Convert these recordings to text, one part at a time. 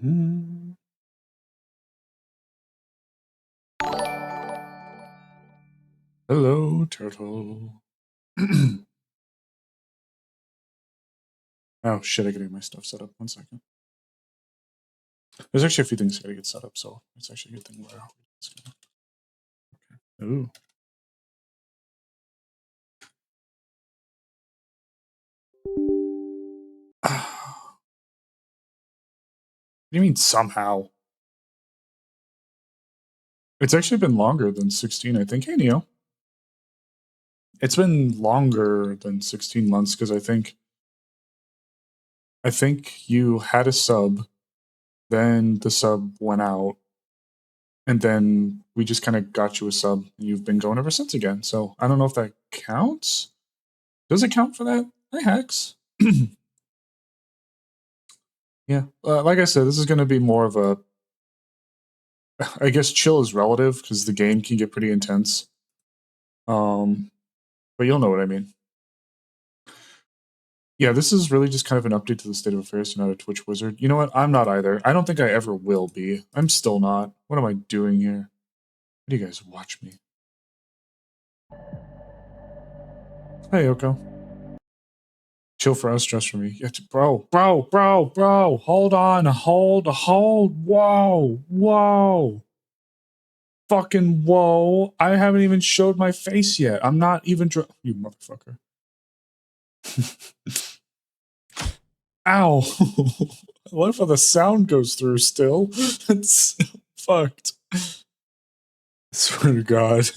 Hello, turtle. Oh shit, I gotta get my stuff set up. 1 second. There's actually a few things I gotta get set up, so it's actually a good thing. Ooh. What do you mean somehow? It's actually been longer than 16, I think. Hey, Neo. It's been longer than 16 months because I think you had a sub, then the sub went out, and then we just kind of got you a sub, and you've been going ever since again. So I don't know if that counts. Does it count for that? Hi, Hex. Yeah, like I said, this is going to be more of a. I guess chill is relative because the game can get pretty intense. But you'll know what I mean. Yeah, this is really just kind of an update to the state of affairs. You're not a Twitch wizard. You know what? I'm not either. I don't think I ever will be. I'm still not. What am I doing here? How do you guys watch me? Hey, Yoko. Chill for us, stress for me. Yeah, bro. Hold on. Hold. Whoa. Fucking whoa. I haven't even showed my face yet. I'm not even. You motherfucker. Ow. What if the sound goes through still? It's fucked. Swear to God.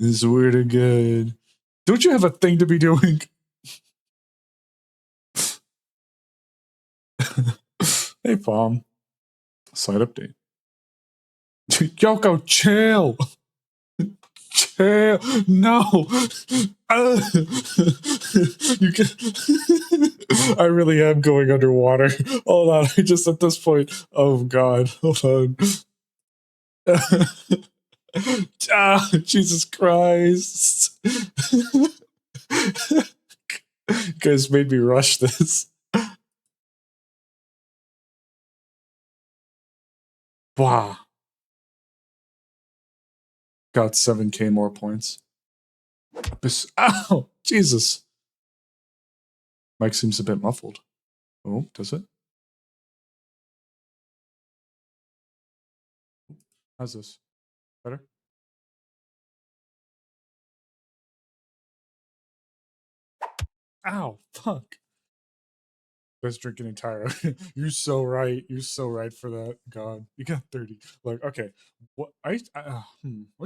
Swear to God. Don't you have a thing to be doing? Hey, Palm. Side update. Yoko, chill. Chill. No. You can. I really am going underwater. Hold on. I just at this point. Oh God. Hold on. Jesus Christ. You guys made me rush this. Wow. Got 7k more points. Ow! Jesus. Mic seems a bit muffled. Oh, does it? How's this? Better? Ow, fuck. Best drinking entire. You're so right. You're so right for that. God, you got 30. Like, okay, what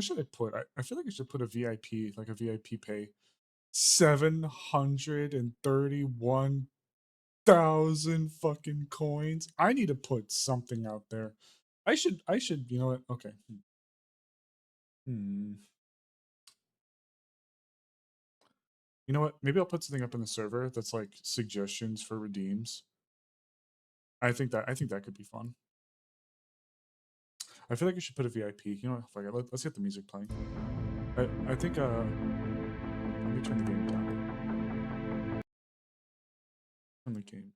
should I put? I feel like I should put a VIP, like a VIP pay. 731,000 fucking coins. I need to put something out there. I should, you know what? Okay. Hmm. You know what? Maybe I'll put something up in the server that's like suggestions for redeems. I think that could be fun. I feel like I should put a VIP. You know what? Fuck it. Let's get the music playing. I think let me turn the game down. Turn the game.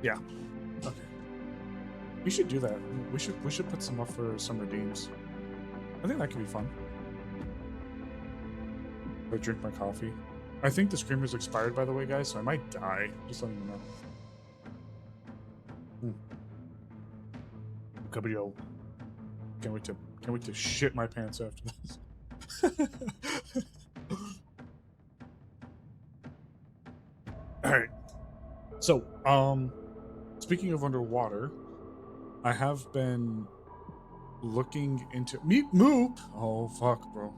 Yeah. Okay. We should do that. We should put some up for some redeems. I think that could be fun. I drink my coffee. I think the screamer's expired, by the way, guys, so I might die. Just letting you know. Cabrio. Can't wait to shit my pants after this. Alright. So, speaking of underwater, I have been looking into Meep Moop. Oh fuck, bro.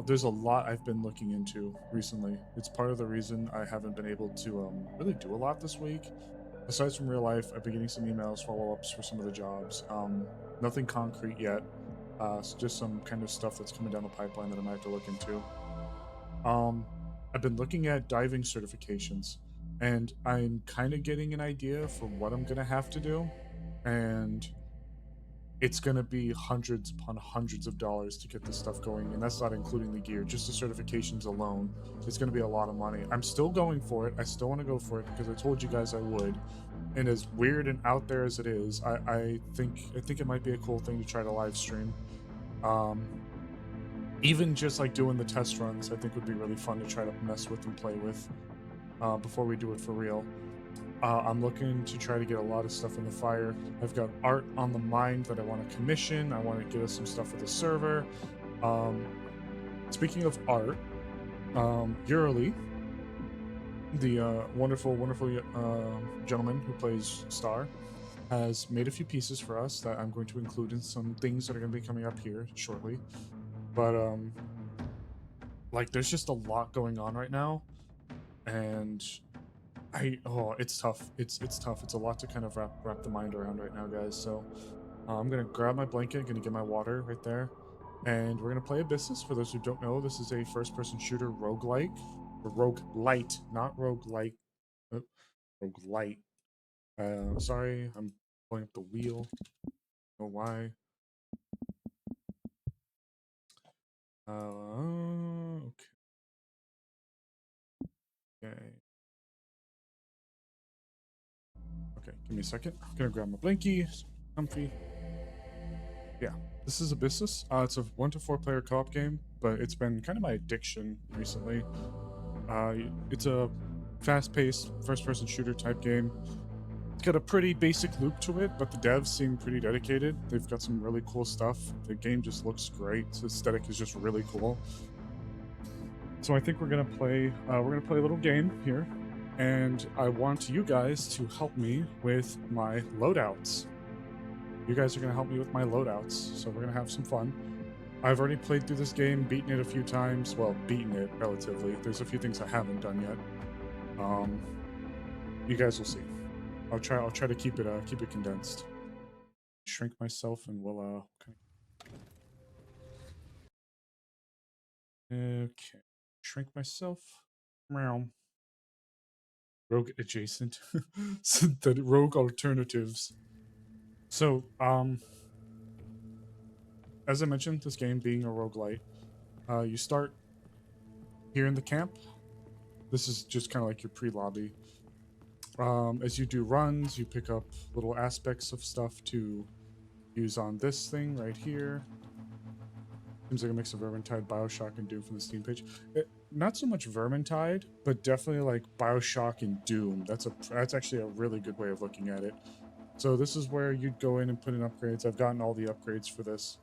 There's a lot I've been looking into recently. It's part of the reason I haven't been able to really do a lot this week. Aside from real life, I've been getting some emails, follow-ups for some of the jobs. Nothing concrete yet. Just some kind of stuff that's coming down the pipeline that I might have to look into. I've been looking at diving certifications, and I'm kind of getting an idea for what I'm gonna have to do. And it's going to be hundreds upon hundreds of dollars to get this stuff going, and that's not including the gear. Just the certifications alone, it's going to be a lot of money. I'm still going for it. I still want to go for it because I told you guys I would. And as weird and out there as it is, I think it might be a cool thing to try to live stream. Even just like doing the test runs, I think would be really fun to try to mess with and play with before we do it for real. I'm looking to try to get a lot of stuff in the fire. I've got art on the mind that I want to commission. I want to get us some stuff for the server. Speaking of art, Yurley, the wonderful gentleman who plays Star, has made a few pieces for us that I'm going to include in some things that are going to be coming up here shortly. But like, there's just a lot going on right now, and it's tough. It's tough. It's a lot to kind of wrap the mind around right now, guys. So I'm gonna grab my blanket, gonna get my water right there, and we're gonna play Abyssus. For those who don't know, this is a first-person shooter roguelike, or roguelite, not roguelike, roguelite. Sorry, I'm pulling up the wheel. Oh, why? Okay. Okay. Okay, give me a second. I'm gonna grab my blankie, comfy. Yeah, this is Abyssus. It's a 1 to 4 player co-op game, but it's been kind of my addiction recently. It's a fast-paced first-person shooter type game. It's got a pretty basic loop to it, but the devs seem pretty dedicated. They've got some really cool stuff. The game just looks great. The aesthetic is just really cool. So I think we're gonna play. We're gonna play a little game here, and I want you guys to help me with my loadouts. You guys are gonna help me with my loadouts, so we're gonna have some fun. I've already played through this game, beaten it a few times. Well, beaten it relatively. There's a few things I haven't done yet. You guys will see. I'll try to keep it condensed. Shrink myself and we'll okay. Shrink myself. Meow. Rogue adjacent. Synthetic rogue alternatives. So, as I mentioned, this game being a roguelite, you start here in the camp. This is just kind of like your pre-lobby. As you do runs, you pick up little aspects of stuff to use on this thing right here. Seems like a mix of Vermintide, Bioshock, and Doom from the Steam page. Not so much Vermintide, but definitely like Bioshock and Doom. That's actually a really good way of looking at it. So this is where you'd go in and put in upgrades. I've gotten all the upgrades for this.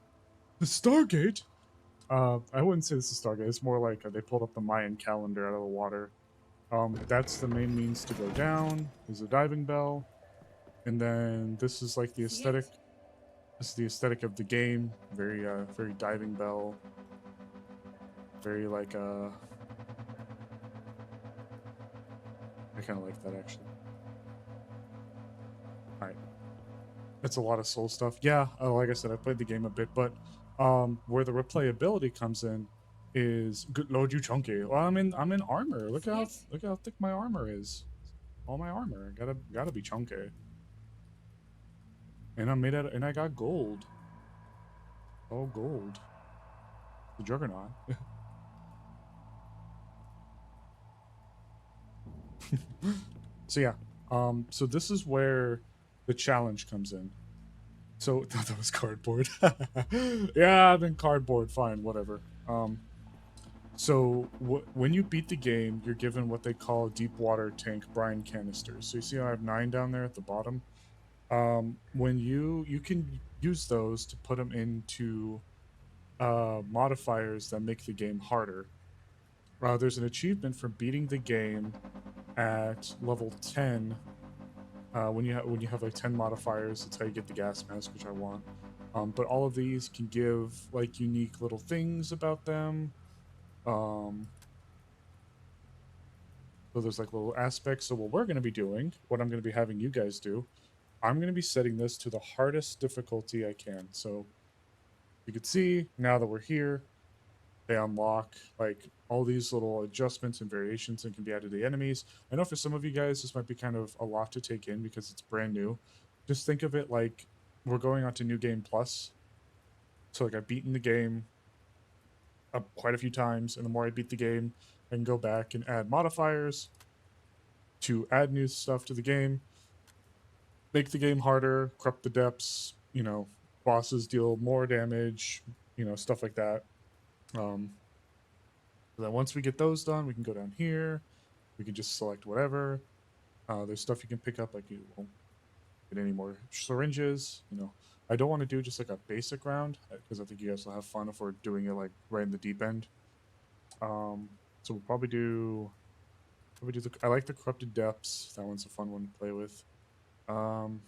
The Stargate? I wouldn't say this is Stargate. It's more like they pulled up the Mayan calendar out of the water. That's the main means to go down. There's a diving bell. And then this is like the aesthetic. This is the aesthetic of the game. Very diving bell. Very like I kind of like that actually. All right, that's a lot of soul stuff. Yeah, like I said, I played the game a bit, but where the replayability comes in is good lord, you chunky. Well, I'm in armor. Look how thick my armor is. All my armor gotta be chunky. And I got gold. Oh, gold. The Juggernaut. So yeah, so this is where the challenge comes in. So that was cardboard. Yeah, I've been cardboard. Fine, whatever. So when you beat the game, you're given what they call deep water tank brine canisters. So you see, I have 9 down there at the bottom. When you can use those to put them into modifiers that make the game harder. There's an achievement for beating the game at level 10. When you have like 10 modifiers, that's how you get the gas mask, which I want. But all of these can give like unique little things about them. So there's like little aspects. So what we're going to be doing, what I'm going to be having you guys do, I'm going to be setting this to the hardest difficulty I can. So you can see now that we're here, they unlock like all these little adjustments and variations that can be added to the enemies. I know for some of you guys this might be kind of a lot to take in because it's brand new. Just think of it like we're going on to New Game Plus. So like I've beaten the game quite a few times, and the more I beat the game, I can go back and add modifiers to add new stuff to the game, make the game harder, corrupt the depths, bosses deal more damage, stuff like that. So then once we get those done, we can go down here. We can just select whatever. There's stuff you can pick up, like you won't get any more syringes. I don't want to do just like a basic round because I think you guys will have fun if we're doing it like right in the deep end. So we'll probably do the. I like the corrupted depths. That one's a fun one to play with. Then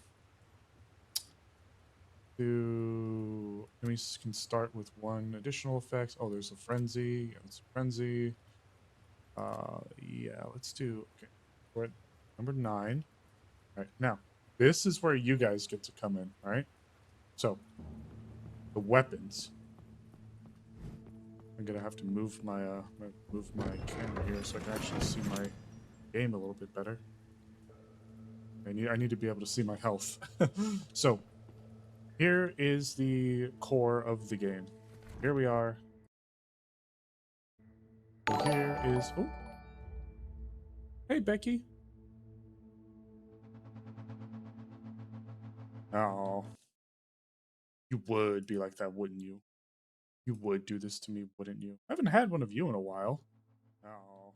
we can start with one additional effect. Oh, there's a frenzy. Yeah, it's a frenzy. Yeah, let's do. Okay, we're at number 9. All right, now this is where you guys get to come in. All right, so the weapons. I'm gonna have to move my camera here so I can actually see my game a little bit better. I need to be able to see my health. So here is the core of the game. Here we are. Here is. Oh, hey Becky. Oh, you would be like that, wouldn't you? You would do this to me, wouldn't you? I haven't had one of you in a while. Oh.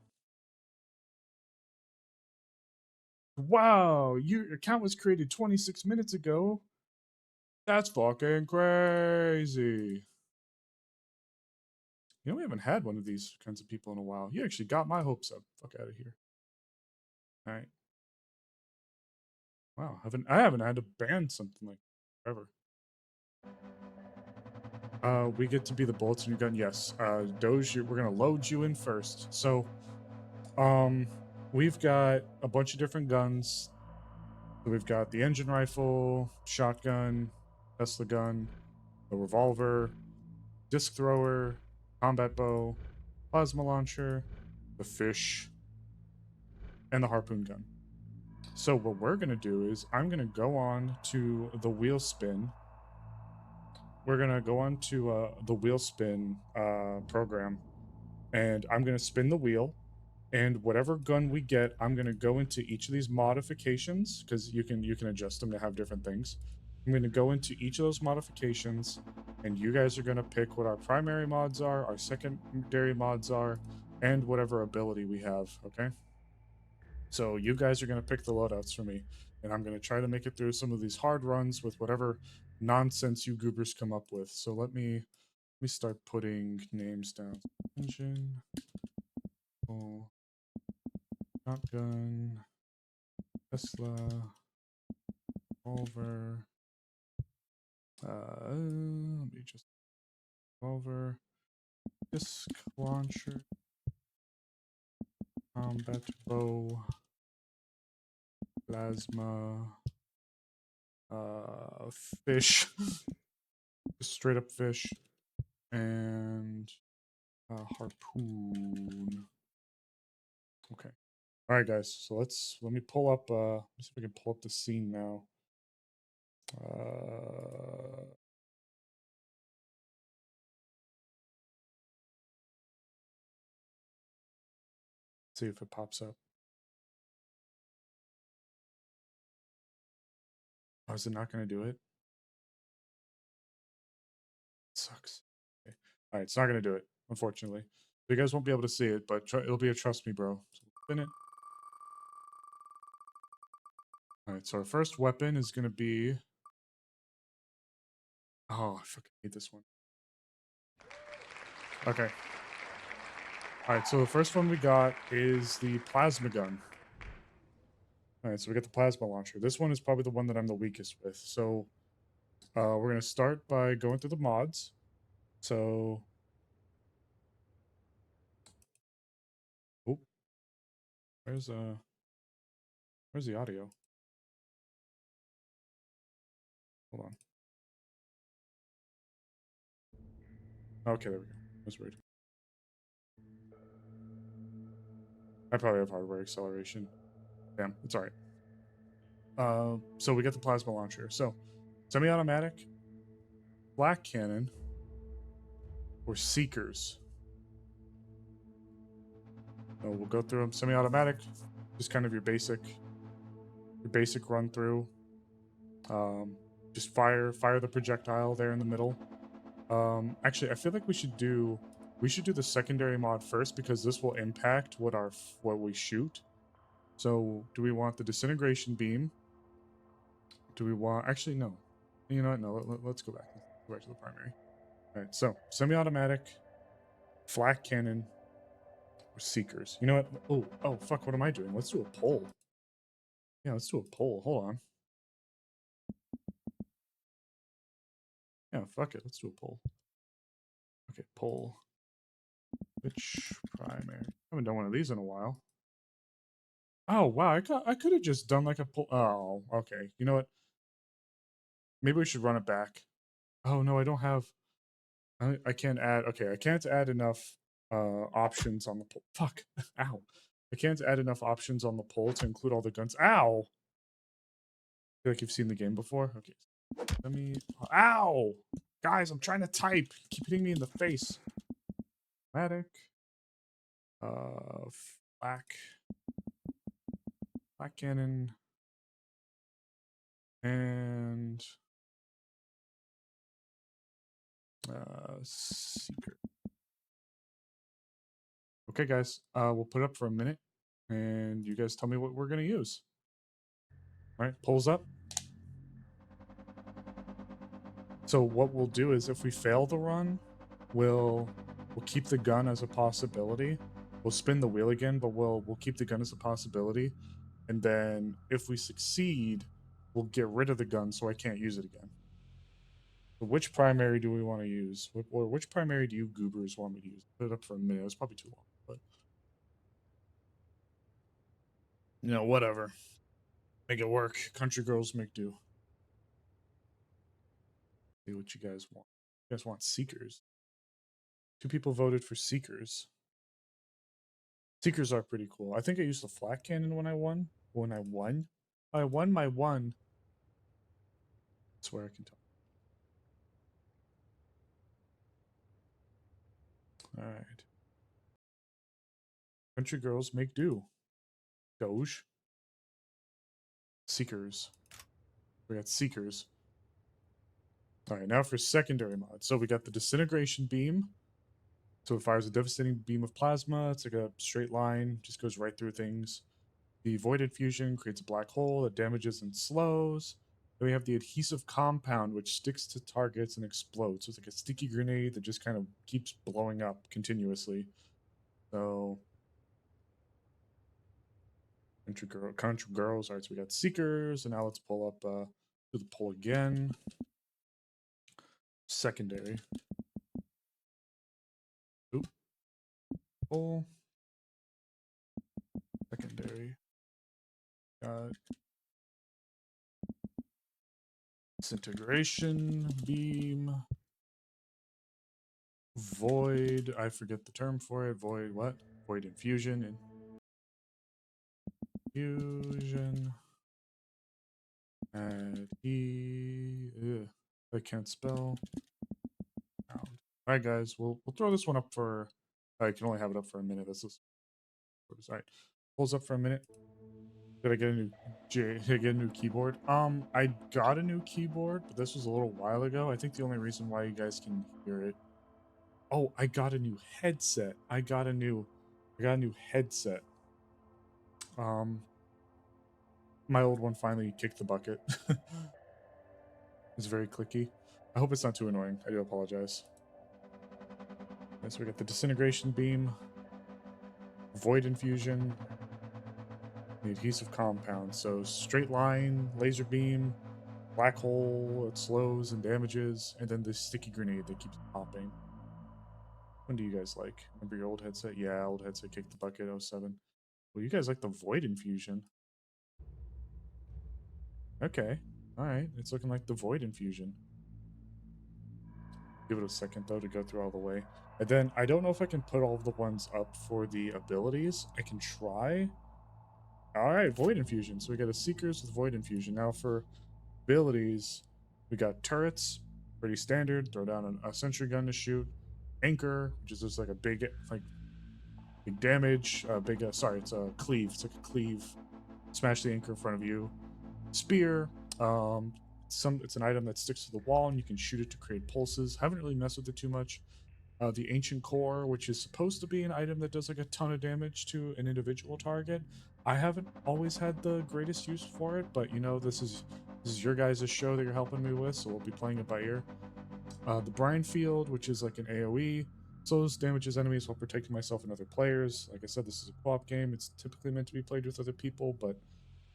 Wow, your account was created 26 minutes ago. That's fucking crazy. We haven't had one of these kinds of people in a while. You actually got my hopes up. Fuck out of here. All right. Wow, I haven't had to ban something like forever. We get to be the bullets in your gun. Yes. Doge, we're gonna load you in first. So, we've got a bunch of different guns. So we've got the engine rifle, shotgun, Tesla gun, the revolver, disc thrower, combat bow, plasma launcher, the fish, and the harpoon gun. So what we're gonna do is I'm gonna go on to the wheel spin. We're gonna go on to the wheel spin program, and I'm gonna spin the wheel. And whatever gun we get, I'm gonna go into each of these modifications because you can adjust them to have different things. I'm gonna go into each of those modifications, and you guys are gonna pick what our primary mods are, our secondary mods are, and whatever ability we have. Okay. So you guys are gonna pick the loadouts for me, and I'm gonna try to make it through some of these hard runs with whatever nonsense you goobers come up with. So let me start putting names down. Engine, shotgun, Tesla, revolver. Let me just revolver, disc launcher, combat bow, plasma, fish, just straight up fish, and harpoon. Okay. All right, guys. So let me pull up. Let's see if I can pull up the scene now. See if it pops up. Oh, is it not going to do it? Sucks. Okay. All right, it's not going to do it, unfortunately. You guys won't be able to see it, but it'll be a trust me, bro. So spin it. All right, so our first weapon is going to be. Oh, I fucking hate this one. Okay. All right, so the first one we got is the plasma gun. All right, so we got the plasma launcher. This one is probably the one that I'm the weakest with. So we're going to start by going through the mods. So. Oh, where's the audio? Hold on. Okay, there we go. That's weird. I probably have hardware acceleration. Damn, it's all right. So we get the plasma launcher. So Semi-automatic, flak cannon, or seekers. So we'll go through them. Semi-automatic, just kind of your basic run through. Just fire the projectile there in the middle. Actually, I feel like we should do the secondary mod first because this will impact what we shoot. So, do we want the disintegration beam? Do we want? Actually, no. You know what? No. Let's go back. Let's go back to the primary. All right. So, semi-automatic, flak cannon, or seekers. You know what? Oh, fuck. What am I doing? Let's do a poll. Yeah, let's do a poll. Hold on. Yeah, fuck it. Let's do a poll. Okay, poll. Which primary? I haven't done one of these in a while. Oh wow, I could have just done like a poll. Oh, okay. You know what? Maybe we should run it back. Oh no, I don't have. I can't add. Okay, I can't add enough options on the poll. Fuck. Ow. I can't add enough options on the poll to include all the guns. Ow. I feel like you've seen the game before. Okay. Let me. Ow. Guys, I'm trying to type. Keep hitting me in the face. Matic. Flak. Flak cannon. And seeker. Okay, guys, we'll put it up for a minute, and you guys tell me what we're gonna use. All right, polls up. So what we'll do is, if we fail the run, we'll keep the gun as a possibility. We'll spin the wheel again, but we'll keep the gun as a possibility, and then if we succeed, we'll get rid of the gun so I can't use it again. So which primary do we want to use, or which primary do you goobers want me to use? Put it up for a minute. It was probably too long, but you know, whatever. Make it work. Country girls make do. See what you guys want. You guys want seekers. 2 people voted for seekers. Seekers are pretty cool. I think I used the flak cannon when I won. I won my one. I swear I can tell. Alright. Country girls make do. Doge. Seekers. We got seekers. Alright, now for secondary mod. So we got the disintegration beam. So it fires a devastating beam of plasma. It's like a straight line, just goes right through things. The void infusion creates a black hole that damages and slows. Then we have the adhesive compound, which sticks to targets and explodes. So it's like a sticky grenade that just kind of keeps blowing up continuously. So, country girls. All right, so we got seekers, and now let's pull up to the poll again. Secondary. Oop. Poll. Secondary. Disintegration beam. Void. I forget the term for it. Void what? Void infusion. Infusion. I can't spell. All right, guys. We'll throw this one up for. I can only have it up for a minute. This is. All right. Pulls up for a minute. Did I get a new did I get a new keyboard? I got a new keyboard, but this was a little while ago. I think the only reason why you guys can hear it. Oh, I got a new headset. I got a new headset. My old one finally kicked the bucket. It's very clicky. I hope it's not too annoying. I do apologize. Okay, so we got the disintegration beam, void infusion, the adhesive compound. So straight line, laser beam, black hole, it slows and damages, and then this sticky grenade that keeps popping. When do you guys like? Remember your old headset? Yeah, old headset kicked the bucket 07. Well, you guys like the void infusion. Okay. Alright. It's looking like the void infusion. Give it a second though to go through all the way. And then I don't know if I can put all of the ones up for the abilities. I can try. Alright, void infusion. So we got a seekers with void infusion. Now for abilities, We got turrets, pretty standard. Throw down a sentry gun to shoot. Anchor, which is just like a big damage. Sorry, it's a cleave. It's like a cleave. Smash the anchor in front of you. Spear. It's an item that sticks to the wall and you can shoot it to create pulses. Haven't really messed with it too much. The Ancient Core, which is supposed to be an item that does like a ton of damage to an individual target. I haven't always had the greatest use for it, but you know, this is your guys' show that you're helping me with, so we'll be playing it by ear. The Brine Field, which is like an AoE, slows damages enemies while protecting myself and other players. Like I said, this is a co-op game. It's typically meant to be played with other people, but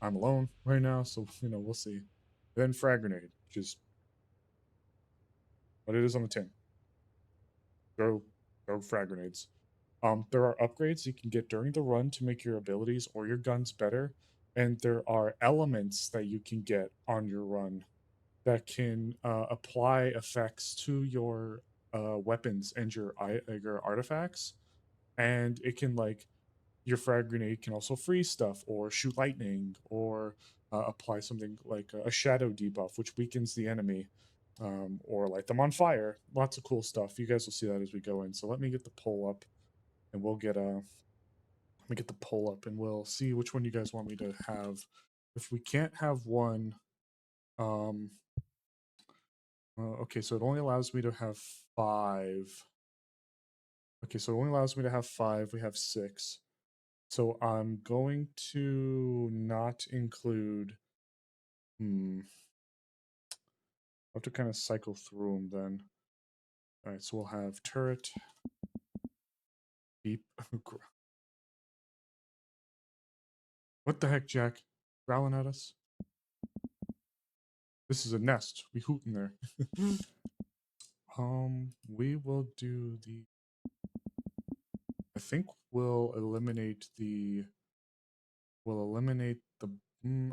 I'm alone right now, so you know, we'll see. Then Frag Grenade, which is what it is on the tin. Throw frag grenades. There are upgrades you can get during the run to make your abilities or your guns better, and there are elements that you can get on your run that can apply effects to your weapons and your artifacts, and it can like your frag grenade can also freeze stuff or shoot lightning or apply something like a shadow debuff, which weakens the enemy, or light them on fire. Lots of cool stuff. You guys will see that as we go in. So let me get the poll up, and we'll get a. Let me get the poll up, and we'll see which one you guys want me to have. If we can't have one, um, okay, so it only allows me to have 5. Okay, so it only allows me to have 5. We have 6. So I'm going to not include. I'll have to kind of cycle through them then. All right, so we'll have turret, beep. What the heck, Jack? Growling at us? This is a nest. We hoot in there. We will do the. I think we'll eliminate the. We'll eliminate the.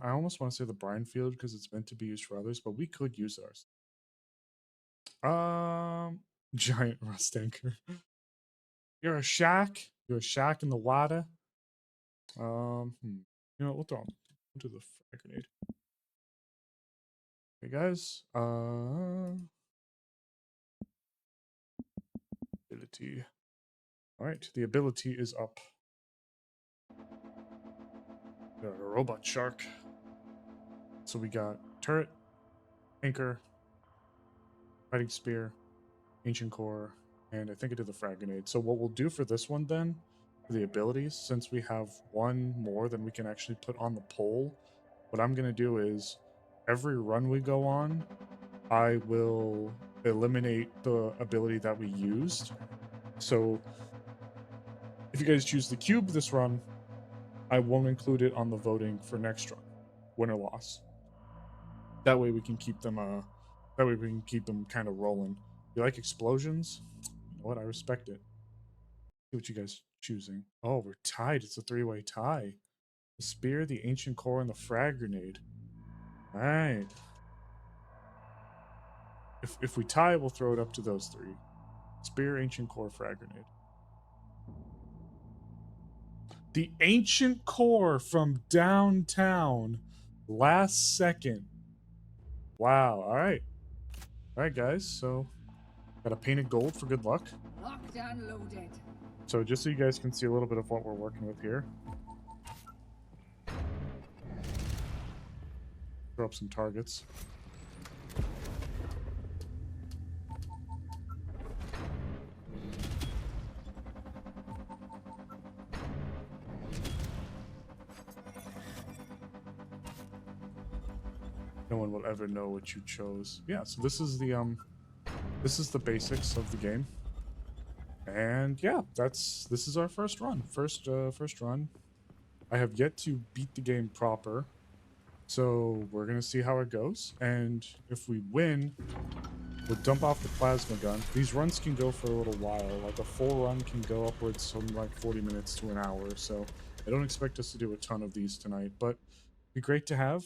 I almost want to say the brine field because it's meant to be used for others, but we could use ours. Giant rust anchor. You're a shack. You're a shack in the water. You know, we'll throw them into the frag grenade. Okay, guys. Ability. All right, the ability is up. Got a robot shark. So we got turret, anchor, fighting spear, ancient core, and I think I did the frag grenade. So what we'll do for this one then, for the abilities, since we have one more than we can actually put on the pole, what I'm gonna do is every run we go on, I will eliminate the ability that we used. So if you guys choose the cube this run, I won't include it on the voting for next run, win or loss. That way we can keep them kind of rolling. You like explosions? You know what? I respect it. See what you guys choosing. Oh, we're tied. It's a 3-way tie. The spear, the ancient core, and the frag grenade. All right. If we tie, we'll throw it up to those 3. Spear, ancient core, frag grenade. The ancient core from downtown. Last second. Wow. All right. All right, guys. So, got a painted gold for good luck. Locked and loaded. So, just so you guys can see a little bit of what we're working with here. Throw up some targets. No one will ever know what you chose. Yeah, so this is the basics of the game. And yeah, this is our first run. First run. I have yet to beat the game proper. So we're gonna see how it goes. And if we win, we'll dump off the plasma gun. These runs can go for a little while. Like a full run can go upwards from like 40 minutes to an hour. So I don't expect us to do a ton of these tonight, but it'd be great to have.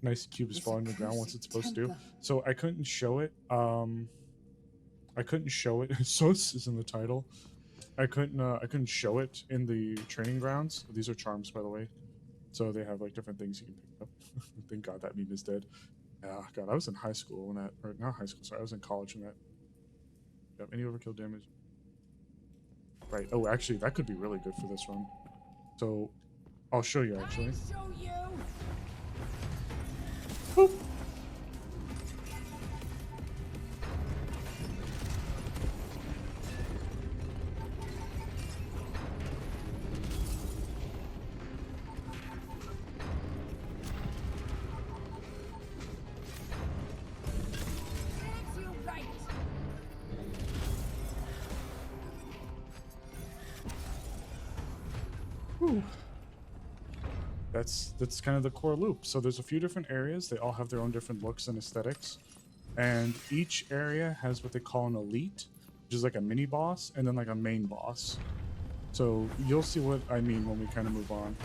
Nice cube is falling to the ground once it's supposed to. So I couldn't show it. I couldn't show it. Sos is in the title. I couldn't show it in the training grounds. These are charms, by the way. So they have like different things you can pick up. Thank God that meme is dead. Yeah, God, I was in high school when that, or not high school, sorry, I was in college when that. Yep, any overkill damage. Right. Oh, actually, that could be really good for this run. So I'll show you actually. Boop. Whew. That's kind of the core loop. So there's a few different areas. They all have their own different looks and aesthetics. And each area has what they call an elite, which is like a mini boss, and then like a main boss. So you'll see what I mean when we kind of move on.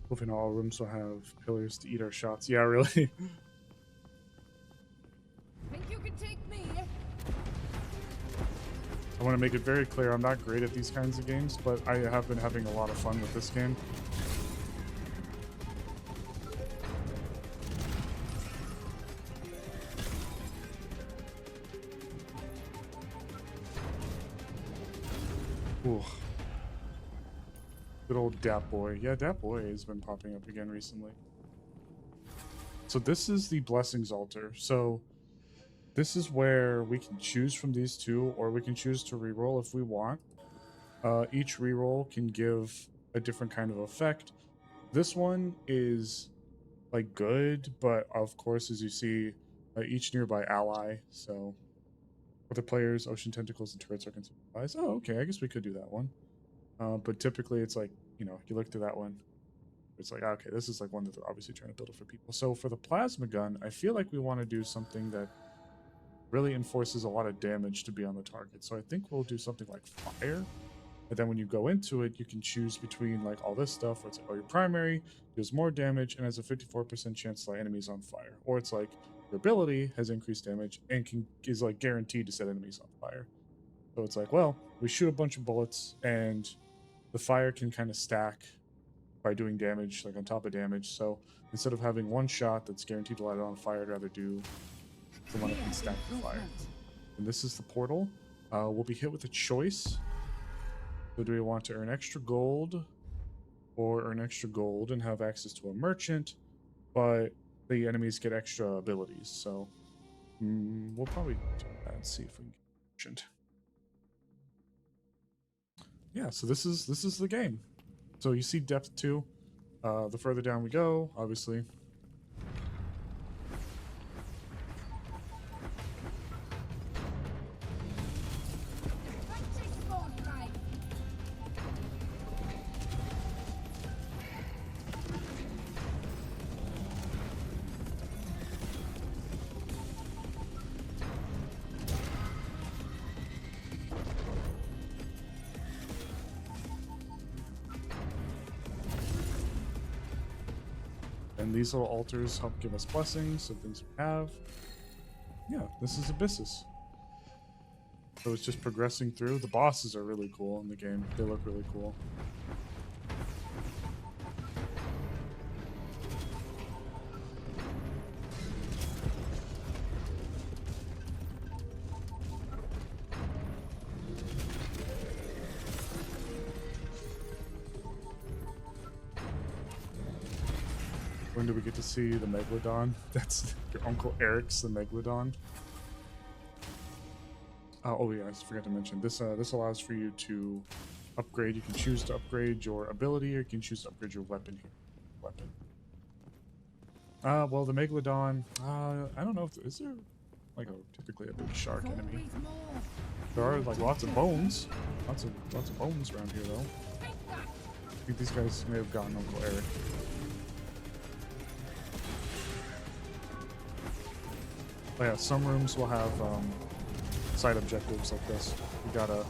Hopefully all rooms will have pillars to eat our shots. Yeah, really. Think you can take me? I want to make it very clear, I'm not great at these kinds of games, but I have been having a lot of fun with this game. Ooh. Good old Dat Boy. Yeah, Dat Boy has been popping up again recently. So this is the Blessings Altar. So this is where we can choose from these two, or we can choose to reroll if we want. Each reroll can give a different kind of effect. This one is like good, but of course, as you see, each nearby ally. So other players, ocean tentacles, and turrets are considered allies. Oh, okay. I guess we could do that one. But typically, it's like, you know, you look to that one. It's like, okay, this is like one that they're obviously trying to build it for people. So for the plasma gun, I feel like we want to do something that really enforces a lot of damage to be on the target. So I think we'll do something like fire. And then when you go into it, you can choose between like all this stuff where it's like, oh, your primary deals more damage and has a 54% chance to light enemies on fire. Or it's like your ability has increased damage and is like guaranteed to set enemies on fire. So it's like, well, we shoot a bunch of bullets and the fire can kind of stack by doing damage, like on top of damage. So instead of having one shot that's guaranteed to light it on fire, I'd rather do the one that can stack the fire. And this is the portal. We'll be hit with a choice. So do we want to earn extra gold or earn extra gold and have access to a merchant, but the enemies get extra abilities? So we'll probably do that and see if we can get a merchant. Yeah, so this is the game. So you see depth 2. The further down we go, obviously. And these little altars help give us blessings of things we have. Yeah, this is Abyssus. So it's just progressing through. The bosses are really cool in the game. They look really cool. When do we get to see the Megalodon? That's your Uncle Eric's the Megalodon. Oh yeah, I forgot to mention this. This allows for you to upgrade. You can choose to upgrade your ability, or you can choose to upgrade your weapon here. Weapon. Well, the Megalodon. I don't know if is there like typically a big shark enemy. There are like lots of bones. Lots of bones around here though. I think these guys may have gotten Uncle Eric. Oh yeah, some rooms will have side objectives like this. You gotta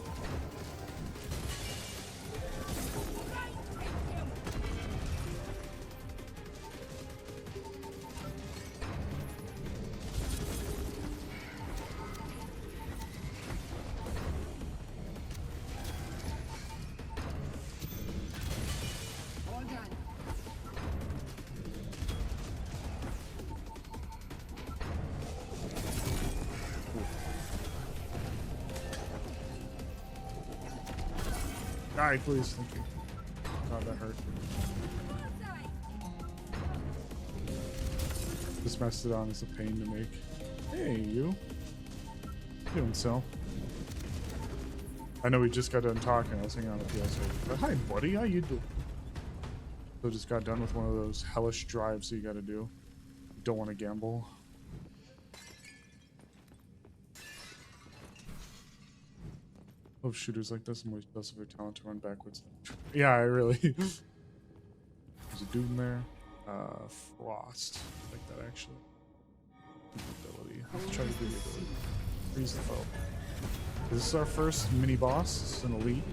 Die, please. Thank you. God, that hurt. This Mastodon is a pain to make. Hey, you. Doing so. I know we just got done talking. I was hanging out with you yesterday. But hi, buddy. How you doing? So just got done with one of those hellish drives that you got to do. Don't want to gamble. Love shooters like this. I'm always blessed of their talent to run backwards. Yeah, I really. There's a dude in there. Frost. I like that actually. Ability. Let's try to do the ability. Freeze the foe. This is our first mini boss. This is an elite.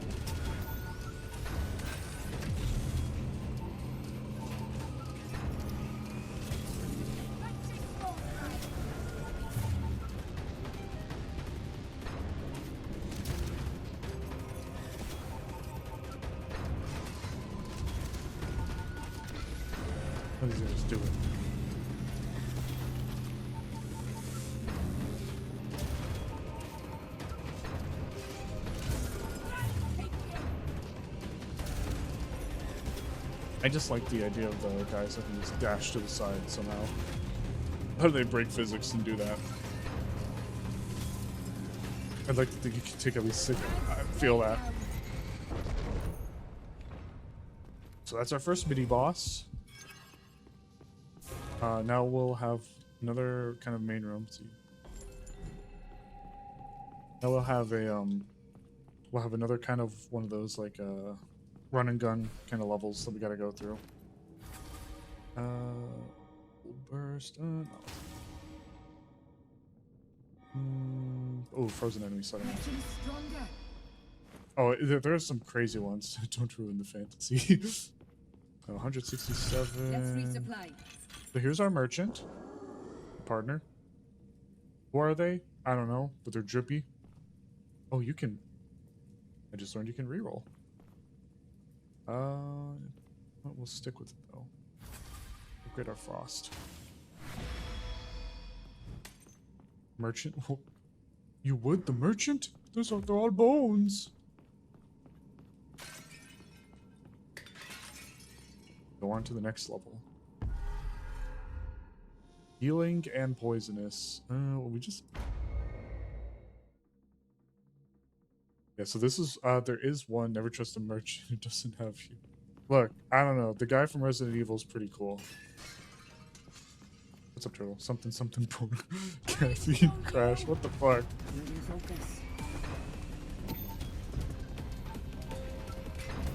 What does he just do it? I just like the idea of the guys that can just dash to the side somehow. How do they break physics and do that? I'd like to think you could take at least feel that. So that's our first mini boss. Now we'll have another kind of main room. Let's see. Now we'll have another kind of one of those like run and gun kind of levels that we gotta go through. Burst. No. Oh, frozen enemy setting up. Oh, there's some crazy ones. Don't ruin the fantasy. 167. Let's resupply. So here's our merchant partner. Who are they? I don't know, but they're drippy. Oh, you can. I just learned you can reroll. We'll stick with it though. Upgrade our frost. Merchant. You would the merchant? They're all bones. Go on to the next level. Healing and poisonous. We just. Yeah, so this is there is one. Never trust a merchant who doesn't have you. Look, I don't know. The guy from Resident Evil is pretty cool. What's up, turtle? Something porn. Caffeine crash. What the fuck?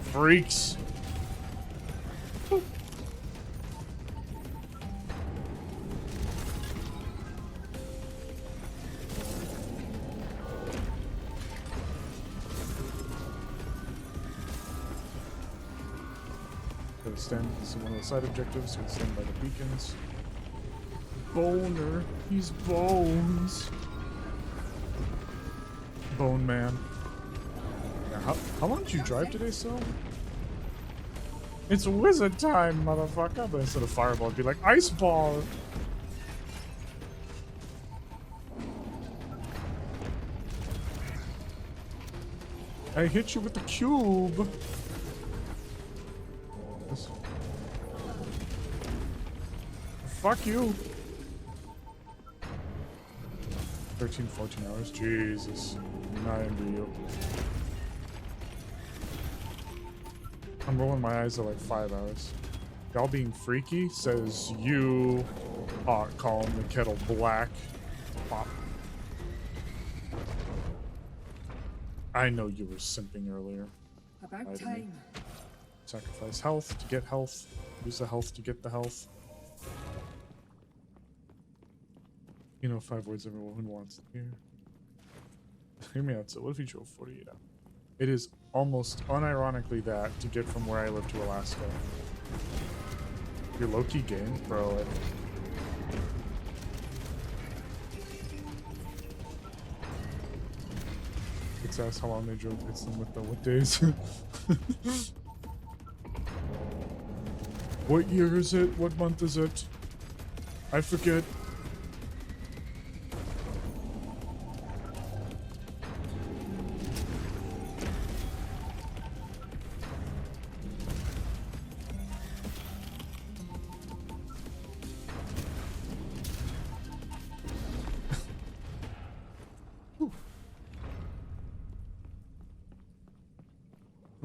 Freaks. Stand. This is one of the side objectives. Gonna stand by the beacons. Boner. He's bones. Bone man. Yeah, how long did you drive today, Sil? It's wizard time, motherfucker. But instead of fireball, it'd be like ice ball. I hit you with the cube. Fuck you. 13, 14 hours. Jesus. Not into you. I'm rolling my eyes at like 5 hours. Y'all being freaky says you calling the kettle black. Pop. I know you were simping earlier. About time. Sacrifice health to get health. Use the health to get the health. You know 5 words everyone wants to hear. Hear me out. So what if you drove 48 out? It is almost unironically that to get from where I live to Alaska. You're low-key game, bro. It's asked how long they drove. It's them with the what days. What year is it? What month is it? I forget.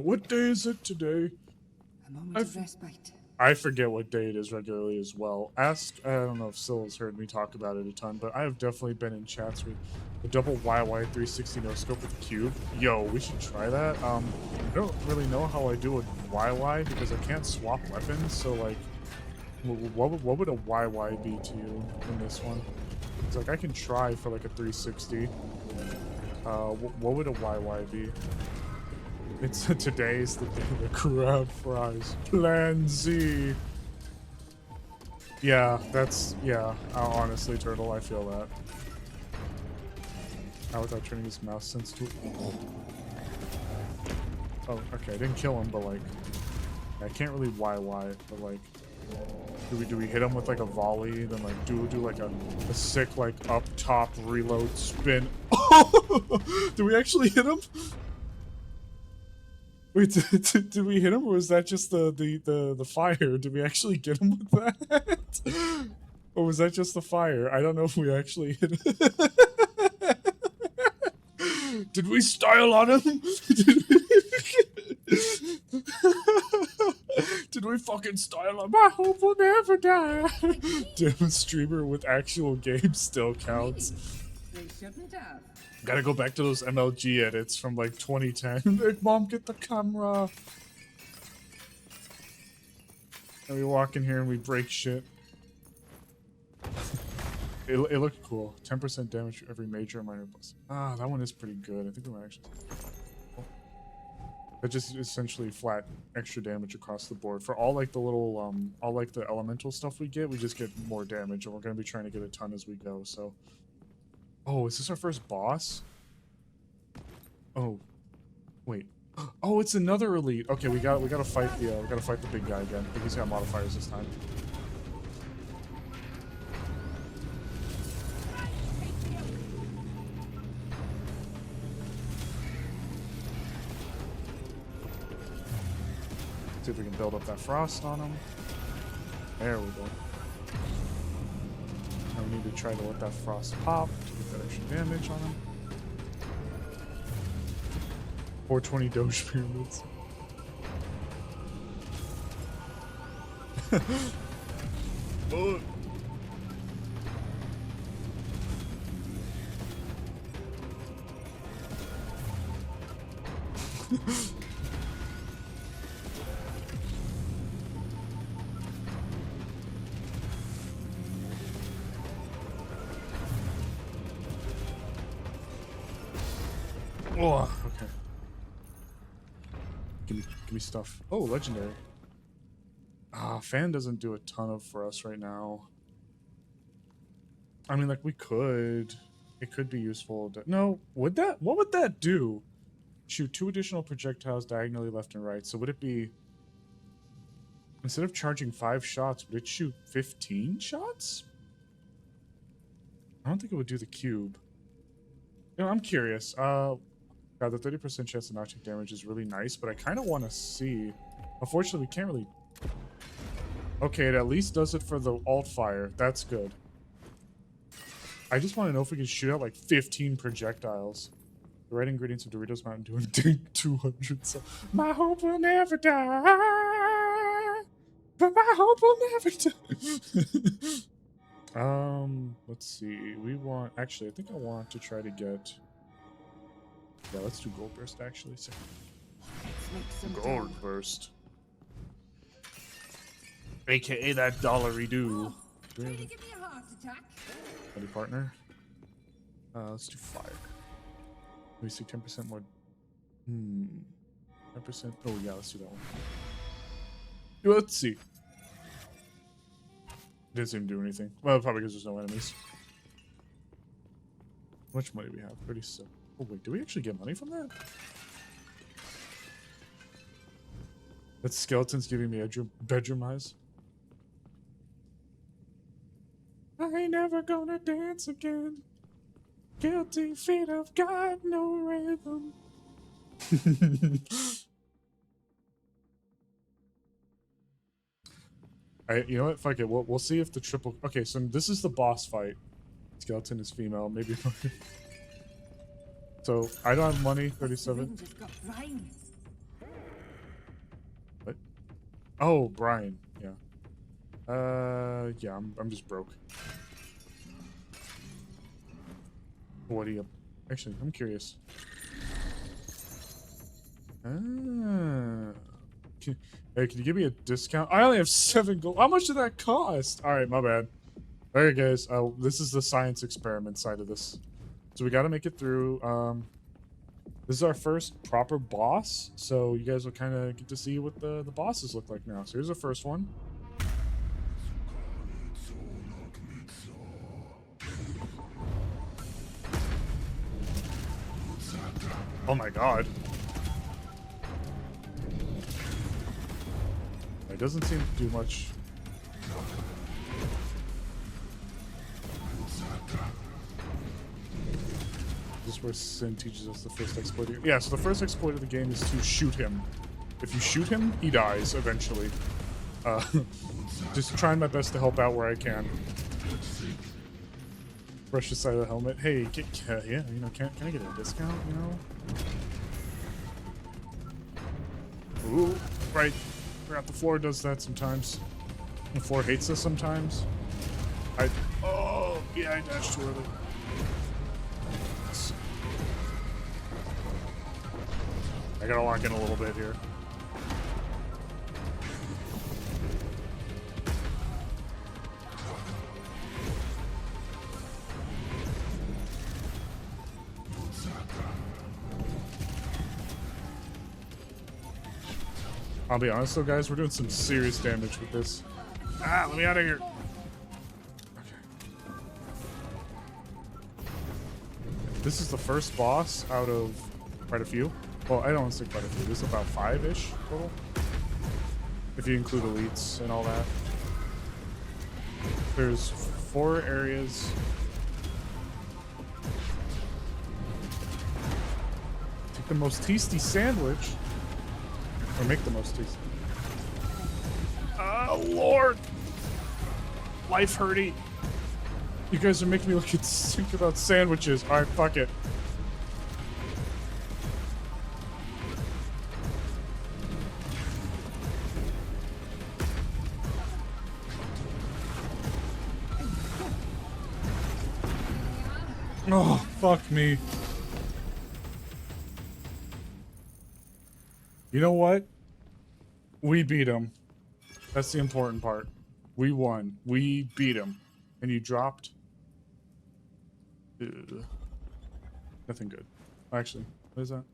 What day is it today? A moment of respite. I forget what day it is regularly as well. I don't know if Syl heard me talk about it a ton, but I have definitely been in chats with the double YY 360 no scope with cube. Yo, we should try that. I don't really know how I do a YY because I can't swap weapons. So like, what would a YY be to you in this one? It's like I can try for like a 360. What would a YY be? It's today's the day the crab fries. Plan Z. Yeah, honestly, Turtle, I feel that. Not without turning his mouse sense to. Oh, okay, I didn't kill him, but like, I can't really YY, but like, do we hit him with like a volley, then like do like a sick like up top reload spin? Do we actually hit him? Wait, did we hit him, or was that just the fire? Did we actually get him with that? Or was that just the fire? I don't know if we actually hit him. Did we style on him? Did we fucking style him? I hope we'll never die. Damn, streamer with actual game still counts. They shouldn't have. Gotta go back to those MLG edits from like 2010. Like, Mom, get the camera. And we walk in here and we break shit. It looked cool. 10% damage for every major and minor plus. Ah, that one is pretty good. I think we might actually. That just essentially flat extra damage across the board. For all like the little, all like the elemental stuff we just get more damage, and we're gonna be trying to get a ton as we go, so. Oh, is this our first boss? Oh, wait. Oh, it's another elite. Okay, we gotta fight the big guy again. I think he's got modifiers this time. See if we can build up that frost on him. There we go. Now we need to try to let that frost pop to get that extra damage on him. 420 Doge pyramids. Oh. Oh, okay. Give me stuff. Oh, legendary. Ah, fan doesn't do a ton of for us right now. I mean, like, we could. It could be useful. No, would that? What would that do? Shoot 2 additional projectiles diagonally left and right. So would it be... Instead of charging 5 shots, would it shoot 15 shots? I don't think it would do the cube. You know, I'm curious. God, the 30% chance to not take damage is really nice, but I kind of want to see. Unfortunately, we can't really... Okay, it at least does it for the alt fire. That's good. I just want to know if we can shoot out like 15 projectiles. The right ingredients of Doritos Mountain Dew and take 200. So my hope will never die. But my hope will never die. Let's see. We want... Actually, I think I want to try to get... Yeah, let's do Gold Burst, actually. So... Gold Burst. AKA that dollary do. Trying to give me a heart attack. Buddy partner. Let's do fire. We see 10% more. 10%. Oh, yeah, let's do that one. Let's see. Didn't seem to do anything. Well, probably because there's no enemies. How much money do we have? 37. Oh, wait, do we actually get money from that? That skeleton's giving me bedroom eyes. I ain't never gonna dance again. Guilty feet have got no rhythm. You know what? Fuck it. We'll see if the triple... Okay, so this is the boss fight. Skeleton is female. Maybe... So, I don't have money. 37. Oh, Brian. Yeah. Yeah, I'm just broke. What do you... Actually, I'm curious. Ah. Hey, can you give me a discount? I only have 7 gold. How much did that cost? All right, my bad. All right, guys. This is the science experiment side of this. So we got to make it through. This is our first proper boss, so you guys will kind of get to see what the bosses look like now. So here's the first one. Oh my god. It doesn't seem to do much. This is where Sin teaches us the first exploit. Yeah, so the first exploit of the game is to shoot him. If you shoot him, he dies eventually. Just trying my best to help out where I can. Brush the side of the helmet. Hey, yeah, you know, can I get a discount, you know? Ooh, right. Forgot the floor does that sometimes. The floor hates us sometimes. Oh, yeah, I dashed too early. I gotta lock in a little bit here. I'll be honest though, guys, we're doing some serious damage with this. Ah, let me out of here. Okay. This is the first boss out of quite a few. Well, I don't want to say quite a few. This is about 5-ish total. If you include elites and all that. There's 4 areas. Take the most tasty sandwich. Or make the most tasty. Oh, Lord! Life hurty. You guys are making me think about sandwiches. Alright, fuck it. Oh, fuck me. You know what? We beat him. That's the important part. We won. We beat him. And you dropped? Ugh. Nothing good. Actually, what is that?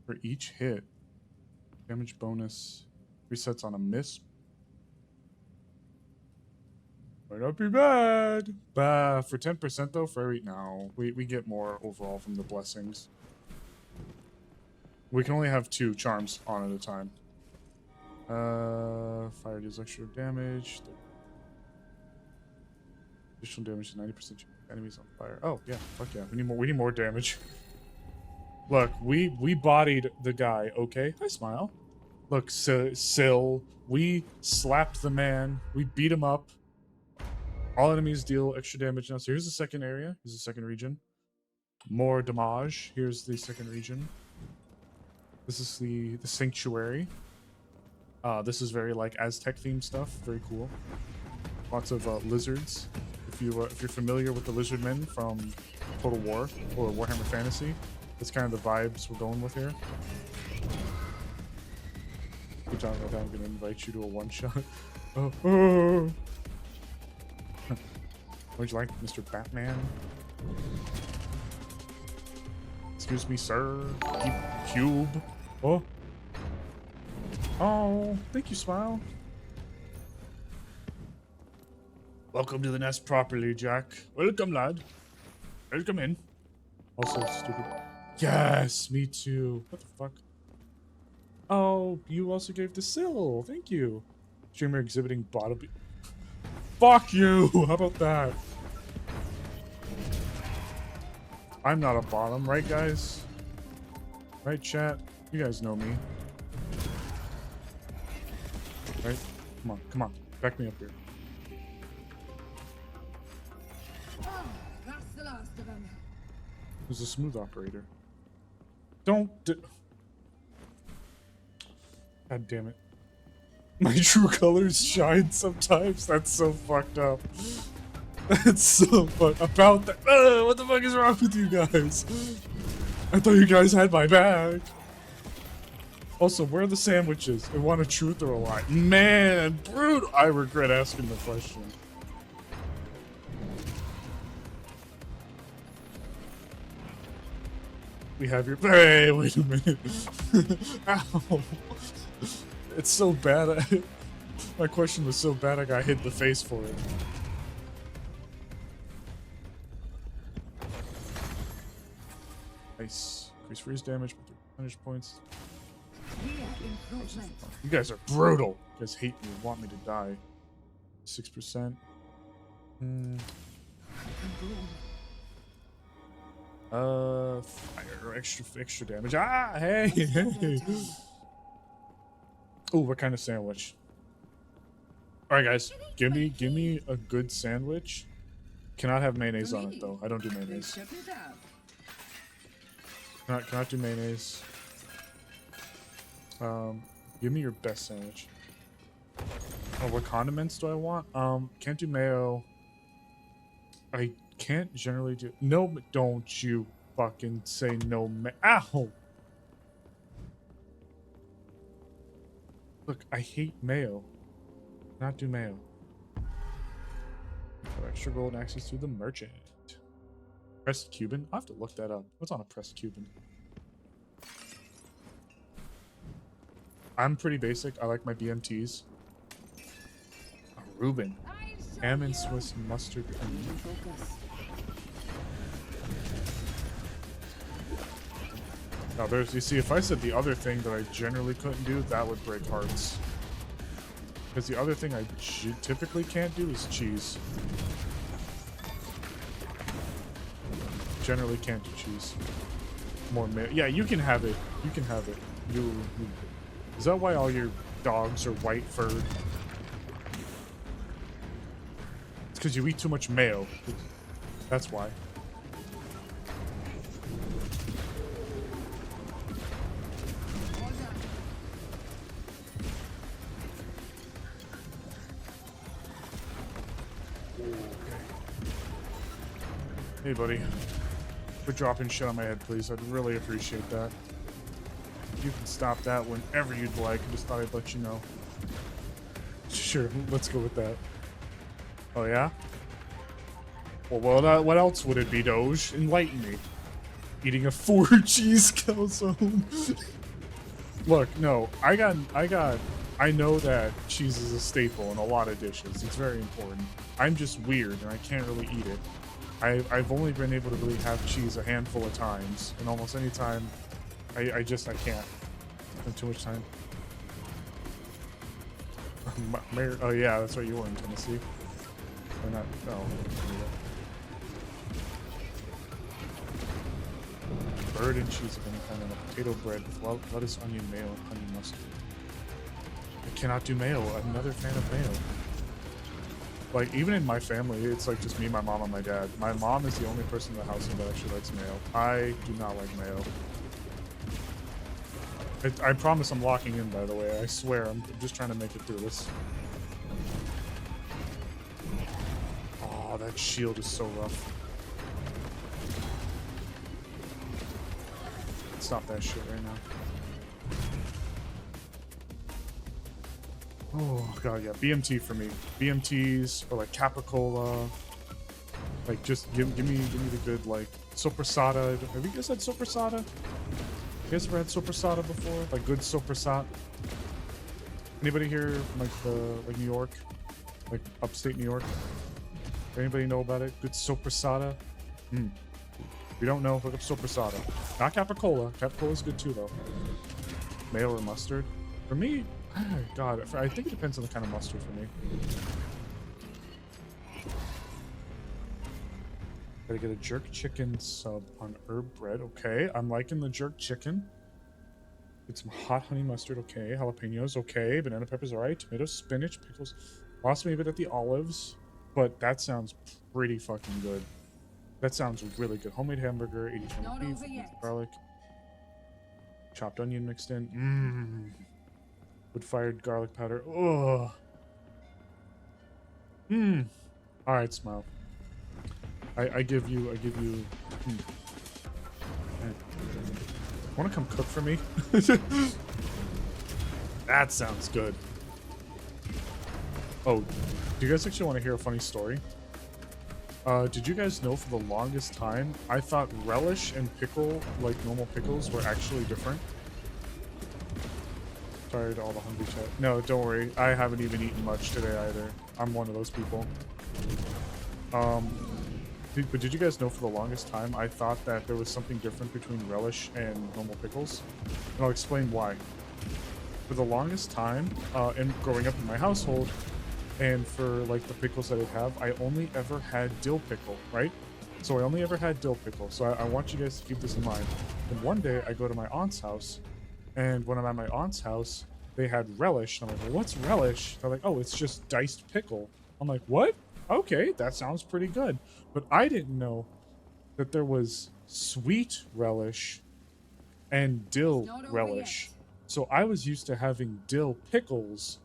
For each hit, damage bonus resets on a miss. Might not be bad. Bah, for 10% though, for every... No, we get more overall from the blessings. We can only have 2 charms on at a time. Fire deals extra damage. Additional damage to 90% enemies on fire. Oh yeah, fuck yeah. We need more damage. Look, we bodied the guy, okay? I smile. Look, Syl, we slapped the man. We beat him up. All enemies deal extra damage now. So here's the second area. Here's the second region. More damage. Here's the second region. This is the sanctuary. This is very like Aztec themed stuff. Very cool. Lots of lizards. If you're familiar with the lizard men from Total War or Warhammer Fantasy, that's kind of the vibes we're going with here. Good job, I'm gonna invite you to a one-shot. Oh. Would you like Mr. Batman? Excuse me, sir. Cube. Oh. Oh, thank you, Smile. Welcome to the nest properly, Jack. Welcome, lad. Welcome in. Also stupid. Yes, me too. What the fuck? Oh, you also gave to Syl. Thank you. Streamer exhibiting bottom. Fuck you! How about that? I'm not a bottom, right, guys? Right, chat? You guys know me. Right? Come on. Back me up here. Oh, that's the last of them. Who's a smooth operator? Don't. God damn it. My true colors shine sometimes. That's so fucked up. That's so fucked about that. What the fuck is wrong with you guys? I thought you guys had my back. Also, where are the sandwiches? I want a truth or a lie. Man, brutal. I regret asking the question. We have your. Hey, wait a minute. Ow. It's so bad. My question was so bad I got hit in the face for it. Nice. Increase freeze damage by 3 percentage points. You guys are brutal. You guys hate me and want me to die. 6%. Fire, extra damage. Ah, hey, hey. Oh, what kind of sandwich? All right, guys, give me a good sandwich. Cannot have mayonnaise on it though. I don't do mayonnaise. Cannot do mayonnaise. Give me your best sandwich. Oh, what condiments do I want? Can't do mayo. I can't generally do. No, don't you fucking say no. Ow! Look, I hate mayo. Not do mayo. Have extra gold access to the merchant. Pressed Cuban? I'll have to look that up. What's on a pressed Cuban? I'm pretty basic. I like my BMTs. Oh, Reuben. Ham and Swiss mustard. Now there's, you see, if I said the other thing that I generally couldn't do, that would break hearts. Because the other thing I typically can't do is cheese. Generally can't do cheese. More mayo. Yeah, you can have it. You can have it. You. Is that why all your dogs are white furred? It's because you eat too much mayo. That's why. Hey, buddy. Quit dropping shit on my head, please. I'd really appreciate that. You can stop that whenever you'd like. I just thought I'd let you know. Sure, let's go with that. Oh, yeah? Well, what else would it be, Doge? Enlighten me. Eating a 4 cheese calzone. Look, no, I know that cheese is a staple in a lot of dishes. It's very important. I'm just weird and I can't really eat it. I've only been able to really have cheese a handful of times, and almost any time, I can't. Spend too much time. Oh yeah, that's right. You were in Tennessee. Or not? Oh. Bird and cheese of any kind, and a potato bread with lettuce, onion, mayo, and honey mustard. I cannot do mayo. I'm another fan of mayo. Like, even in my family, it's like just me, my mom, and my dad. My mom is the only person in the household that actually likes mayo. I do not like mayo. I promise I'm locking in, by the way. I swear, I'm just trying to make it through this. Oh, that shield is so rough. Stop that shit right now. Oh god, yeah, BMT for me. BMTs or like Capicola. Like, just give me the good, like, Sopressata. Have you guys had Sopressata? You guys ever had Sopressata before? Like, good Sopressata? Anybody here from like New York, like upstate New York? Anybody know about it? Good Sopressata. If you don't know, look up Sopressata. Not Capicola. Capicola's good too, though. Mayo or mustard? For me, God, I think it depends on the kind of mustard for me. Gotta get a jerk chicken sub on herb bread. Okay, I'm liking the jerk chicken. Get some hot honey mustard. Okay, jalapenos. Okay, banana peppers. All right, tomatoes, spinach, pickles. Lost me a bit at the olives, but that sounds pretty fucking good. That sounds really good. Homemade hamburger, 80-20 beef, garlic, chopped onion mixed in. Wood-fired garlic powder. Ugh. Hmm. All right, Smile. I give you. Want to come cook for me? That sounds good. Oh, do you guys actually want to hear a funny story? Did you guys know for the longest time, I thought relish and pickle, like normal pickles, were actually different? Sorry to all the hungry chat. No, don't worry. I haven't even eaten much today either. I'm one of those people. But did you guys know for the longest time, I thought that there was something different between relish and normal pickles? And I'll explain why. For the longest time, and growing up in my household, and for like the pickles that I have, I only ever had dill pickle, right? So I only ever had dill pickle. So I want you guys to keep this in mind. And one day I go to my aunt's house, and when I'm at my aunt's house, they had relish. And I'm like, well, what's relish? They're like, oh, it's just diced pickle. I'm like, what? Okay, that sounds pretty good. But I didn't know that there was sweet relish and dill Not over relish. yet. So I was used to having dill pickles,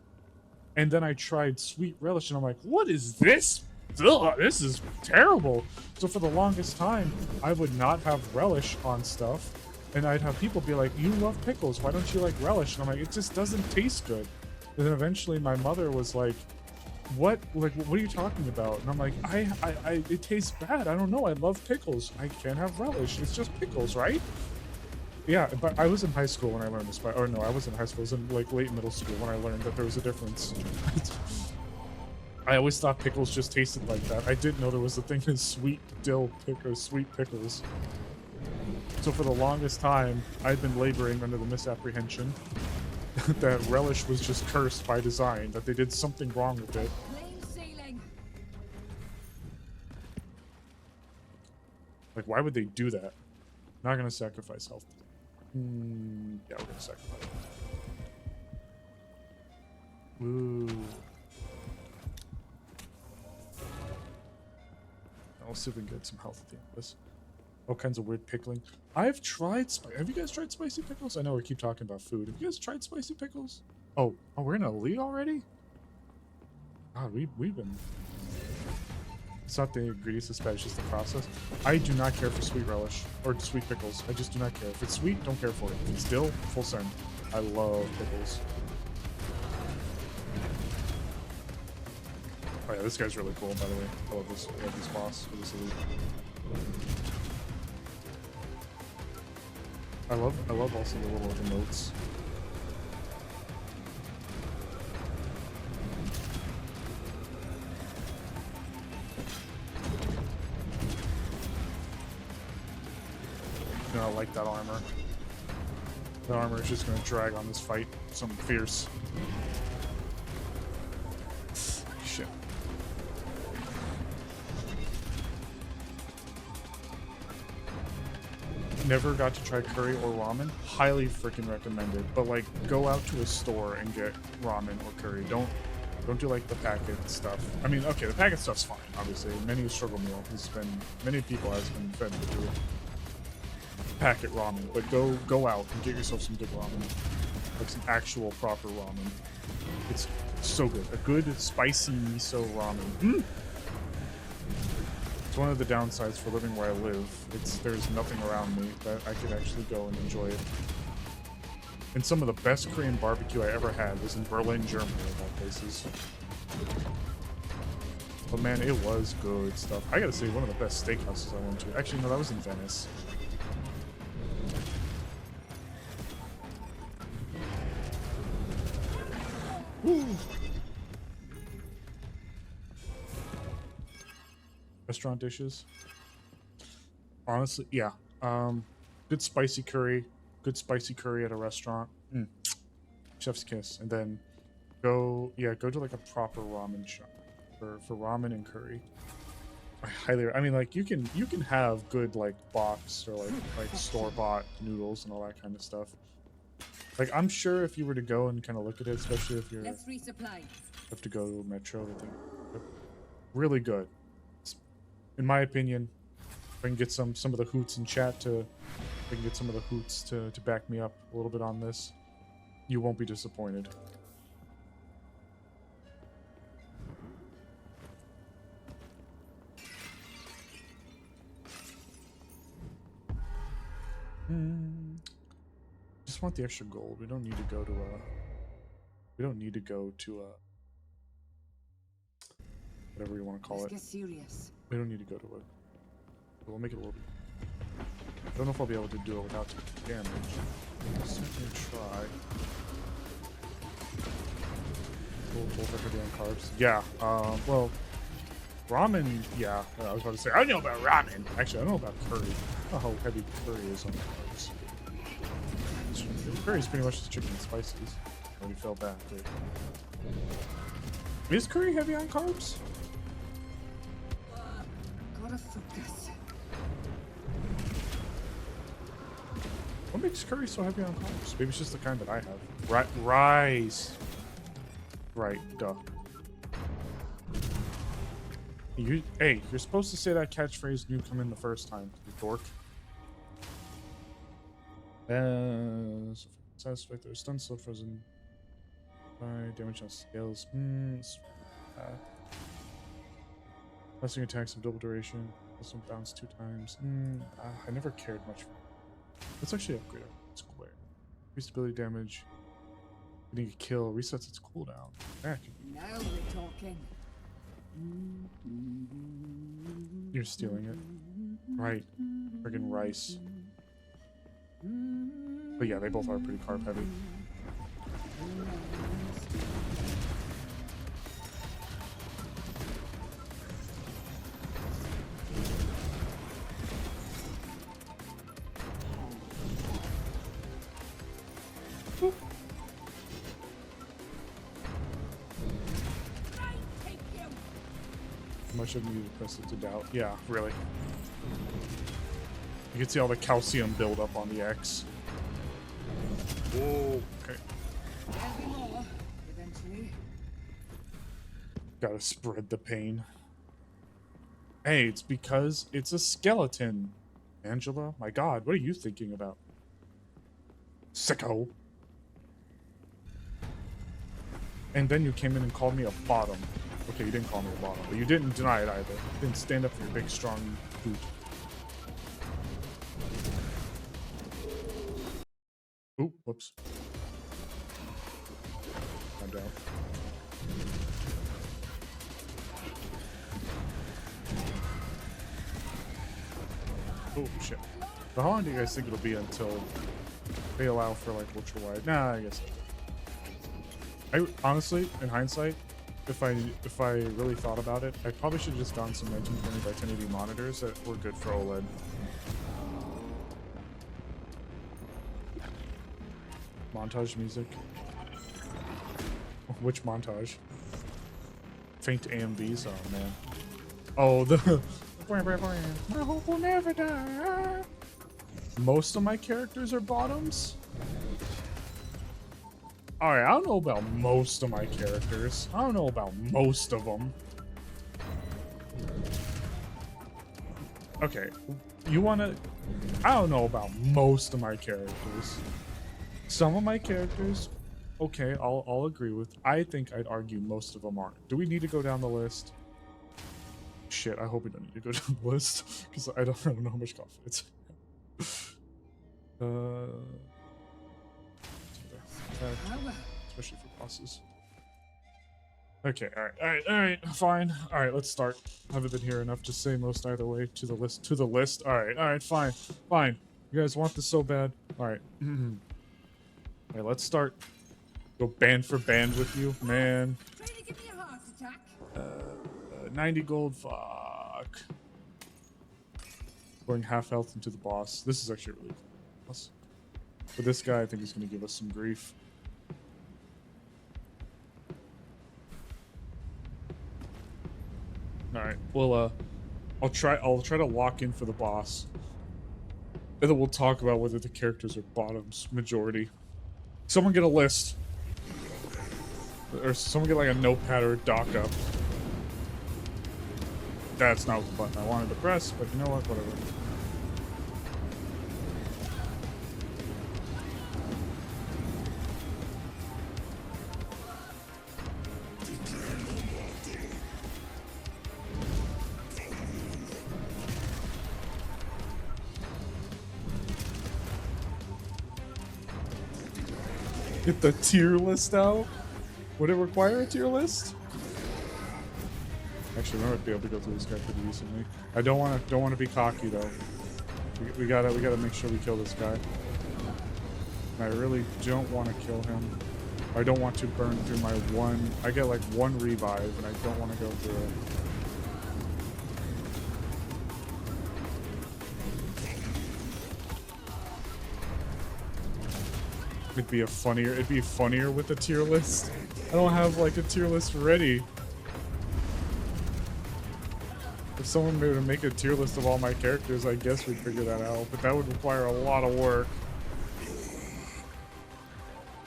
and then I tried sweet relish, and I'm like, what is this? Ugh, this is terrible. So for the longest time, I would not have relish on stuff, and I'd have people be like, you love pickles, why don't you like relish? And I'm like, it just doesn't taste good. And then eventually my mother was like, what are you talking about? And I'm like, it tastes bad. I don't know. I love pickles. I can't have relish. It's just pickles, right? Yeah, but I was in high school when I learned this. Or no, I was in high school. I was in like late middle school when I learned that there was a difference. I always thought pickles just tasted like that. I didn't know there was a thing as sweet sweet pickles. So for the longest time, I'd been laboring under the misapprehension that relish was just cursed by design, that they did something wrong with it. Plain sailing. Like, why would they do that? Not gonna sacrifice health. Yeah, we're gonna sacrifice. Ooh. I'll see if we can get some health at the end of this. All kinds of weird pickling. I've tried. Have you guys tried spicy pickles? I know we keep talking about food. Have you guys tried spicy pickles? Oh, we're in a lead already. God, we've been. It's not the ingredients that's bad, it's just the process. I do not care for sweet relish or sweet pickles. I just do not care. If it's sweet, don't care for it. If it's dill, full send. I love pickles. Oh yeah, this guy's really cool, by the way. I love this boss for this elite. I love also the little emotes. I like that armor. The armor is just going to drag on this fight. Something fierce. Shit. Never got to try curry or ramen. Highly freaking recommended. But like, go out to a store and get ramen or curry. Don't do like the packet stuff. I mean, okay, the packet stuff's fine. Obviously, many a struggle meal has been. Many people has been fed through packet ramen, but go out and get yourself some good ramen, like some actual proper ramen. It's so good. A good spicy miso ramen. It's one of the downsides for living where I live. There's nothing around me that I could actually go and enjoy it. And some of the best Korean barbecue I ever had was in Berlin, Germany, of all places. But man, it was good stuff. I gotta say, one of the best steakhouses I went to. Actually, no, that was in Venice. Woo. Restaurant dishes. Honestly, yeah. Good spicy curry. Good spicy curry at a restaurant. Chef's kiss. And then go to like a proper ramen shop for ramen and curry. I mean, like you can have good like box or like store-bought noodles and all that kind of stuff. Like, I'm sure if you were to go and kind of look at it, especially if you're Let's resupply. have to go to Metro, they're really good. In my opinion, if I can get some of the hoots in chat to back me up a little bit on this, you won't be disappointed. Just want the extra gold. We don't need to go to we don't need to go to whatever you want to call Let's it. get serious. We don't need to go to it. We'll make it a little bit. I don't know if I'll be able to do it without taking damage. I'll certainly try. Both are heavy on carbs. Yeah. Well, ramen. Yeah. I was about to say I know about ramen. Actually, I don't know about curry. I don't know how heavy curry is on carbs. Curry is pretty much just chicken and spices. When you fell back. Wait. Is curry heavy on carbs? Gotta focus. What makes curry so heavy on carbs? Maybe it's just the kind that I have. Rice. Right, duh. Hey, you're supposed to say that catchphrase when you come in the first time, you dork. Satisfied their stun still frozen. Damage on scales. Blessing attacks of double duration. Also bounce 2 times. I never cared much for it. Let's actually upgrade our square. Increased ability damage. Getting a kill resets its cooldown. That could be. Now we're talking. You're stealing it. Right. Friggin' rice. But yeah, they both are pretty carb heavy. Much of you to press it to doubt. Yeah, really. You can see all the calcium build up on the X. Whoa. Okay. There'll be more, eventually. Gotta spread the pain. Hey, it's because it's a skeleton. Angela, my god, what are you thinking about? Sicko. And then you came in and called me a bottom. Okay, you didn't call me a bottom, but you didn't deny it either. You didn't stand up for your big, strong boot. Ooh, whoops. I'm down. Oh, shit. So how long do you guys think it'll be until they allow for, like, ultra-wide? Nah, I guess. Honestly, in hindsight, if I really thought about it, I probably should have just gotten some 1920 by 1080 monitors that were good for OLED. Montage music. Which montage? Faint AMVs? Oh man. Oh, the I hope we'll never die. Most of my characters are bottoms. Alright, I don't know about most of my characters. I don't know about most of them. Okay, you wanna... I don't know about most of my characters. Some of my characters, okay, I'll agree with. I think I'd argue most of them aren't. Do we need to go down the list? Shit, I hope we don't need to go down the list, because I don't know how much confidence. Especially for bosses. Okay, alright, fine. Alright, let's start. I haven't been here enough to say most either way. To the list. Alright, fine. You guys want this so bad? Alright. Alright, let's start. Go band for band with you, man. Trying to give me a heart attack. 90 gold, fuck. Going half health into the boss. This is actually really cool. But this guy, I think he's gonna give us some grief. Alright, well, I'll try to lock in for the boss. And then we'll talk about whether the characters are bottoms majority. Someone get a list. Or someone get like a notepad or a doc up. That's not the button I wanted to press, but you know what, whatever. Get the tier list out. Would it require a tier list? Actually, I might be able to go through this guy pretty decently. I don't want to be cocky though. We gotta make sure we kill this guy. And I really don't want to kill him. I don't want to burn through my one. I get like one revive, and I don't want to go through it. It'd be funnier with a tier list. I don't have like a tier list ready. If someone were to make a tier list of all my characters, I guess we'd figure that out, but that would require a lot of work.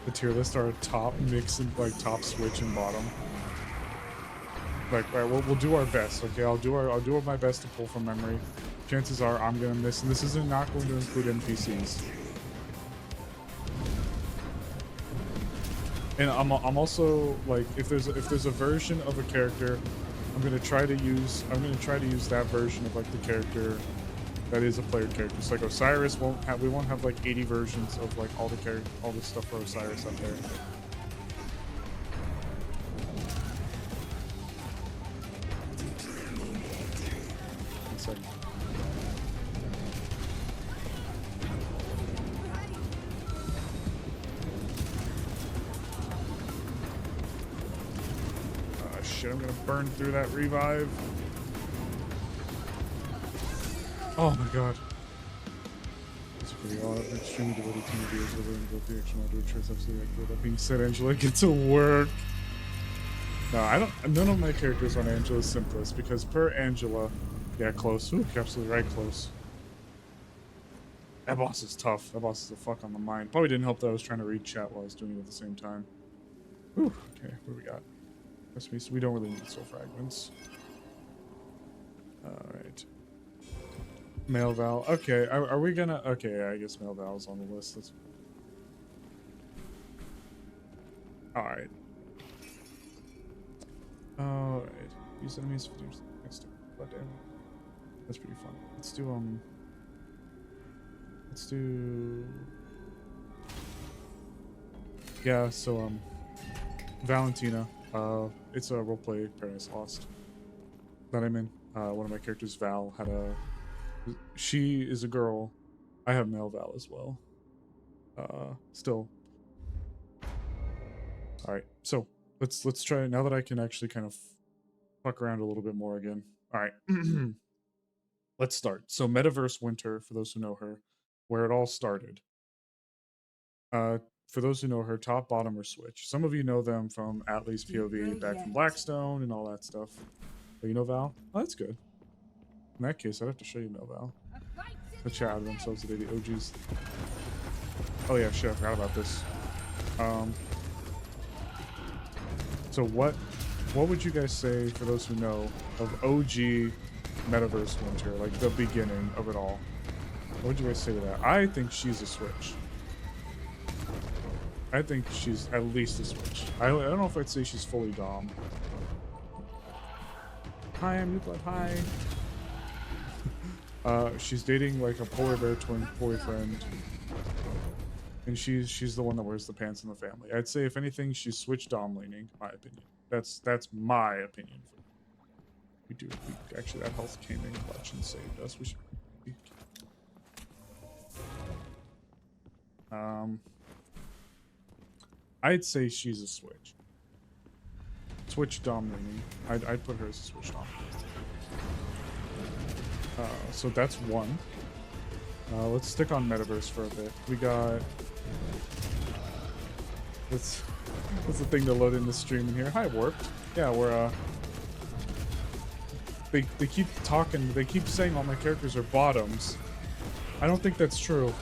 The tier list are a top mix and like top switch and bottom. Like, all right, we'll do our best. Okay, I'll do my best to pull from memory. Chances are I'm gonna miss, and this isn't not going to include NPCs. And I'm also like, if there's a version of a character, I'm gonna try to use that version of like the character that is a player character. So like Osiris we won't have like 80 versions of like all the stuff for Osiris up there. One second. Shit, I'm gonna burn through that revive. Oh my god. That's pretty odd. Extremely devoted team of viewers willing to go through extra mile to ensure it's absolutely accurate. That being said, Angela, get to work. No, none of my characters on Angela's simplest because per Angela, yeah, close. Ooh, you're absolutely right, close. That boss is tough. That boss is a fuck on the mind. Probably didn't help that I was trying to read chat while I was doing it at the same time. Ooh, okay, what do we got? We don't really need soul fragments. Alright. Male Val. Okay, are we gonna... Okay, I guess Male Val's on the list. That's... Alright. Alright. Use enemies for next time. God damn. That's pretty fun. Let's do... Yeah, so, Valentina. It's a roleplay Paradise Lost that I'm in. One of my characters, Val, she is a girl. I have male Val as well. Still. All right, so let's try now that I can actually kind of fuck around a little bit more again. All right, let's start. So Metaverse Winter, for those who know her, where it all started. For those who know her, top, bottom, or switch. Some of you know them from Atlee's POV, back from Blackstone, and all that stuff. But you know Val? Oh, that's good. In that case, I'd have to show you Male Val. The chat out of themselves today, the OGs. Oh yeah, shit, I forgot about this. So what would you guys say, for those who know, of OG Metaverse Winter, like the beginning of it all? What would you guys say to that? I think she's a switch. I think she's at least a switch. I don't know if I'd say she's fully Dom. Hi, I'm Youngblood. Hi. She's dating like a polar bear twin boyfriend, and she's the one that wears the pants in the family. I'd say if anything, she's switch Dom leaning. My opinion. That's my opinion. Actually, that health came in clutch and saved us. We should. I'd say she's a switch. Switch Dom leaning. I'd put her as a switch Dom. So that's one. Let's stick on Metaverse for a bit. We got... That's the thing to load in the stream in here. Hi, Warped. Yeah, we're, They keep talking, they keep saying all my characters are bottoms. I don't think that's true.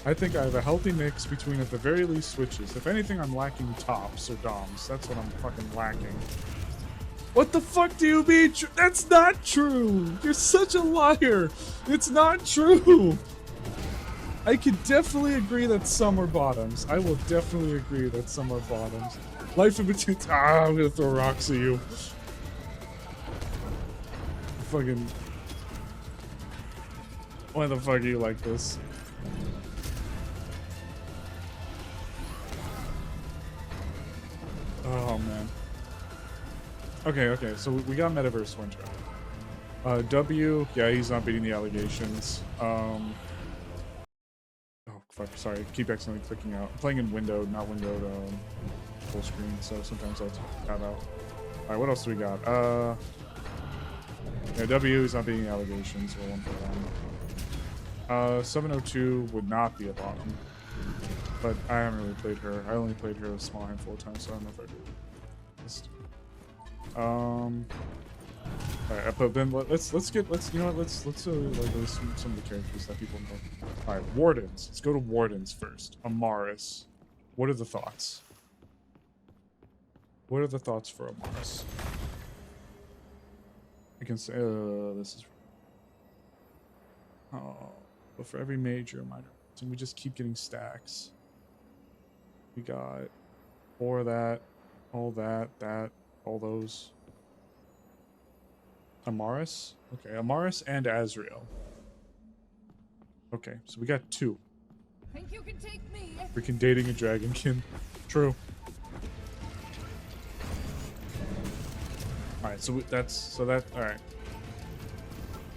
I think I have a healthy mix between, at the very least, switches. If anything, I'm lacking tops or doms. That's what I'm fucking lacking. What the fuck do you mean? That's not true! You're such a liar! It's not true! I can definitely agree that some are bottoms. I will definitely agree that some are bottoms. Life in between... Ah, I'm gonna throw rocks at you. Fucking... Why the fuck are you like this? Oh man. Okay, so we got Metaverse Winter. W, yeah, he's not beating the allegations. Oh fuck, sorry, keep accidentally clicking out. I'm playing in windowed, not windowed full screen, so sometimes I'll tab out. Alright, what else do we got? Yeah, W is not beating the allegations, we're 1 for 1. 702 would not be a bottom. But I haven't really played her. I only played her a small handful of times, so I don't know if I do. Alright, but then let's you know what, let's like list some of the characters that people know. Alright, Wardens. Let's go to Wardens first. Amaris. What are the thoughts? What are the thoughts for Amaris? I can say this is but for every major minor, and we just keep getting stacks. We got 4 of that, all that, all those. Amaris? Okay, Amaris and Azrael. Okay, so we got 2. Think you can take me? Freaking dating a dragonkin. True. Alright, so alright.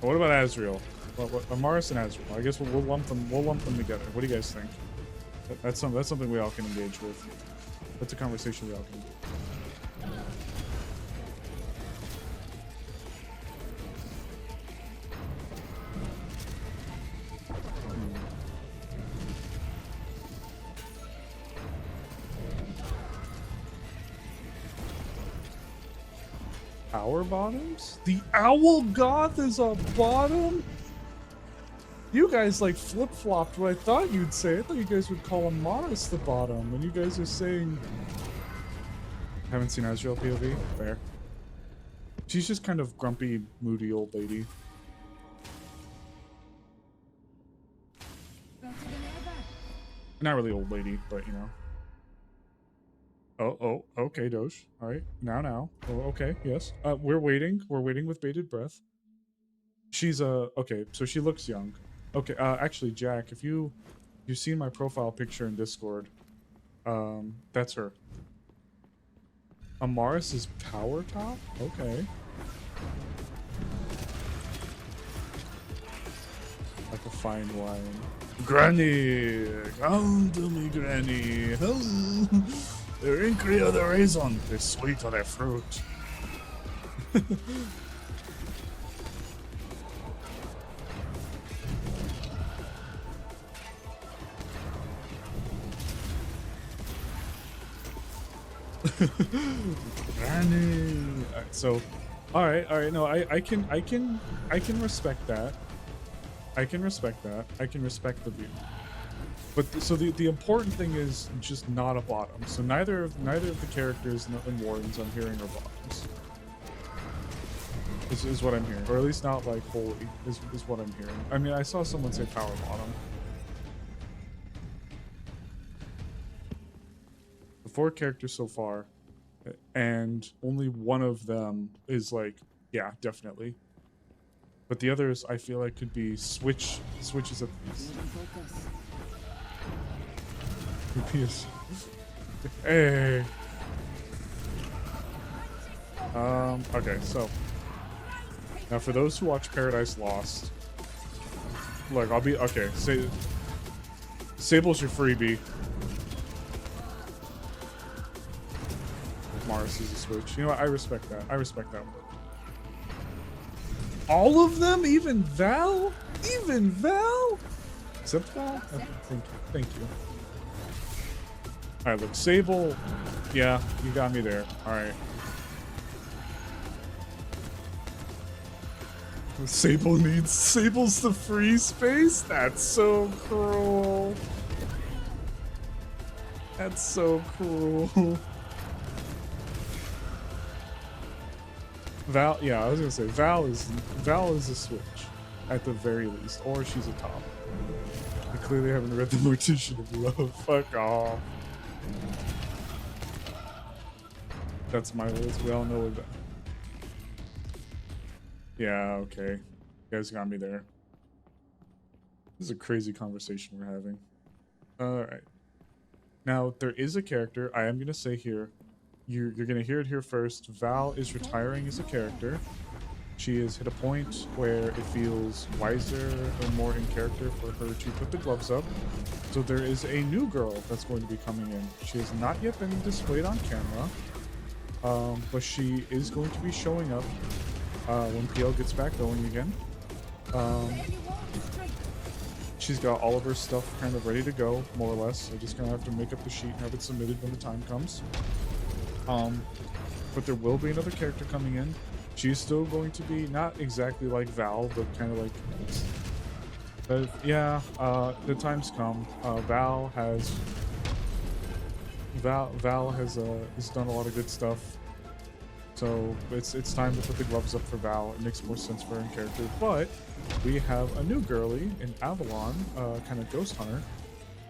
What about Azrael? What, Amaris and Azrael. I guess we'll lump them together. What do you guys think? That's something we all can engage with. That's a conversation we all can do. Our bottoms? The Owl Goth is a bottom? You guys like flip-flopped what I thought you'd say. I thought you guys would call Amaris the bottom, and you guys are saying... Haven't seen Azrael POV? Fair. She's just kind of grumpy, moody old lady. Better than ever. Not really old lady, but you know. Oh, okay, Doge. All right, now. Oh, okay, yes. We're waiting with bated breath. She's okay, so she looks young. Okay, actually, Jack, if you've seen my profile picture in Discord, that's her. Amaris is power top? Okay. Like a fine wine. Granny! Come to me, Granny! They're angry of the raisin, they're sweet of their fruit. Granny. So, all right. No, I can respect that. I can respect that. I can respect the view. But so the important thing is just not a bottom. So neither of the characters in Wardens I'm hearing are bottoms. Is what I'm hearing, or at least not like holy is what I'm hearing. I mean, I saw someone say power bottom. The 4 characters so far, and only one of them is like, yeah, definitely. But the others, I feel like could be switches at least. Hey. Okay, so now for those who watch Paradise Lost, look, I'll be okay. Sable's your freebie. Mars is a switch. You know what? I respect that. I respect that one. All of them? Even Val? Even Val? Except Val? Okay, thank you. Alright, look, Sable. Yeah, you got me there. Alright. Sable's the free space? That's so cruel. That's so cruel. Val, yeah, I was gonna say Val is a switch, at the very least, or she's a top. I clearly haven't read the Mortician of Love. Fuck off. That's my words. We all know what that. Yeah, okay. You guys got me there. This is a crazy conversation we're having. All right. Now there is a character I am gonna say here you're gonna hear it here first. Val is retiring as a character. She has hit a point where it feels wiser or more in character for her to put the gloves up. So there is a new girl that's going to be coming in. She has not yet been displayed on camera, but she is going to be showing up when PL gets back going again. She's got all of her stuff kind of ready to go, more or less. I just kind of have to make up the sheet and have it submitted when the time comes. But there will be another character coming in. She's still going to be not exactly like Val, but kind of like. Yeah, the time's come. Val has done a lot of good stuff. So it's time to put the gloves up for Val. It makes more sense for her in character. But we have a new girly in Avalon, kind of ghost hunter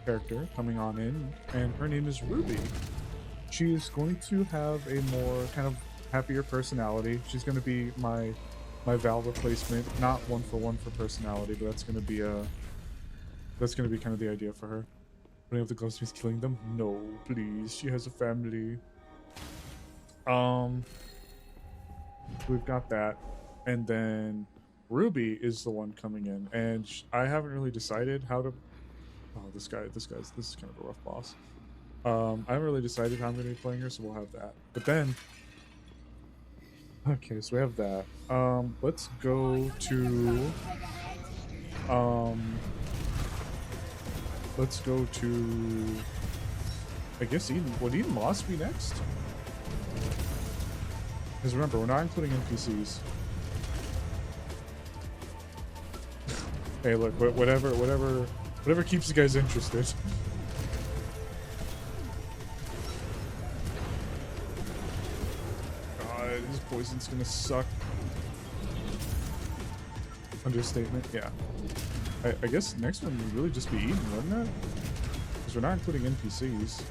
character coming on in, and her name is Ruby. She is going to have a more kind of happier personality. She's going to be my Val replacement, not one for personality, but that's going to be kind of the idea for her. Putting up the gloves means killing them? No, please. She has a family. We've got that, and then Ruby is the one coming in, and I haven't really decided how to. Oh, this is kind of a rough boss. I haven't really decided how I'm going to be playing her, so we'll have that. But then, okay, so we have that. Let's go to. Let's go to. I guess Eden. Would Eden Lost be next? Because remember, we're not including NPCs. Hey, look, whatever keeps you guys interested. God, this poison's gonna suck. Understatement, yeah. I guess next one would really just be Eden, wouldn't it? Because we're not including NPCs.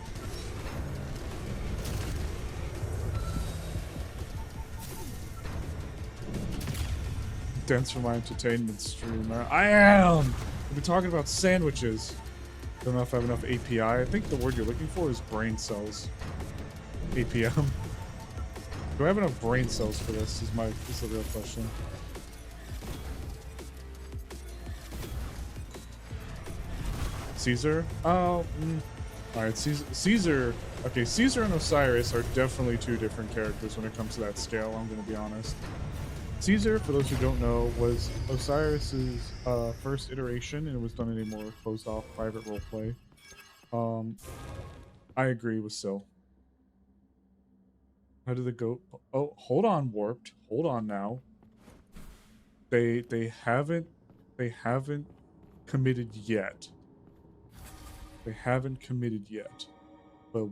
Dense for my entertainment stream. I am! We've been talking about sandwiches. Don't know if I have enough API. I think the word you're looking for is brain cells. APM. Do I have enough brain cells for this? Is the real question. Caesar? Oh, alright, Caesar. Okay, Caesar and Osiris are definitely two different characters when it comes to that scale, I'm gonna be honest. Caesar, for those who don't know, was Osiris's first iteration, and it was done in a more closed-off private roleplay. I agree with Syl. How did it go? Oh, hold on, Warped. Hold on now. They haven't committed yet. They haven't committed yet. But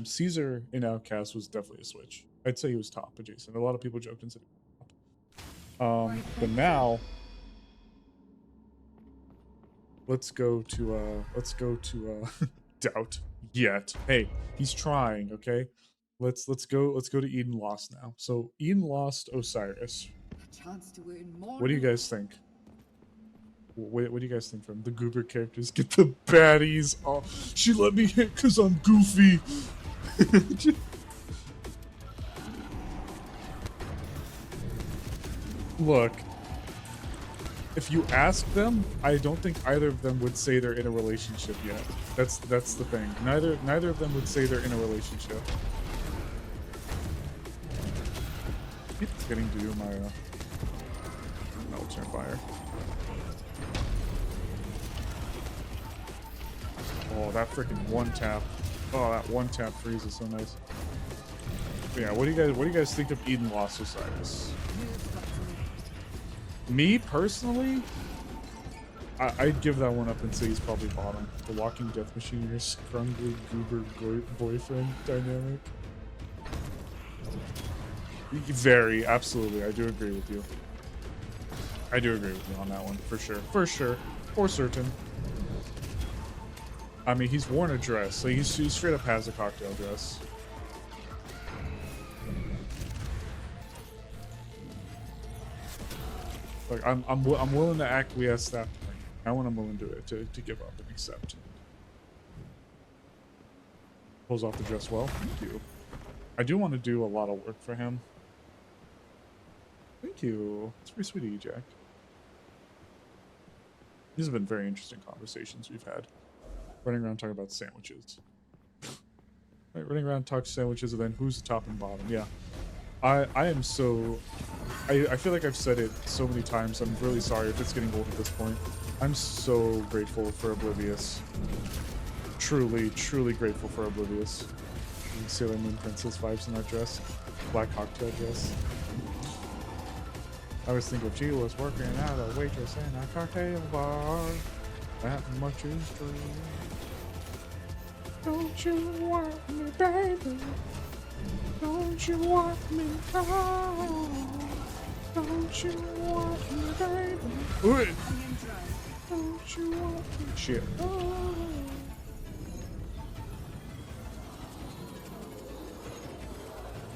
Caesar in Outcast was definitely a switch. I'd say he was top adjacent. A lot of people joked and said he was top. But now let's go to Doubt. Yet. Hey, he's trying, okay? Let's go to Eden Lost now. So Eden Lost Osiris. What do you guys think? What do you guys think from the Goober characters? Get the baddies. Oh, she let me hit because I'm goofy. Look, if you ask them, I don't think either of them would say they're in a relationship yet. That's the thing. Neither of them would say they're in a relationship. It's getting to do my Melter Fire. Oh, that freaking one tap. Oh, that one tap freeze is so nice. But yeah, what do you guys think of Eden Lost Osiris? Me personally, I'd give that one up and say he's probably bottom. The Walking Death Machine, your scrungly goober boyfriend dynamic. Very, absolutely, I do agree with you. I do agree with you on that one, for sure. For sure. For certain. I mean, he's worn a dress, so he straight up has a cocktail dress. Like, I'm willing to acquiesce that point. Now when I'm willing to give up and accept. Pulls off the dress well. Thank you. I do want to do a lot of work for him. Thank you. It's pretty sweet of you, Jack. These have been very interesting conversations we've had. Running around talking about sandwiches. Right, running around talking sandwiches and then who's the top and bottom. Yeah. I am so... I feel like I've said it so many times. I'm really sorry if it's getting old at this point. I'm so grateful for Oblivious. Truly, truly grateful for Oblivious. And Sailor Moon Princess vibes in that dress. Black cocktail dress. I was thinking if she was working at a waitress in a cocktail bar, that much is true. Don't you want me, baby? Don't you want me, oh? Don't you want me, baby? Ooh. Don't you want me? Shit. Oh.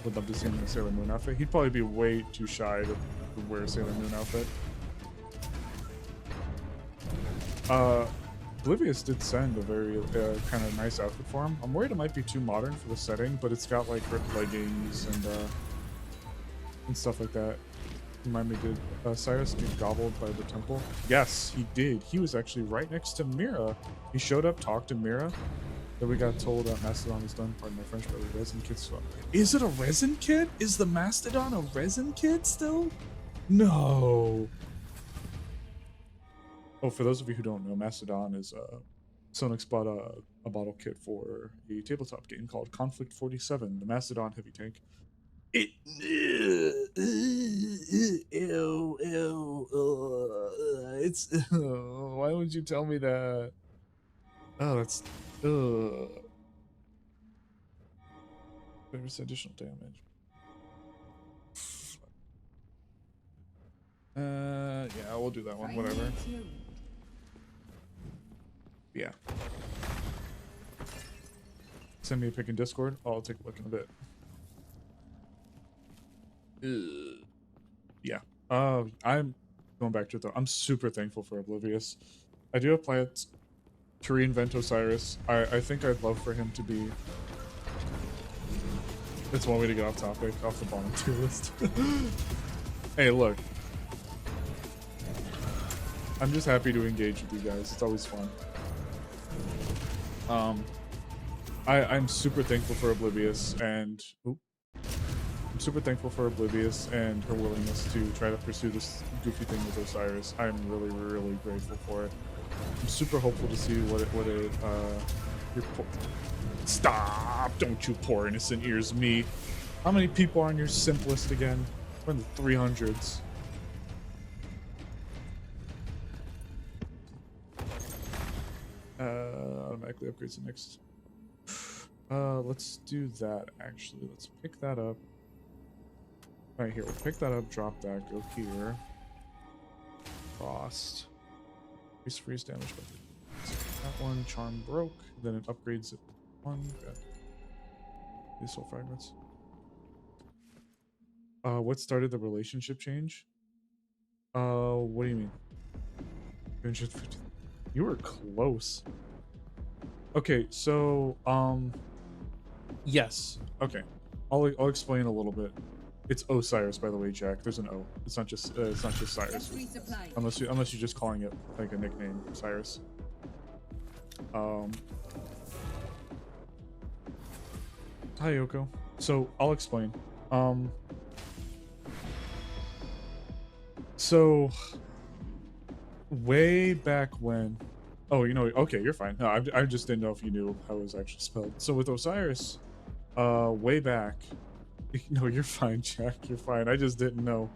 Would love to see him in a Sailor Moon outfit. He'd probably be way too shy to wear a Sailor Moon outfit. Oblivious did send a very kind of nice outfit for him. I'm worried it might be too modern for the setting, but it's got like ripped leggings and stuff like that. Remind me, did Cyrus get gobbled by the temple? Yes, he did. He was actually right next to Mira. He showed up, talked to Mira. Then we got told that Mastodon is done. Pardon my French, but the resin kid's still. Is it a resin kid? Is the Mastodon a resin kid still? No. Oh, for those of you who don't know, Mastodon is Sonic's bought a bottle kit for a tabletop game called Conflict 47, the Mastodon heavy tank. It it's why would you tell me that? Oh, that's there's additional damage. Yeah, we'll do that one, whatever. Yeah. Send me a pic in Discord. Oh, I'll take a look in a bit. Yeah. I'm going back to it though. I'm super thankful for Oblivious. I do have plans to reinvent Osiris. I think I'd love for him to be... It's one way to get off topic, off the bottom tier list. Hey, look. I'm just happy to engage with you guys. It's always fun. I'm super thankful for Oblivious and... I'm super thankful for Oblivious and her willingness to try to pursue this goofy thing with Osiris. I'm really, really grateful for it. I'm super hopeful to see what Stop! Don't you poor innocent ears me. How many people are on your simplest again? We're in the 300s. Automatically upgrades the next. Let's do that actually. Let's pick that up. Right here. We'll pick that up, drop that, go here. Frost. Increase freeze damage by that one. Charm broke. Then it upgrades it. One. Got these soul fragments. What started the relationship change? What do you mean? 250. You were close. Okay, so yes. Okay, I'll explain a little bit. It's Osiris, by the way, Jack. There's an O. It's not just Cyrus. Unless you're just calling it like a nickname, Cyrus. Hi, Yoko. So I'll explain. So way back when. Oh, you know. Okay, you're fine. No, I just didn't know if you knew how it was actually spelled. So with Osiris, way back. No, you're fine, Jack. You're fine. I just didn't know.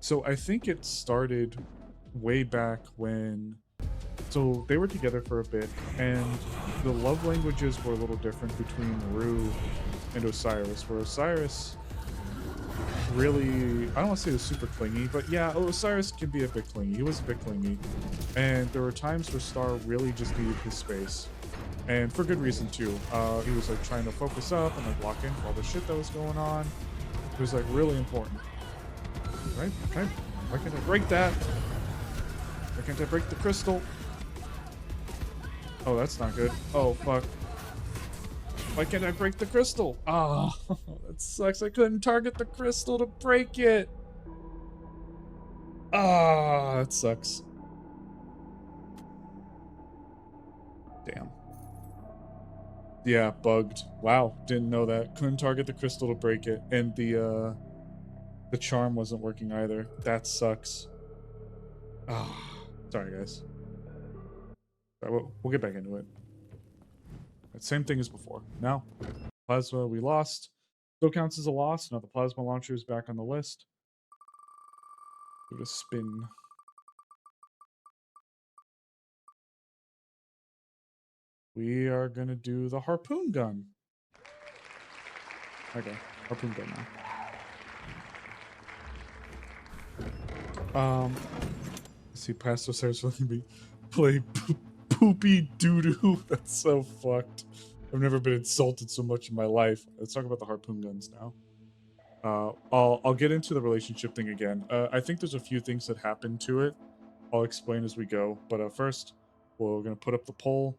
So I think it started way back when. So they were together for a bit, and the love languages were a little different between Rue and Osiris. Where Osiris really, I don't want to say he was super clingy, but yeah, Osiris can be a bit clingy. He was a bit clingy, and there were times where Star really just needed his space. And for good reason too. He was like trying to focus up and like lock in for all the shit that was going on. It was like really important. Right? Okay. Why can't I break that? Why can't I break the crystal? Oh, that's not good. Oh, fuck. Why can't I break the crystal? Oh, that sucks. I couldn't target the crystal to break it. Ah, that sucks. Damn. Yeah, bugged. Wow, didn't know that. Couldn't target the crystal to break it, and the charm wasn't working either. That sucks. Ah, sorry guys. We'll get back into it. Same thing as before. Now, plasma we lost. Still counts as a loss. Now the plasma launcher is back on the list. Give it a spin. We are gonna do the harpoon gun. Okay, harpoon gun now. Let's see, Pastor starts letting me play poopy doo doo. That's so fucked. I've never been insulted so much in my life. Let's talk about the harpoon guns now. I'll get into the relationship thing again. I think there's a few things that happen to it. I'll explain as we go. But first, we're gonna put up the poll.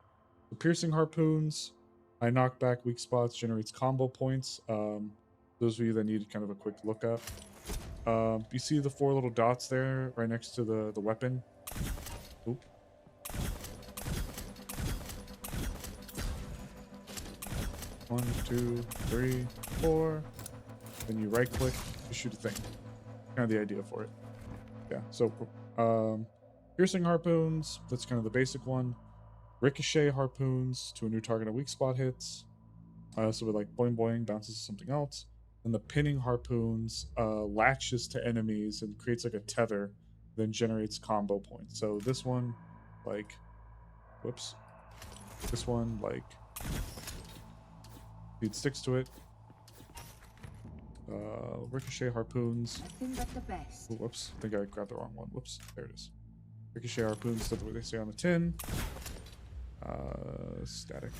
The piercing harpoons. I knock back weak spots generates combo points. Those of you that need kind of a quick look up. You see the 4 little dots there, right next to the weapon. Oop. One, two, three, 4. Then you right click to shoot a thing. Kind of the idea for it. Yeah. So, piercing harpoons. That's kind of the basic one. Ricochet harpoons to a new target on weak spot hits. So with like boing boing bounces to something else. And the pinning harpoons latches to enemies and creates like a tether, then generates combo points. So this one, like, whoops. This one, like, it sticks to it. Ricochet harpoons. I think that's the best. Ooh, whoops, I think I grabbed the wrong one. Whoops, there it is. Ricochet harpoons, that's what they say on the tin. Static.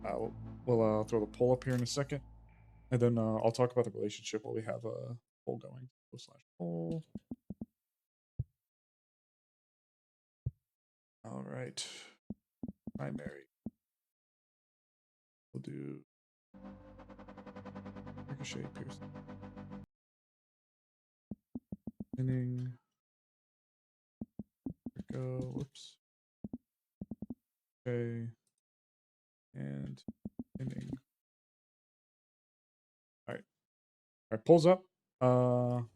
So, we'll throw the poll up here in a second, and then I'll talk about the relationship while we have a poll going. /poll. All right, primary. We'll do ricochet, piercing, pinning. Go. Whoops. Okay. And pinning. All right, pulls up. I'll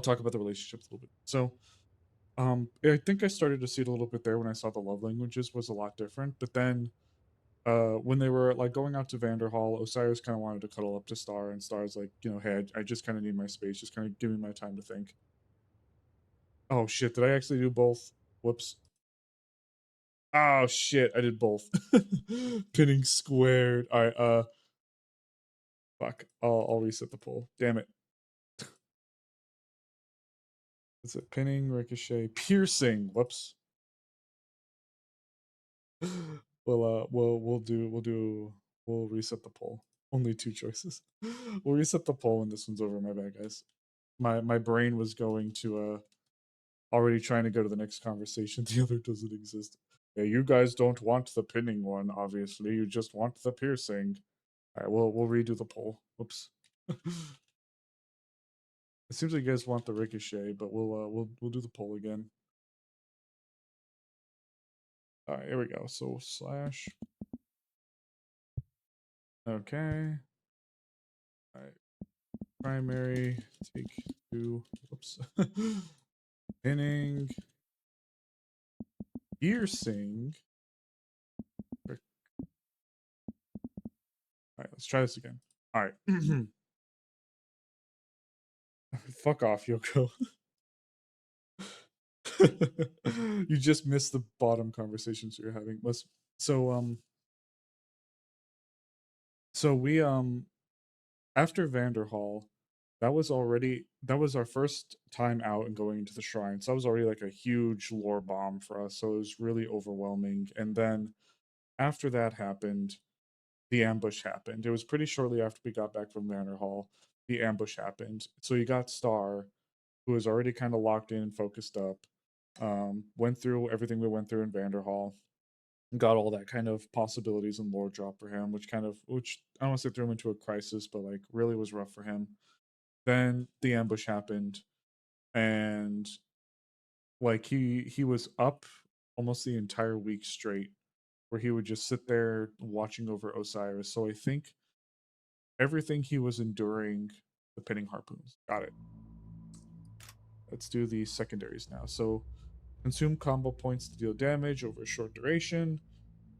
talk about the relationships a little bit. So, I think I started to see it a little bit there when I saw the love languages was a lot different. But then, when they were like going out to Vanderhall, Osiris kind of wanted to cuddle up to Star, and Star's like, hey, I just kind of need my space. Just kind of give me my time to think. Oh shit! Did I actually do both? Whoops. Oh shit! I did both. Pinning squared. All right. Fuck. I'll reset the poll. Damn it. Is it pinning, ricochet, piercing? Whoops. We'll reset the poll. Only 2 choices. We'll reset the poll when this one's over. My bad, guys. My brain was going to already trying to go to the next conversation. The other doesn't exist. Yeah, you guys don't want the pinning one, obviously. You just want the piercing. All right, we'll redo the poll. Whoops. It seems like you guys want the ricochet, but we'll do the poll again. All right, here we go. So slash. Okay. All right. Primary take 2. Whoops. Pinning. Piercing. All right, let's try this again. All right. Fuck off, Yoko. You just missed the bottom conversations we were having. So we after Vanderhall, that was our first time out and going into the shrine. So that was already like a huge lore bomb for us. So it was really overwhelming. And then after that happened, the ambush happened. It was pretty shortly after we got back from Vanderhall. The ambush happened. So you got Star, who was already kind of locked in and focused up. Went through everything we went through in Vanderhall, got all that kind of possibilities and lore drop for him, which I don't want to say threw him into a crisis, but like really was rough for him. Then the ambush happened, and like he was up almost the entire week straight, where he would just sit there watching over Osiris. So I think everything he was enduring, the pinning harpoons. Got it. Let's do the secondaries now. So consume combo points to deal damage over a short duration.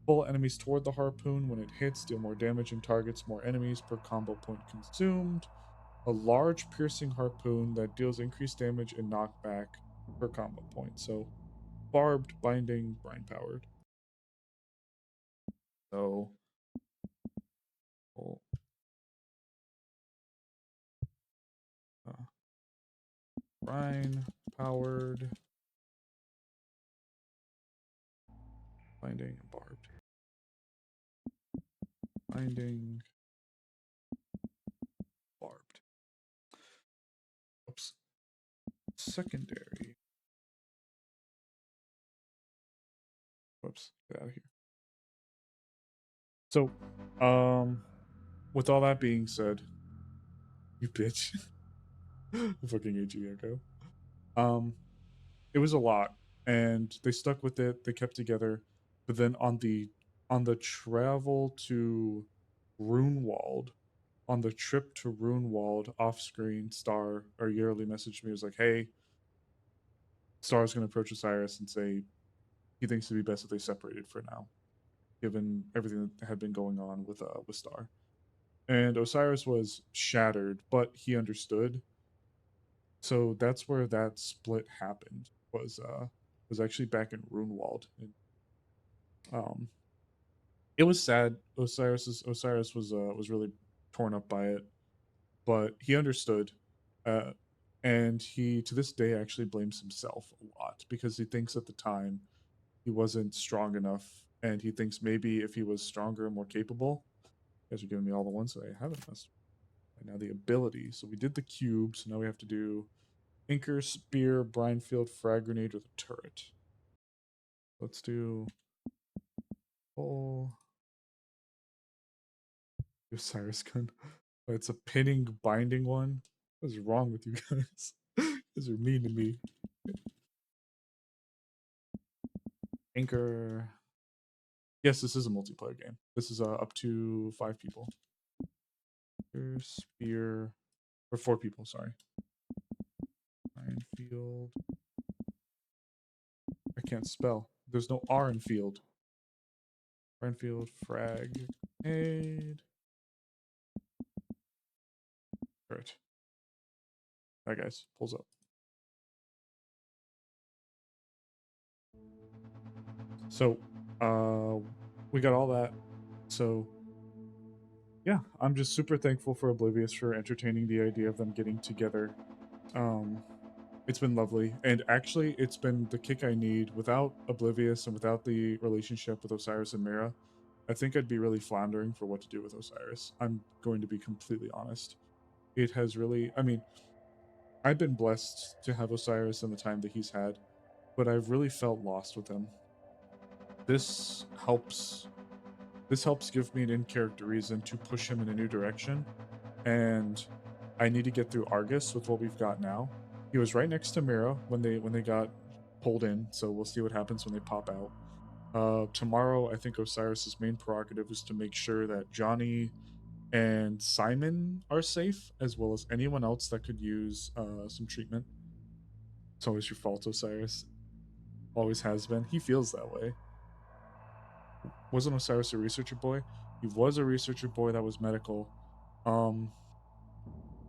Pull enemies toward the harpoon. When it hits, deal more damage and targets more enemies per combo point consumed. A large piercing harpoon that deals increased damage and knockback per combo point. So barbed, binding, brine powered. So oh, brine powered, binding, and barbed. Binding, barbed. Oops. Secondary. Whoops. Get out of here. So, with all that being said, you bitch. I fucking hate you, Yoko. It was a lot, and they stuck with it. They kept together, but then on the travel to Runewald, on the trip to Runewald, off screen, Star or Yearly messaged me. Was like, "Hey, Star's going to approach Osiris and say he thinks it'd be best if they separated for now, given everything that had been going on with Star." And Osiris was shattered, but he understood. So that's where that split happened. Was actually back in Runewald. And, it was sad. Osiris was really torn up by it, but he understood, uh, and he to this day actually blames himself a lot because he thinks at the time he wasn't strong enough, and he thinks maybe if he was stronger and more capable. You guys are giving me all the ones that I haven't messed. Right now the ability. So we did the cube. So now we have to do Inker, Spear, Brinefield, Frag Grenade, or the turret. Let's do full Osiris gun. It's a pinning binding one. What's wrong with you guys? You guys are mean to me. Anchor. Yes, this is a multiplayer game. This is up to 5 people. Spear. Or 4 people, sorry. Minefield. I can't spell. There's no R in field. Minefield, frag, grenade. Alright. Alright, guys. Pulls up. So, we got all that. So, yeah, I'm just super thankful for Oblivious for entertaining the idea of them getting together. It's been lovely, and actually, it's been the kick I need. Without Oblivious and without the relationship with Osiris and Mira, I think I'd be really floundering for what to do with Osiris. I'm going to be completely honest. It has really, I mean, I've been blessed to have Osiris in the time that he's had, but I've really felt lost with him. This helps give me an in-character reason to push him in a new direction, and I need to get through Argus with what we've got now. He was right next to Mira when they got pulled in, so we'll see what happens when they pop out. Tomorrow, I think Osiris's main prerogative is to make sure that Johnny and Simon are safe, as well as anyone else that could use some treatment. It's always your fault, Osiris. Always has been. He feels that way. Wasn't Osiris a researcher boy? He was a researcher boy that was medical.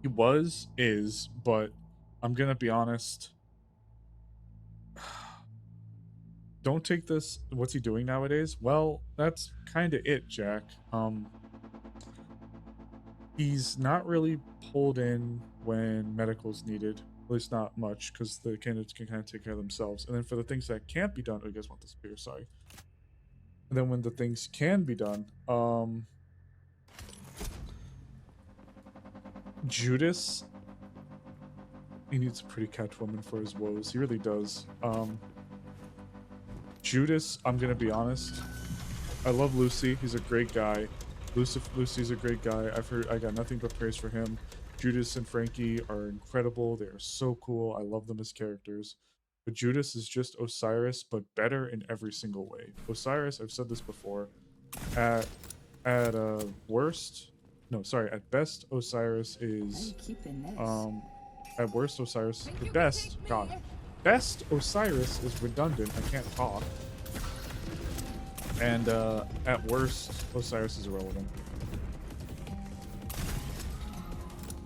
He is, but I'm gonna be honest. Don't take this. What's he doing nowadays? Well, that's kind of it, Jack. He's not really pulled in when medical's needed. At least not much, because the candidates can kind of take care of themselves. And then for the things that can't be done, oh, you guys want the spear? Sorry. And then when the things can be done, Judas, he needs a pretty Catwoman for his woes. He really does. Judas, I'm gonna be honest. I love Lucy. He's a great guy. Lucy's a great guy. I got nothing but praise for him. Judas and Frankie are incredible. They are so cool. I love them as characters. But Judas is just Osiris, but better in every single way. Osiris, I've said this before, at worst, no, sorry, at best, Osiris is at worst, Osiris, Think the you can best, take me? God, best Osiris is redundant. I can't talk. And at worst, Osiris is irrelevant.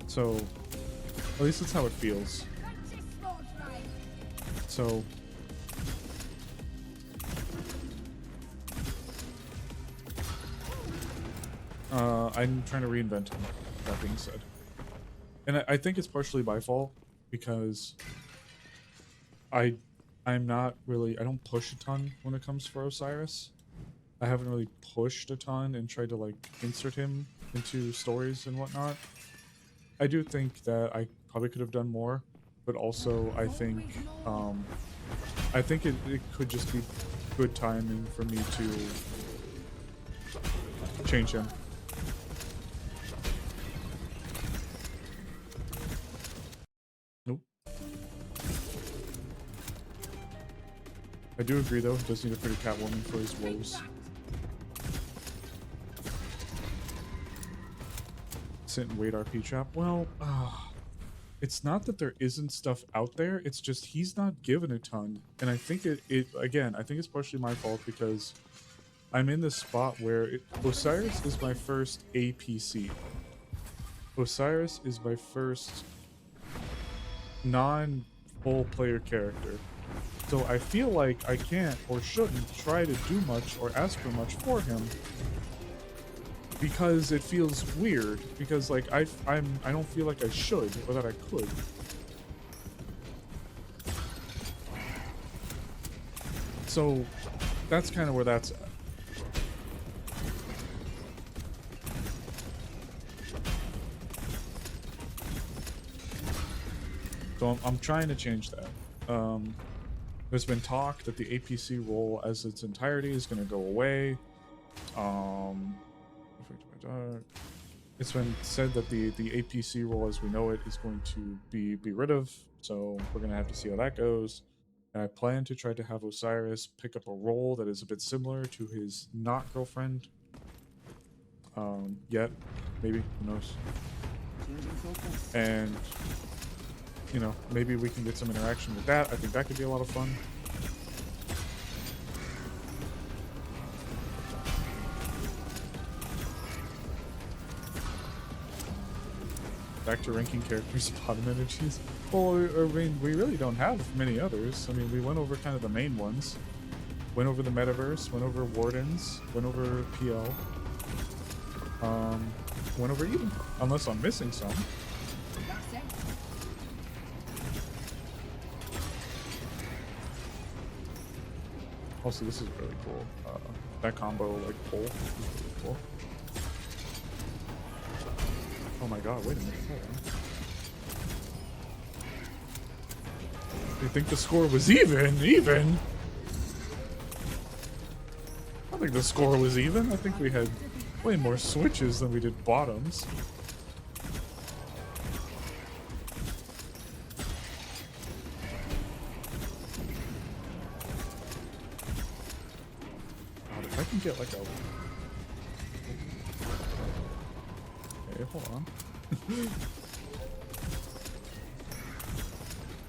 So, at least that's how it feels. So, I'm trying to reinvent him, that being said. And I think it's partially my fault, because I'm not really, I don't push a ton when it comes for Osiris. I haven't really pushed a ton and tried to like insert him into stories and whatnot. I do think that I probably could have done more, but also I think it could just be good timing for me to change him. Nope. I do agree though, he does need a pretty Catwoman for his woes. Sit and wait RP trap. Well, it's not that there isn't stuff out there, it's just he's not given a ton. And I think it again, I think it's partially my fault because I'm in this spot where Osiris is my first APC. Osiris is my first non-full player character. So I feel like I can't or shouldn't try to do much or ask for much for him, because it feels weird, because like I don't feel like I should or that I could. So that's kind of where that's at. So I'm trying to change that. There's been talk that the APC role as its entirety is going to go away. It's been said that the APC role as we know it is going to be rid of, so we're going to have to see how that goes. And I plan to try to have Osiris pick up a role that is a bit similar to his not girlfriend. Yet, maybe, who knows? And you know, maybe we can get some interaction with that. I think that could be a lot of fun. Back to ranking characters, bottom energies. Well, I mean, we really don't have many others. I mean, we went over kind of the main ones. Went over the Metaverse, went over Wardens, went over PL. Went over Eden, unless I'm missing some. Also, this is really cool. That combo, like, pull is really cool. Oh my god, wait a minute. Hold on. You think the score was even? Even? I don't think the score was even. I think we had way more switches than we did bottoms. God, if I can get like a... Okay, hold on.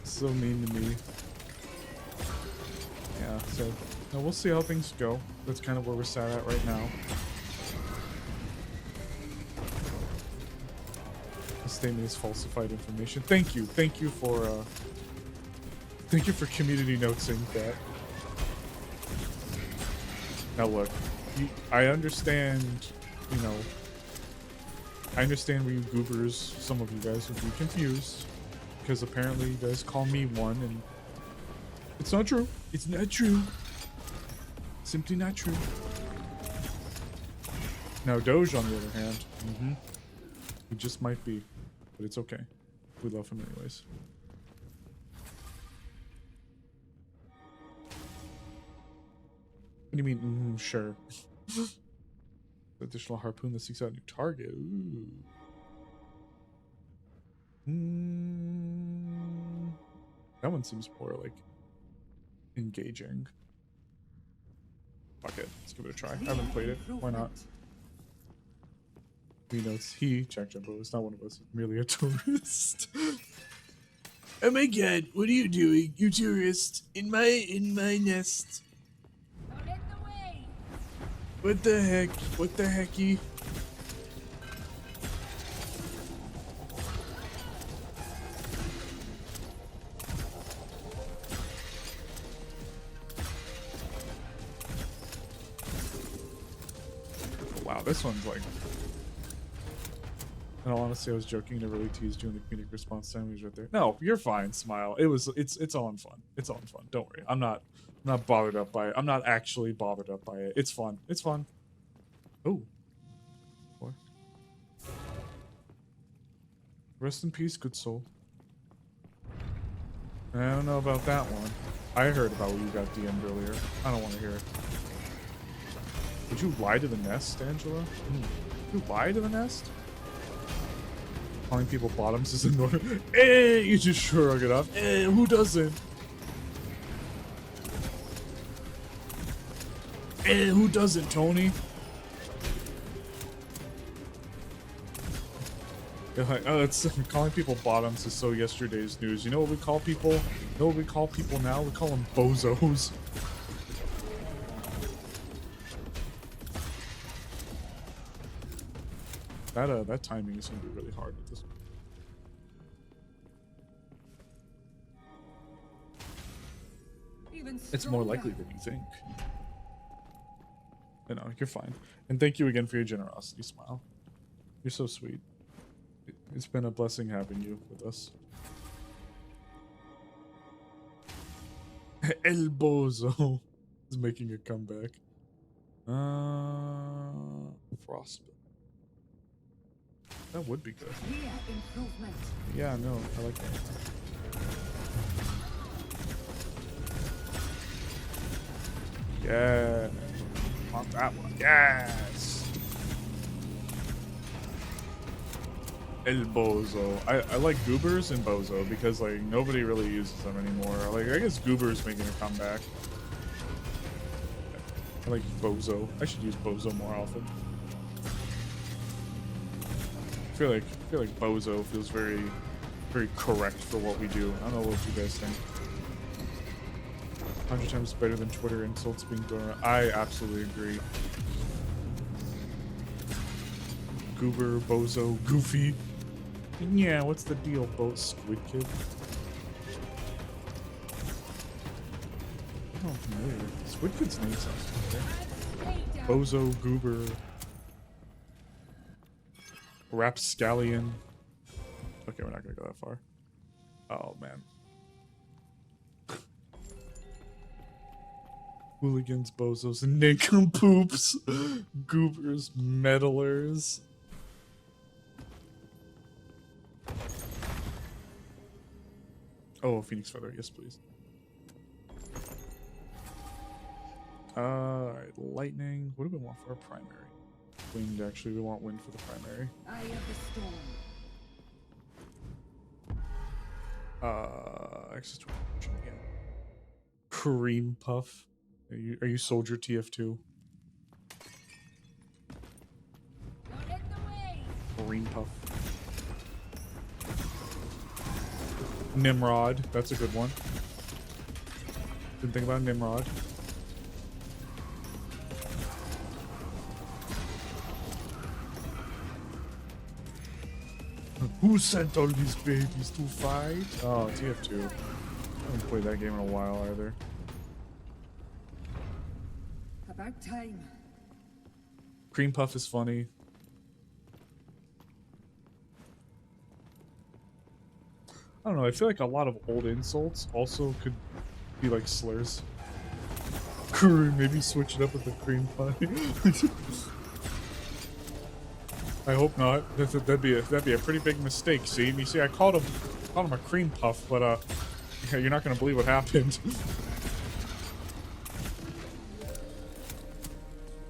So mean to me. Yeah, so now we'll see how things go. That's kind of where we're sat at right now. The statement is falsified information. Thank you for community noticing that. Now look, I understand, you know, I understand where you goobers, some of you guys would be confused, because apparently you guys call me one, and it's not true. It's not true. Simply not true. Now Doge, on the other hand, he just might be, but it's okay. We love him anyways. What do you mean? Sure. Additional harpoon that seeks out a new target. Ooh. That one seems more like engaging. Fuck it. Let's give it a try. I haven't played it. Why not? He notes he, Jack Jumbo, is not one of us. He's merely a tourist. Oh my god, what are you doing? You tourist. In my nest. Don't get in the way. What the heck? What the hecky? Wow, this one's like... In all honesty, I was joking. Never really teased you in the comedic response time. He was right there. No, you're fine. Smile. It's all in fun. It's all in fun. Don't worry. I'm not bothered up by it. I'm not actually bothered up by it. It's fun. It's fun. Oh. What? Rest in peace, good soul. I don't know about that one. I heard about what you got DM'd earlier. I don't want to hear it. Would you lie to the nest, Angela? Would you lie to the nest? Calling people bottoms is annoying. Hey, you just shrug it off. Hey, who doesn't? Hey, who doesn't, Tony? You're like, oh, it's calling people bottoms is so yesterday's news. You know what we call people? You know what we call people now? We call them bozos. That timing is gonna be really hard with this one. Even It's more likely than you think. I know, you're fine. And thank you again for your generosity, Smile. You're so sweet. It's been a blessing having you with us. El Bozo is making a comeback. Frostbite. That would be good. clear improvement. Yeah, no, I like that. Yeah. Want that one. Yes. El Bozo. I like Goobers and Bozo because like nobody really uses them anymore. Like I guess Goober's making a comeback. I like Bozo. I should use Bozo more often. I feel like Bozo feels very correct for what we do. I don't know what you guys think. 100 times better than Twitter insults being thrown around. I absolutely agree. Goober, Bozo, Goofy. Yeah, what's the deal, Squid Kid? Oh, familiar. Squid Kid's name sounds familiar. Stay down. Bozo, Goober, Rapscallion. Okay, we're not gonna go that far. Oh man. Hooligans, bozos, and nincompoops. Goobers, meddlers. Oh, Phoenix Feather, yes please. Alright, lightning. What do we want for our primary? Wind, actually, we want wind for the primary. Eye of the storm. Access to again. Cream Puff. Are you Soldier TF2? Don't get in the way. Cream Puff. Nimrod. That's a good one. Didn't think about Nimrod. Who sent all these babies to fight? Oh, TF2. I haven't played that game in a while either. About time. Cream Puff is funny. I don't know, I feel like a lot of old insults also could be like slurs. Maybe switch it up with the cream pie. I hope not. That'd be a pretty big mistake. See, you see, I called him a cream puff, but yeah, you're not gonna believe what happened.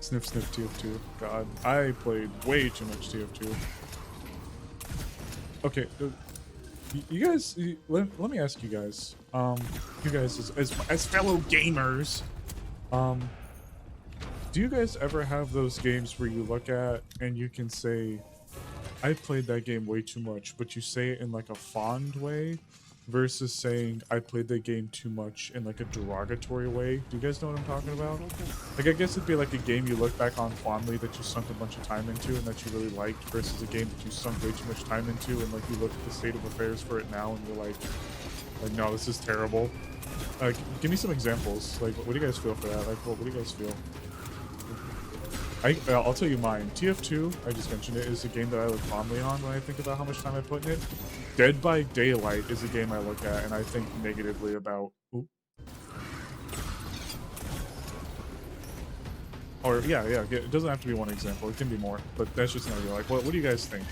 Sniff sniff TF2. God, I played way too much TF2. Okay, you guys, let me ask you guys. You guys as fellow gamers, do you guys ever have those games where you look at and you can say, I played that game way too much, but you say it in like a fond way versus saying I played that game too much in like a derogatory way? Do you guys know what I'm talking about? Like, I guess it'd be like a game you look back on fondly that you sunk a bunch of time into and that you really liked versus a game that you sunk way too much time into and like you look at the state of affairs for it now and you're like no, this is terrible. Give me some examples. Like, what do you guys feel for that? Like, what do you guys feel? I'll tell you mine. TF2, I just mentioned it, is a game that I look fondly on when I think about how much time I put in it. Dead by Daylight is a game I look at and I think negatively about. Ooh. Or yeah, it doesn't have to be one example. It can be more, but that's just an idea. Like, what do you guys think?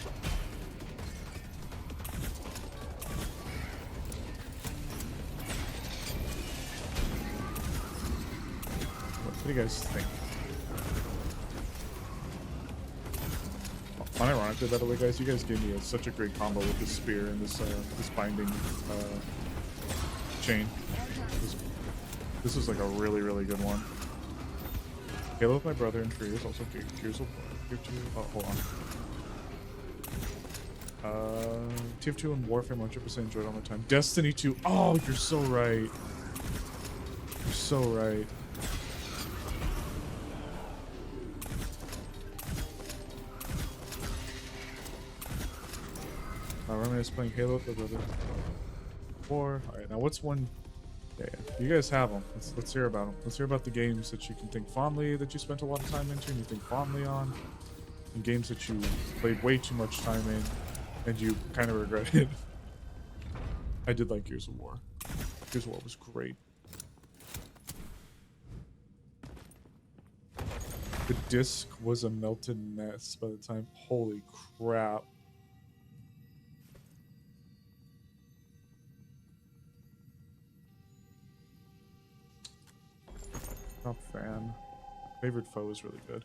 What do you guys think? Unironically, by the way, guys, you guys gave me such a great combo with this spear and this binding chain. This was like a really, really good one. Halo with my brother in 3 years, also Gears of War. Oh, hold on. TF2 and Warframe 100% enjoyed all my time. Destiny 2. Oh, you're so right. You're so right. I reminisce playing Halo with my brother. Alright, now what's one... Yeah, you guys have them. Let's hear about them. Let's hear about the games that you can think fondly that you spent a lot of time into and you think fondly on. And games that you played way too much time in and you kind of regretted. I did like Gears of War. Gears of War was great. The disc was a melted mess by the time. Holy crap. Top fan. Favorite foe is really good.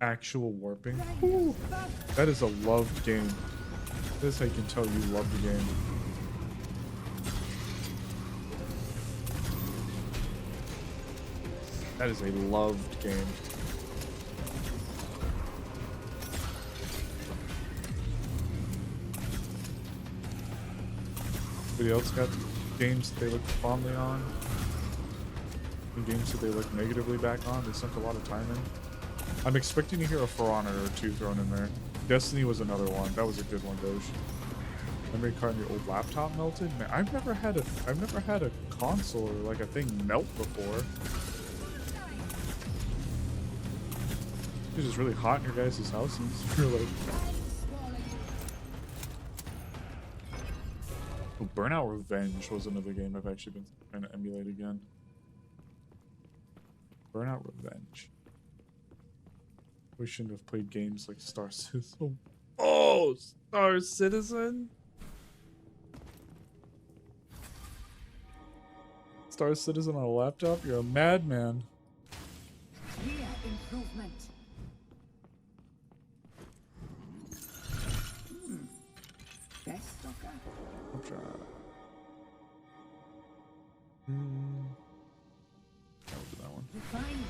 Actual warping. Ooh, that is a loved game. This is how you can tell you love the game. That is a loved game. Anybody else got games that they look fondly on? And games that they look negatively back on? They sunk a lot of time in. I'm expecting to hear a For Honor or two thrown in there. Destiny was another one. That was a good one, Doge. Memory card in your old laptop melted? Man, I've never had a console or like a thing melt before. It's just really hot in your guys' houses. You're like... Oh, Burnout Revenge was another game I've actually been trying to emulate again. Burnout Revenge. We shouldn't have played games like Star Citizen. Oh, Star Citizen? Star Citizen on a laptop? You're a madman. Clear improvement. Best stocker. I'll try. I'll do that one. Refined.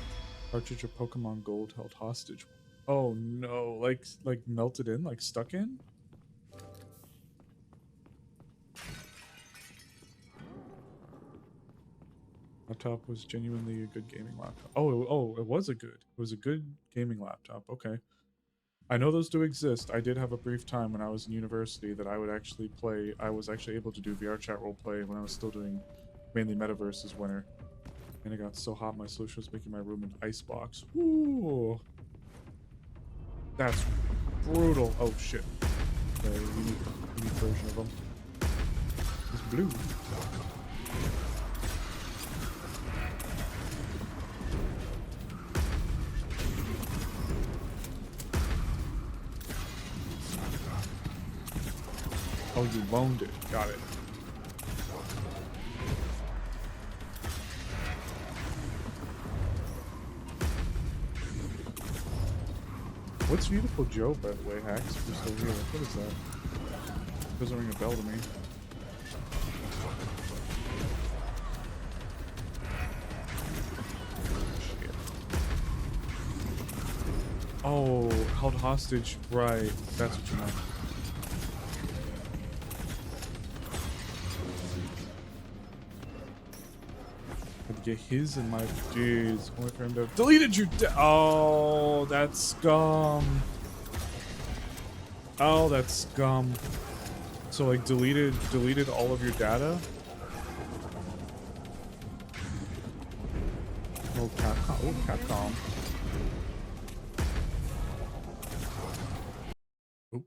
Cartridge of Pokemon Gold held hostage. Oh no, like melted in, like stuck in? Laptop was genuinely a good gaming laptop. Oh, it was a good gaming laptop. Okay. I know those do exist. I did have a brief time when I was in university that I would actually play. I was actually able to do VR chat roleplay when I was still doing mainly Metaverse this winter. And it got so hot my solution was making my room an icebox. Ooh. That's brutal. Oh shit. The unique version of them. It's blue. Oh, you loaned it. Got it. What's Beautiful Joe, by the way, Hacks? If you're still here. What is that? Doesn't ring a bell to me. Shit. Oh, held hostage. Right. That's what you meant. Had to get his and my jeez. Only for him to have deleted your. Oh, that's scum. Oh, that's scum. So like deleted all of your data. Oh, Capcom. Oh, Capcom. Oop.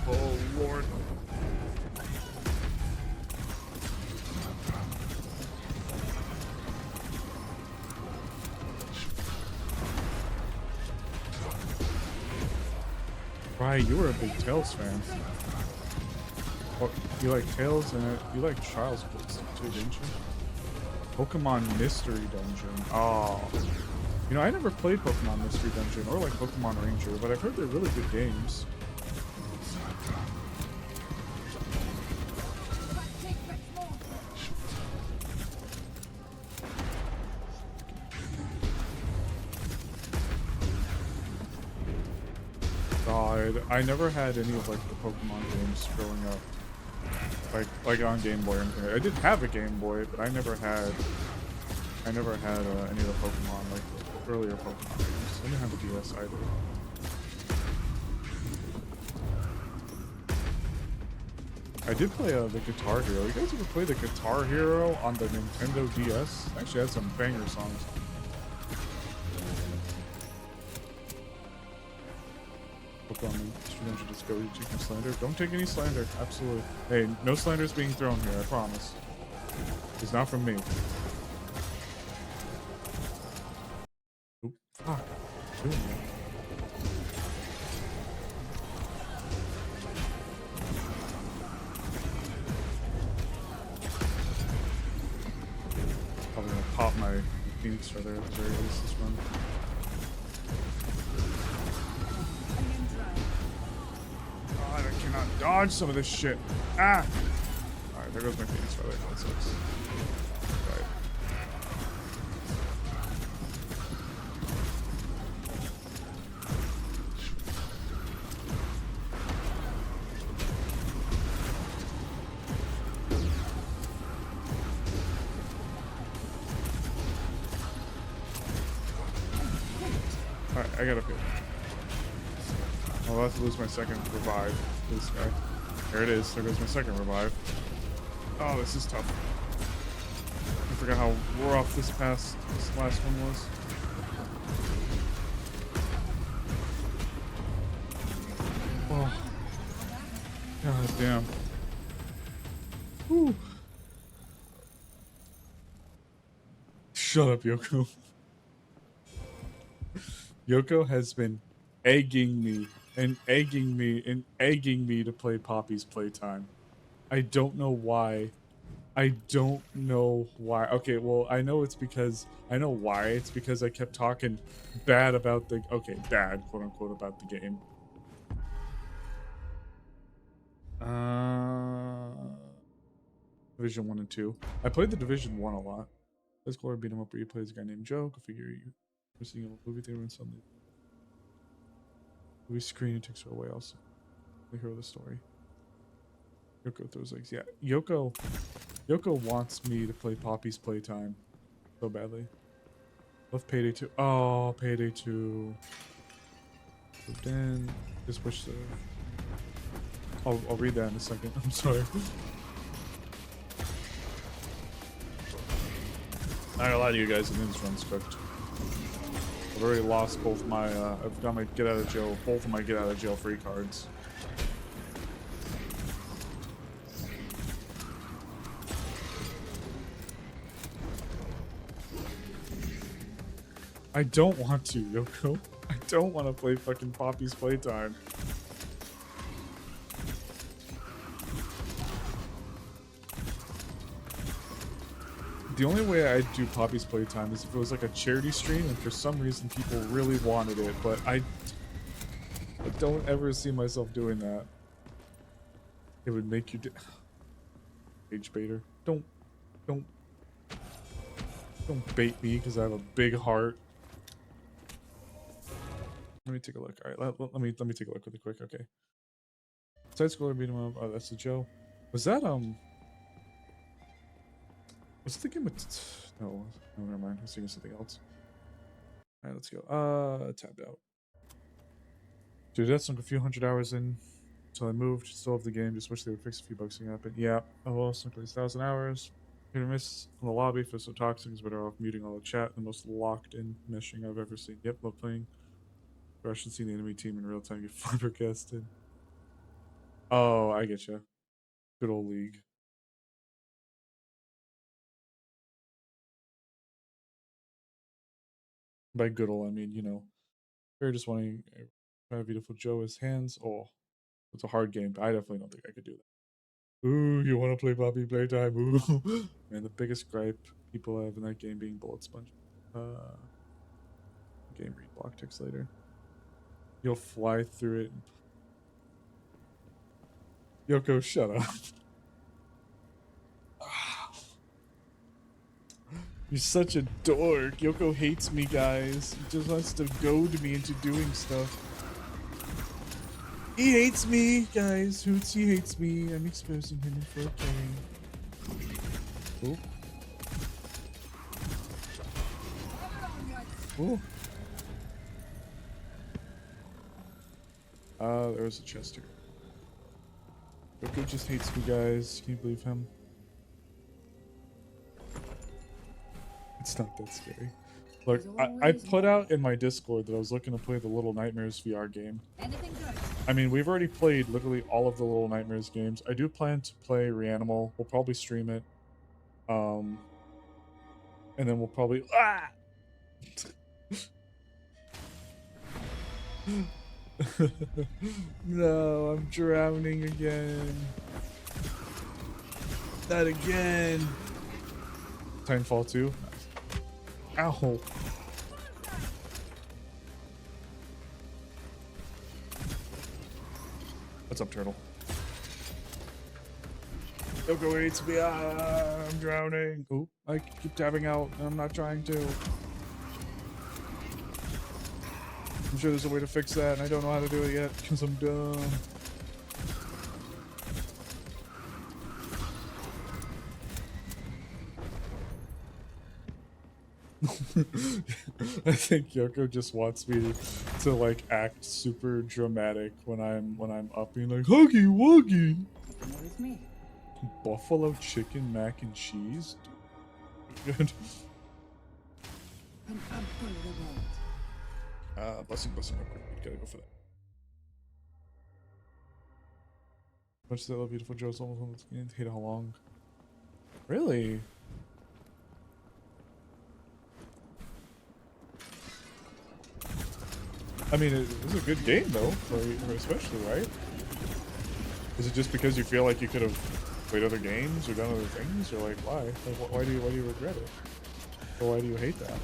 Oh Lord. Right, you were a big Tales fan. Oh, you like Tales and you like Trials books too, didn't you? Pokemon Mystery Dungeon. Oh. You know, I never played Pokemon Mystery Dungeon or like Pokemon Ranger, but I've heard they're really good games. God, I never had any of like the Pokemon games growing up. Like on Game Boy or anything. I did have a Game Boy, but I never had any of the Pokemon, like the earlier Pokemon games. I didn't have a DS either. I did play the Guitar Hero. You guys ever play the Guitar Hero on the Nintendo DS? It actually had some banger songs. Pokemon Mystery Dungeon Discovery Chicken Slander. Don't take any slander. Absolutely. Hey, no slander is being thrown here. I promise. It's not from me. Oop. Fuck. Doing that. Probably gonna pop my Phoenix right there at the very least this run. God, I cannot dodge some of this shit. Ah! Alright, there goes my Phoenix right there. That sucks. Right. Alright, I gotta pick. I'll have to lose my second revive for this guy. There it is. There goes my second revive. Oh, this is tough. I forgot how rough this last one was. Oh. God damn. Whew. Shut up, Yoko. Yoko has been egging me and egging me and egging me to play Poppy's Playtime. I don't know why. I don't know why. Okay, well, I know it's because I know why. It's because I kept talking bad about the bad, quote unquote, about the game. Division 1 and 2. I played the Division 1 a lot. Let's go beat him up where you play as a guy named Joe. Go figure you were seeing a movie theater and suddenly movie screen and takes her away also. The hero of the story. Yoko throws legs. Yeah, Yoko wants me to play Poppy's Playtime so badly. Love Payday 2. Oh, Payday 2. So then just wish the I'll read that in a second. I'm sorry. I gotta lie to you guys, the this run's cooked. I've already lost both my I've got my both of my get out of jail free cards. I don't want to, Yoko. I don't want to play fucking Poppy's Playtime. The only way I'd do Poppy's playtime is if it was like a charity stream and for some reason people really wanted it, but I don't ever see myself doing that. It would make you Rage baiter. Don't bait me because I have a big heart. Let me take a look. All right, let me take a look really quick. Okay. Side scroller beat 'em up. Oh, that's the Joe. Was that was the game with no, never mind. I was thinking something else. All right, let's go. Tabbed out. Dude, that's like a few hundred hours in until I moved. Still have the game. Just wish they would fix a few bugs thing happen. Yeah. Oh well, it's like 1,000 hours. Hit or miss in the lobby for so toxic is better off muting all the chat. The most locked in meshing I've ever seen. Yep, love playing. I should see the enemy team in real time get flabbergasted. Oh, I get you. Good old league. By good old, I mean, you know, very just wanting a beautiful Joe his hands. Oh, it's a hard game. I definitely don't think I could do that. Ooh, you want to play Poppy playtime? Ooh, man, the biggest gripe people have in that game being bullet sponge. Game read block ticks later. You'll fly through it. Yoko, shut up. You're such a dork. Yoko hates me, guys. He just wants to goad me into doing stuff. He hates me, guys. Hootsie hates me. I'm exposing him in 4K. Oh. Oh. There was a chest here. Yoko just hates me, guys. Can you believe him? It's not that scary. Look, I put out in my Discord that I was looking to play the Little Nightmares VR game. I mean, we've already played literally all of the Little Nightmares games. I do plan to play Reanimal. We'll probably stream it. And then we'll probably... Ah! No, I'm drowning again. Not again. Titanfall 2. Ow. What's up, turtle? Yoko hates me. I'm drowning. Oh, I keep tabbing out. I'm not trying to. I'm sure there's a way to fix that, and I don't know how to do it yet because I'm dumb. I think Yoko just wants me to like act super dramatic when I'm up being like huggy wuggy. Buffalo chicken mac and cheese. Good. Busting real quick. We gotta go for that. Much as I love beautiful Joe's almost on the skin. Hate how long. Really? I mean, it's a good game though, for especially, right? Is it just because you feel like you could have played other games or done other things, or like why? Like, why do you regret it? Or why do you hate that?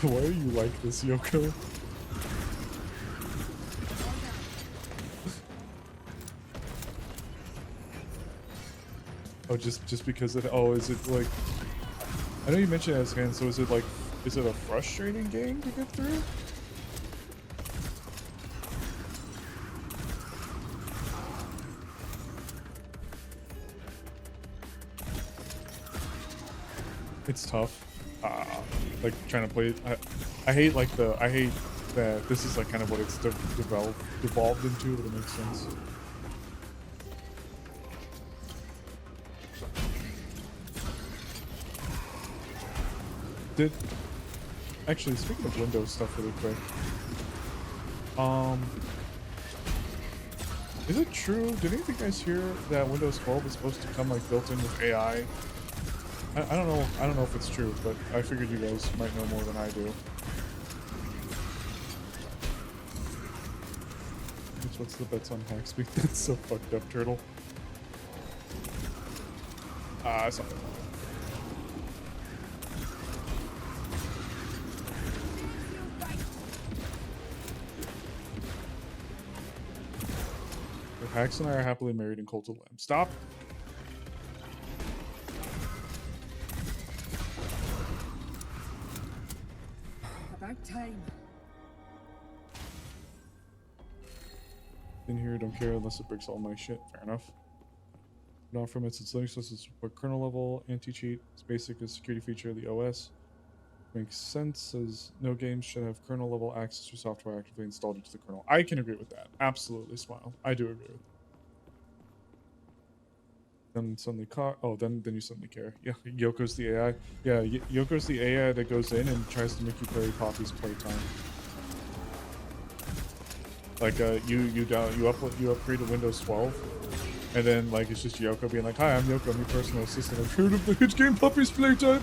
Why are you like this, Yoko? Oh, just because it. Oh, is it like? I know you mentioned it as again. So is it like? Is it a frustrating game to get through? It's tough. Like trying to play it. I hate like the. I hate that this is like kind of what it's devolved into. If it makes sense. Actually, speaking of Windows stuff really quick, is it true, did any of you guys hear that Windows 12 is supposed to come like built in with AI? I don't know if it's true, but I figured you guys might know more than I do. What's the bets on hack speed? That's so fucked up, Turtle. I saw it. Hax and I are happily married in Cult of Lamb. Stop. About time. In here, don't care unless it breaks all my shit. Fair enough. Not from its Linux systems support kernel level anti-cheat. It's basic as security feature of the OS. Makes sense as no games should have kernel level access to software actively installed into the kernel. I can agree with that. Absolutely, Smile. I do agree with that. Then suddenly then you suddenly care. Yeah, Yoko's the AI. Yeah, Yoko's the AI that goes in and tries to make you play Poppy's Playtime. Like you upgrade to Windows 12, and then like it's just Yoko being like, "Hi, I'm Yoko. I'm your personal assistant. I've heard of the hit game Poppy's Playtime."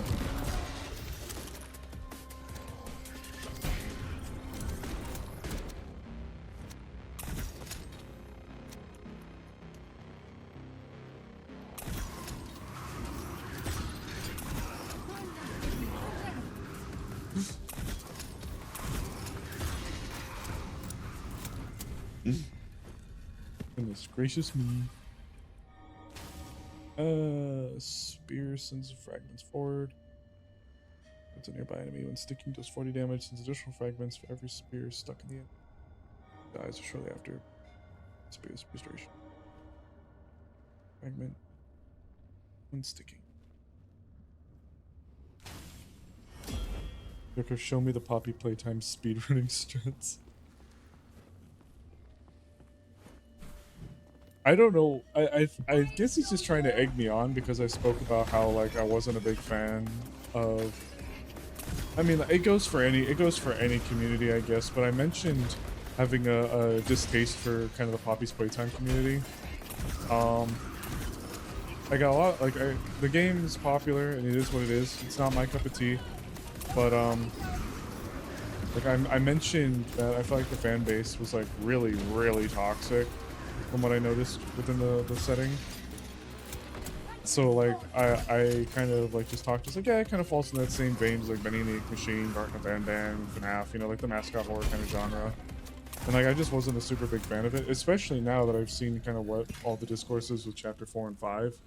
Goodness gracious me. Spear sends fragments forward. It's a nearby enemy. When sticking, does 40 damage. Sends additional fragments for every spear stuck in the end. Dies shortly after spear's restoration. Fragment when sticking. Yoko, show me the Poppy Playtime speedrunning strats. I don't know. I guess he's just trying to egg me on because I spoke about how like I wasn't a big fan of. I mean, it goes for any community, I guess. But I mentioned having a distaste for kind of the Poppy's Playtime community. I got a lot like the game is popular and it is what it is. It's not my cup of tea, but like I mentioned that I felt like the fan base was like really toxic from what I noticed within the setting. So like I kind of like just talked, just like, yeah, it kind of falls in that same vein as like Benny and the Ink Machine, Garten of Bandan, FNAF, you know, like the mascot horror kind of genre. And like I just wasn't a super big fan of it, especially now that I've seen kind of what all the discourses with chapter 4 and 5.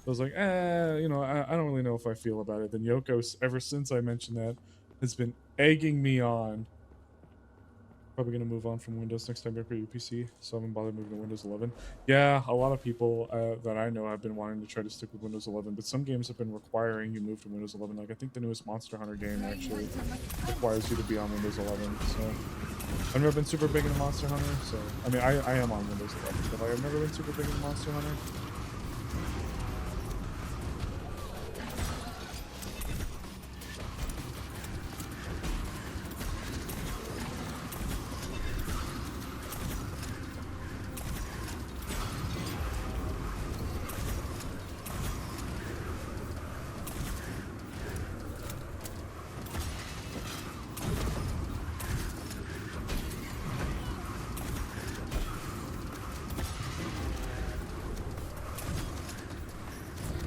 I was like, you know, I don't really know if I feel about it. Then Yoko, ever since I mentioned that, has been egging me on. Probably gonna move on from Windows next time I upgrade your PC, so I haven't bothered moving to Windows 11. Yeah, a lot of people that I know have been wanting to try to stick with Windows 11, but some games have been requiring you move to Windows 11. Like I think the newest Monster Hunter game actually requires you to be on Windows 11. So I've never been super big into Monster Hunter. So I mean, I am on Windows 11, but like, I've never been super big into Monster Hunter.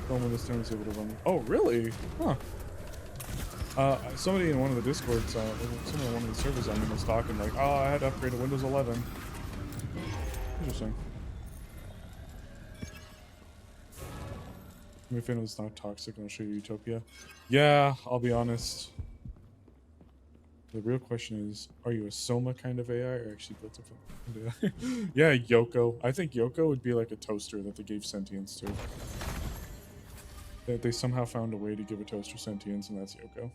Windows 10 was able to run. Oh, really? Huh. Somebody in one of the Discords, someone on one of the servers I'm in was talking like, oh, I had to upgrade to Windows 11. Interesting. I'm a fan of it's not toxic, and I'll show you Utopia. Yeah, I'll be honest. The real question is, are you a Soma kind of AI or actually built a Yeah, Yoko. I think Yoko would be like a toaster that they gave sentience to. That they somehow found a way to give a toaster sentience, and that's Yoko.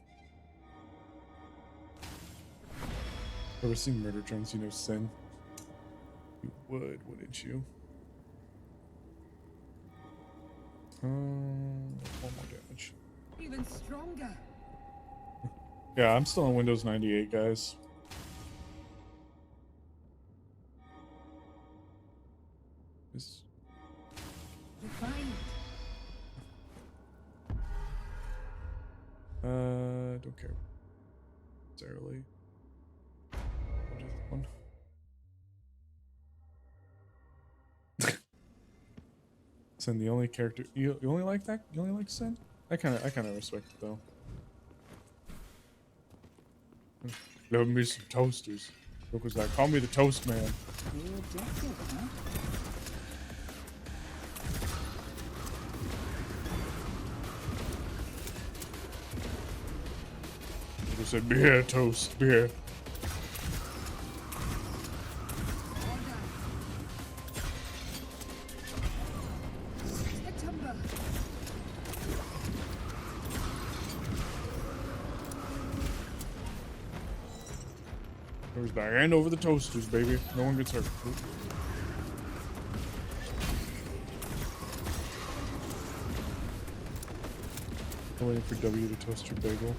Ever seen Murder Drones? You know Sin? You would, wouldn't you? One more damage. Even stronger. Yeah, I'm still on Windows 98, guys. This... Refined. Don't care. Necessarily. I'll do this one. Sin, the only character you only like that? You only like Sin? I kind of respect it though. Love me some toasters. Yoko's like, call me the toast man. The objective, huh? Yoko said, beer, toast, beer. Timber. Yoko's like, hand over the toasters, baby. No one gets hurt. Oop. I'm waiting for W to toast your bagel.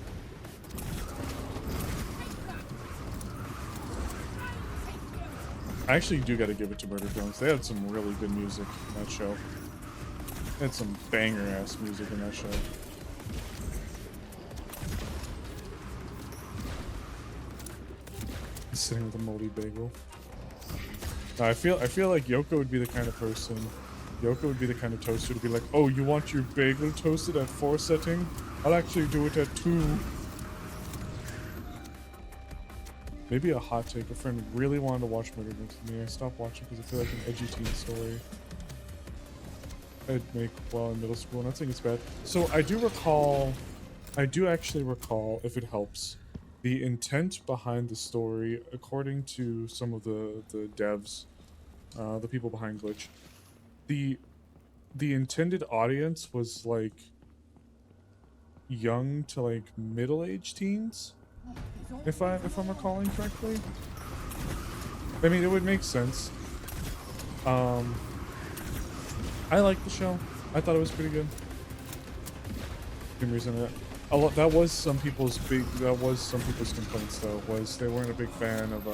I actually do got to give it to Murder Drones. They had some really good music in that show. They had some banger ass music in that show. He's sitting with a moldy bagel. I feel like Yoko would be the kind of person. Yoko would be the kind of toaster to be like, oh, you want your bagel toasted at 4 setting? I'll actually do it at 2. Maybe a hot take. A friend really wanted to watch Murder Drones with me. I stopped watching because I feel like an edgy teen story I'd make while in middle school, and I think it's bad. So I do actually recall, if it helps, the intent behind the story, according to some of the devs, the people behind Glitch. The intended audience was like young to like middle-aged teens, if I'm recalling correctly. I mean, it would make sense. I liked the show. I thought it was pretty good. Same reason that was some people's complaints though, was they weren't a big fan of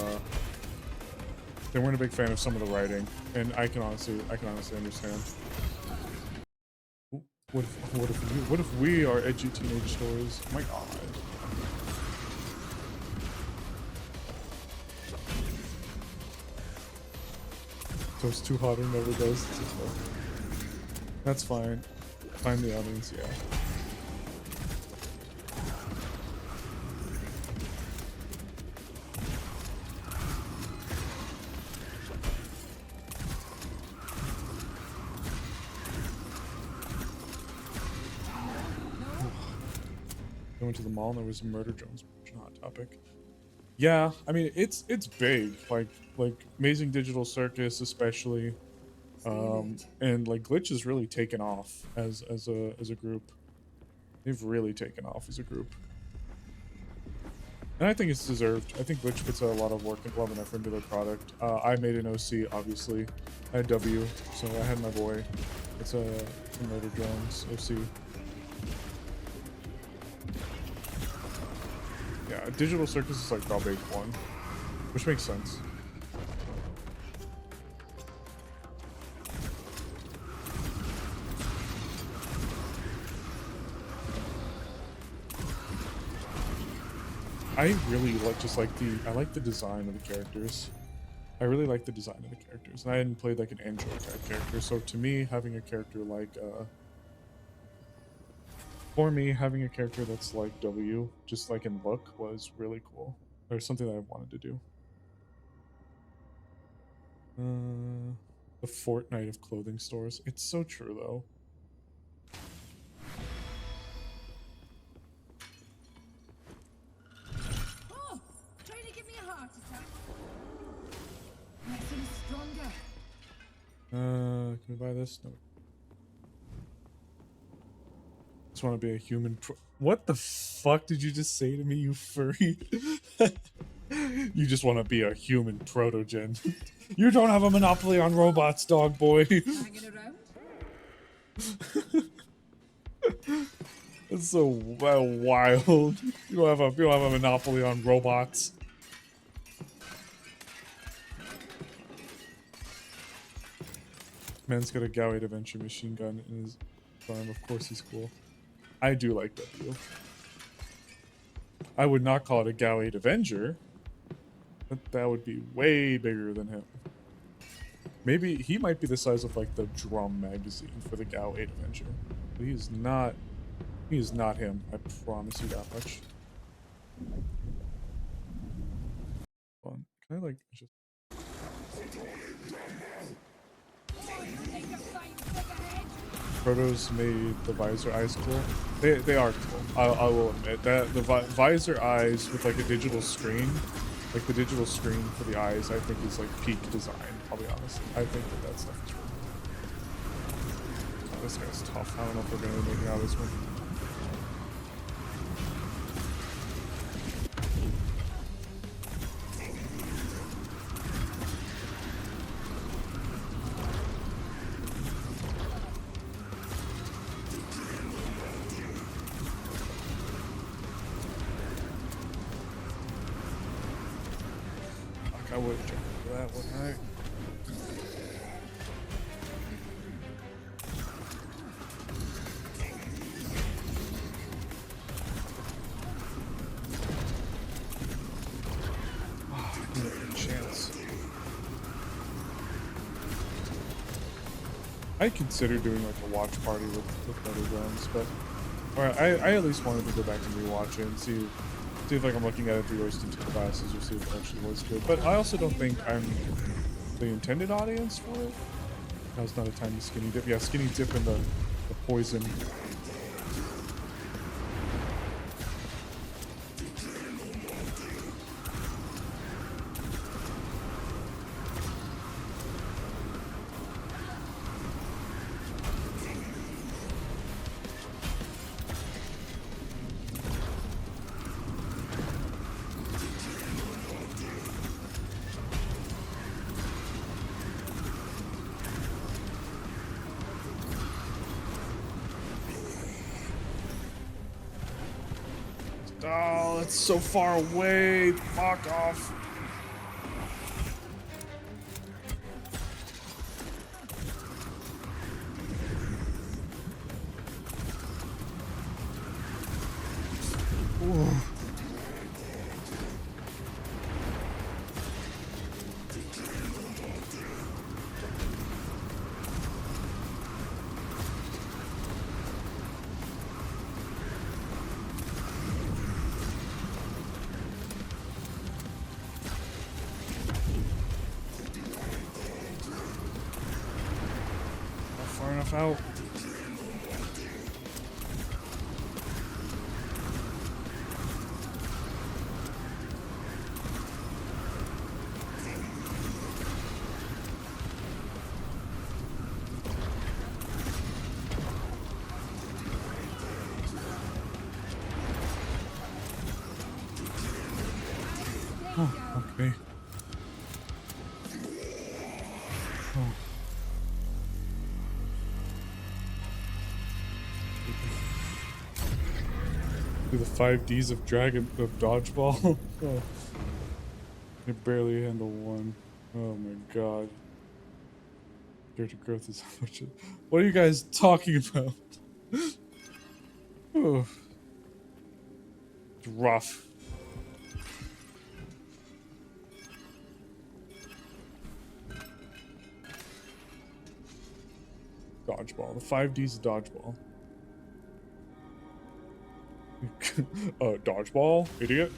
some of the writing, and I can honestly understand. Ooh, what if we are edgy teenage stories? Oh my god. Toast too hot or never does. That's fine. Find the audience, yeah. I went to the mall and there was a Murder Drones Hot Topic. Yeah, I mean it's big, like Amazing Digital Circus especially, and like Glitch has really taken off as a group. They've really taken off as a group, and I think it's deserved. I think Glitch puts a lot of work and love and effort into their product. I made an OC, obviously. I had W, so I had my boy. It's a Murder Drones OC. Yeah, Digital Circus is like the big one, which makes sense. I really I like the design of the characters. I really like the design of the characters, and I hadn't played like an Android type character, so to me, having a character like having a character that's like W, just like in look, was really cool. Or something that I wanted to do. The Fortnite of clothing stores. It's so true though. Oh, trying to give me a heart attack. Makes him stronger. Can we buy this? No. Just want to be a human what the fuck did you just say to me, you furry? You just want to be a human protogen. You don't have a monopoly on robots, dog boy. Hanging around? That's so wild. You don't have a monopoly on robots. Man's got a Gauade Adventure machine gun in his farm. Of course he's cool. I do like W. I would not call it a Gauade Avenger, but that would be way bigger than him. Maybe he might be the size of like the drum magazine for the Gao 8 Avenger. But he is not him. I promise you that much. Hold on. Can I like just Protos made the visor eyes cool. They are cool. I will admit that the visor eyes with like a digital screen, like the digital screen for the eyes, I think is like peak design. I'll be honest. I think that stuff is really cool. Oh, this guy's tough. I don't know if we're gonna make it out of this one. I would have jumped for that, wouldn't I? Oh, I didn't get a chance. I consider doing like a watch party with Battlegrounds, but alright, I at least wanted to go back and rewatch it and see if like I'm looking at it through rose-tinted glasses or see if it actually was good. But I also don't think I'm the intended audience for it. Now's not a time to skinny dip. Yeah, skinny dip in the poison. Oh, it's so far away. Fuck off. Ooh. Not far enough out. Oh, okay. Oh. Do the 5Ds of dodgeball. Oh. I barely handle one. Oh my god. Character growth is how much. What are you guys talking about? Oh. It's rough. Dodgeball. The 5D's of dodgeball. Dodgeball? Idiot.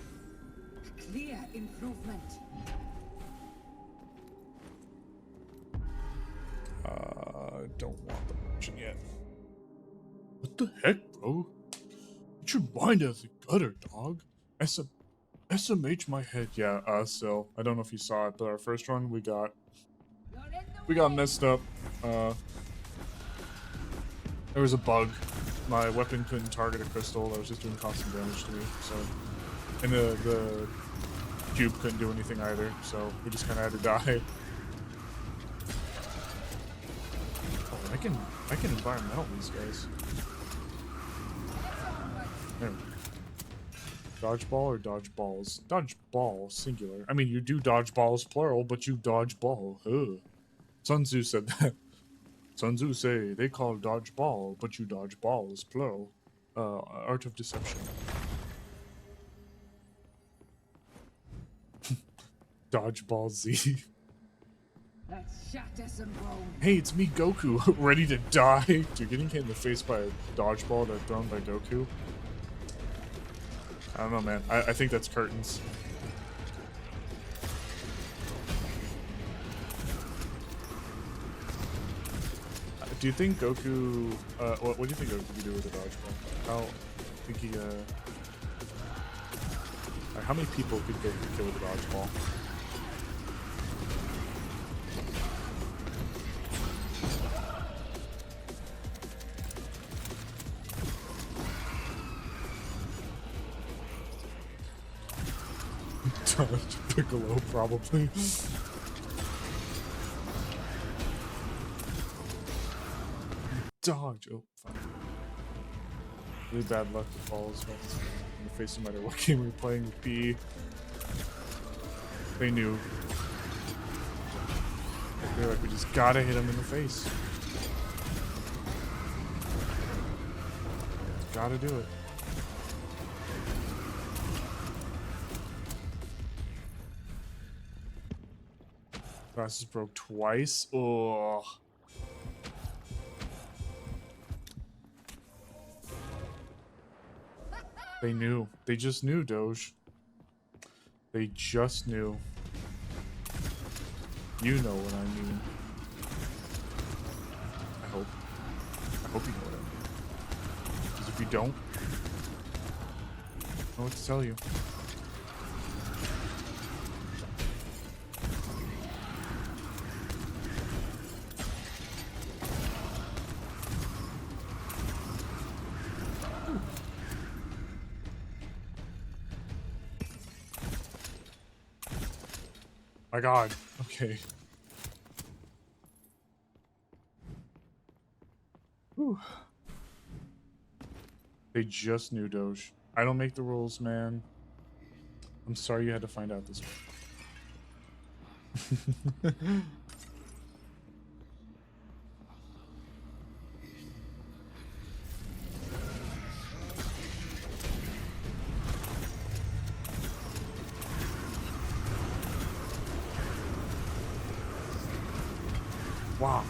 Clear improvement. Don't want the motion yet. What the heck, bro? Get your mind out of the gutter, dog. SMH my head. Yeah, so I don't know if you saw it, but our first run we got messed up. There was a bug. My weapon couldn't target a crystal. That was just doing constant damage to me. So, and the cube couldn't do anything either. So we just kind of had to die. Oh, I can environmental these guys. There. Dodgeball or dodgeballs? Dodgeball, singular. I mean, you do dodgeballs, plural, but you dodge ball. Ugh. Sun Tzu said that. Sun Tzu say, they call dodgeball, but you dodge balls, plural. Art of deception. Dodgeball Z. Let's shatter some bones. Hey, it's me, Goku, ready to die. Dude, getting hit in the face by a dodgeball that's thrown by Goku. I don't know, man. I think that's curtains. Do you think Goku, what do you think Goku could do with a dodgeball? Think he, how many people could Goku kill with a dodgeball? Piccolo, probably. Dodge. Oh, fuck. Really bad luck with balls in the face no matter what game we're playing with P. They knew. They're like, we just gotta hit him in the face. Gotta do it. Glasses broke twice. Oh. They knew. They just knew, Doge. They just knew. You know what I mean. I hope. I hope you know what I mean. Because if you don't, I don't know what to tell you. My God. Okay. Whew. They just knew, Doge. I don't make the rules, man. I'm sorry you had to find out this way. Wow.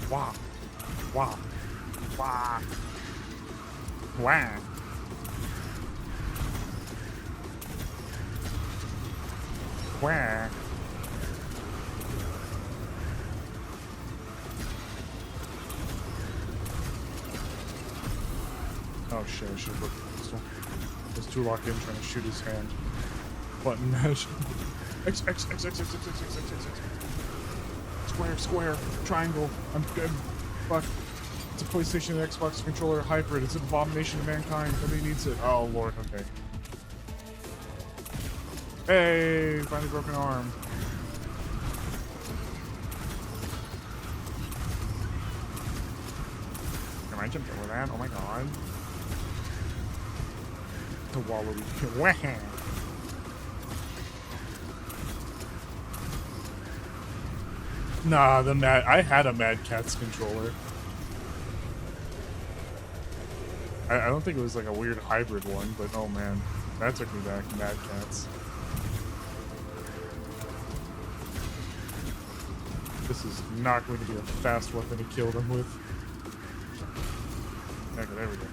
Wow. Wow. Wow. Wow. Wow. Oh shit, I should have looked at the pistol. I was too locked in trying to shoot his hand. Button mash. X. Square, triangle. I'm good. Fuck. It's a PlayStation and Xbox controller hybrid. It's an abomination of mankind. Nobody needs it. Oh lord, okay. Hey, finally broken arm. Can I jump over that? Oh my god. The Waluigi. Wah! Nah, I had a Mad Catz controller. I don't think it was like a weird hybrid one, but oh man, that took me back. Mad Catz. This is not going to be a fast weapon to kill them with. Okay, there we go.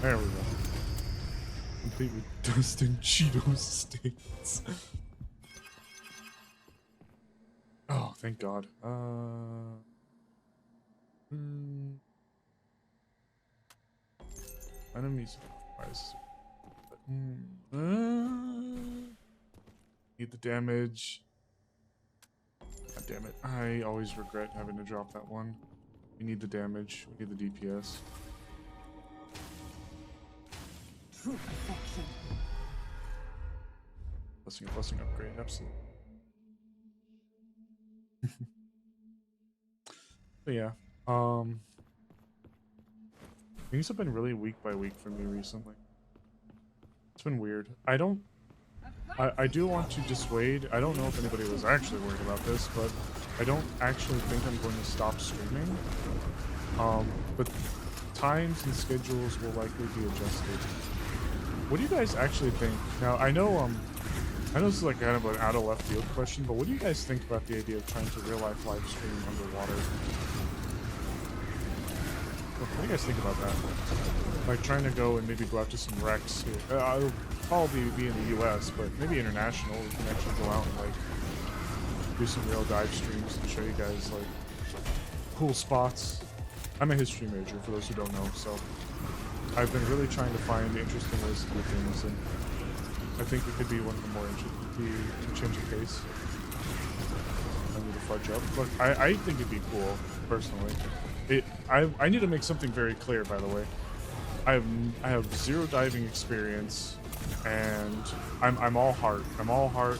There we go. Complete with dust and Cheetos stains. Oh, thank God. Enemies. Need the damage. God damn it. I always regret having to drop that one. We need the damage. We need the DPS. True perfection. Blessing upgrade, absolutely. But yeah, things have been really week by week for me recently. It's been weird. I do want to dissuade. I don't know if anybody was actually worried about this, but I don't actually think I'm going to stop streaming. But times and schedules will likely be adjusted. what do you guys actually think? Now, I know this is like kind of an out of left field question, but what do you guys think about the idea of trying to real life live stream underwater? What do you guys think about that? Like trying to go and maybe go out to some wrecks here. I'll probably be in the US, but maybe international. We can actually go out and like do some real dive streams and show you guys like cool spots. I'm a history major for those who don't know, so I've been really trying to find interesting ways to do things, and I think it could be one of the more interesting to change the pace. I need to fudge up. Look, I think it'd be cool, personally. I need to make something very clear, by the way. I have zero diving experience, and I'm all heart. I'm all heart.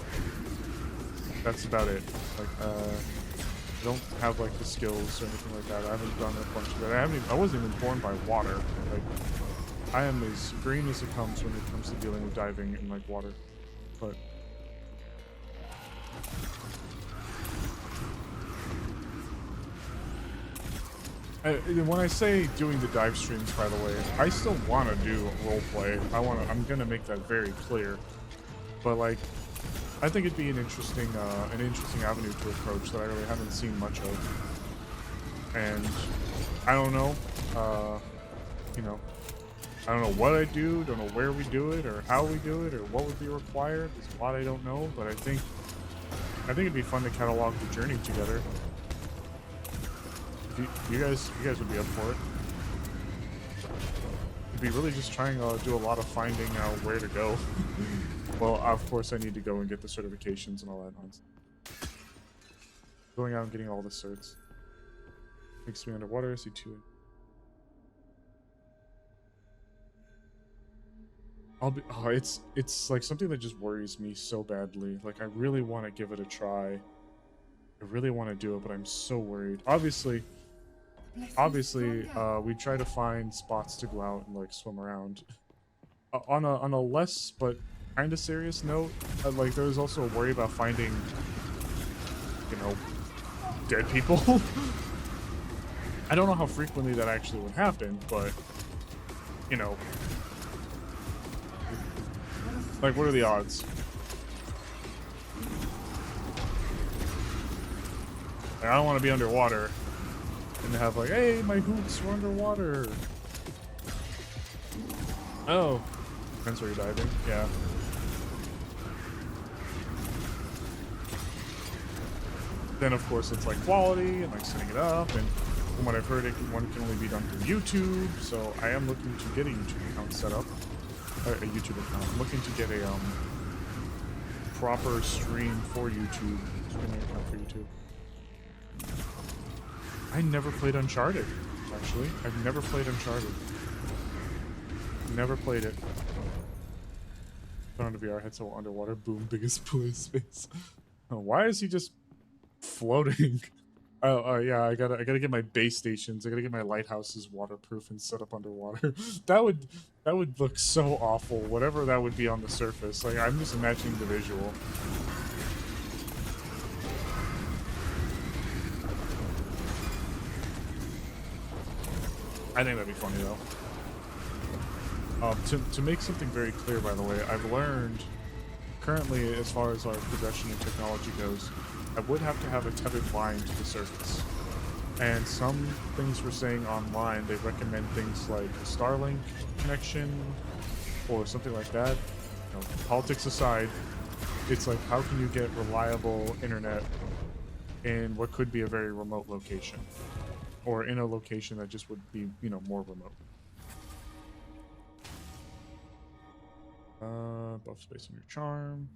That's about it. Like I don't have like the skills or anything like that. I haven't done a bunch of that. I wasn't even born by water. Like I am as green as it comes when it comes to dealing with diving in like water. But when I say doing the dive streams, by the way, I still want to do roleplay. I'm gonna make that very clear. But like, I think it'd be an interesting avenue to approach that I really haven't seen much of. And I don't know, you know, I don't know what I do, don't know where we do it, or how we do it, or what would be required. There's a lot I don't know, but I think it'd be fun to catalog the journey together. You guys would be up for it. It'd be really just trying to do a lot of finding out where to go. Well, of course, I need to go and get the certifications and all that nonsense. Going out and getting all the certs. Makes me underwater. See two. It's like something that just worries me so badly. Like I really want to give it a try. I really want to do it, but I'm so worried. Obviously, we try to find spots to go out and like swim around. On a less but kind of serious note, like there's also a worry about finding, you know, dead people. I don't know how frequently that actually would happen, but you know, like what are the odds? Like, I don't want to be underwater and have like, hey, my hoops were underwater. Oh, depends where you're diving. Yeah. Then of course it's like quality and like setting it up, and from what I've heard, one can only be done through YouTube. So I am looking to get a YouTube account set up. A YouTube account. I'm looking to get a proper stream for YouTube. Streaming account for YouTube. I never played Uncharted, actually. I've never played Uncharted. Never played it. Put on a VR headset while underwater. Boom, biggest pool in space. Oh, why is he just floating? Yeah, I gotta get my base stations. I gotta get my lighthouses waterproof and set up underwater. that would look so awful. Whatever that would be on the surface. Like I'm just imagining the visual. I think that'd be funny though. To make something very clear, by the way, I've learned currently, as far as our progression in technology goes, I would have to have a tethered line to the surface. And some things we're saying online, they recommend things like a Starlink connection or something like that. You know, politics aside, it's like, how can you get reliable internet in what could be a very remote location? Or in a location that just would be, you know, more remote. Buff space on your charm.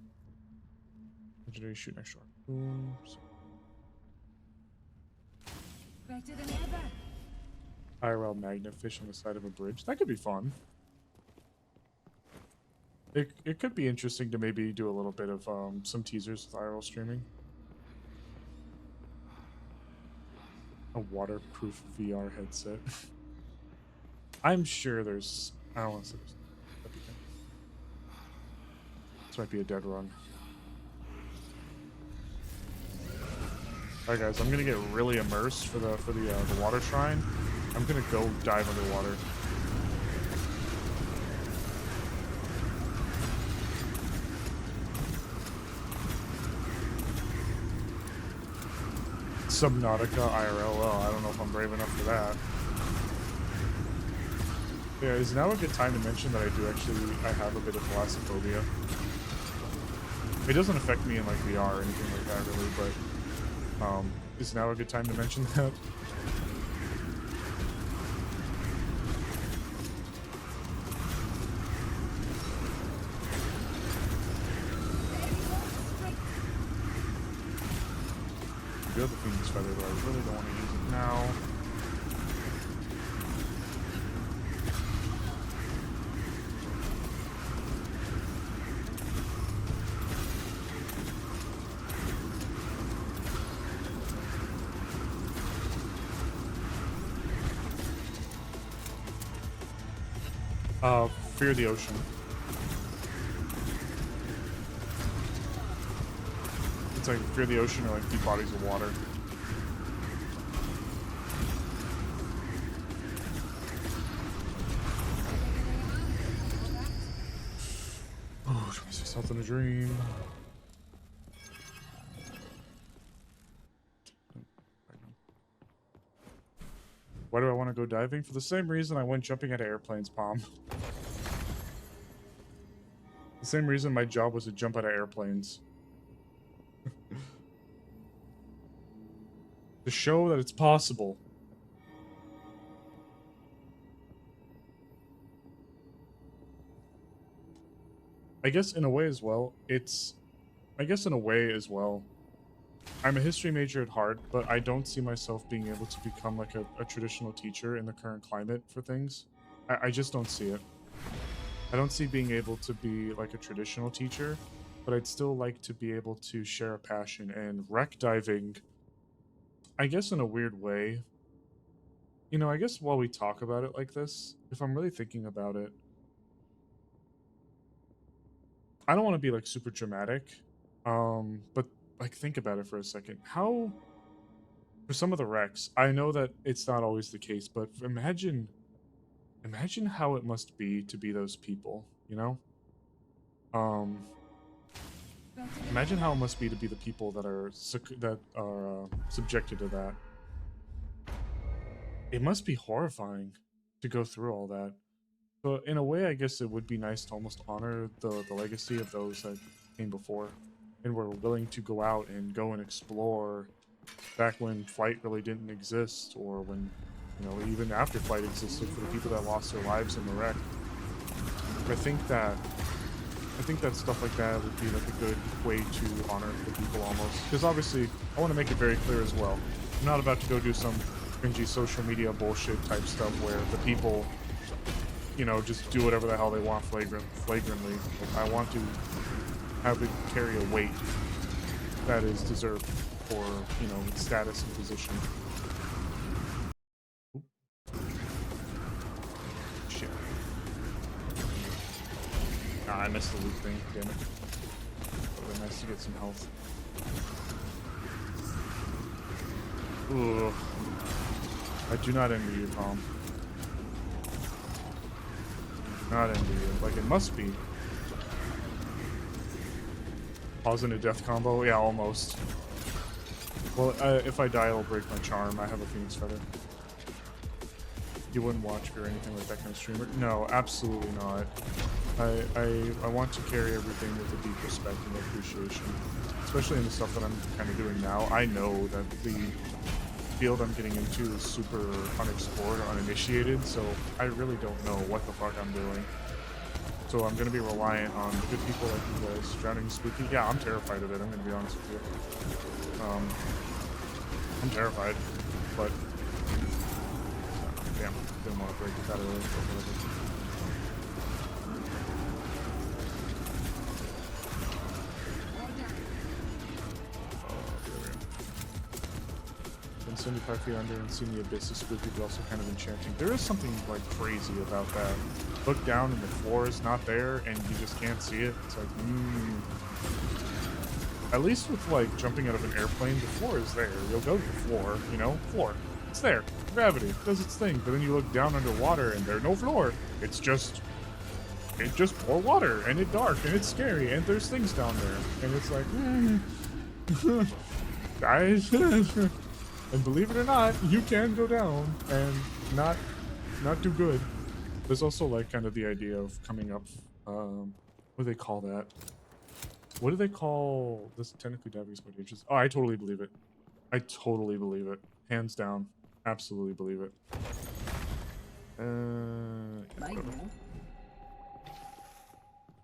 Legendary shoot next shot. Boom. Better than ever. IRL magnet fish on the side of a bridge. That could be fun. It could be interesting to maybe do a little bit of some teasers with IRL streaming. A waterproof VR headset. I'm sure there's... I don't want to say there's... This might be a dead run. Alright guys, I'm gonna get really immersed for the water shrine. I'm gonna go dive underwater. Subnautica IRL. Well, I don't know if I'm brave enough for that. Yeah, is now a good time to mention that I have a bit of thalassophobia. It doesn't affect me in like VR or anything like that really, but is now a good time to mention that? I do have the Phoenix Feather, but I really don't want to use it now. Fear the ocean. It's like fear the ocean or like deep bodies of water. Oh, 26 health in a dream. Why do I want to go diving? For the same reason I went jumping out of airplanes, Palm. The same reason my job was to jump out of airplanes. To show that it's possible. I guess in a way as well, I'm a history major at heart, but I don't see myself being able to become like a traditional teacher in the current climate for things. I just don't see it. I don't see being able to be like a traditional teacher, but I'd still like to be able to share a passion. And wreck diving, I guess in a weird way, you know, I guess while we talk about it like this, if I'm really thinking about it, I don't want to be like super dramatic, but like think about it for a second. How, for some of the wrecks, I know that it's not always the case, but imagine how it must be to be those people, you know? Imagine how it must be to be the people that are subjected to that. It must be horrifying to go through all that. So in a way, I guess it would be nice to almost honor the legacy of those that came before and were willing to go out and go and explore back when flight really didn't exist, or when, you know, even after flight existed, for the people that lost their lives in the wreck. I think that stuff like that would be like a good way to honor the people almost. Because obviously, I want to make it very clear as well. I'm not about to go do some cringy social media bullshit type stuff where the people, you know, just do whatever the hell they want flagrantly. I want to have it carry a weight that is deserved for, you know, its status and position. Shit. I missed the loot thing, damn it. Would've been nice to get some health. Ooh. I do not envy you, Tom. Not envy you. Like, it must be. Pause into death combo? Yeah, almost. Well, if I die, it'll break my charm. I have a Phoenix Feather. You wouldn't watch me or anything like that kind of streamer? No, absolutely not. I want to carry everything with a deep respect and appreciation, especially in the stuff that I'm kind of doing now. I know that the field I'm getting into is super unexplored or uninitiated, so I really don't know what the fuck I'm doing. So I'm going to be reliant on the good people like you guys. Drowning Spooky? Yeah, I'm terrified of it, I'm going to be honest with you. I'm terrified, but damn, didn't want to break it that early. Been 75 feet under and seen the abyss is spooky, but also kind of enchanting. There is something like crazy about that. Look down and the floor is not there, and you just can't see it. It's like, At least with like jumping out of an airplane, the floor is there. You'll go to the floor, you know, floor. It's there. Gravity does its thing. But then you look down underwater and there's no floor. It's just pour water, and it's dark, and it's scary, and there's things down there, and it's like, guys. And believe it or not, you can go down and not do good. There's also like kind of the idea of coming up. What do they call that? What do they call this? Technically, diving is more dangerous. Oh, I totally believe it. I totally believe it. Hands down, absolutely believe it. Bye Whatever. now.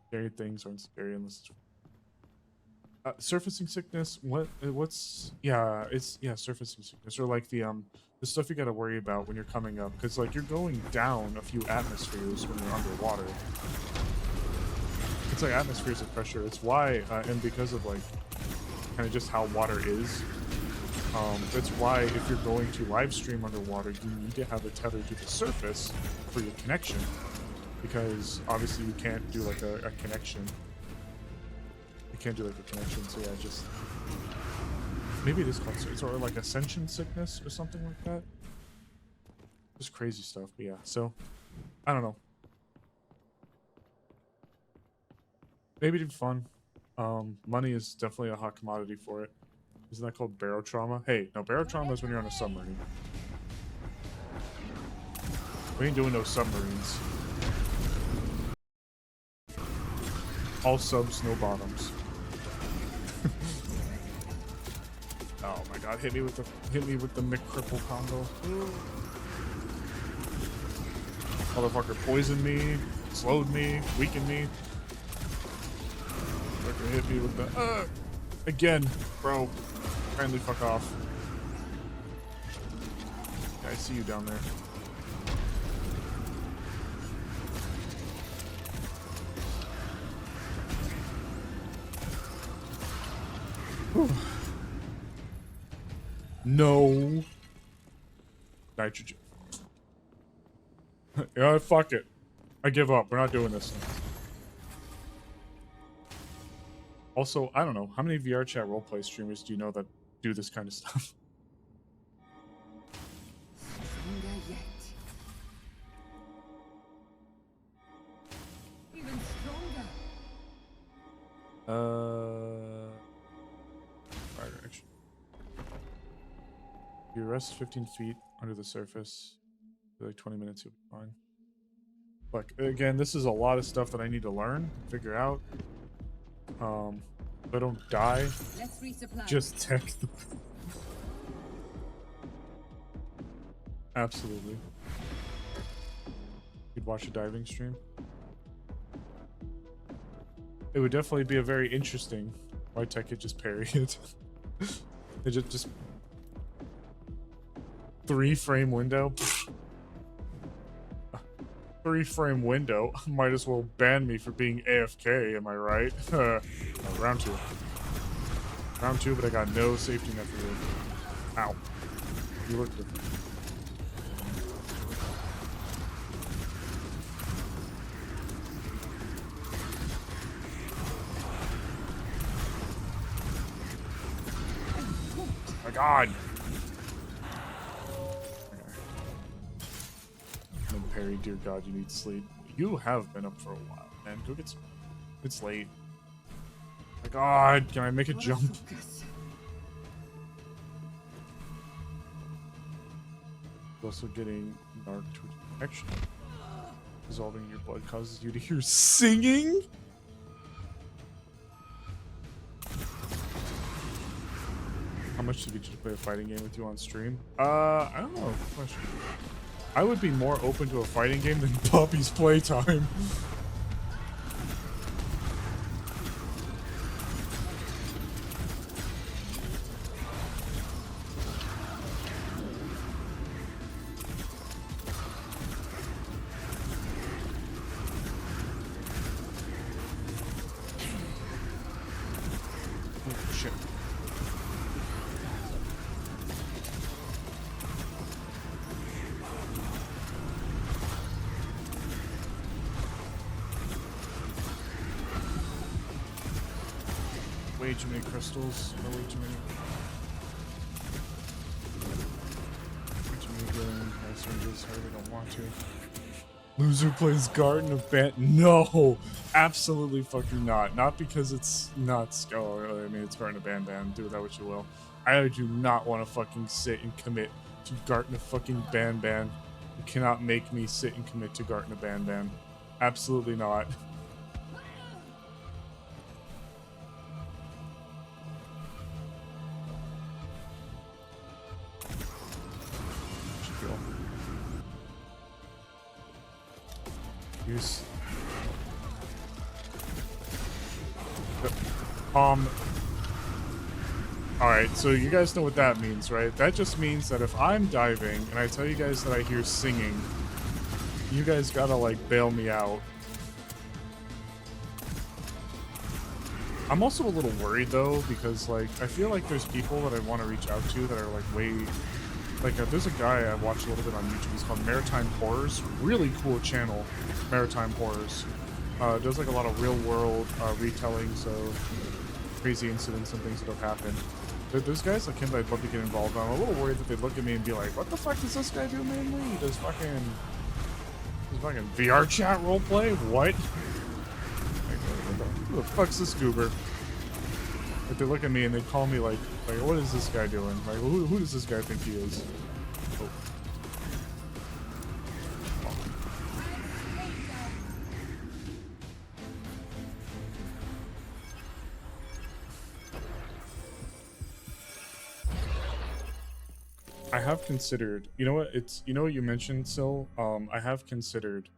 Scary things aren't scary unless it's surfacing sickness. What's surfacing sickness, or like the stuff you got to worry about when you're coming up, because like you're going down a few atmospheres when you're underwater. It's like atmospheres of pressure. It's why and because of like kind of just how water is. That's why if you're going to live stream underwater, you need to have it tethered to the surface for your connection, because obviously you can't do like a connection. You can't do like a connection, so yeah, just maybe it is called it's or like ascension sickness or something like that. Just crazy stuff, but yeah. So I don't know. Maybe it'd be fun. Money is definitely a hot commodity for it. Isn't that called barotrauma? Hey, no, barotrauma is when you're on a submarine. We ain't doing no submarines. All subs, no bottoms. Oh my god, hit me with the McCripple combo. Motherfucker poisoned me, slowed me, weakened me. Fucker hit me with the again, bro. Kindly fuck off. Yeah, I see you down there. Whew. No. Nitrogen. Yeah, fuck it. I give up. We're not doing this. Also, I don't know. How many VR chat roleplay streamers do you know that do this kind of stuff? Stronger yet. Even stronger. Fire direction. You rest 15 feet under the surface for like 20 minutes, you'll be fine. Like, again, this is a lot of stuff that I need to learn, figure out. If I don't die, Let's resupply. just text the... Absolutely. You'd watch a diving stream. It would definitely be a very interesting. Why tech could just parry it. It just 3-frame window. 3-frame window. Might as well ban me for being AFK, am I right? Round 2. Round 2, but I got no safety net for you. Ow. You look different. My god! No parry, dear god, you need sleep. You have been up for a while, man. Go get some. It's late. My god, can I make a jump? Focus. Also getting narc to protection. Dissolving your blood causes you to hear singing? How much to get you to play a fighting game with you on stream? I don't know. Good question. I would be more open to a fighting game than Poppy's playtime. Oh, shit. Way too many crystals. Way too many. Way too many healing syringes. I really don't want to. Loser plays Garden of Ban. No, absolutely fucking not. Not because it's not. Oh, I mean, it's Garden of Ban. Do with that what you will. I do not want to fucking sit and commit to Gartna fucking Banban. You cannot make me sit and commit to Gartna Banban. Absolutely not. Use. Alright, so you guys know what that means, right? That just means that if I'm diving and I tell you guys that I hear singing, you guys gotta, like, bail me out. I'm also a little worried, though, because, like, I feel like there's people that I want to reach out to that are, like, way... Like, there's a guy I watch a little bit on YouTube. He's called Maritime Horrors. Really cool channel, Maritime Horrors. Does, like, a lot of real-world retellings of crazy incidents and things that have happened. There's guys like him that I'd love to get involved on. I'm a little worried that they'd look at me and be like, what the fuck does this guy do mainly? He does fucking VR chat roleplay? What? Who the fuck's this goober? Like, they look at me and they call me like, what is this guy doing? Like, who does this guy think he is? Oh. I have considered, you know what, you know what you mentioned, Sil? I have considered,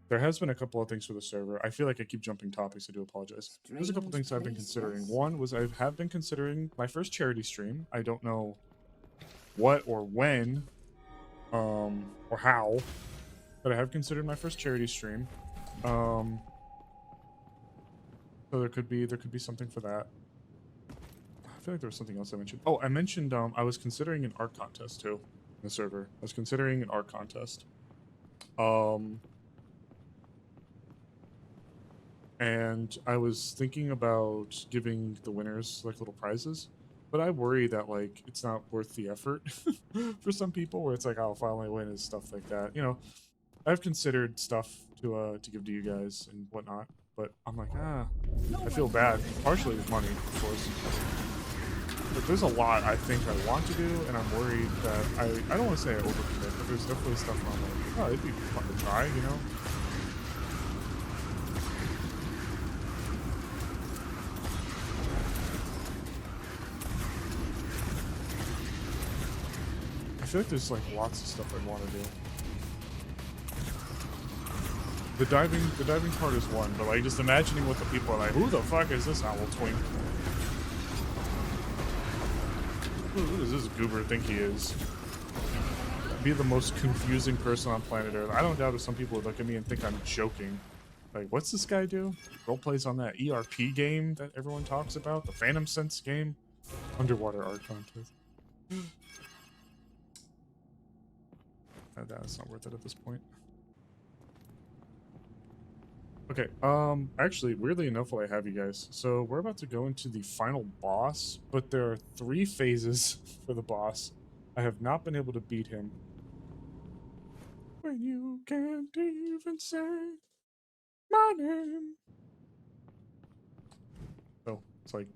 there has been a couple of things for the server. I feel like I keep jumping topics, I do apologize. There's a couple things I've been considering. One was I have been considering my first charity stream. I don't know what or when, or how, but I have considered my first charity stream. So there could be something for that. I feel like there was something else I mentioned. Oh, I mentioned I was considering an art contest too in the server. I was considering an art contest. And I was thinking about giving the winners like little prizes, but I worry that like it's not worth the effort for some people where it's like, oh, if I only win is stuff like that. You know, I've considered stuff to give to you guys and whatnot, but I'm like, I feel bad. Partially with money, of course. But there's a lot I think I want to do, and I'm worried that I don't want to say I overcommit, but there's definitely stuff where I'm like, oh, it'd be fun to try, you know? I feel like there's like lots of stuff I want to do. The diving part is one, but like just imagining what the people are like, who the fuck is this owl twink? Who does this goober think he is? Be the most confusing person on planet Earth. I don't doubt if some people would look at me and think I'm joking. Like, what's this guy do? Role plays on that ERP game that everyone talks about, the Phantom Sense game, underwater art contest. That's not worth it at this point. Okay, actually, weirdly enough, while I have you guys, so we're about to go into the final boss, but there are 3 phases for the boss. I have not been able to beat him. When you can't even say my name. So, it's like,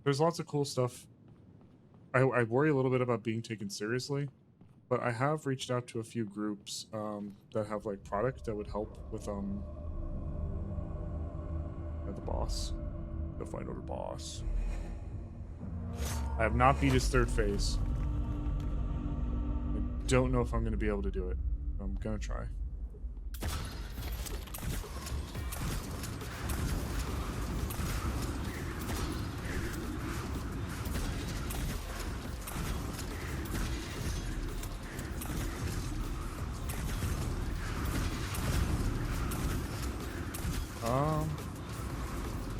there's lots of cool stuff. I worry a little bit about being taken seriously. But I have reached out to a few groups that have like product that would help with the boss, the final boss. I have not beat his 3rd phase. I don't know if I'm going to be able to do it. I'm going to try.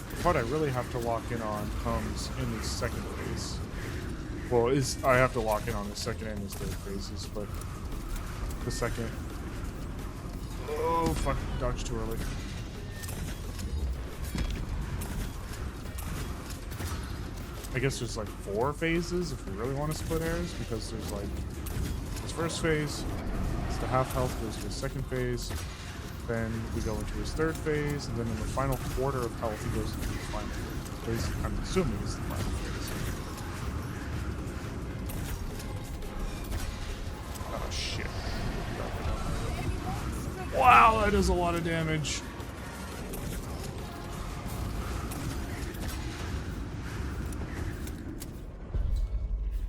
The part I really have to lock in on comes in the 2nd phase. Well, I have to lock in on the 2nd and his 3rd phases, but the 2nd. Oh fuck! Dodged too early. I guess there's like 4 phases if we really want to split hairs, because there's like his 1st phase, it's the half health goes to his 2nd phase. Then we go into his 3rd phase, and then in the final quarter of health, he goes into his final phase. I'm assuming it's the final phase. It does a lot of damage.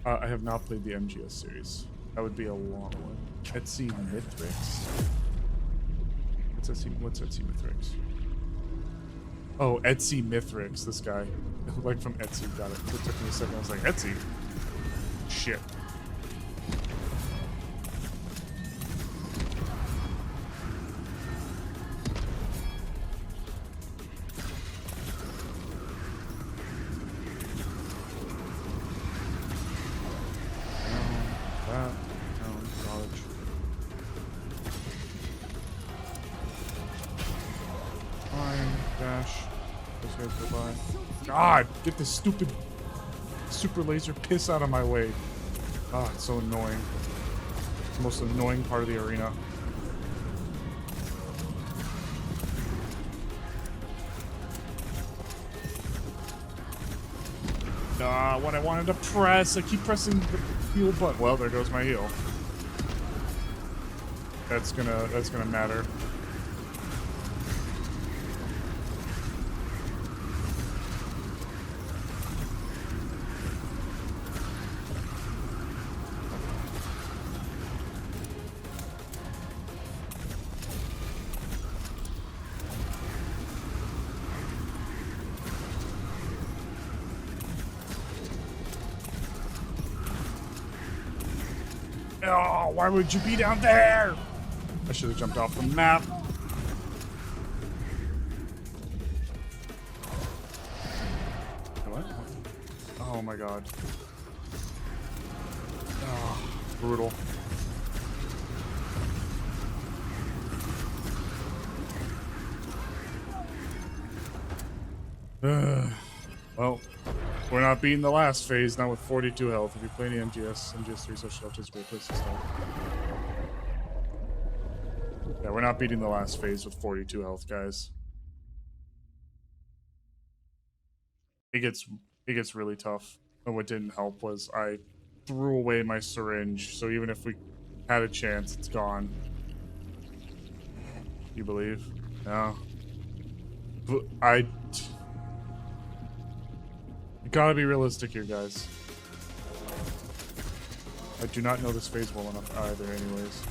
I have not played the MGS series. That would be a long one. Etsy Mithrix. What's Etsy Mithrix? Oh, Etsy Mithrix, this guy. Like from Etsy, got it. So it took me a second, I was like, Etsy? Shit. God, get this stupid super laser piss out of my way. Ah, it's so annoying. It's the most annoying part of the arena. Ah, what I wanted to press. I keep pressing the heal button. Well, there goes my heal. That's gonna matter. Oh, why would you be down there? I should have jumped off the map. What? Oh my god. Oh, brutal. Well, we're not beating the last phase, not with 42 health. If you play any MGS3 Social Shelter is a great place to start. Yeah, we're not beating the last phase with 42 health, guys. It gets really tough. And what didn't help was I threw away my syringe, so even if we had a chance, it's gone. You believe? No. But you gotta be realistic here, guys. I do not know this phase well enough either, anyways.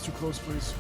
Too close, please.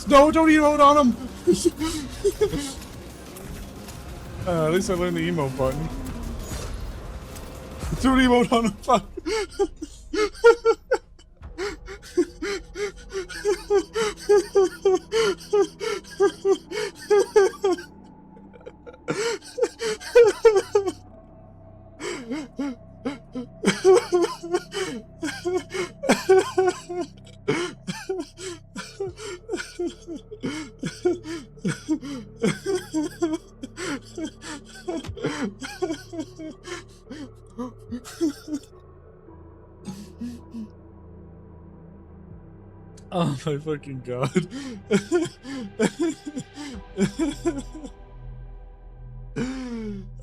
No, don't emote on him! At least I learned the emote button. Don't emote on him, fuck! my fucking god.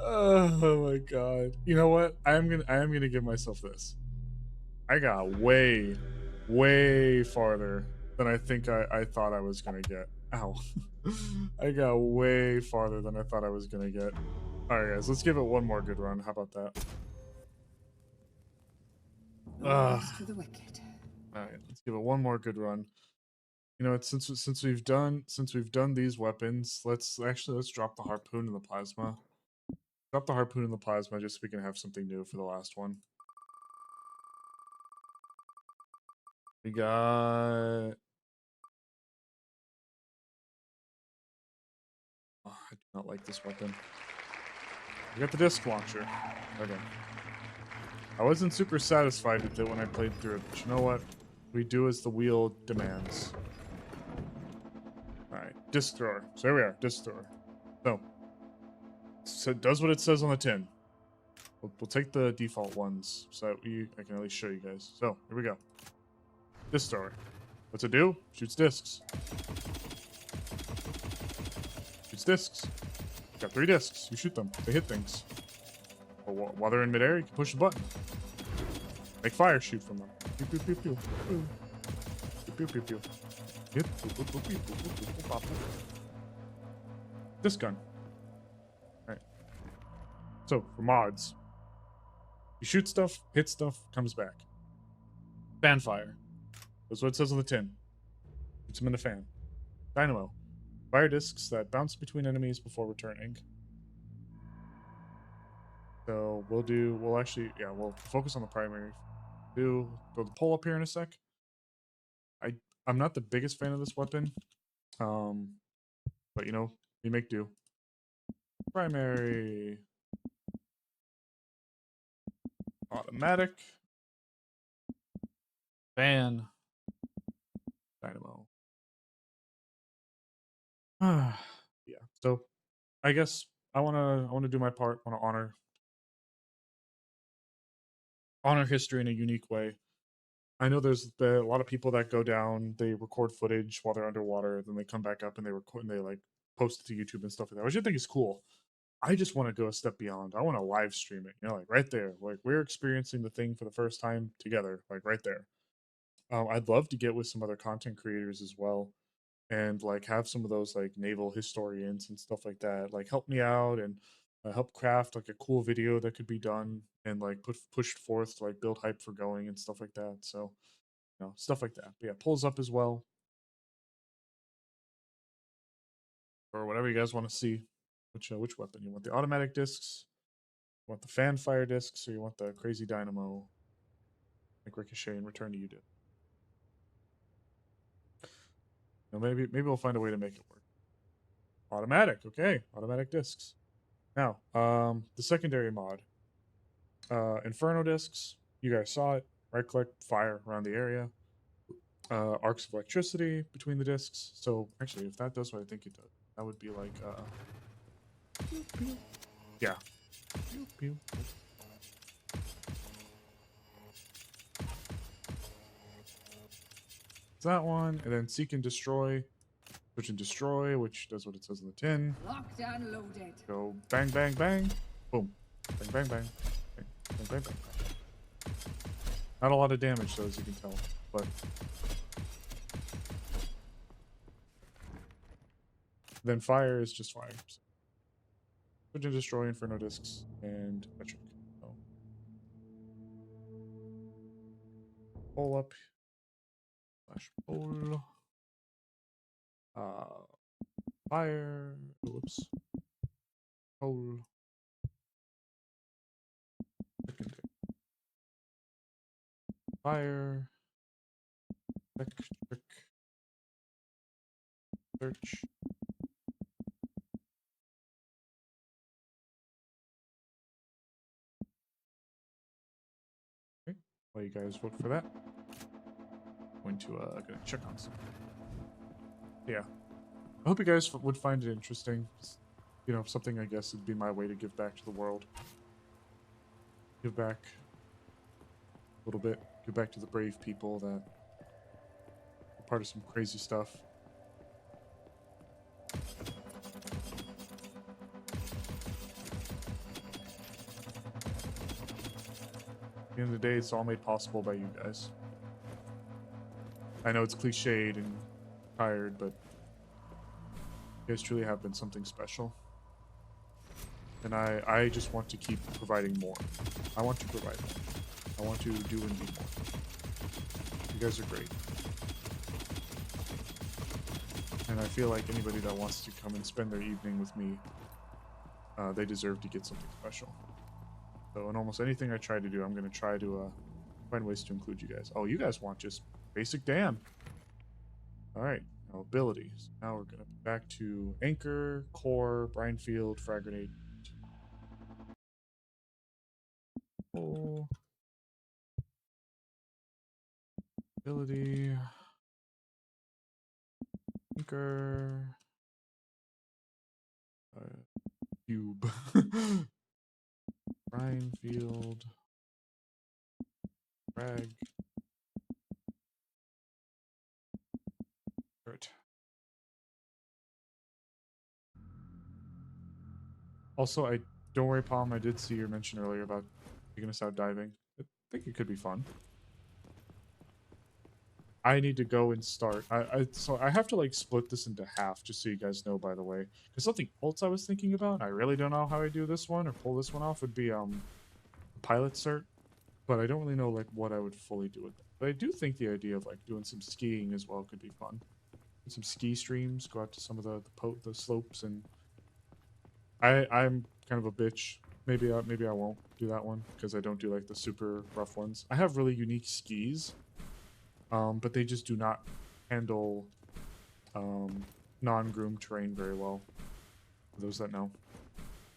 Oh my god. You know what? I am gonna give myself this. I got way farther than I think I thought I was gonna get. Ow. I got way farther than I thought I was gonna get. Alright guys, let's give it one more good run. How about that? No rest for the wicked. Alright, let's give it one more good run. You know, it's since we've done these weapons, let's drop the harpoon and the plasma. Drop the harpoon and the plasma just so we can have something new for the last one. We got. Oh, I do not like this weapon. We got the disc launcher. Okay. I wasn't super satisfied with it when I played through it, but you know what? We do as the wheel demands. Alright, disc thrower. So here we are, disc thrower. So it does what it says on the tin. We'll take the default ones so that I can at least show you guys. So here we go. Disc thrower. What's it do? Shoots discs. Shoots discs. Got 3 discs. You shoot them. They hit things. While they're in midair, you can push the button. Make fire shoot from them. Pew pew pew pew. Pew pew pew pew. Hit. Disc gun. Alright. So, for mods. You shoot stuff, hit stuff, comes back. Fan fire. That's what it says on the tin. Shoots them in the fan. Dynamo. Fire discs that bounce between enemies before returning. So we'll focus on the primary. Throw the pole up here in a sec. I'm not the biggest fan of this weapon. But you know, we make do. Primary. Automatic. Fan. Dynamo. Yeah. So I guess I wanna do my part. I wanna honor history in a unique way. I know there's a lot of people that go down, they record footage while they're underwater, then they come back up and they record and they like post it to YouTube and stuff like that, which I think is cool. I just want to go a step beyond. I want to live stream it, you know, like right there. Like we're experiencing the thing for the first time together, like right there. I'd love to get with some other content creators as well and like have some of those like naval historians and stuff like that like help me out and help craft like a cool video that could be done and like pushed forth to like build hype for going and stuff like that. So you know, stuff like that. But yeah, pulls up as well or whatever you guys want to see. Which weapon you want? The automatic discs, you want the fan fire discs, or you want the crazy dynamo like ricochet and return to you did. You know, maybe we'll find a way to make it work. Automatic, okay, automatic discs. Now, the secondary mod, Inferno discs. You guys saw it. Right click, fire around the area. Arcs of electricity between the discs. So actually, if that does what I think it does, that would be like, pew, pew. Yeah. Pew, pew. It's that one, and then seek and destroy. Switch and destroy, which does what it says on the tin. Locked and loaded. Go bang, bang, bang. Boom. Bang, bang, bang. Bang, bang, bang, bang. Not a lot of damage, though, as you can tell, but then fire is just fire. So. Switch and destroy Inferno discs and metric. So. Pull up. Slash pull. Fire. Whoops. Pull. Secondary. Fire. Electric. Search. Okay. While you guys vote for that, I'm going to gonna check on something. Yeah. I hope you guys would find it interesting. Just, you know, something I guess would be my way to give back to the world. Give back a little bit. Give back to the brave people that part of some crazy stuff. At the end of the day, it's all made possible by you guys. I know it's cliched and tired, but you guys truly have been something special. And I just want to keep providing more. I want to provide more. I want to do and be more. You guys are great. And I feel like anybody that wants to come and spend their evening with me, they deserve to get something special. So in almost anything I try to do, I'm going to try to find ways to include you guys. Oh, you guys want just basic dam. All right, now abilities. Now we're going to be back to Anchor, Core, Brine Field, Frag Grenade. Oh. Ability. Anchor. Cube. Brine Field. Frag. Right. Also, don't worry, Palm. I did see your mention earlier about taking us out diving. I think it could be fun. I need to go and start. So I have to like split this into half, just so you guys know. By the way, because something else I was thinking about, and I really don't know how I do this one or pull this one off, would be pilot cert, but I don't really know like what I would fully do with it. But I do think the idea of like doing some skiing as well could be fun. Some ski streams, go out to some of the slopes, and I'm kind of a bitch. Maybe I won't do that one because I don't do like the super rough ones. I have really unique skis, but they just do not handle non-groomed terrain very well. For those that know,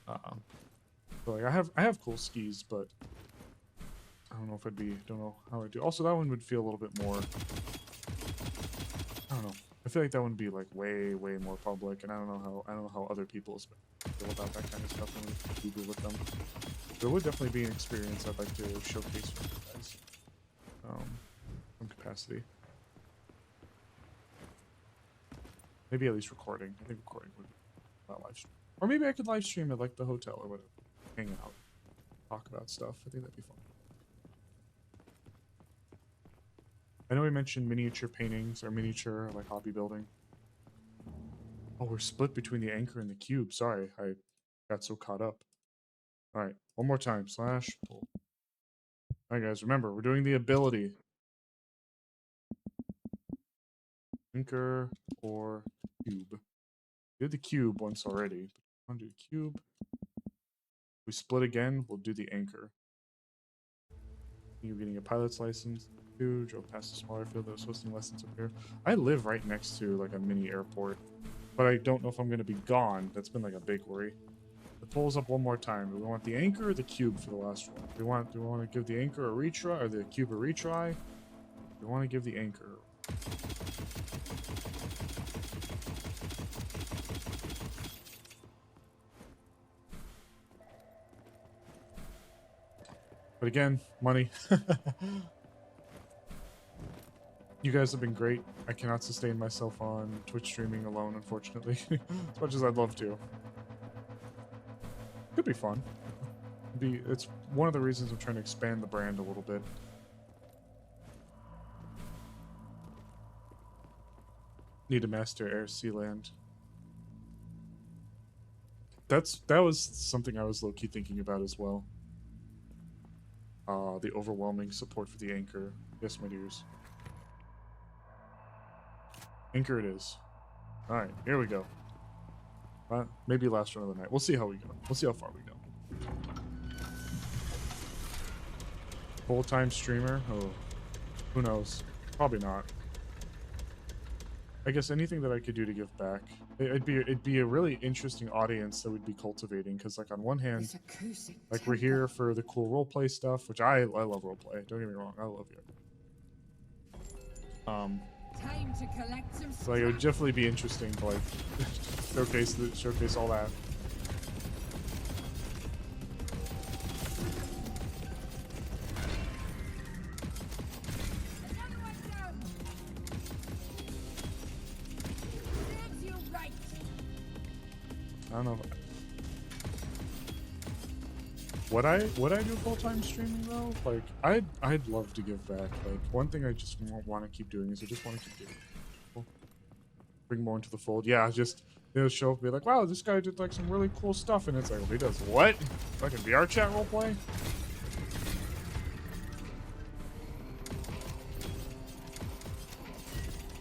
so like I have cool skis, but I don't know if don't know how I do. Also, that one would feel a little bit more. I don't know. I feel like that would be like way more public, and I don't know how other people feel about that kind of stuff when we Google with them. But it would definitely be an experience I'd like to showcase for you guys, some capacity. Maybe at least recording. I think recording would be not live stream, or maybe I could live stream at like the hotel or whatever, hang out, talk about stuff. I think that'd be fun. I know we mentioned miniature paintings or miniature like hobby building. Oh, we're split between the anchor and the cube. Sorry, I got so caught up. All right, one more time. Slash pull. All right, guys, remember, we're doing the ability. Anchor or cube. We did the cube once already. I'll do the cube. We split again, we'll do the anchor. You're getting a pilot's license. Drove past a smaller field that was hosting lessons up here. I live right next to like a mini airport, but I don't know if I'm going to be gone. That's been like a big worry. The poll's up one more time. Do we want the anchor or the cube for the last one? Do we want to give the anchor a retry or the cube a retry? We want to give the anchor. But again, money. You guys have been great. I cannot sustain myself on Twitch streaming alone, unfortunately. As much as I'd love to. Could be fun. It's one of the reasons I'm trying to expand the brand a little bit. Need to master Air Sea Land. That was something I was low-key thinking about as well. The overwhelming support for the anchor. Yes, my dears. Anchor it is. Alright, here we go. Maybe last run of the night. We'll see how we go. We'll see how far we go. Full-time streamer? Oh, who knows? Probably not. I guess anything that I could do to give back. It'd be a really interesting audience that we'd be cultivating, because like on one hand, like we're here for the cool roleplay stuff, which I love roleplay. Don't get me wrong, I love it. Time to collect some So like, it would definitely be interesting to like showcase all that. don't know. Would I do full-time streaming though? Like I'd love to give back. Like one thing I just want to keep doing is I just want to keep giving. Bring more into the fold. Yeah, just they'll show up and be like, wow, this guy did like some really cool stuff, and it's like, well, he does what? Fucking VR chat roleplay?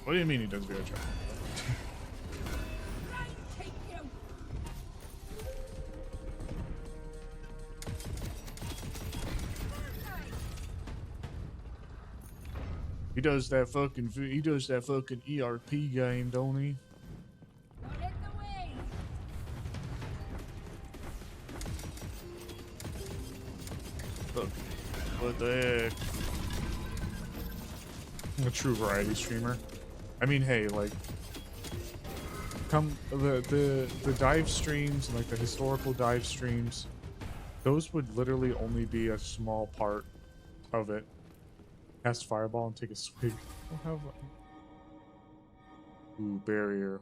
What do you mean he does VR chat? Take you. He does that fucking ERP game, don't he? Not in the way. Fuck. What the heck? A true variety streamer. I mean, hey, like, come the dive streams and like the historical dive streams, those would literally only be a small part of it. Cast fireball and take a swig. I don't have. Ooh, barrier.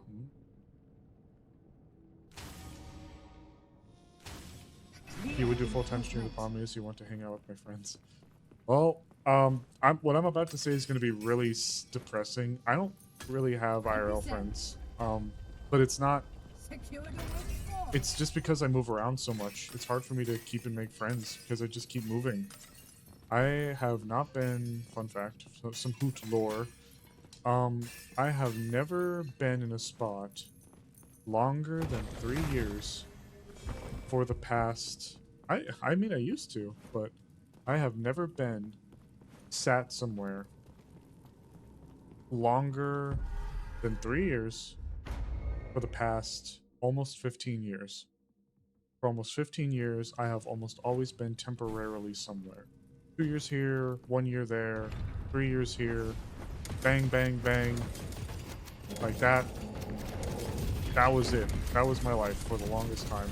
You would do full-time stream upon me as you want to hang out with my friends. Well, what I'm about to say is going to be really depressing. I don't really have IRL friends, but it's not. Security will It's just because I move around so much. It's hard for me to keep and make friends because I just keep moving. I have not been. Fun fact: some hoot lore. I have never been in a spot longer than 3 years for the past. I mean, I used to, but I have never been sat somewhere longer than 3 years for the past almost 15 years. For almost 15 years, I have almost always been temporarily somewhere. 2 years here, 1 year there, 3 years here, bang, bang, bang. Like that. That was it. That was my life for the longest time.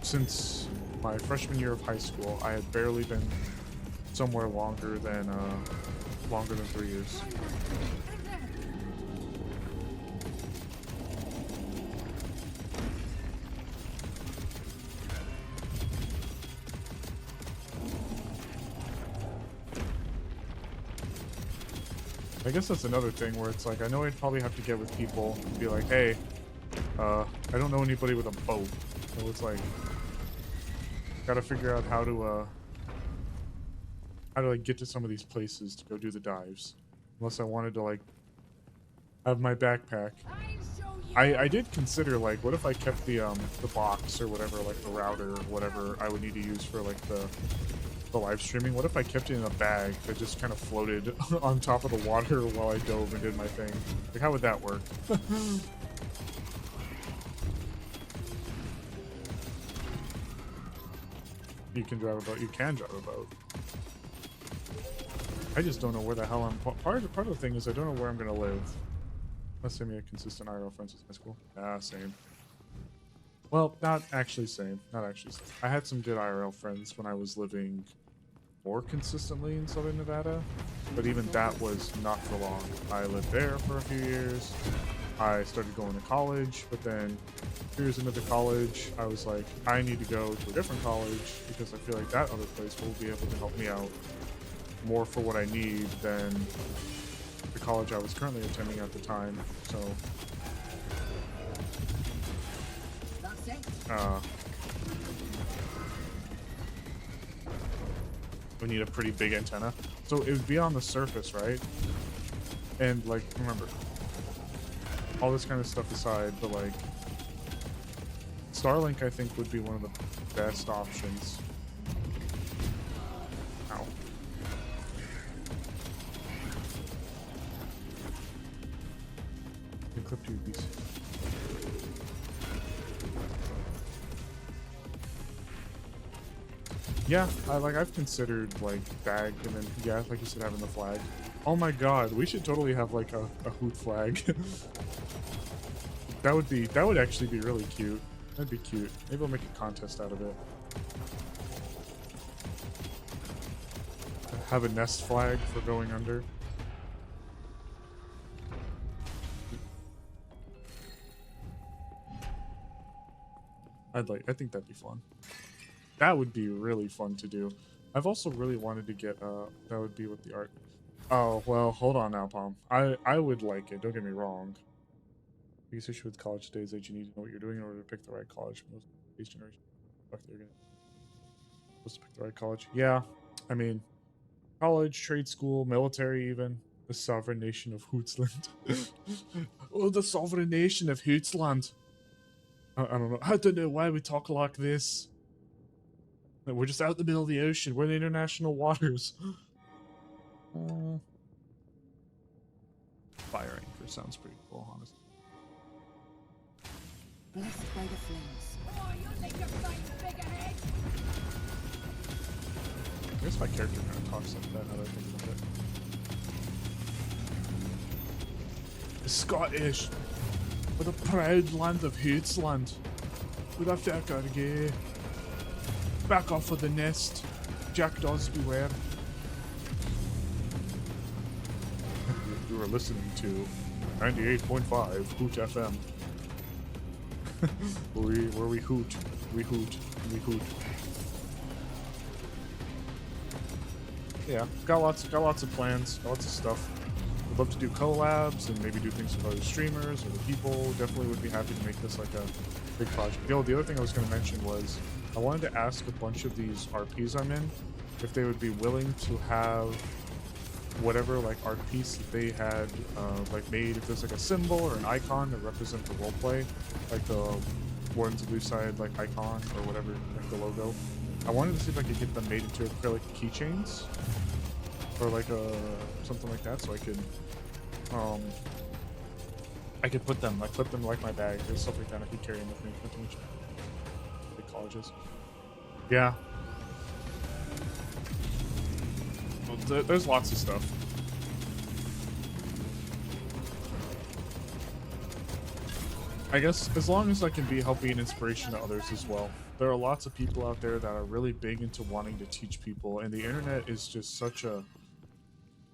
Since my freshman year of high school, I had barely been somewhere longer than 3 years. I guess that's another thing where it's like, I know I'd probably have to get with people and be like, hey, I don't know anybody with a boat. So it's like, gotta figure out how to like get to some of these places to go do the dives. Unless I wanted to like have my backpack. I did consider like, what if I kept the box or whatever, like the router or whatever I would need to use for like the live streaming. What if I kept it in a bag that just kind of floated on top of the water while I dove and did my thing? Like, how would that work? You can drive a boat. You can drive a boat. I just don't know where the hell I'm. Part of the thing is I don't know where I'm gonna live. Unless I'm a consistent IRL friends with high school. Ah, same. Well, not actually same. Not actually same. I had some good IRL friends when I was living more consistently in Southern Nevada, but even that was not for long. I lived there for a few years. I started going to college, but then 2 years into the college, I was like, I need to go to a different college because I feel like that other place will be able to help me out more for what I need than the college I was currently attending at the time. So, That's it. We need a pretty big antenna. So it would be on the surface, right? And like, remember, all this kind of stuff aside, but like, Starlink I think would be one of the best options. Ow. You clip to your piece. Yeah, I've considered like bag and then yeah, like you said, having the flag. Oh my god, we should totally have like a hoot flag. That would actually be really cute. That'd be cute. Maybe we'll make a contest out of it. Have a nest flag for going under. I think that'd be fun. That would be really fun to do. I've also really wanted to get that would be with the art. Oh well, hold on now, Palm. I would like it. Don't get me wrong. Biggest issue with college today is that you need to know what you're doing in order to pick the right college. Most of these generation, fuck, they're gonna supposed to pick the right college. Yeah, I mean, college, trade school, military, even the sovereign nation of Hootsland. Oh, the sovereign nation of Hootsland. I don't know. I don't know why we talk like this. We're just out in the middle of the ocean. We're in international waters. Fire anchor sounds pretty cool, honestly. Blessed by the flames. Oh, you think you're fighting big ahead? I guess my character kind of talks like that now that I think about it. The Scottish, for the proud land of Hootsland. Who the fuck are gay? Back off of the nest. Jackdaws beware. You are listening to 98.5 Hoot FM. where we hoot. We hoot. We hoot. Yeah, got lots of plans, got lots of stuff. Would love to do collabs and maybe do things with other streamers or the people. Definitely would be happy to make this like a big project. The other thing I was going to mention was I wanted to ask a bunch of these RPs I'm in if they would be willing to have whatever like art piece that they had like made, if there's like a symbol or an icon to represent the roleplay, like the Wardens of Lucide like icon or whatever, like the logo. I wanted to see if I could get them made into acrylic keychains or like something like that, so I could put them, like clip them like my bag or stuff like that. I could carry them with me. Not to mention big colleges. Yeah. Well, there's lots of stuff. I guess as long as I can help be an inspiration to others as well. There are lots of people out there that are really big into wanting to teach people, and the internet is just such a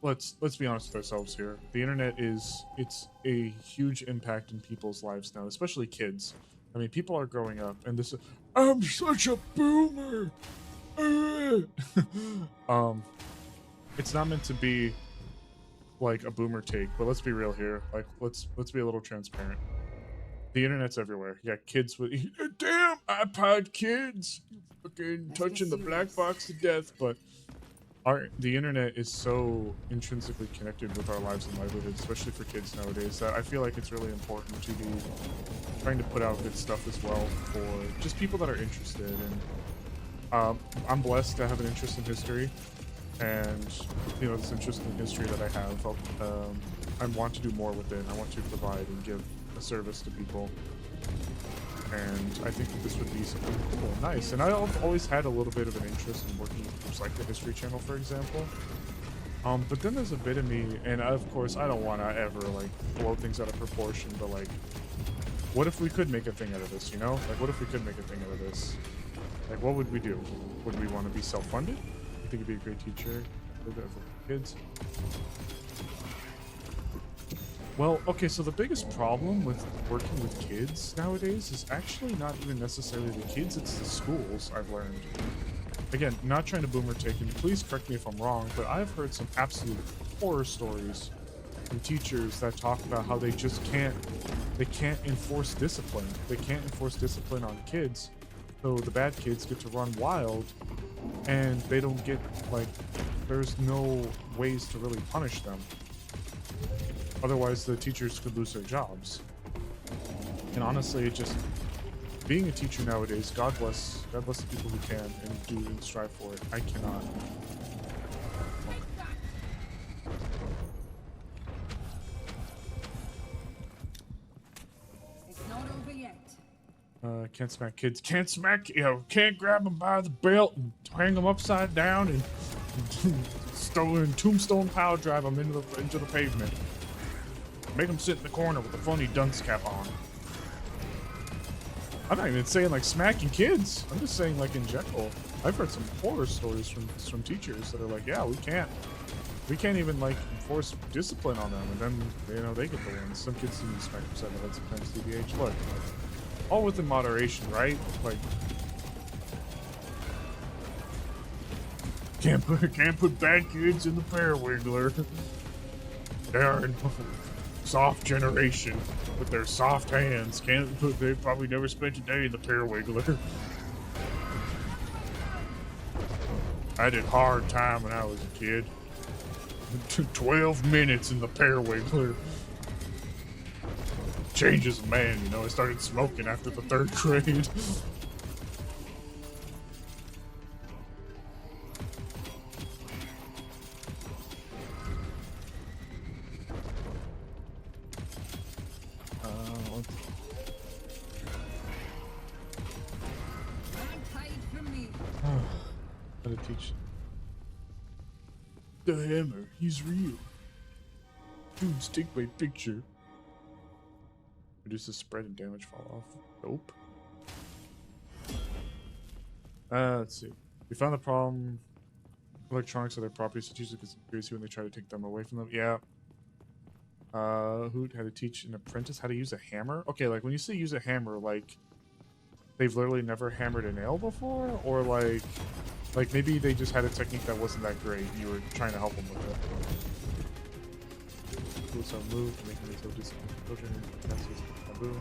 let's be honest with ourselves here. The internet it's a huge impact in people's lives now, especially kids. I mean, people are growing up and this is, I'm such a boomer. It's not meant to be like a boomer take, but let's be real here. Like let's be a little transparent. The internet's everywhere. You got kids with damn iPod kids, fucking touching the black box to death. But the internet is so intrinsically connected with our lives and livelihoods, especially for kids nowadays, that I feel like it's really important to be trying to put out good stuff as well for just people that are interested. And I'm blessed to have an interest in history, and this interest in history that I have, I want to do more with it. I want to provide and give a service to people, and I think that this would be something cool and nice. And I've always had a little bit of an interest in working with groups like the History Channel, for example. But then there's a bit of me, and of course I don't want to ever like blow things out of proportion, but like, what if we could make a thing out of this, Like, what if we could make a thing out of this? Like, what would we do? Would we want to be self-funded? I think it'd be a great teacher for kids. Well, okay, so the biggest problem with working with kids nowadays is actually not even necessarily the kids, it's the schools, I've learned. Again, not trying to boomer take, and please correct me if I'm wrong, but I've heard some absolute horror stories from teachers that talk about how they just can't enforce discipline. They can't enforce discipline on kids, so the bad kids get to run wild, and they don't get, like, there's no ways to really punish them. Otherwise, the teachers could lose their jobs. And honestly, it just being a teacher nowadays, God bless the people who can and do and strive for it. I cannot. It's not over yet. Can't smack kids. Can't smack, can't grab them by the belt and hang them upside down and tombstone power drive them into the pavement. Make them sit in the corner with a funny dunce cap on. I'm not even saying like smacking kids. I'm just saying like in general. I've heard some horror stories from teachers that are like, yeah, we can't even like enforce discipline on them, and then they get the win. Some kids didn't smack upside the head sometimes. TBH, look, all within moderation, right? Like, can't put bad kids in the Parawiggler. They are in soft generation with their soft hands. They probably never spent a day in the Parawiggler. I did hard time when I was a kid. 12 minutes in the Parawiggler. Changes a man, you know. I started smoking after the 3rd grade. How to teach the hammer? He's real. Dudes, take my picture. Reduces spread and damage fall off. Nope. Let's see. We found the problem. Electronics are their properties. Strategic is crazy when they try to take them away from them. Yeah. Who had to teach an apprentice how to use a hammer? Okay, like when you say use a hammer, like they've literally never hammered a nail before, or like maybe they just had a technique that wasn't that great. You were trying to help them with it. Schools are moved, making it so disciplined children. Taboo.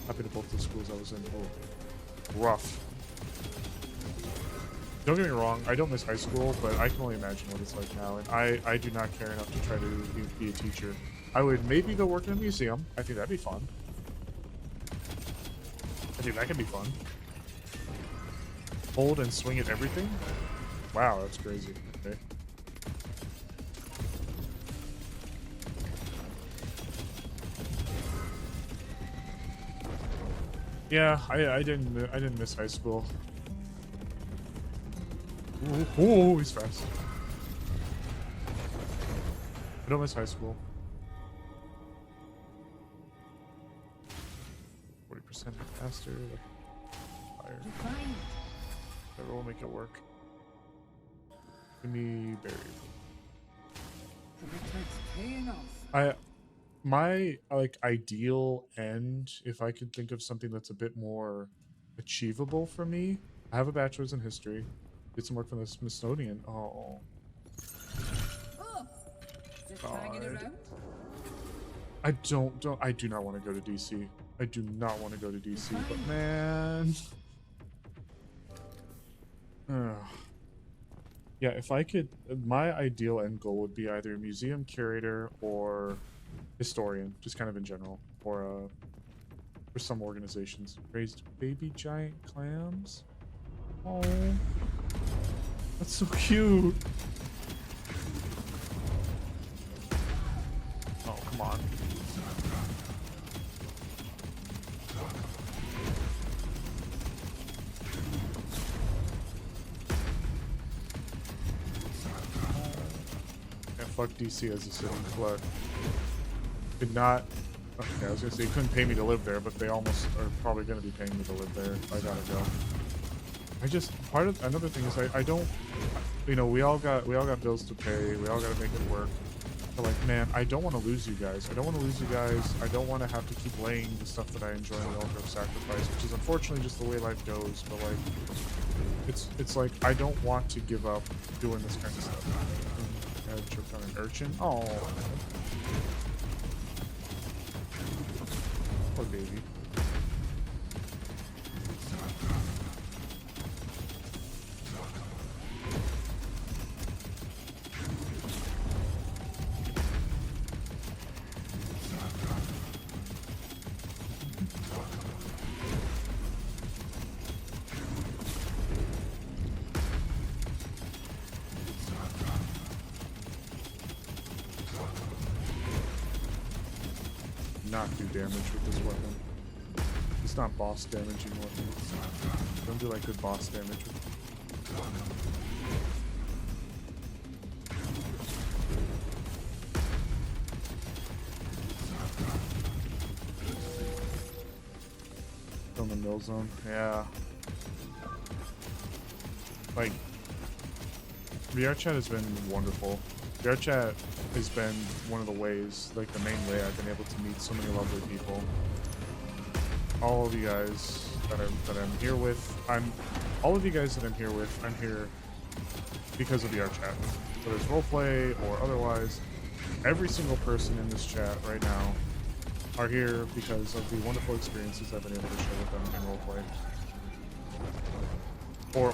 Happy to both the schools I was in. Oh, rough. Don't get me wrong, I don't miss high school, but I can only imagine what it's like now, and I do not care enough to try to be a teacher. I would maybe go work in a museum. I think that'd be fun. I think that could be fun. Hold and swing at everything? Wow, that's crazy. Okay. Yeah, I didn't miss high school. Oh, he's fast. I don't miss high school. 40% faster. Fire. That will make it work. Give me berry. My like ideal end, if I could think of something that's a bit more achievable for me. I have a bachelor's in history. Did some work from the Smithsonian. Oh. God. I do not want to go to DC. I do not want to go to DC, but man. Yeah, if I could, my ideal end goal would be either museum curator or historian, just kind of in general, or for some organizations. Raised baby giant clams. Oh, that's so cute. Oh, come on. Yeah, fuck DC as a city, but could not. Okay, I was gonna say couldn't pay me to live there, but they almost are probably gonna be paying me to live there if I gotta go. Another thing is I don't, you know, we all got bills to pay, we all gotta make it work. But like, man, I don't want to lose you guys. I don't want to lose you guys. I don't want to have to keep laying the stuff that I enjoy in the altar of sacrifice, which is unfortunately just the way life goes. But like, it's like I don't want to give up doing this kind of stuff. I tripped on an urchin. Oh, poor baby. Not do damage with this weapon. It's not boss damaging weapon. Don't do like good boss damage with from the mill zone. Yeah. Like VR chat has been wonderful. VR chat has been one of the ways, like the main way I've been able to meet so many lovely people. all of you guys that I'm here with. All of you guys that I'm here with. I'm here because of VR chat, whether it's roleplay or otherwise. Every single person in this chat right now are here because of the wonderful experiences I've been able to share with them in roleplay.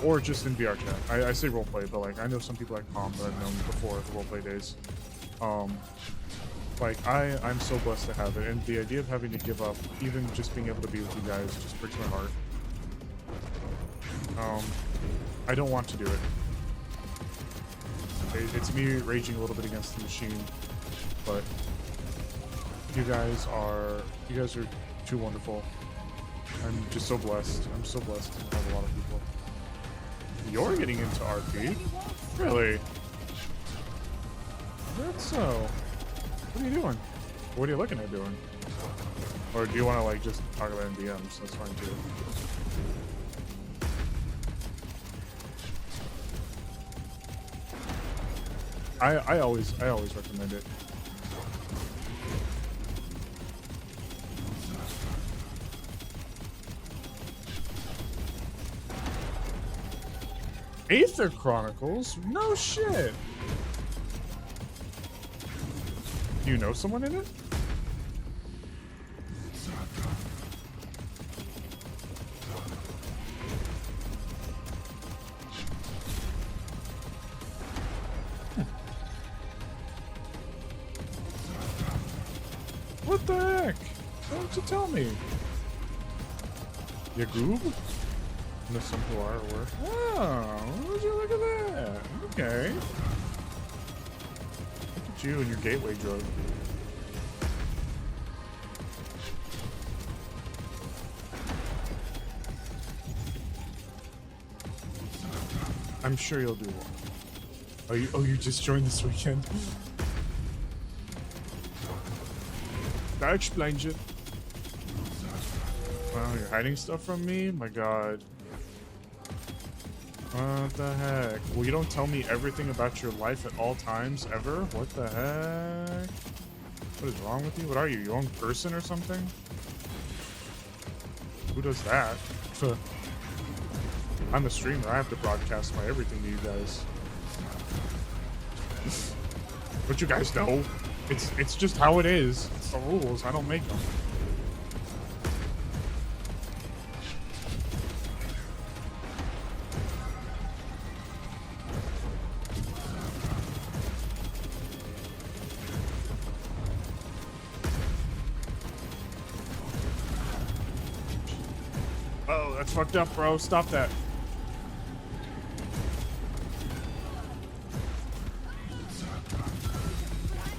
Or just in VR chat. I say roleplay, but like I know some people like Palm that I've known before the roleplay days. Like I'm so blessed to have it, and the idea of having to give up, even just being able to be with you guys, just breaks my heart. I don't want to do it. It's me raging a little bit against the machine, but you guys are too wonderful. I'm just so blessed. I'm so blessed to have a lot of people. You're getting into RP? Really? That's so. What are you doing? What are you looking at doing? Or do you want to like just talk about in DMs? That's fine too. I always recommend it. Aether Chronicles? No shit. Do you know someone in it? What the heck? Why don't you tell me? Yagoob? No, some who are or were. Oh, would you look at that? Okay. Look at you and your gateway drug. I'm sure you'll do well. You just joined this weekend? That explains it. Wow, you're hiding stuff from me? My god. What the heck? Well, you don't tell me everything about your life at all times, ever? What the heck? What is wrong with you? What are you, your own person or something? Who does that? I'm a streamer. I have to broadcast my everything to you guys. But you guys know. It's just how it is. It's the rules. I don't make them. Oh, that's fucked up, bro. Stop that.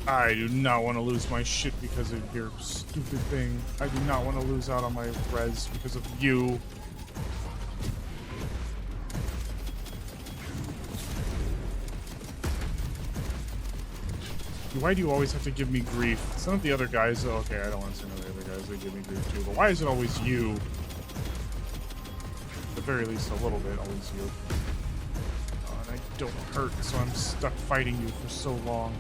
I do not want to lose my shit because of your stupid thing. I do not want to lose out on my res because of you. Why do you always have to give me grief? Some of the other guys, okay, I don't want to say none of the other guys, they give me grief too, but why is it always you? At the very least, a little bit, always you. And I don't hurt, so I'm stuck fighting you for so long.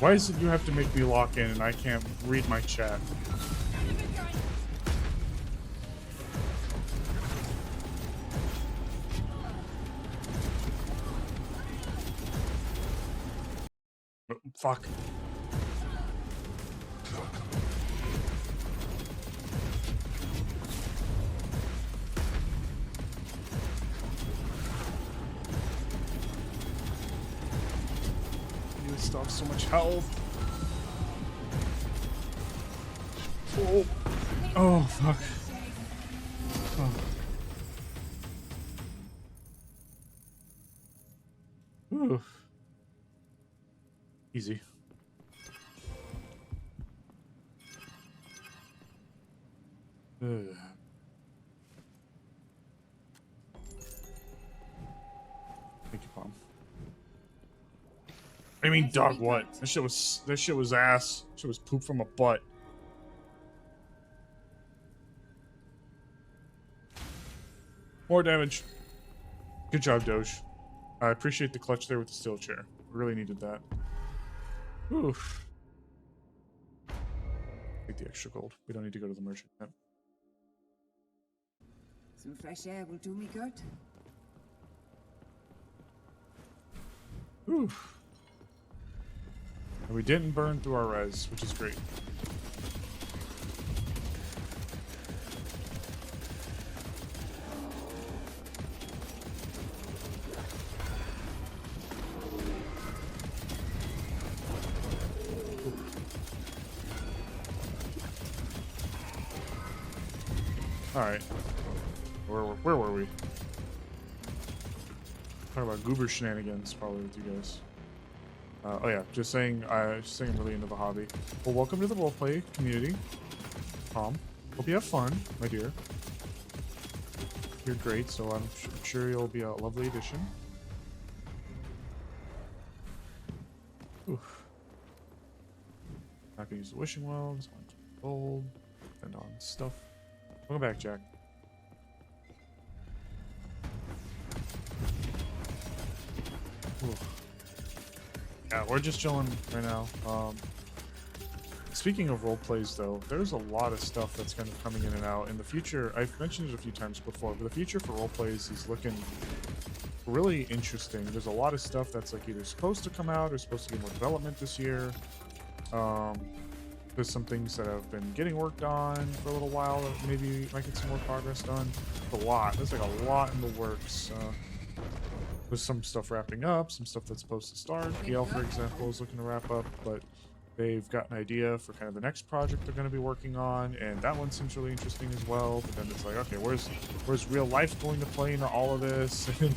Why is it you have to make me lock in and I can't read my chat? Oh, fuck. Still have so much health. Oh, oh fuck. Oh. Ooh. Easy. Ugh. Thank you, Palm. I mean, Let's dog, be what? good. That shit was ass. Shit was poop from a butt. More damage. Good job, Doge. I appreciate the clutch there with the steel chair. We really needed that. Oof. Take the extra gold. We don't need to go to the merchant yet. Some fresh air will do me good. Oof. And we didn't burn through our res, which is great. Alright. Where were we? Talking about goober shenanigans, probably with you guys. Oh yeah, just saying I'm really into the hobby. Well, welcome to the roleplay community, Tom. Hope you have fun, my dear. You're great, so I'm sure you'll be a lovely addition. Oof. Not gonna use the wishing well. Just want to gold. Spend on stuff. Welcome back, Jack. Oof. Yeah, we're just chilling right now. Speaking of role plays, though, there's a lot of stuff that's kind of coming in and out. In the future, I've mentioned it a few times before, but the future for role plays is looking really interesting. There's a lot of stuff that's like either supposed to come out or supposed to get more development this year. There's some things that have been getting worked on for a little while that maybe might get some more progress done. It's a lot. There's like a lot in the works. With some stuff wrapping up, some stuff that's supposed to start. Gale, for example, is looking to wrap up, but they've got an idea for kind of the next project they're going to be working on, and that one seems really interesting as well. But then it's like, okay, where's real life going to play into all of this? You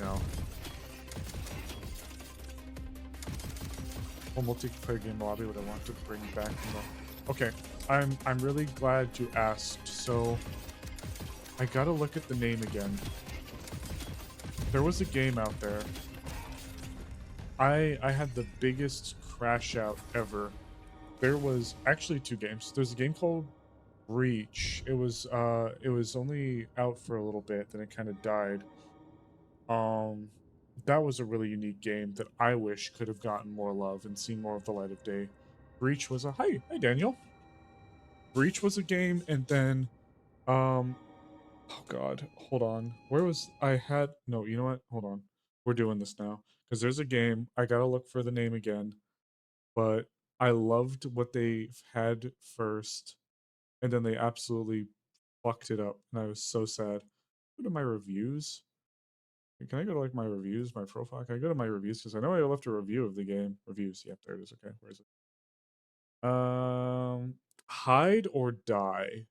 know, whole multiplayer game lobby. What I want to bring back from the... Okay, I'm really glad you asked. So I gotta look at the name again. There was a game out there. I had the biggest crash out ever. There was actually two games. There's a game called Breach. It was only out for a little bit, then it kind of died. That was a really unique game that I wish could have gotten more love and seen more of the light of day. Breach was a... Hi Daniel. Breach was a game, and then oh god, hold on. Where was I had... No, you know what? Hold on. We're doing this now. Because there's a game. I gotta look for the name again. But I loved what they had first. And then they absolutely fucked it up. And I was so sad. Go to my reviews. Can I go to like my reviews, my profile? Can I go to my reviews? Because I know I left a review of the game. Reviews. Yep, there it is. Okay, where is it? Hide or Die.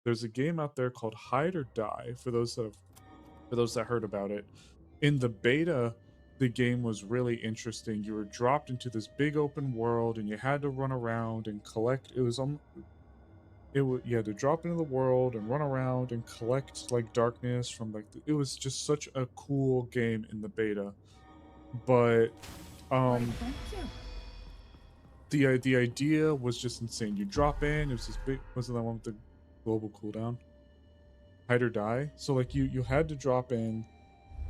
There's a game out there called Hide or Die for those that heard about it. In the beta, the game was really interesting. You were dropped into this big open world and you had to run around and collect. You had to drop into the world and run around and collect like darkness from like it was just such a cool game in the beta. But Why, thank you. the idea was just insane. You drop in, it was this big... Wasn't that one with the global cooldown? Hide or Die. So like you had to drop in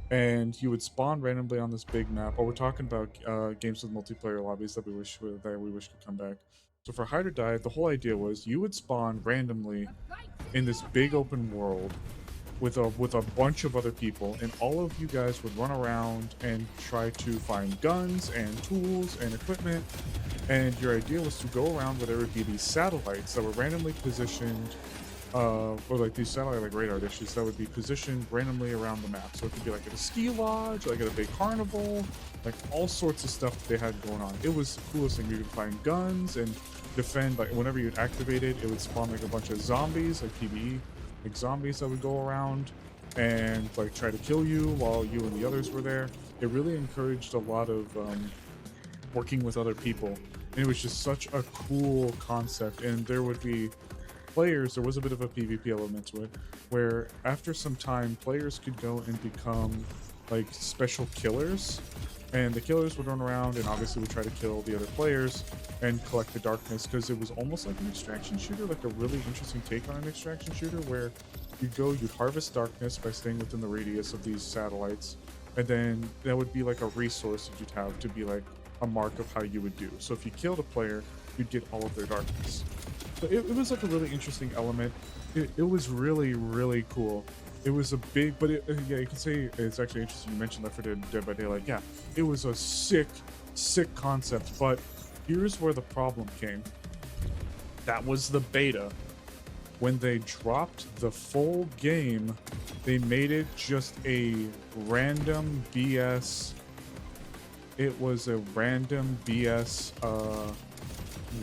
and you would spawn randomly on this big map. Or we're talking about games with multiplayer lobbies that we wish could come back. So for Hide or Die, the whole idea was you would spawn randomly in this big open world with a bunch of other people, and all of you guys would run around and try to find guns and tools and equipment. And your idea was to go around where there would be these satellites that were randomly positioned, or like these satellite like radar dishes that would be positioned randomly around the map. So it could be like at a ski lodge, like at a big carnival, like all sorts of stuff that they had going on. It was the coolest thing. You could find guns and defend. Like whenever you'd activate it, it would spawn like a bunch of zombies, like PvE, like zombies that would go around and like try to kill you while you and the others were there. It really encouraged a lot of working with other people, and it was just such a cool concept. And there would be players, there was a bit of a PvP element to it, where after some time, players could go and become like special killers, and the killers would run around and obviously would try to kill the other players and collect the darkness, because it was almost like an extraction shooter, like a really interesting take on an extraction shooter, where you'd harvest darkness by staying within the radius of these satellites, and then that would be like a resource that you'd have to be like a mark of how you would do. So if you killed a player, you'd get all of their darkness. So it was like a really interesting element. It was really, really cool. It was a big, but yeah, you can say it's actually interesting. You mentioned Left 4 Dead by Daylight. Yeah, it was a sick concept. But here's where the problem came. That was the beta. When they dropped the full game, they made it just a random BS. It was a random BS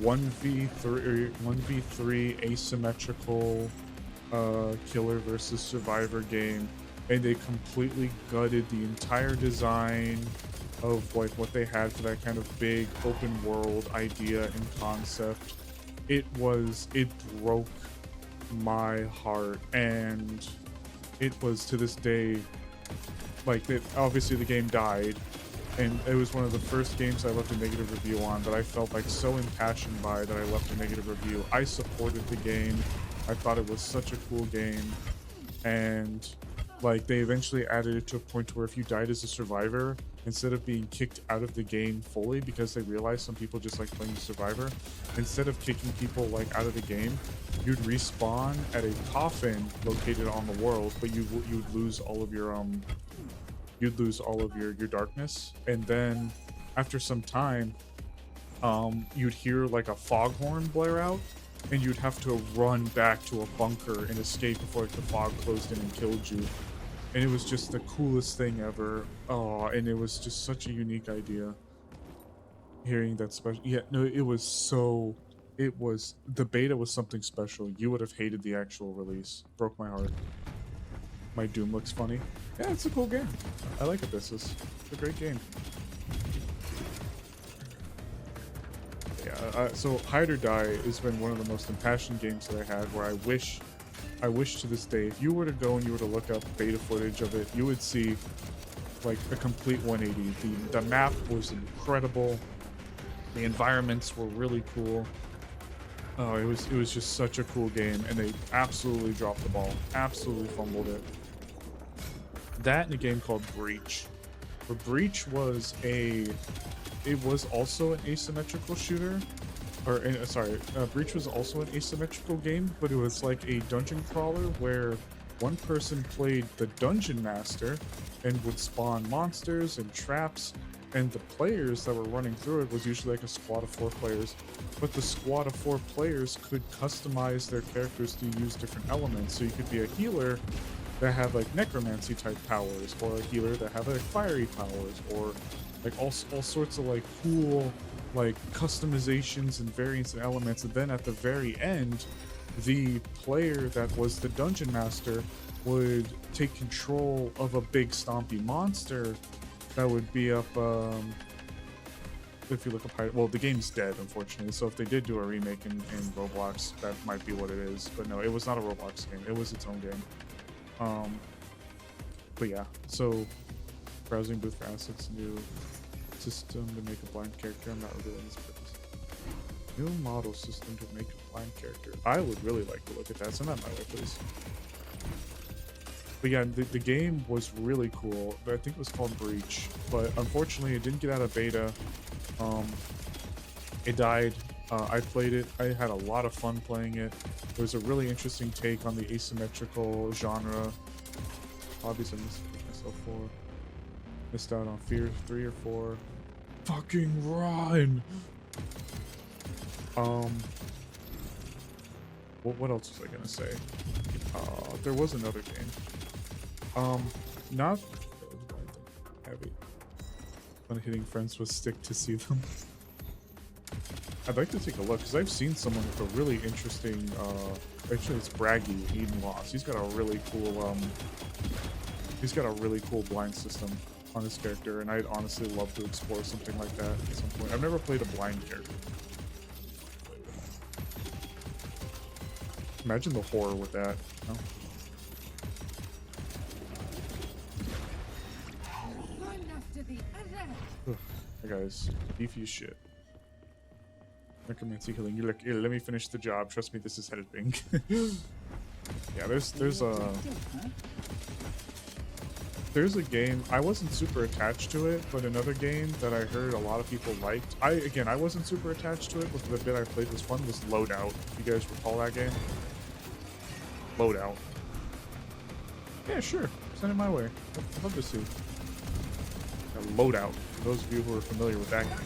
1v3 asymmetrical killer versus survivor game, and they completely gutted the entire design of like what they had for that kind of big open world idea and concept. It broke my heart, and it was to this day like that. Obviously the game died, and it was one of the first games I left a negative review on, but I felt like so impassioned by that I left a negative review. I supported the game. I thought it was such a cool game, and like they eventually added it to a point where if you died as a survivor, instead of being kicked out of the game fully, because they realized some people just like playing the survivor, instead of kicking people like out of the game, you'd respawn at a coffin located on the world, but you'd lose all of your your darkness, and then after some time you'd hear like a foghorn blare out, and you'd have to run back to a bunker and escape before like, the fog closed in and killed you. And it was just the coolest thing ever. Oh, and it was just such a unique idea. Hearing that special, yeah, no, it was the beta was something special. You would have hated the actual release. Broke my heart. My Doom looks funny. Yeah, it's a cool game. I like Abyssus. It's a great game. Yeah, so Hide or Die has been one of the most impassioned games that I had, where I wish to this day, if you were to go and you were to look up beta footage of it, you would see like a complete 180. The map was incredible. The environments were really cool. Oh, it was just such a cool game, and they absolutely dropped the ball. Absolutely fumbled it. That and a game called Breach. Where Breach was also an asymmetrical shooter. Breach was also an asymmetrical game, but it was like a dungeon crawler where one person played the dungeon master and would spawn monsters and traps, and the players that were running through it was usually like a squad of 4 players, but the squad of 4 players could customize their characters to use different elements. So you could be a healer that had like necromancy type powers, or a healer that had like fiery powers, or like all sorts of like cool like customizations and variants and elements. And then at the very end, the player that was the dungeon master would take control of a big stompy monster that would be up if you look up well, the game's dead, unfortunately, so if they did do a remake in Roblox, that might be what it is. But no, it was not a Roblox game, it was its own game. But yeah, so browsing booth for assets, new system to make a blind character. I'm not revealing this purpose. New model system to make a blind character. I would really like to look at that. Send that my way, please. But yeah, the game was really cool. I think it was called Breach, but unfortunately it didn't get out of beta. It died. I played it. I had a lot of fun playing it. It was a really interesting take on the asymmetrical genre. Obviously, I missed myself 4. Missed out on Fear 3 or 4. Fucking run! What else was I gonna say? There was another game. Not heavy. When hitting friends with stick to see them. I'd like to take a look, because I've seen someone with a really interesting, actually it's Braggy, Eden Lost. He's got a really cool blind system on his character, and I'd honestly love to explore something like that at some point. I've never played a blind character. Imagine the horror with that. You know? One after the other. Ugh, that guy's beefy as shit. Necromancy healing. You're like, here, let me finish the job. Trust me, this is helping. Yeah, there's a game I wasn't super attached to it, but another game that I heard a lot of people liked. I wasn't super attached to it, but the bit I played was fun. Was Loadout. If you guys recall that game, Loadout. Yeah, sure. Send it my way. I'd love to see. A Loadout. For those of you who are familiar with that game.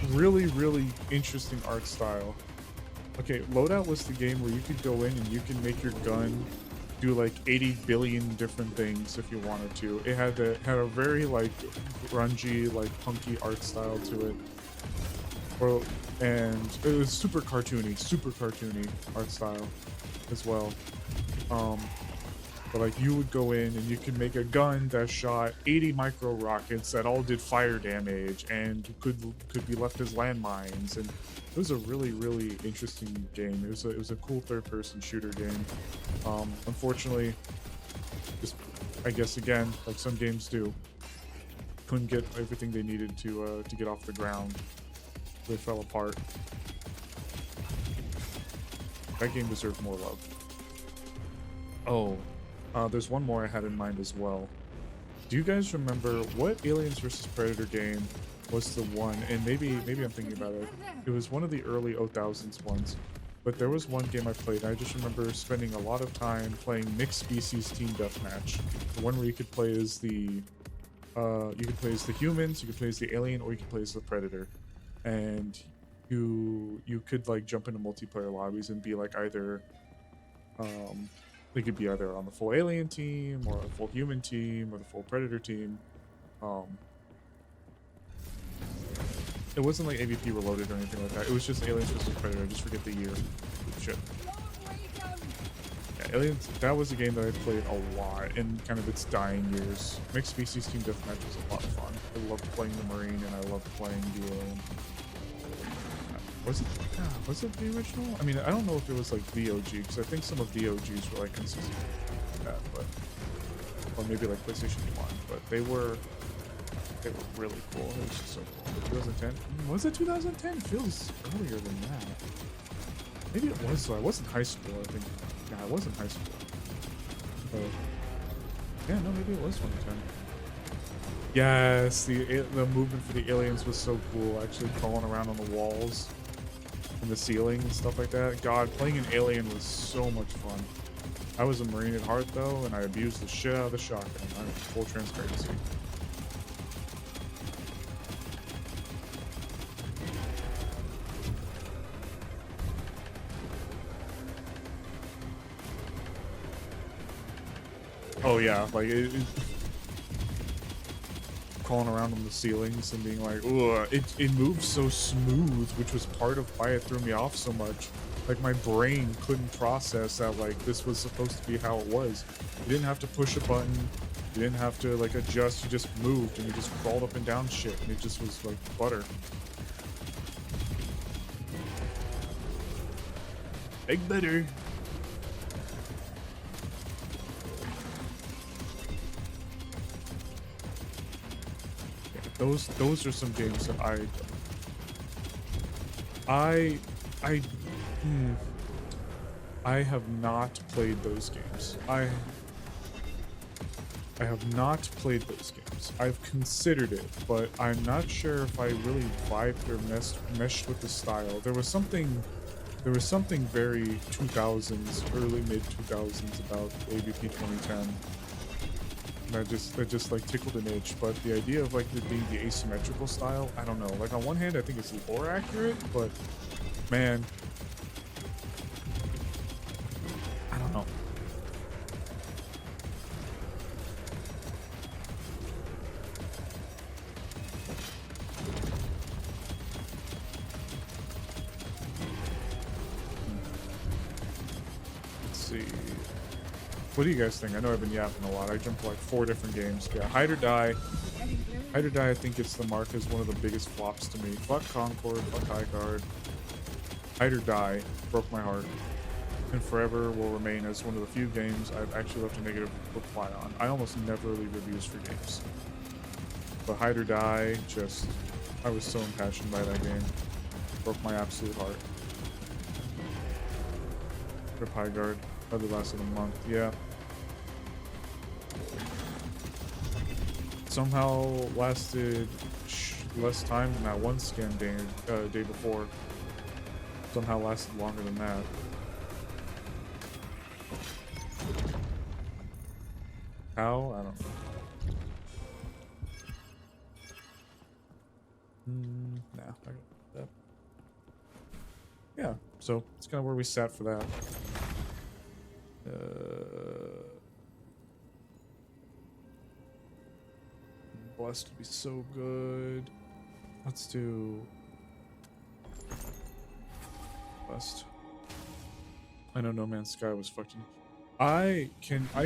Really, really interesting art style. Okay, Loadout was the game where you could go in and you can make your gun do like 80 billion different things if you wanted to. It had a very like grungy, like punky art style to it. And it was super cartoony art style as well. But like you would go in and you could make a gun that shot 80 micro rockets that all did fire damage and could be left as landmines, and it was a really, really interesting game. It was a cool third-person shooter game. Unfortunately, just I guess again, like some games do, couldn't get everything they needed to get off the ground. They fell apart. That game deserved more love. Oh. There's one more I had in mind as well. Do you guys remember what Aliens vs. Predator game was the one? And maybe I'm thinking about it. It was one of the early 2000s ones. But there was one game I played. I just remember spending a lot of time playing mixed species team deathmatch. The one where you could play as the humans, you could play as the alien, or you could play as the predator. And you could like jump into multiplayer lobbies and be like either they could be either on the full alien team or a full human team or the full predator team. It wasn't like AVP Reloaded or anything like that. It was just Aliens vs. Predator. I just forget the year. Shit. Yeah, Aliens, that was a game that I played a lot in kind of its dying years. Mixed species team deathmatch was a lot of fun. I loved playing the Marine and I loved playing the was it the original? I mean, I don't know if it was like the OG, because I think some of the OGs were like consistent like that, but or maybe like PlayStation 1, but they were really cool. It was just so cool. 2010? Was it 2010? It feels earlier than that. Maybe it was. So I was in high school, I think. Yeah, I was in high school. So yeah, no, maybe it was 2010. Yes, the movement for the aliens was so cool. Actually crawling around on the walls and the ceiling and stuff like that. God, playing an alien was so much fun. I was a Marine at heart though, and I abused the shit out of the shotgun. I'm full transparency. Oh yeah, like crawling around on the ceilings and being like, ugh, it moves so smooth, which was part of why it threw me off so much. Like my brain couldn't process that like this was supposed to be how it was. You didn't have to push a button, you didn't have to like adjust, you just moved and you just crawled up and down shit and it just was like butter. Egg butter. Those are some games that I have not played those games. I have not played those games. I've considered it, but I'm not sure if I really vibed or meshed with the style. There was something very 2000s, early mid 2000s about AVP 2010. That just like tickled an itch, but the idea of like it being the asymmetrical style, I don't know. Like on one hand, I think it's lore accurate, but man, I don't know. Let's see. What do you guys think? I know I've been yapping a lot. I jumped to like 4 different games. Yeah, Hide or Die, Hide or Die, I think it's the mark as one of the biggest flops to me. Fuck Concord, fuck High Guard. Hide or Die broke my heart, and forever will remain as one of the few games I've actually left a negative reply on. I almost never leave reviews for games. But Hide or Die, just, I was so impassioned by that game. Broke my absolute heart. Rip High Guard, probably lasted a month, yeah. Somehow lasted less time than that one skin day before. Somehow lasted longer than that. How? I don't know. Nah, I got that. Yeah, so it's kind of where we sat for that. Blessed would be so good. Let's do Blessed. I know No Man's Sky was fucking. I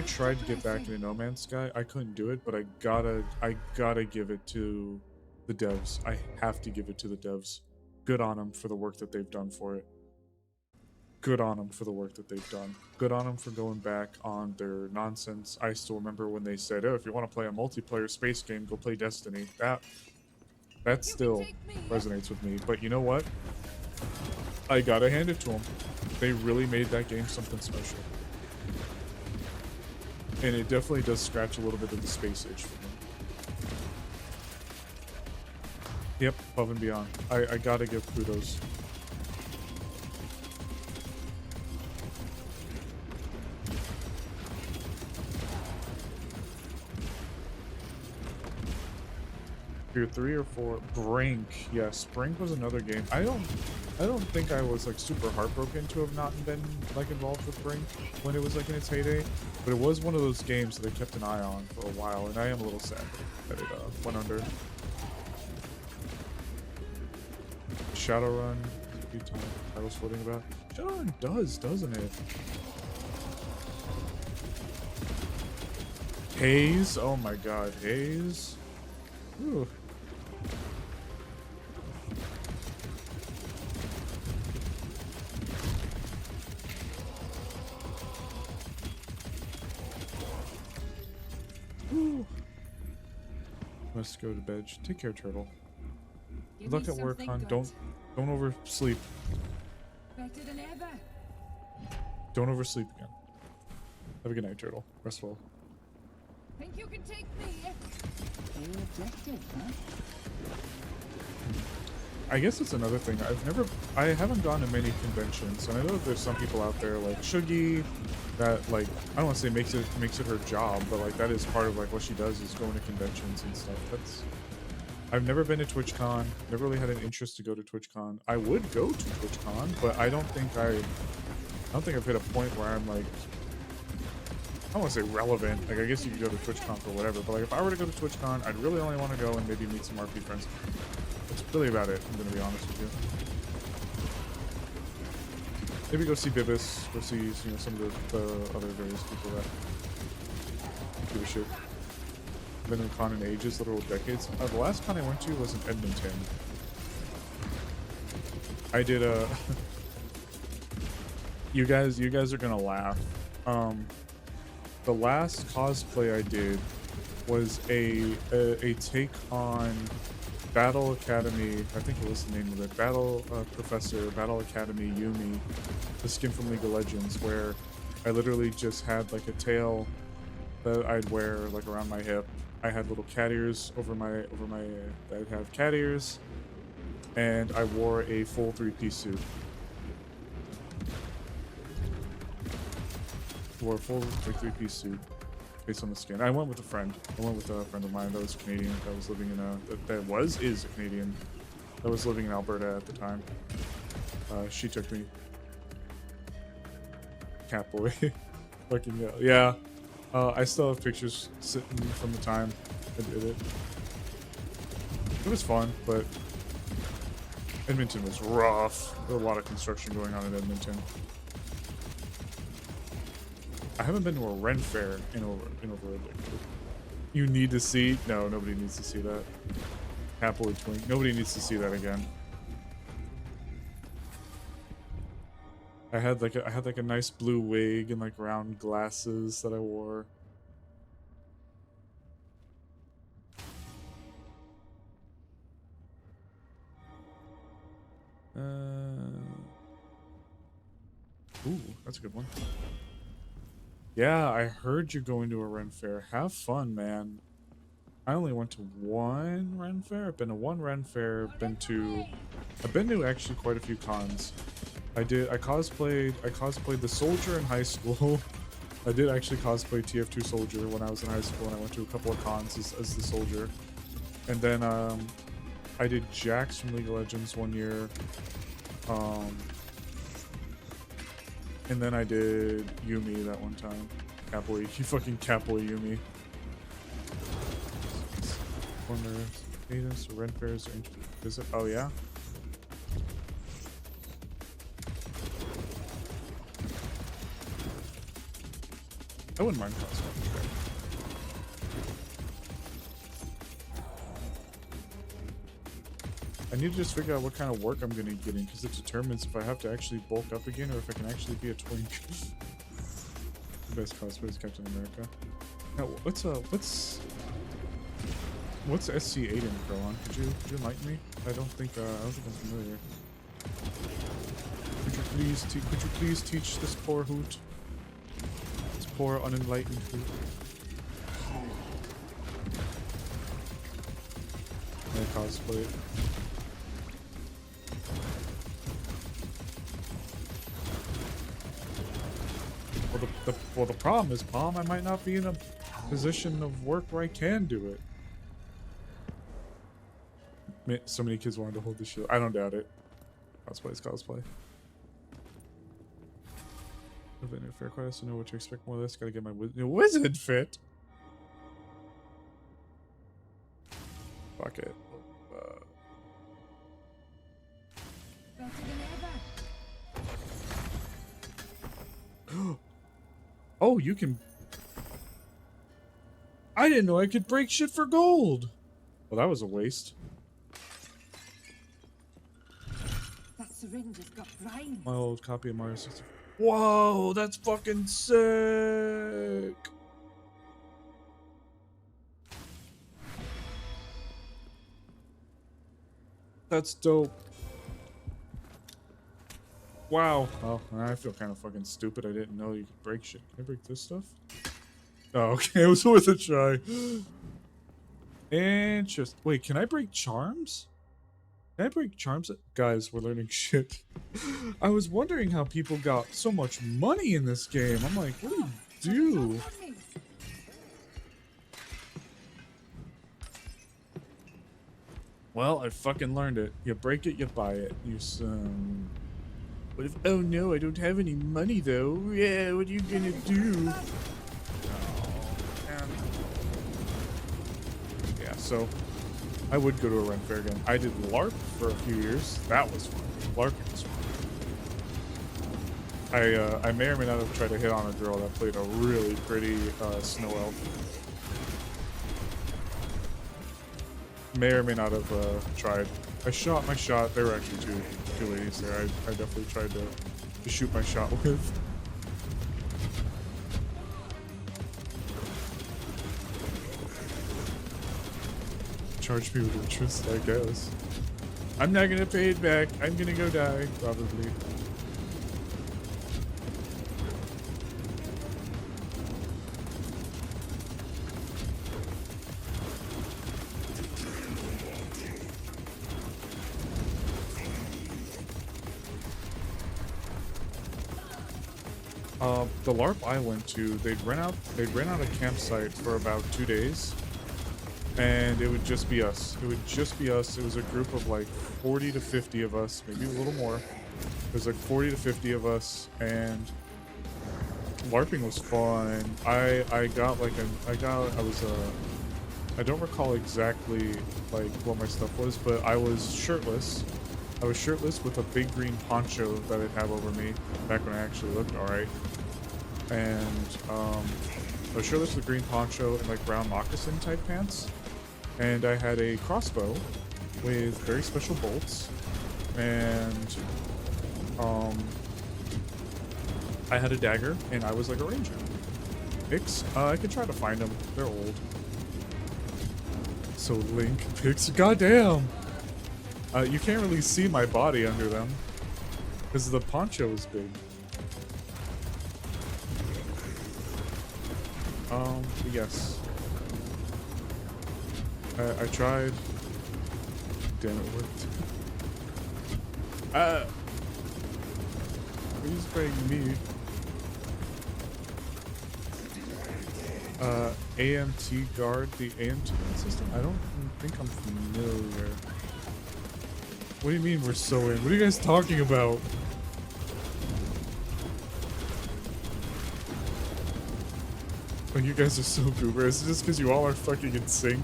tried to get back into No Man's Sky. I couldn't do it, but I gotta give it to the devs. I have to give it to the devs. Good on them for the work that they've done for it. Good on them for the work that they've done. Good on them for going back on their nonsense. I still remember when they said, "Oh, if you want to play a multiplayer space game, go play Destiny." That still resonates with me. But you know what? I gotta hand it to them. They really made that game something special. And it definitely does scratch a little bit of the space itch for me. Yep, above and beyond. I gotta give kudos. Tier 3 or 4? Brink. Yes, Brink was another game. I don't think I was like super heartbroken to have not been like involved with Brink when it was like in its heyday, but it was one of those games that I kept an eye on for a while, and I am a little sad that it went under. Shadowrun, a few times titles floating about. Shadowrun does, doesn't it? Haze, oh my god, Haze. Ooh. Let's go to bed. Take care, Turtle. Good luck at work, hon. Don't oversleep. Better than ever. Don't oversleep again. Have a good night, Turtle. Rest well. Think you can take me? New objective, huh? I guess it's another thing. I haven't gone to many conventions, and I know that there's some people out there like Shuggy that like I don't want to say makes it her job, but like that is part of like what she does is going to conventions and stuff. I've never been to TwitchCon. Never really had an interest to go to TwitchCon. I would go to TwitchCon, but I don't think I've hit a point where I'm like I don't want to say relevant. Like I guess you could go to TwitchCon for whatever, but like if I were to go to TwitchCon, I'd really only want to go and maybe meet some RP friends. That's really about it, I'm gonna be honest with you. Maybe go see Bibis, go see some of the other various people that give a shit. Been in a con in ages, literal decades. The last con I went to was in Edmonton. I did a you guys are gonna laugh. The last cosplay I did was a take on Battle Academy, I think it was the name of it, Battle Professor, Battle Academy Yumi, the skin from League of Legends, where I literally just had like a tail that I'd wear like around my hip. I had little cat ears over my I'd have cat ears, and I wore a full 3-piece suit. Wore a full 3-piece suit based on the skin. I went with a friend. I went with a friend of mine that was Canadian, that was living in is a Canadian, that was living in Alberta at the time. She took me. Catboy. Fucking yeah. I still have pictures sitting from the time I did it. It was fun, but Edmonton was rough. There was a lot of construction going on in Edmonton. I haven't been to a Ren Fair in over a decade. You need to see? No, nobody needs to see that. Happily twink. Nobody needs to see that again. I had like a nice blue wig and like round glasses that I wore. Ooh, that's a good one. Yeah, I heard you're going to a Ren Fair. Have fun, man. I only went to one Ren Fair. I've been to one Ren Fair. I've been to actually quite a few cons. I cosplayed the soldier in high school. I did actually cosplay TF2 soldier when I was in high school, and I went to a couple of cons as the soldier. And then I did Jax from League of Legends one year. And then I did Yumi that one time. Catboy, you fucking Catboy Yumi. Corner, cadence, Ren Fairs, or visit. Oh yeah. I wouldn't mind cosplaying. I need to just figure out what kind of work I'm gonna get in, because it determines if I have to actually bulk up again or if I can actually be a twink. The best cosplay is Captain America. Now, what's SC8 in Krillon? Could you enlighten me? I don't think I'm familiar. Could you please teach this poor hoot? This poor unenlightened hoot. I cosplay it. Well, the problem is, Mom, I might not be in a position of work where I can do it. So many kids wanted to hold the shield. I don't doubt it. Cosplay is cosplay. I've been in fair quest to know what to expect more or less. Gotta get my wizard fit. Fuck it. Better than ever. Oh, you can... I didn't know I could break shit for gold. Well, that was a waste. That syringe has got brine. My old copy of Mario 64. Whoa, that's fucking sick. That's dope. Wow. Oh, I feel kind of fucking stupid. I didn't know you could break shit. Can I break this stuff? Oh, okay. It was worth a try. And just... Wait, can I break charms? Can I break charms? Guys, we're learning shit. I was wondering how people got so much money in this game. I'm like, what do you do? Well, I fucking learned it. You break it, you buy it. You What if... Oh no, I don't have any money though. Yeah, what are you gonna do? Yeah, so... I would go to a Ren Fair again. I did LARP for a few years. That was fun. LARPing was fun. I may or may not have tried to hit on a girl that played a really pretty snow elf. May or may not have tried. I shot my shot. There were actually two ladies there. I definitely tried to shoot my shot with. Charge me with interest, I guess. I'm not gonna pay it back. I'm gonna go die, probably. The LARP I went to, they'd rent out a campsite for about 2 days. And it would just be us. It would just be us. It was a group of like 40 to 50 of us, maybe a little more. It was like 40 to 50 of us, and LARPing was fun. I don't recall exactly like what my stuff was, but I was shirtless. I was shirtless with a big green poncho that I'd have over me back when I actually looked alright. And I was shirtless with a green poncho and like brown moccasin type pants. And I had a crossbow with very special bolts. And I had a dagger and I was like a ranger. Pics? I could try to find them. They're old. So Link pics. Goddamn! You can't really see my body under them because the poncho is big. Yes. I tried. Damn, it worked. Who's spraying me? AMT guard, the AMT system? I don't think I'm familiar. What do you mean we're so in? What are you guys talking about? Oh, you guys are so goober. Is it just because you all are fucking in sync?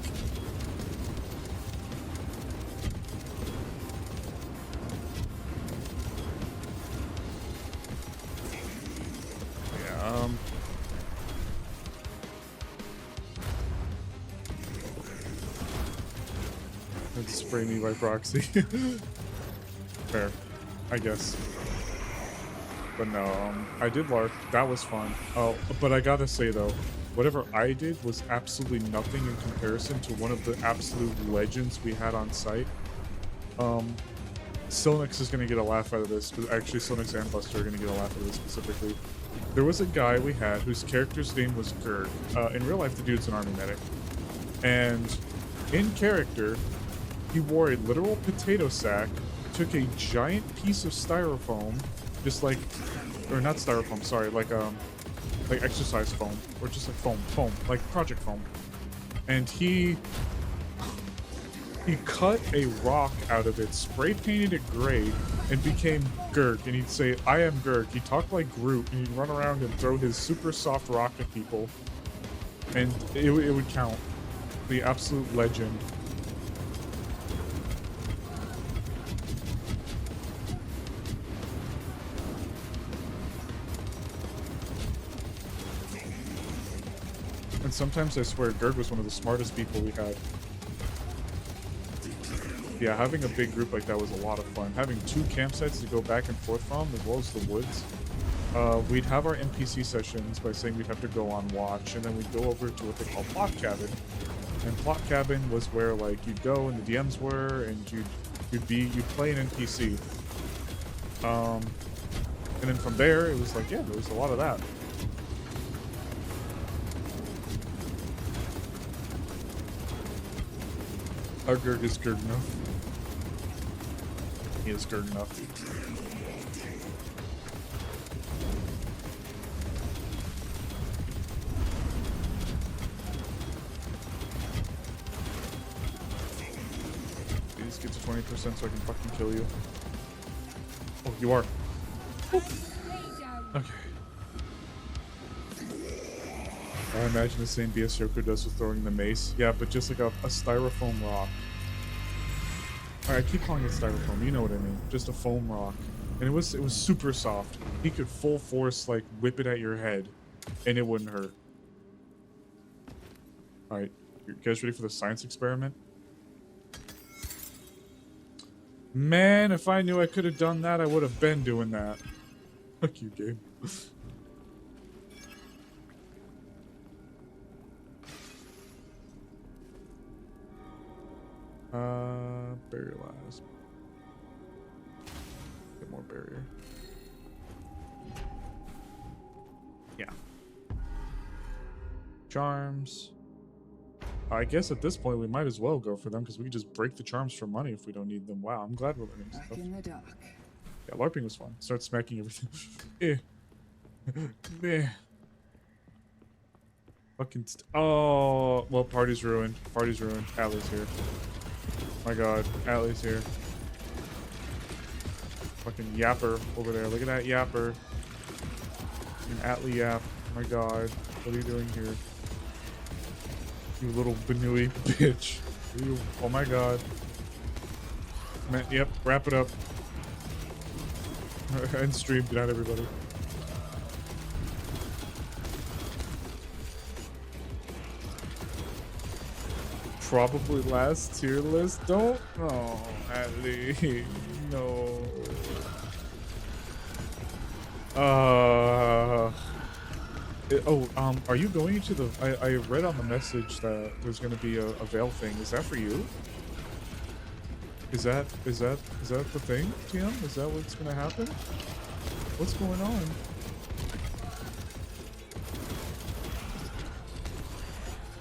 Yeah, Let's spray me by proxy. Fair, I guess. But no, I did LARP. That was fun. Oh, but I gotta say though, whatever I did was absolutely nothing in comparison to one of the absolute legends we had on site. Silnix is gonna get a laugh out of this, but actually Silnix and Buster are gonna get a laugh out of this specifically. There was a guy we had whose character's name was Gurg. In real life, the dude's an army medic. And in character, he wore a literal potato sack, took a giant piece of styrofoam, just like, or not styrofoam, sorry, like exercise foam, or just like foam, like project foam. And he cut a rock out of it, spray painted it gray, and became Gurg. And he'd say, "I am Gurg." He talked like Groot, and he'd run around and throw his super soft rock at people. And it would count. The absolute legend. And sometimes I swear Gurg was one of the smartest people we had. Yeah, having a big group like that was a lot of fun. Having 2 campsites to go back and forth from, as well as the woods. We'd have our NPC sessions by saying we'd have to go on watch, and then we'd go over to what they call Plot Cabin. And Plot Cabin was where like you'd go and the DMs were, and you'd play an NPC. And then from there, it was like, yeah, there was a lot of that. Our Gurg is Gurg enough. He is Gurg enough. Please get to 20% so I can fucking kill you. Oh, you are. Okay. I imagine the same BS Yoko does with throwing the mace. Yeah, but just like a styrofoam rock. Alright, I keep calling it styrofoam, you know what I mean. Just a foam rock. And it was super soft. He could full force like whip it at your head and it wouldn't hurt. Alright, you guys ready for the science experiment? Man, if I knew I could have done that, I would have been doing that. Fuck you, game. Barrier last. Get more barrier. Yeah. Charms. I guess at this point we might as well go for them because we can just break the charms for money if we don't need them. Wow, I'm glad we're learning Back stuff. in the dark. Yeah, LARPing was fun. Start smacking everything. Yeah. Fucking oh, well, party's ruined. Party's ruined. Allie's here. My god, Allie's here. Fucking yapper over there. Look at that yapper. An Atlee yap. My god. What are you doing here? You little Banui bitch. You, oh my god. Man, yep, wrap it up. End stream. Good night, everybody. probably last tier list. Don't. Oh, Adley. No. Are you going to the? I read on the message that there's going to be a Veil thing. Is that for you? Is that the thing, TM? Is that what's going to happen? What's going on?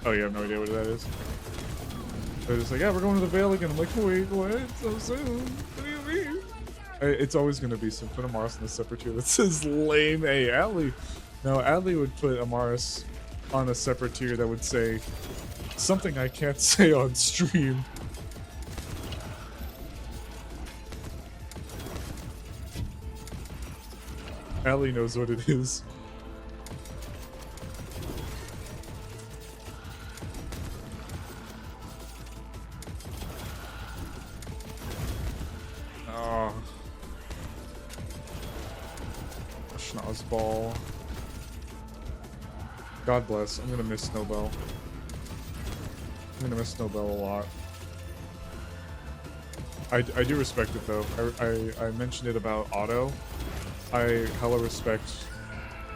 Oh, you have no idea what that is? They're just like, yeah, we're going to the Veil again. I'm like, wait, what? So soon? What do you mean? It's always going to be some put Amaris in a separate tier that says lame. Hey, Adley. No, Adley would put Amaris on a separate tier that would say something I can't say on stream. Adley knows what it is. Oh. Schnozzball. God bless. I'm gonna miss Snowbell. I'm gonna miss Snowbell a lot. I do respect it though. I mentioned it about Otto. I hella respect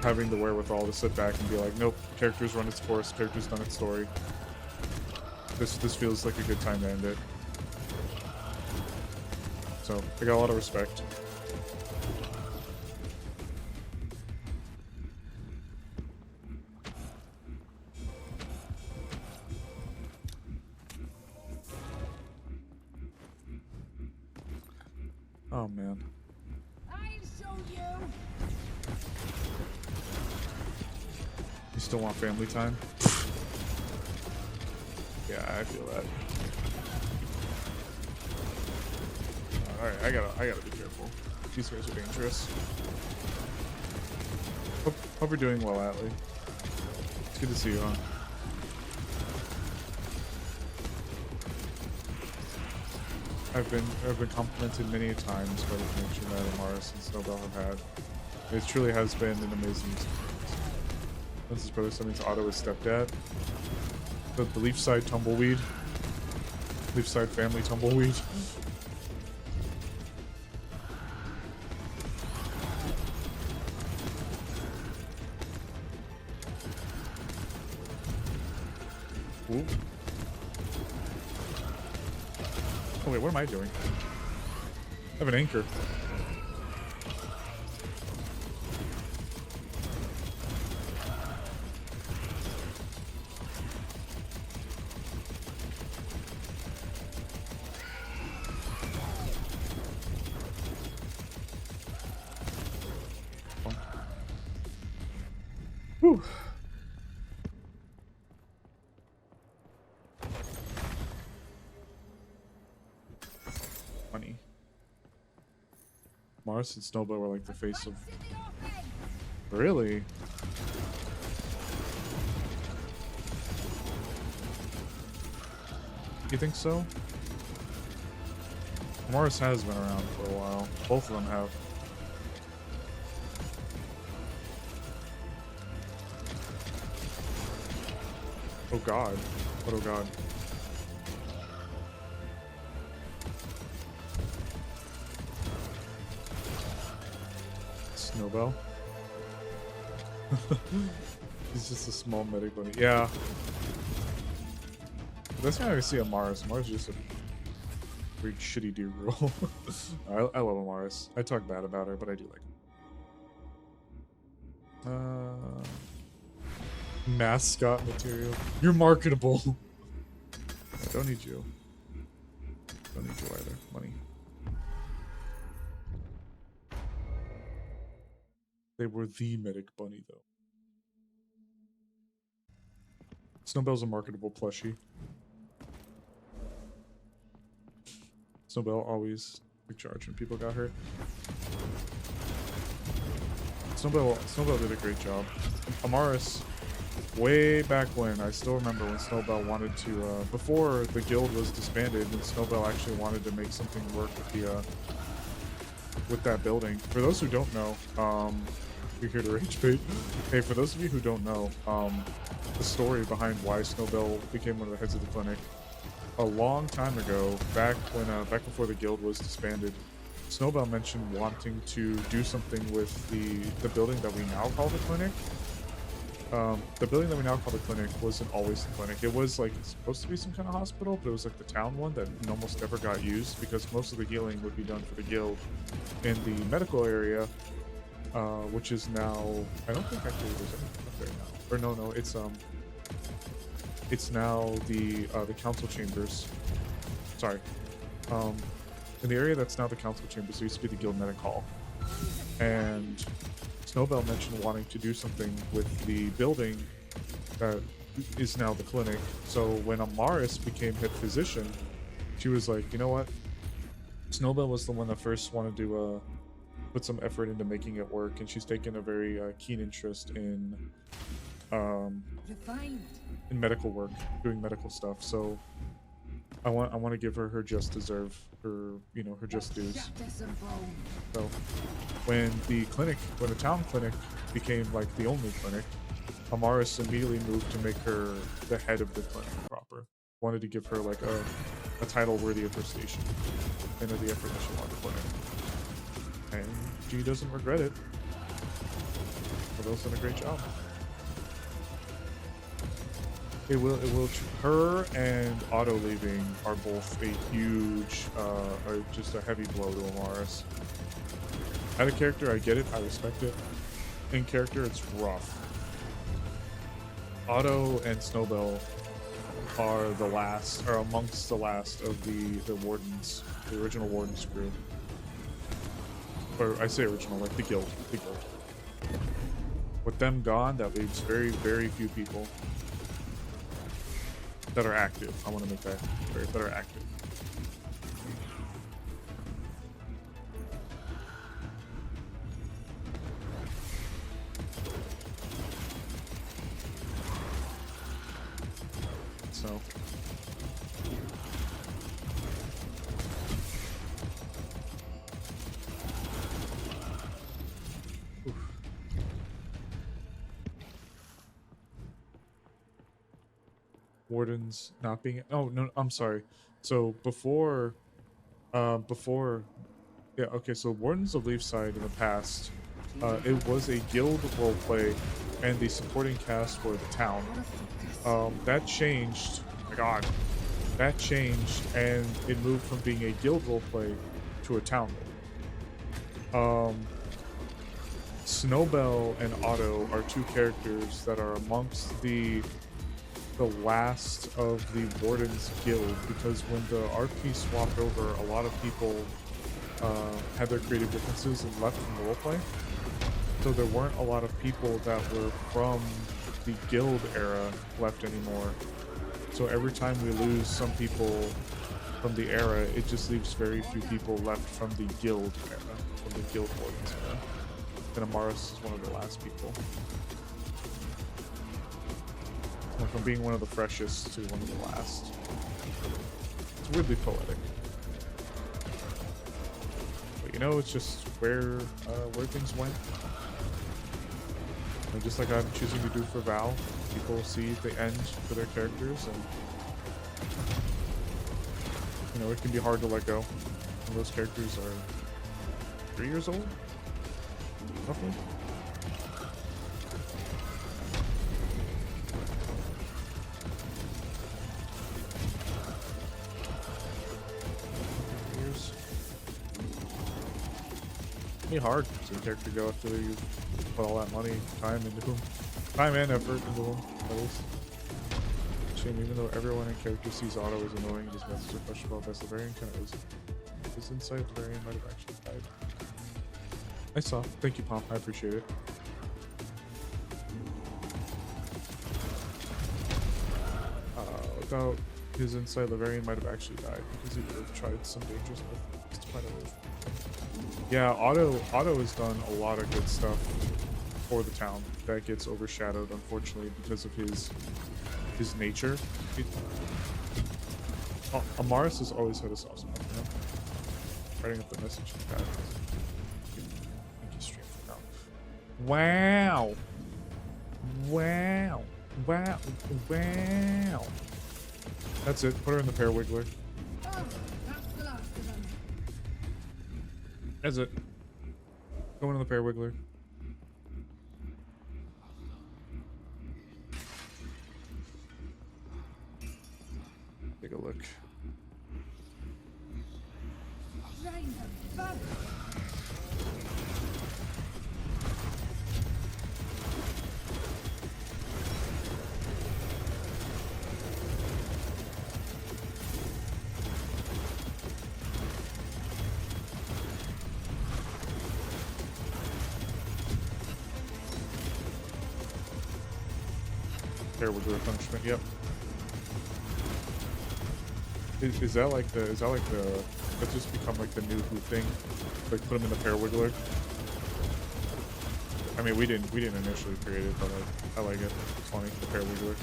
having the wherewithal to sit back and be like, nope, character's run its course, character's done its story. This feels like a good time to end it. So I got a lot of respect. Oh man. I'll show you. You still want family time? Yeah, I feel that. Alright, I gotta be careful. These guys are dangerous. Hope you're doing well, Atlee. It's good to see you, huh? I've been complimented many times by the connection that Amaris and Snowbell have had. It truly has been an amazing experience. This is brother something to Otto his stepdad. The Leafside Tumbleweed. Leafside family tumbleweed. Ooh. Oh wait, what am I doing? I have an anchor. Whew. Funny. Mars and Snowbell were like the face of... Really? You think so? Mars has been around for a while. Both of them have. Oh god. What oh god. Snowbell? He's just a small medic bunny. Yeah. That's not how I see a Mars. Mars is just a weird shitty dude girl. I love Amaris. I talk bad about her, but I do like her. Mascot material. You're marketable. I don't need you. Don't need you either. Money. They were the medic bunny though. Snowbell's a marketable plushie. Snowbell always took charge when people got hurt. Snowbell did a great job. Amaris, way back when, I still remember when Snowbell wanted to, before the guild was disbanded, and Snowbell actually wanted to make something work with the, with that building. For those who don't know, you're here to rage bait. Hey, for those of you who don't know, the story behind why Snowbell became one of the heads of the clinic a long time ago, back before the guild was disbanded, Snowbell mentioned wanting to do something with the building that we now call the clinic. The building that we now call the clinic wasn't always the clinic. It was like supposed to be some kind of hospital, but it was like the town one that almost never got used because most of the healing would be done for the guild in the medical area, which is now, I don't think actually there's anything up there now. Or no, it's now the council chambers. Sorry. In the area that's now the council chambers, there used to be the guild medic hall. And Snowbell mentioned wanting to do something with the building that is now the clinic. So when Amaris became head physician, she was like, you know what? Snowbell was the one that first wanted to put some effort into making it work, and she's taken a very keen interest in Refined. medical work, doing medical stuff. So I want to give her her just deserve, her her just dues. Shatters and bone. So when the town clinic became like the only clinic, Amaris immediately moved to make her the head of the clinic proper. Wanted to give her like a title worthy of her station and of the effort that she wanted to put in. And she doesn't regret it. They've done a great job. Her and Otto leaving are both a huge, or just a heavy blow to Amaris. Out of character, I get it, I respect it. In character, it's rough. Otto and Snowbell are amongst the last of the wardens, the original wardens crew. Or I say original, like the guild. With them gone, that leaves very, very few people that are active. I want to make that clear, that are active. So wardens not being, oh no, I'm sorry. So before yeah, okay, so Wardens of Leafside in the past, it was a guild roleplay and the supporting cast for the town. That changed, oh my god, that changed, and it moved from being a guild roleplay to a town role. Snowbell and Otto are two characters that are amongst the last of the Warden's Guild, because when the RP swapped over, a lot of people had their creative differences and left from the roleplay. So there weren't a lot of people that were from the guild era left anymore. So every time we lose some people from the era, it just leaves very few people left from the guild era, from the guild Wardens era. And Amaris is one of the last people. Went from being one of the freshest to one of the last. It's weirdly poetic. But you know, it's just where things went. And just like I'm choosing to do for Val, people see the end for their characters, and you know, it can be hard to let go when those characters are 3 years old, roughly. It's be hard to see a character go after you've put all that money, time into them, time and effort into them, at least. Shame, even though everyone in character sees Otto as annoying, his message or question about Veslavarian kind of is. His insight, Valerian might have actually died. I saw. Thank you, Pomp. I appreciate it. Without his insight, Lavarian might have actually died because he would have tried some dangerous methods to find a way. Yeah, Otto has done a lot of good stuff for the town that gets overshadowed, unfortunately, because of his nature. Amaris has always had a soft spot for him. Writing up the message in the chat. Thank you, stream for now. Wow. Wow. Wow. Wow. That's it. Put her in the pear wiggler. Oh, that's the last of them. That's it. Go into the pear wiggler. Take a look. Drain them both. Pear wiggler punishment. Yep. Is that like the? Is that like the? That's just become like the new Who thing. Like put him in the pear wiggler. I mean, we didn't initially create it, but I like it. It's funny, the pear wiggler.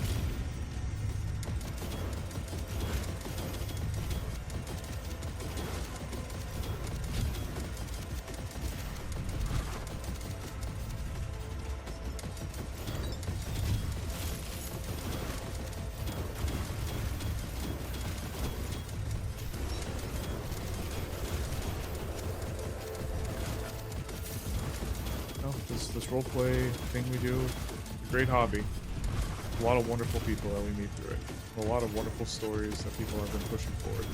This roleplay thing we do, a great hobby. A lot of wonderful people that we meet through it. A lot of wonderful stories that people have been pushing forward.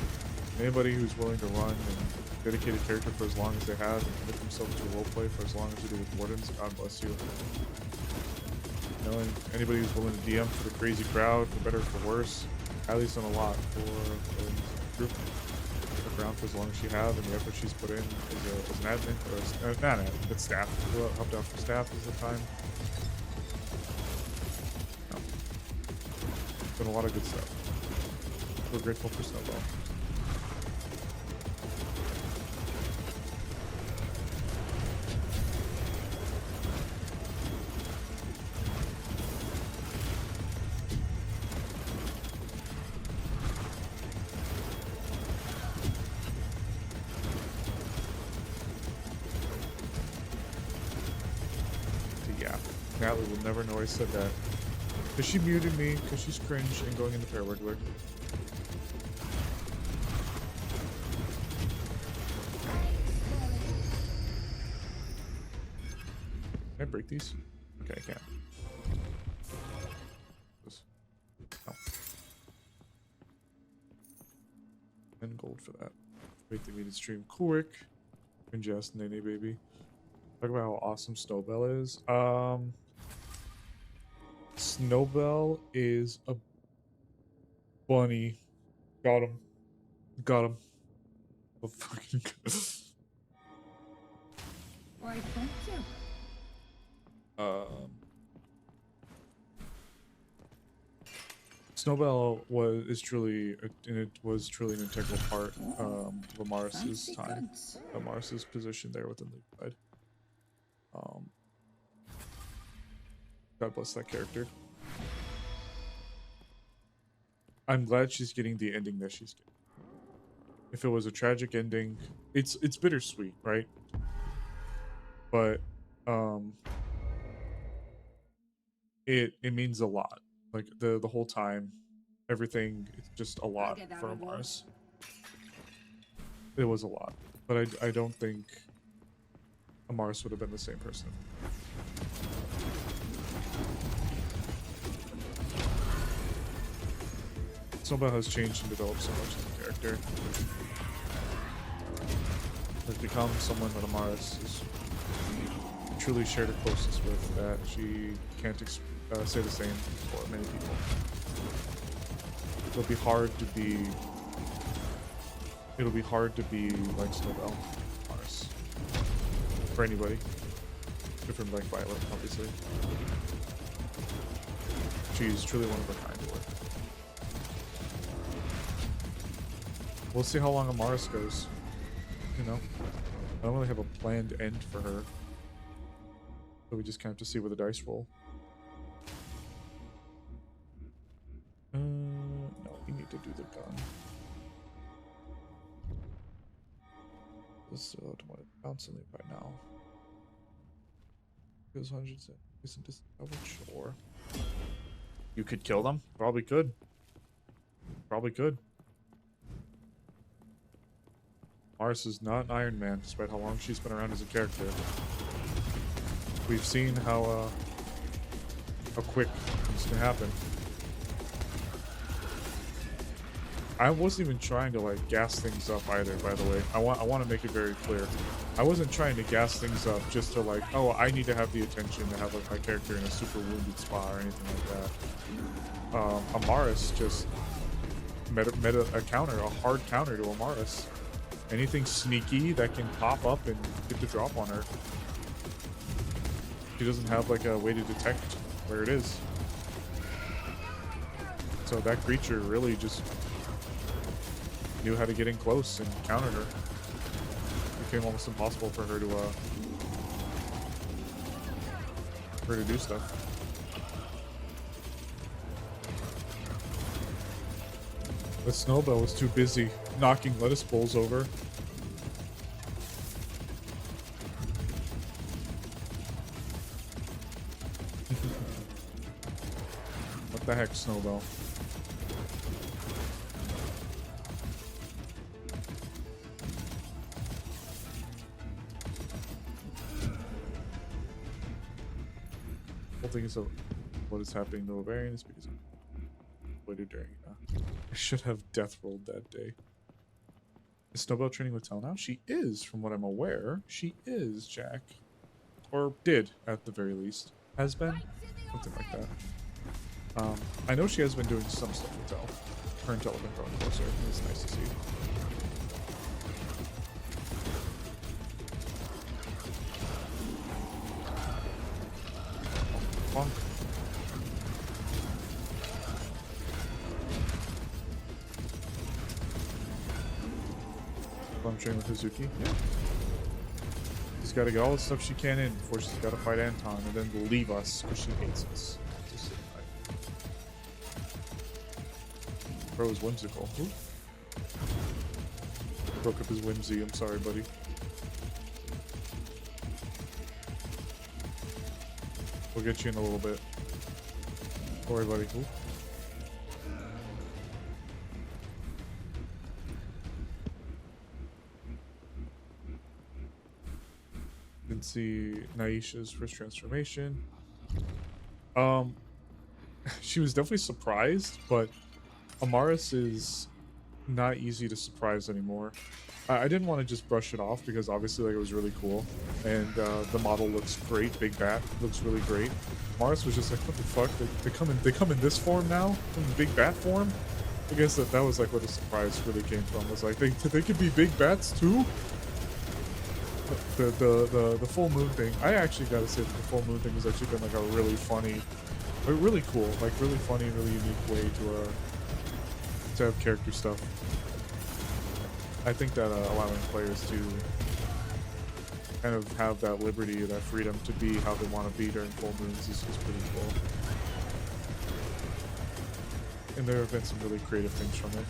Anybody who's willing to run and dedicate a character for as long as they have and commit themselves to roleplay for as long as they do with Wardens, God bless you. You know, and anybody who's willing to DM for the crazy crowd, for better or for worse, Allie's done a lot for the group. Around for as long as she have, and the effort she's put in as an admin, or not admin, but staff. Helped out for staff at the time. No. Done a lot of good stuff. We're grateful for Snowball. Natalie will never know I said that. Because she muted me, because she's cringe and going in the pear wiggler. Can I break these? Okay, I can. No. And gold for that. Break the meeting stream quick. Ingest Nene baby. Talk about how awesome Snowbell is. Snowbell is a bunny. Got him. Got him. Oh, fucking Why, thank you. Snowbell was truly an integral part of Amaris's time. Amaris's position there within the side. God bless that character. I'm glad she's getting the ending that she's getting. If it was a tragic ending, it's bittersweet, right? But it means a lot. Like the whole time, everything, it's just a lot for Amaris. It was a lot, but I don't think Amaris would have been the same person. Snowbell has changed and developed so much as a character. Has become someone that Amaris is truly shared a closeness with that she can't say the same for many people. It'll be hard to be like Snowbell, Amaris. For anybody. Different like Violet, obviously. She's truly one of a kind to her. We'll see how long Amaris goes. You know? I don't really have a planned end for her. So we just kind of have to see where the dice roll. No, we need to do the gun. This is bouncing it by now. Because hundreds isn't this coverage, or you could kill them? Probably could. Probably could. Mars is not an Iron Man, despite how long she's been around as a character. We've seen how quick this can happen. I wasn't even trying to like gas things up either, by the way. I want to make it very clear. I wasn't trying to gas things up just to like, oh, I need to have the attention to have like my character in a super wounded spot or anything like that. Amaris just meta a counter, a hard counter to Amaris. Anything sneaky that can pop up and get the drop on her. She doesn't have like a way to detect where it is. So that creature really just knew how to get in close and counter her. It became almost impossible for her to do stuff. The Snowbell was too busy knocking lettuce bowls over. What the heck, Snowbell? Whole thing is what is happening to Ovarian is because I waited during. I should have death rolled that day. Is Snowbell training with Tal now? She is, from what I'm aware. She is, Jack. Or did, at the very least. Has been? Something like that. I know she has been doing some stuff with Tal. Her and Tal have been growing closer. It's nice to see. Bonk. I'm training with Hazuki. Yeah. She's got to get all the stuff she can in before she's got to fight Anton and then leave us because she hates us. Just Bro is whimsical. Ooh. Broke up his whimsy. I'm sorry, buddy. We'll get you in a little bit. Don't worry, buddy. Ooh. Didn't see Naisha's first transformation. She was definitely surprised, but Amaris is not easy to surprise anymore. I didn't want to just brush it off because obviously like it was really cool and the model looks great. Big Bat looks really great. Amaris was just like, what the fuck? They come in this form now, in Big Bat form. I guess that was like where the surprise really came from. Was like they could be Big Bats too. The full moon thing. I actually gotta say that the full moon thing has actually been like a really funny, really cool, like really funny, really unique way to have character stuff. I think that allowing players to kind of have that liberty, that freedom to be how they want to be during full moons is pretty cool. And there have been some really creative things from it.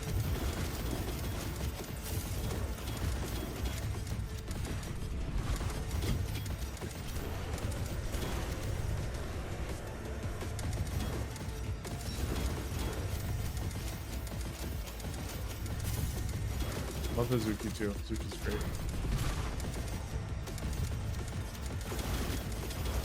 Love Hazuki too. Hazuki's great.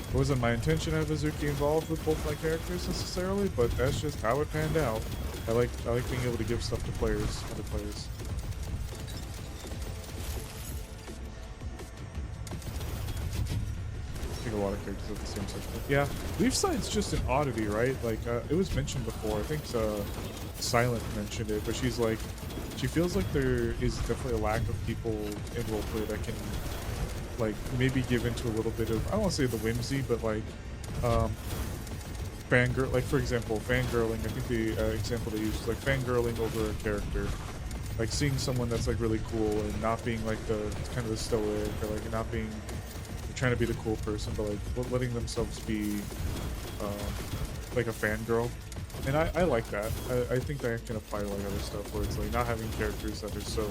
It wasn't my intention to have Hazuki involved with both my characters necessarily, but that's just how it panned out. I like being able to give stuff to players, other players. I think a lot of characters have the same section. Yeah, Leaf Side's just an oddity, right? Like it was mentioned before. I think Silent mentioned it, but she's like, she feels like there is definitely a lack of people in roleplay that can, like, maybe give into a little bit of, I don't want to say the whimsy, but like, fangirl. Like for example, fangirling. I think the example they use is like fangirling over a character, like seeing someone that's like really cool and not being like the kind of the stoic or like not being trying to be the cool person, but like letting themselves be like a fangirl. And I like that. I think that can apply to like other stuff where it's like not having characters that are so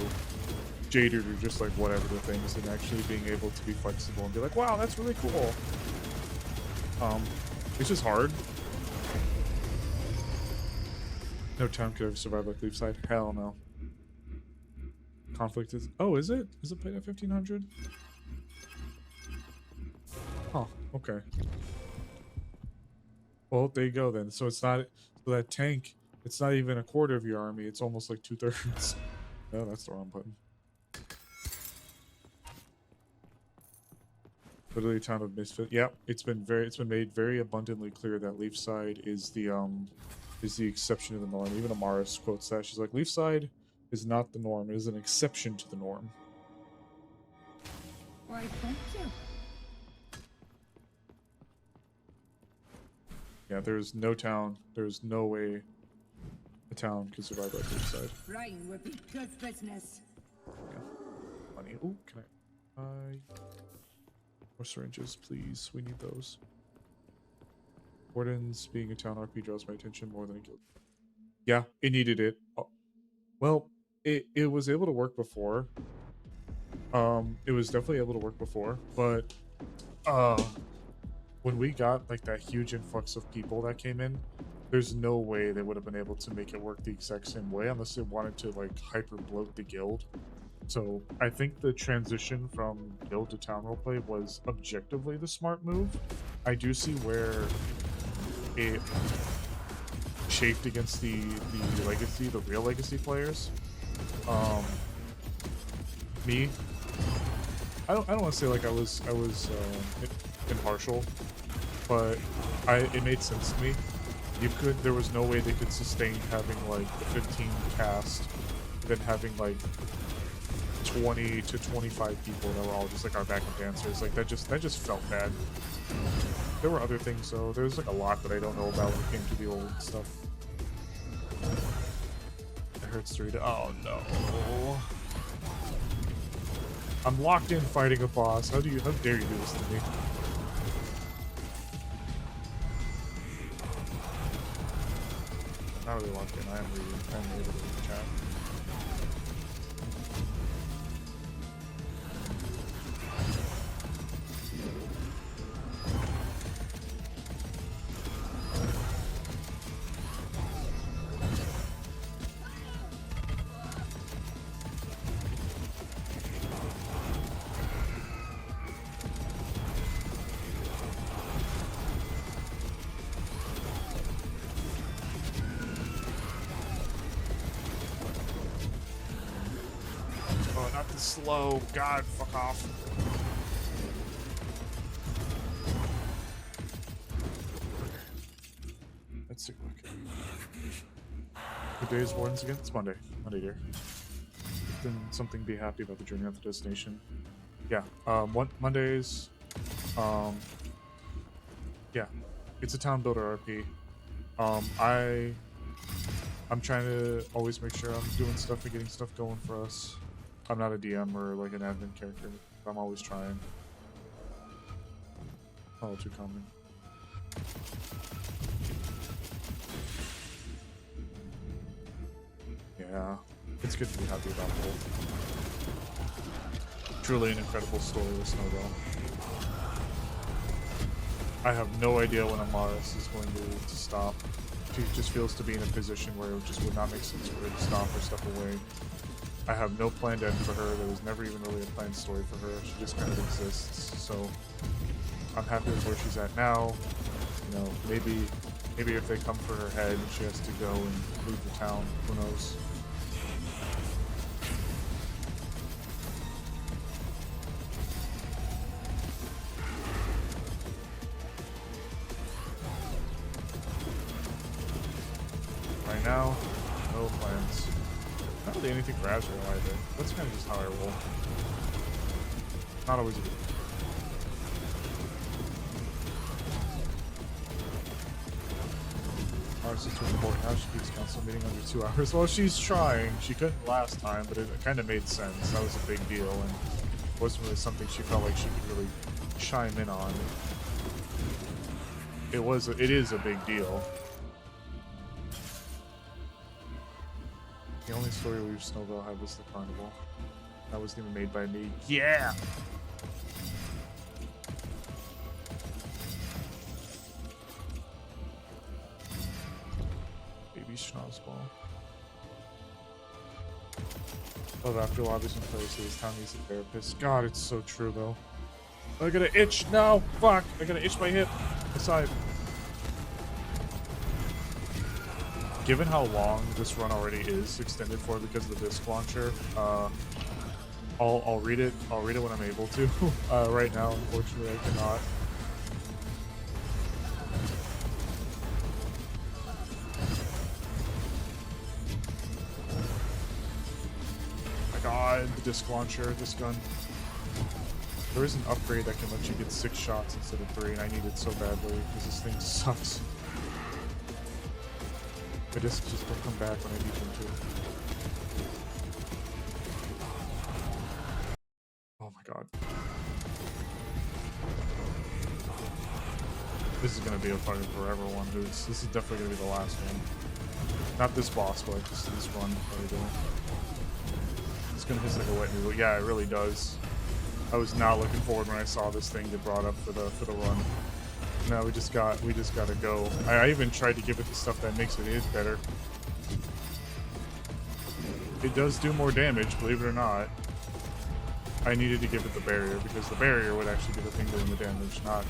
jaded or just like whatever the things, and actually being able to be flexible and be like, wow, that's really cool. It's just hard. No town could ever survive like Leafside. Hell no. Conflict is. Oh, is it? Is it played at 1500? Oh, okay. Well, there you go then. So it's not. So that tank, it's not even a quarter of your army. It's almost like 2/3. No, that's the wrong button. Literally a town of misfit. Yeah, it's been made very abundantly clear that Leafside is the exception to the norm. Even Amaris quotes that. She's like, Leafside is not the norm, it is an exception to the norm. Why, thank you. Yeah, there's no way a town could survive like Leafside. Rain would be good business. Yeah. Money. Oh, can I more syringes, please? We need those. Wardens being a town RP draws my attention more than a guild. Yeah, it needed it. Well, it was able to work before. It was definitely able to work before, but when we got like that huge influx of people that came in, there's no way they would have been able to make it work the exact same way unless they wanted to like hyper bloat the guild. So I think the transition from guild to town roleplay was objectively the smart move. I do see where it chafed against the real legacy players. Me, I don't want to say like I was impartial, but it made sense to me. There was no way they could sustain having like 15 cast, and then having like 20 to 25 people that were all just like our backup dancers. Like that just felt bad. There were other things though. There's like a lot that I don't know about when it came to the old stuff. It hurts to read it. Oh no. I'm locked in fighting a boss. How dare you do this to me? I'm not really locked in. I am reading. I'm able to read the chat. Slow. God, fuck off. Let's take a look. Good day is Wardens again? It's Monday. Monday, dear. Then something be happy about the journey, not the destination. Yeah. Mondays. Yeah. It's a town builder RP. I'm trying to always make sure I'm doing stuff and getting stuff going for us. I'm not a DM or like an admin character, but I'm always trying. Oh, too common. Yeah, it's good to be happy about both. Truly an incredible story with Snowbell. I have no idea when Amaris is going to stop. She just feels to be in a position where it just would not make sense for her to stop or step away. I have no planned end for her. There was never even really a planned story for her. She just kind of exists. So I'm happy with where she's at now. You know, maybe if they come for her head, she has to go and leave the town. Who knows? Right now, no plans. Not really anything for Azrael either. That's kind of just how I roll. Not always a good thing. Ours is too important. Now she keeps council meeting under 2 hours. Well, she's trying. She couldn't last time, but it kind of made sense. That was a big deal, and it wasn't really something she felt like she could really chime in on. It is a big deal. The only story Leaf Snowbell had was the carnival. That wasn't even made by me. Yeah! Baby Schnozzball. Love after lobbies in places. Town needs a therapist. God, it's so true though. I got an itch. No, fuck. I got to itch my hip. Aside. Given how long this run already is extended for because of the disc launcher, I'll read it. I'll read it when I'm able to. Right now, unfortunately, I cannot. My God, the disc launcher, this gun. There is an upgrade that can let you get 6 shots instead of 3, and I need it so badly because this thing sucks. The discs just don't come back when I need them to. Oh my God. This is gonna be a fucking forever one, dude. This is definitely gonna be the last one. Not this boss, but like this run that we're doing. It's gonna hit like a wet noodle. Yeah, it really does. I was not looking forward when I saw this thing get brought up for the run. No, we just gotta go. I even tried to give it the stuff that makes it hit better. It does do more damage, believe it or not. I needed to give it the barrier because the barrier would actually be the thing doing the damage, not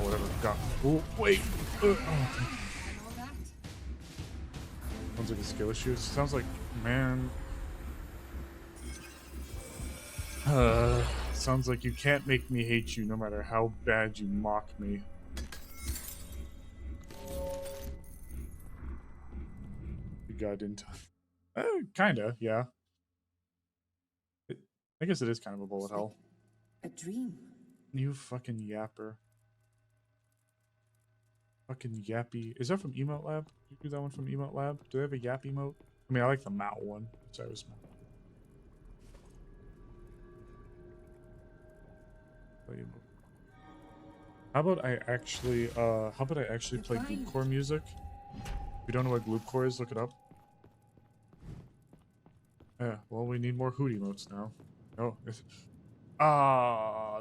whatever. God. Oh, wait. Oh. Sounds like a skill issue. Sounds like, man. Sounds like you can't make me hate you no matter how bad you mock me. You got in time. Kinda, yeah. I guess it is kind of a bullet hell. A dream. You fucking yapper. Fucking yappy. Is that from Emote Lab? You do that one from Emote Lab? Do they have a yap emote? I mean, I like the Mao one. Sorry, it was Mao. How about I actually play Gloopcore music? If you don't know what Gloopcore is, look it up. Yeah, well, we need more hoot emotes now. Oh,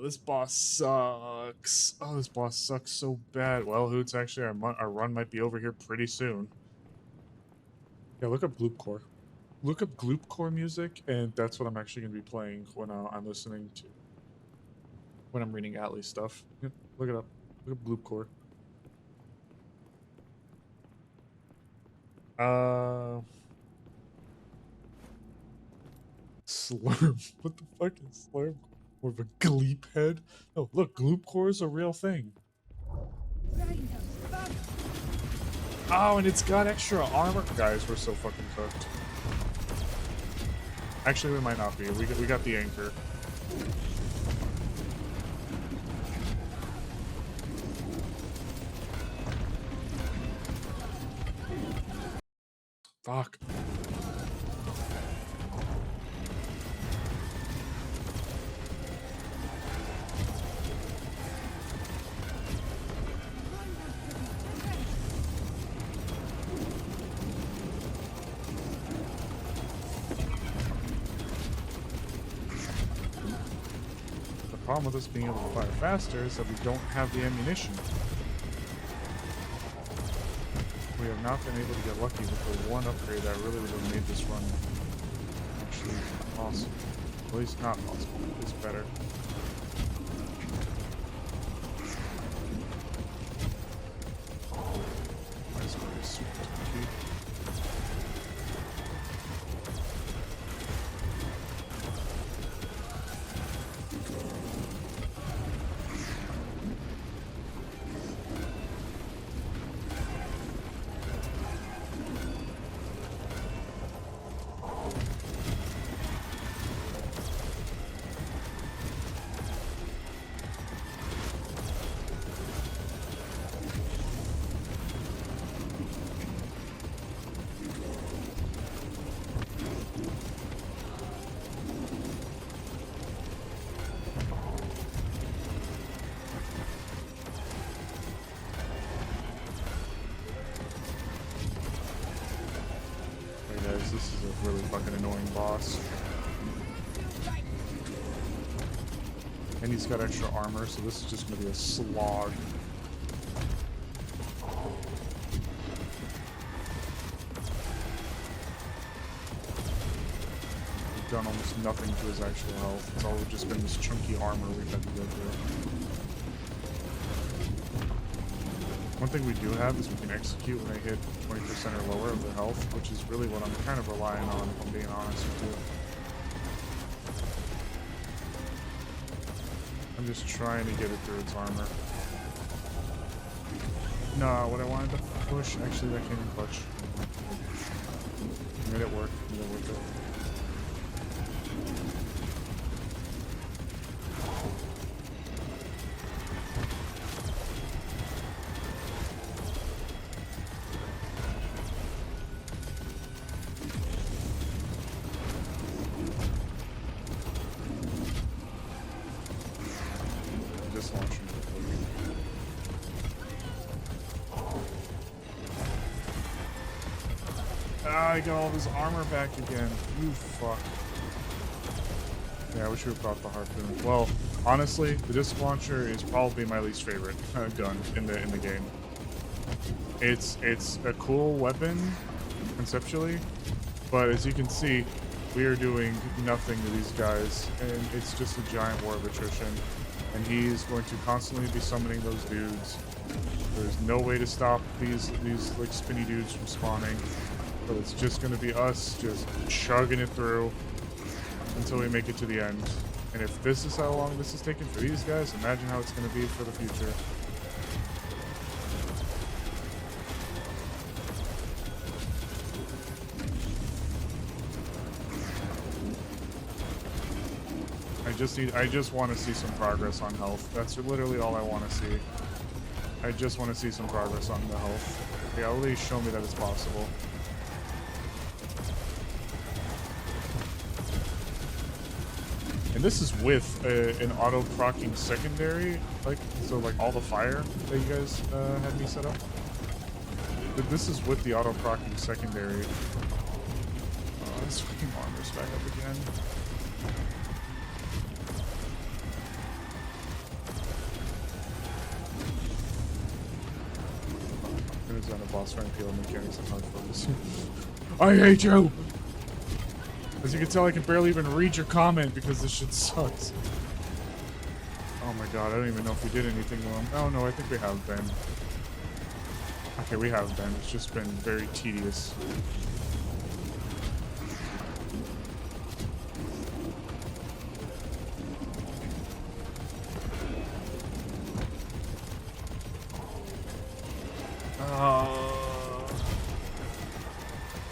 this boss sucks. Oh, this boss sucks so bad. Well, Hoots, actually, our run might be over here pretty soon. Yeah, look up Gloopcore. Look up Gloopcore music, and that's what I'm actually going to be playing when I'm listening to... when I'm reading Atlee stuff. Yep, look it up. Look up Gloopcore. Slurm. What the fuck is Slurm? More of a Gleep head? No, look, Gloopcore is a real thing. Oh, and it's got extra armor. Guys, we're so fucking cooked. Actually, we might not be. We got the anchor. Fuck. The problem with us being able to fire faster is that we don't have the ammunition. We have not been able to get lucky with the one upgrade that really would have made this run actually awesome. At least not possible. It's better. Might as well just switch to key. This is a really fucking annoying boss. And he's got extra armor, so this is just gonna be a slog. done almost nothing to his actual health. It's all just been this chunky armor we've had to go through. One thing we do have is we can execute when they hit 20% or lower of their health, which is really what I'm kind of relying on, if I'm being honest with you. I'm just trying to get it through its armor. No, what I wanted to push, actually that came in clutch. Made it work, made it work. Just launching it. Ah, I got all this armor back again. You fuck. Yeah, I wish we brought the harpoon. Well, honestly, the disc launcher is probably my least favorite gun in the game. It's a cool weapon conceptually, but as you can see, we are doing nothing to these guys, and it's just a giant war of attrition. And he's going to constantly be summoning those dudes. There's no way to stop these like spinny dudes from spawning. So it's just going to be us just chugging it through until we make it to the end. And if this is how long this is taking for these guys, imagine how it's going to be for the future. I just want to see some progress on health. That's literally all I want to see. I just want to see some progress on the health. Yeah, at least show me that it's possible. And this is with an auto-procking secondary, like, so like all the fire that you guys had me set up. But this is with the auto-procking secondary. This fucking armor's back up again. There's on a boss fight field mechanics and hard focus. I hate you! As you can tell, I can barely even read your comment because this shit sucks. Oh my god, I don't even know if we did anything wrong. Oh no, I think we have been. Okay, we have been. It's just been very tedious.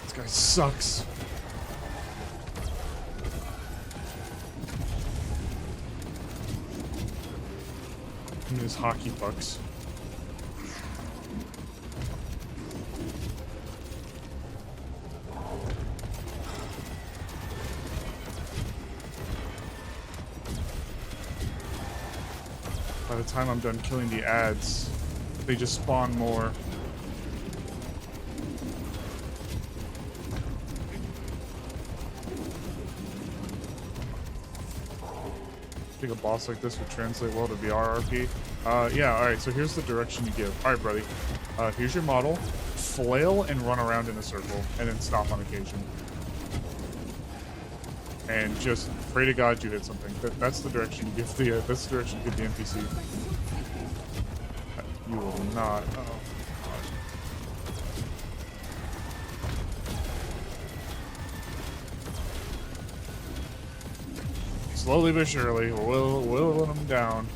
This guy sucks. His hockey pucks. By the time I'm done killing the ads, they just spawn more. I think a boss like this would translate well to VRRP. Yeah, alright, so here's the direction you give. Alright, buddy. Here's your model. Flail and run around in a circle, and then stop on occasion. And just pray to God you hit something. That's the direction you give the that's the direction you give the NPC. You will not. Uh-oh. Slowly but surely, we're whittling them down.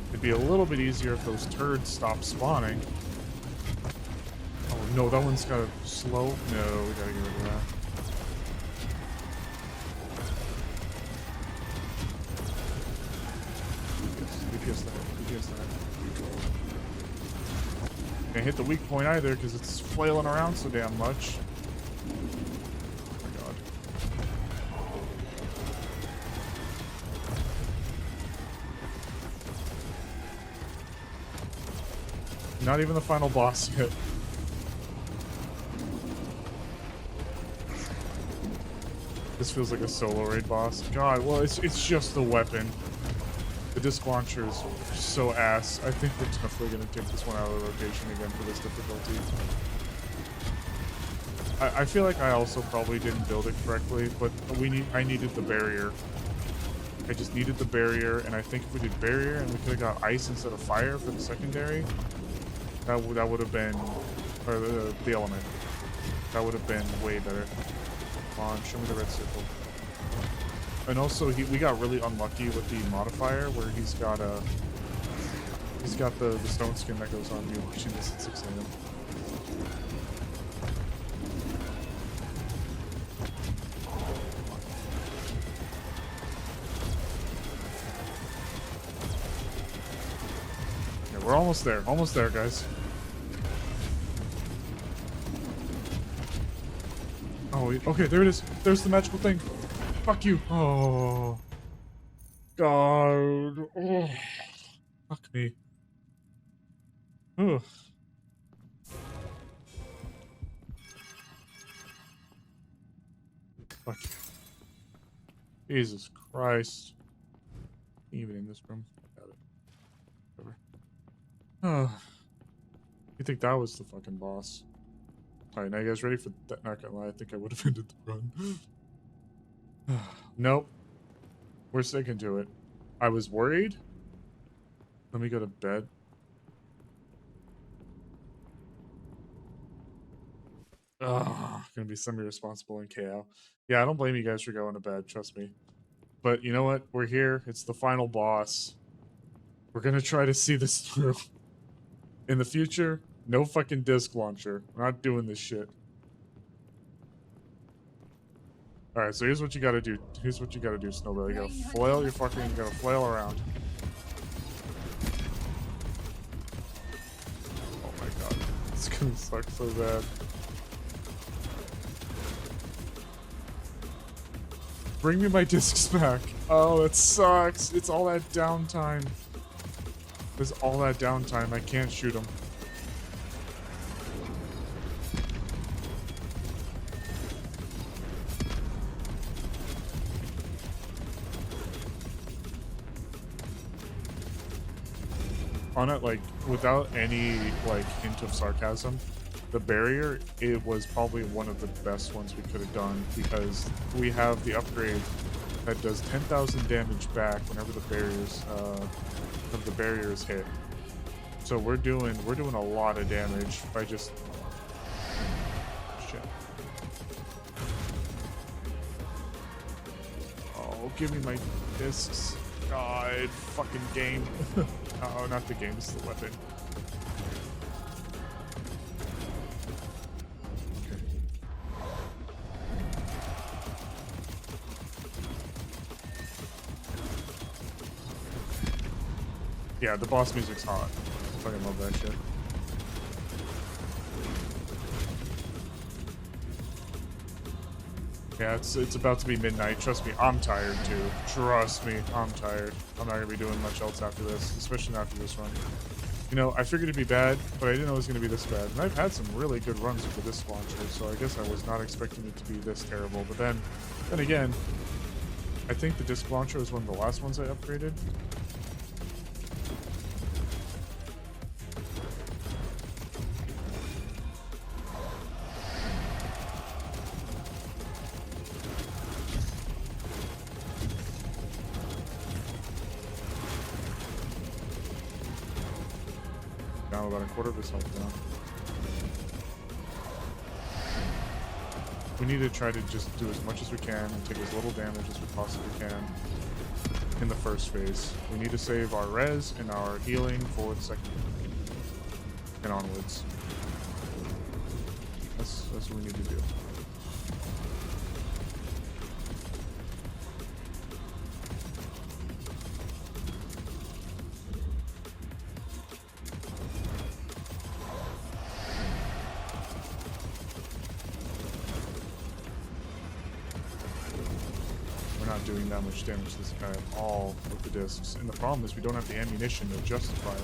It'd be a little bit easier if those turds stopped spawning. Oh no, that one's got a slow. No, we gotta get rid of that. DPS that. DPS that. Can't hit the weak point either because it's flailing around so damn much. Not even the final boss yet. This feels like a solo raid boss. God, well, it's just the weapon. The disc launcher is so ass. I think we're definitely gonna take this one out of the rotation again for this difficulty. I feel like I also probably didn't build it correctly, but I needed the barrier. I just needed the barrier, and I think if we did barrier and we could have got ice instead of fire for the secondary, that would have been, or the element, that would have been way better. Come on, show me the red circle. And also, we got really unlucky with the modifier where he's got the stone skin that goes on you watching this at 6 a.m. Yeah, we're almost there, guys. Oh, okay, there it is. There's the magical thing. Fuck you. Oh. God. Oh. Fuck me. Ugh. Fuck you. Jesus Christ. Even in this room. Got it. Whatever. Oh. You think that was the fucking boss? Alright, now you guys ready for that? Not gonna lie, I think I would have ended the run. Nope. We're sticking to it. I was worried. Let me go to bed. Ugh, gonna be semi-responsible in KO. Yeah, I don't blame you guys for going to bed, trust me. But you know what? We're here. It's the final boss. We're gonna try to see this through. In the future, no fucking disc launcher. We're not doing this shit. Alright, so here's what you gotta do. Here's what you gotta do, Snowbell. You gotta flail your fucking, you gotta flail around. Oh my god. It's gonna suck so bad. Bring me my discs back. Oh, that sucks. It's all that downtime. There's all that downtime. I can't shoot them. On it, like, without any, like, hint of sarcasm, the barrier, it was probably one of the best ones we could have done because we have the upgrade that does 10,000 damage back whenever the barriers hit. So we're doing a lot of damage by just shit. Oh, give me my discs. God, fucking game. Oh, not the game, it's the weapon. Okay. Yeah, the boss music's hot. I fucking love that shit. Yeah, it's about to be midnight. Trust me, I'm tired too. Trust me, I'm tired. I'm not gonna be doing much else after this, especially not after this run. You know, I figured it'd be bad, but I didn't know it was gonna be this bad. And I've had some really good runs with the disc launcher, so I guess I was not expecting it to be this terrible. But then again, I think the disc launcher was one of the last ones I upgraded. Down about a quarter of his health now. We need to try to just do as much as we can and take as little damage as we possibly can in the first phase. We need to save our res and our healing for the second and onwards. That's what we need to do. Doing that much damage to this guy at all with the discs. And the problem is we don't have the ammunition to justify it.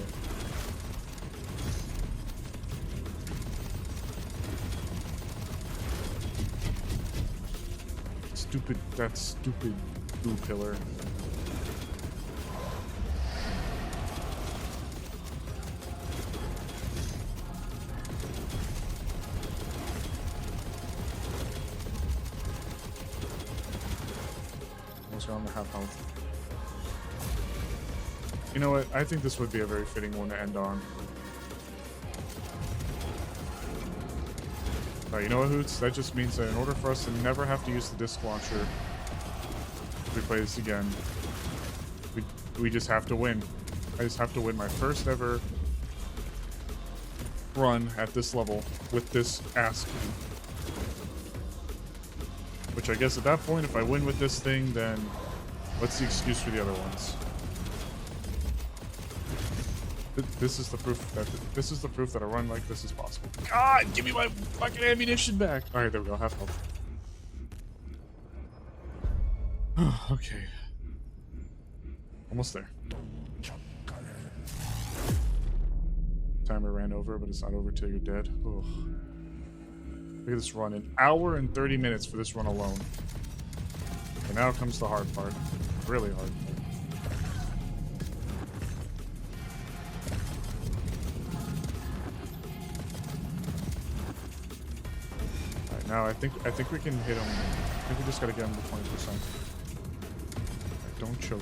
Stupid, that stupid blue pillar. almost gone to half health. You know what? I think this would be a very fitting one to end on. Alright, you know what, Hoots? That just means that in order for us to never have to use the disc launcher if we play this again, we just have to win. I just have to win my first ever run at this level with this ass key. Which I guess at that point, if I win with this thing, then what's the excuse for the other ones? This is the proof that a run like this is possible. God, give me my fucking ammunition back. All right, there we go. Half health. Okay. Almost there. Timer ran over, but it's not over till you're dead. Ugh. Look at this run. An hour and 30 minutes for this run alone. And now comes the hard part. Really hard. Alright, now I think we can hit him. I think we just gotta get him to 20%. Alright, don't choke.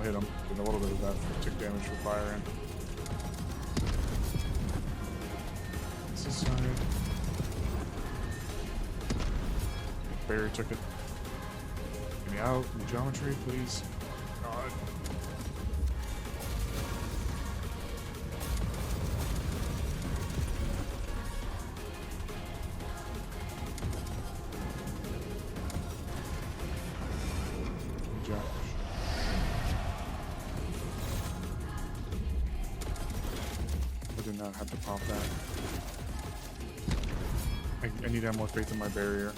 Hit him. Get a little bit of that tick damage for firing. This side. Barrier took it. Get me out. In geometry, please. God. Not have to pop that. I need to have more faith in my barrier.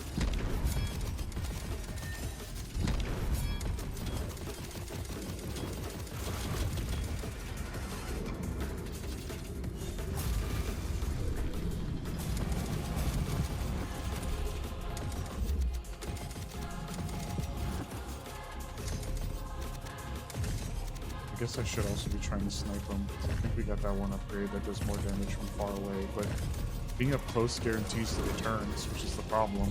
I guess I should also be trying to snipe them. I think we got that one upgrade that does more damage from far away, but being up close guarantees the returns, which is the problem.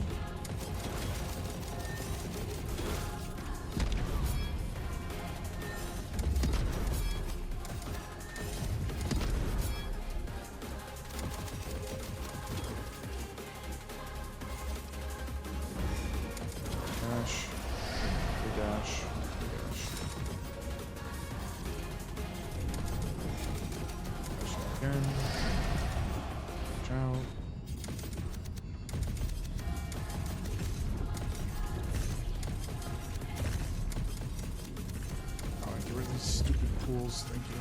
Dash. Dash. Again. Watch out. Oh, get rid of these stupid pools, thank you.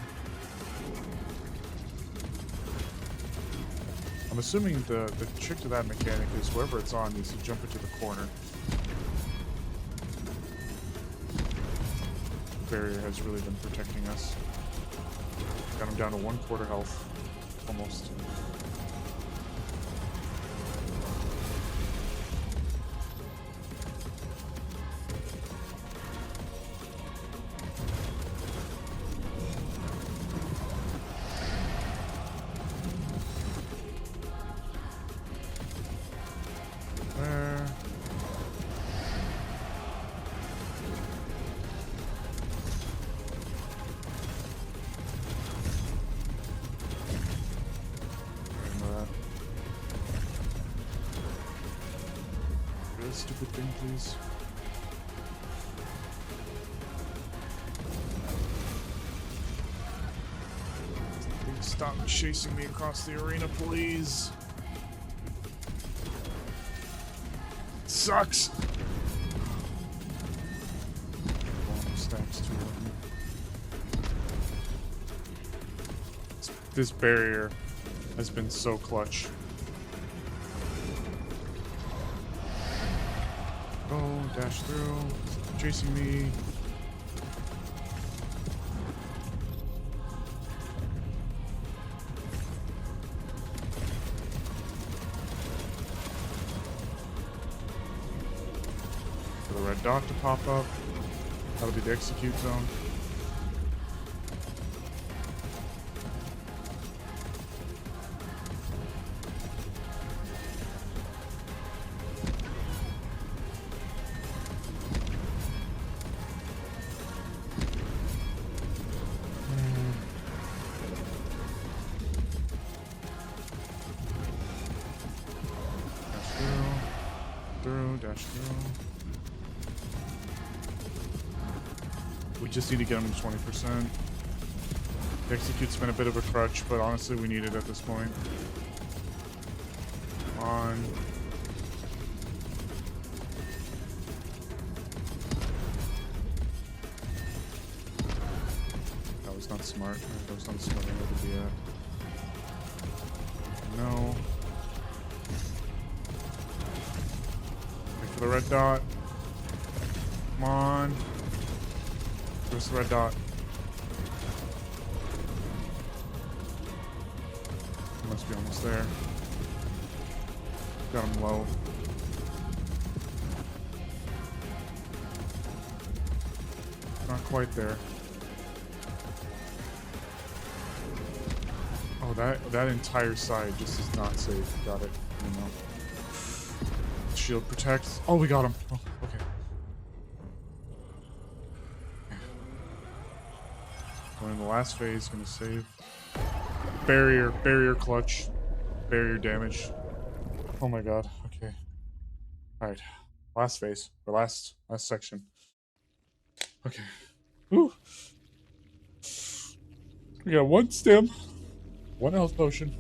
I'm assuming the trick to that mechanic is wherever it's on needs to jump into the corner. The barrier has really been protecting us. Got him down to 1/4 health. Almost. There. Stupid thing, please. Stop chasing me across the arena, please. It sucks. Stacks too long. This barrier has been so clutch. Go, dash through, chasing me. red dot to pop up. That'll be the execute zone. Dash through. We just need to get him to 20%. The execute's been a bit of a crutch, but honestly we need it at this point. Come on. That was not smart. That was not a smart angle to be at. No. The red dot. Come on. Where's the red dot? Must be almost there. Got him low. Not quite there. Oh, that entire side just is not safe. Got it. You know. Shield protects. Oh, we got him. Oh, okay. Going in the last phase, gonna save. Barrier clutch. Barrier damage. Oh my god. Okay. Alright. Last phase. Or last section. Okay. Ooh. We got one stem. One health potion.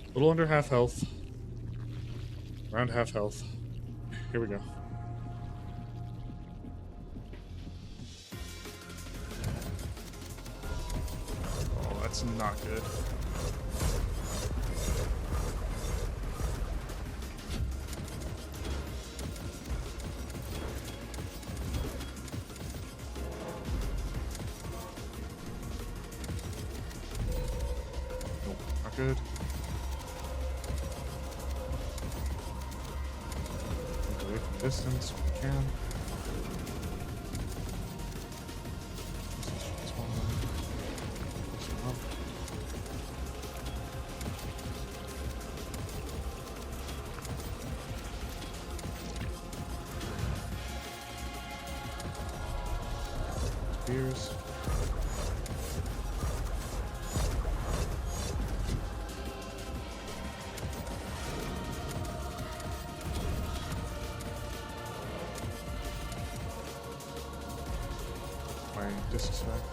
A little under half health. Around half health. Here we go. Oh, that's not good. Nope, not good. Distance if we can. Spears. Disrespect.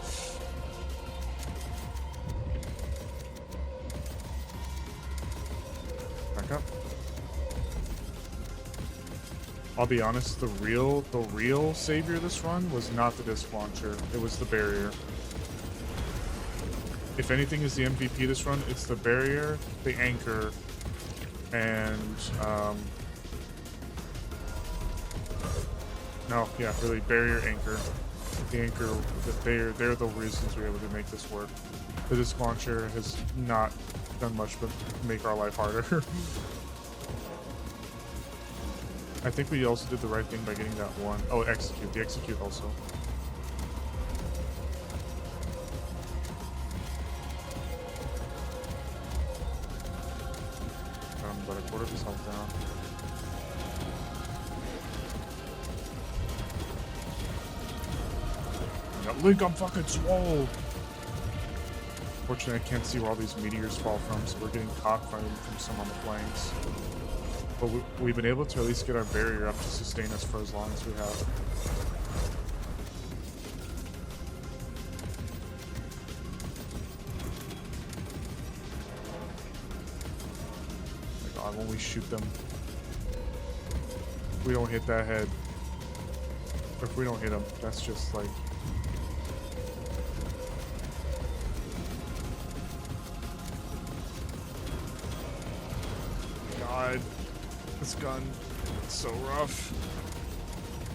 Back up. I'll be honest, the real savior of this run was not the disc launcher, it was the barrier. If anything is the MVP this run, it's the barrier, the anchor, and no, yeah, really barrier, anchor. The anchor, they're the reasons we're able to make this work. The disc launcher has not done much but make our life harder. I think we also did the right thing by getting that one. Oh, execute. The execute also. About a quarter of his health down. Link, I'm fucking swole. Fortunately, I can't see where all these meteors fall from, so we're getting cockfighting from some on the flanks. But we've been able to at least get our barrier up to sustain us for as long as we have. Oh my god, when we shoot them, if we don't hit that head, or if we don't hit them, that's just like... God, this gun, it's so rough.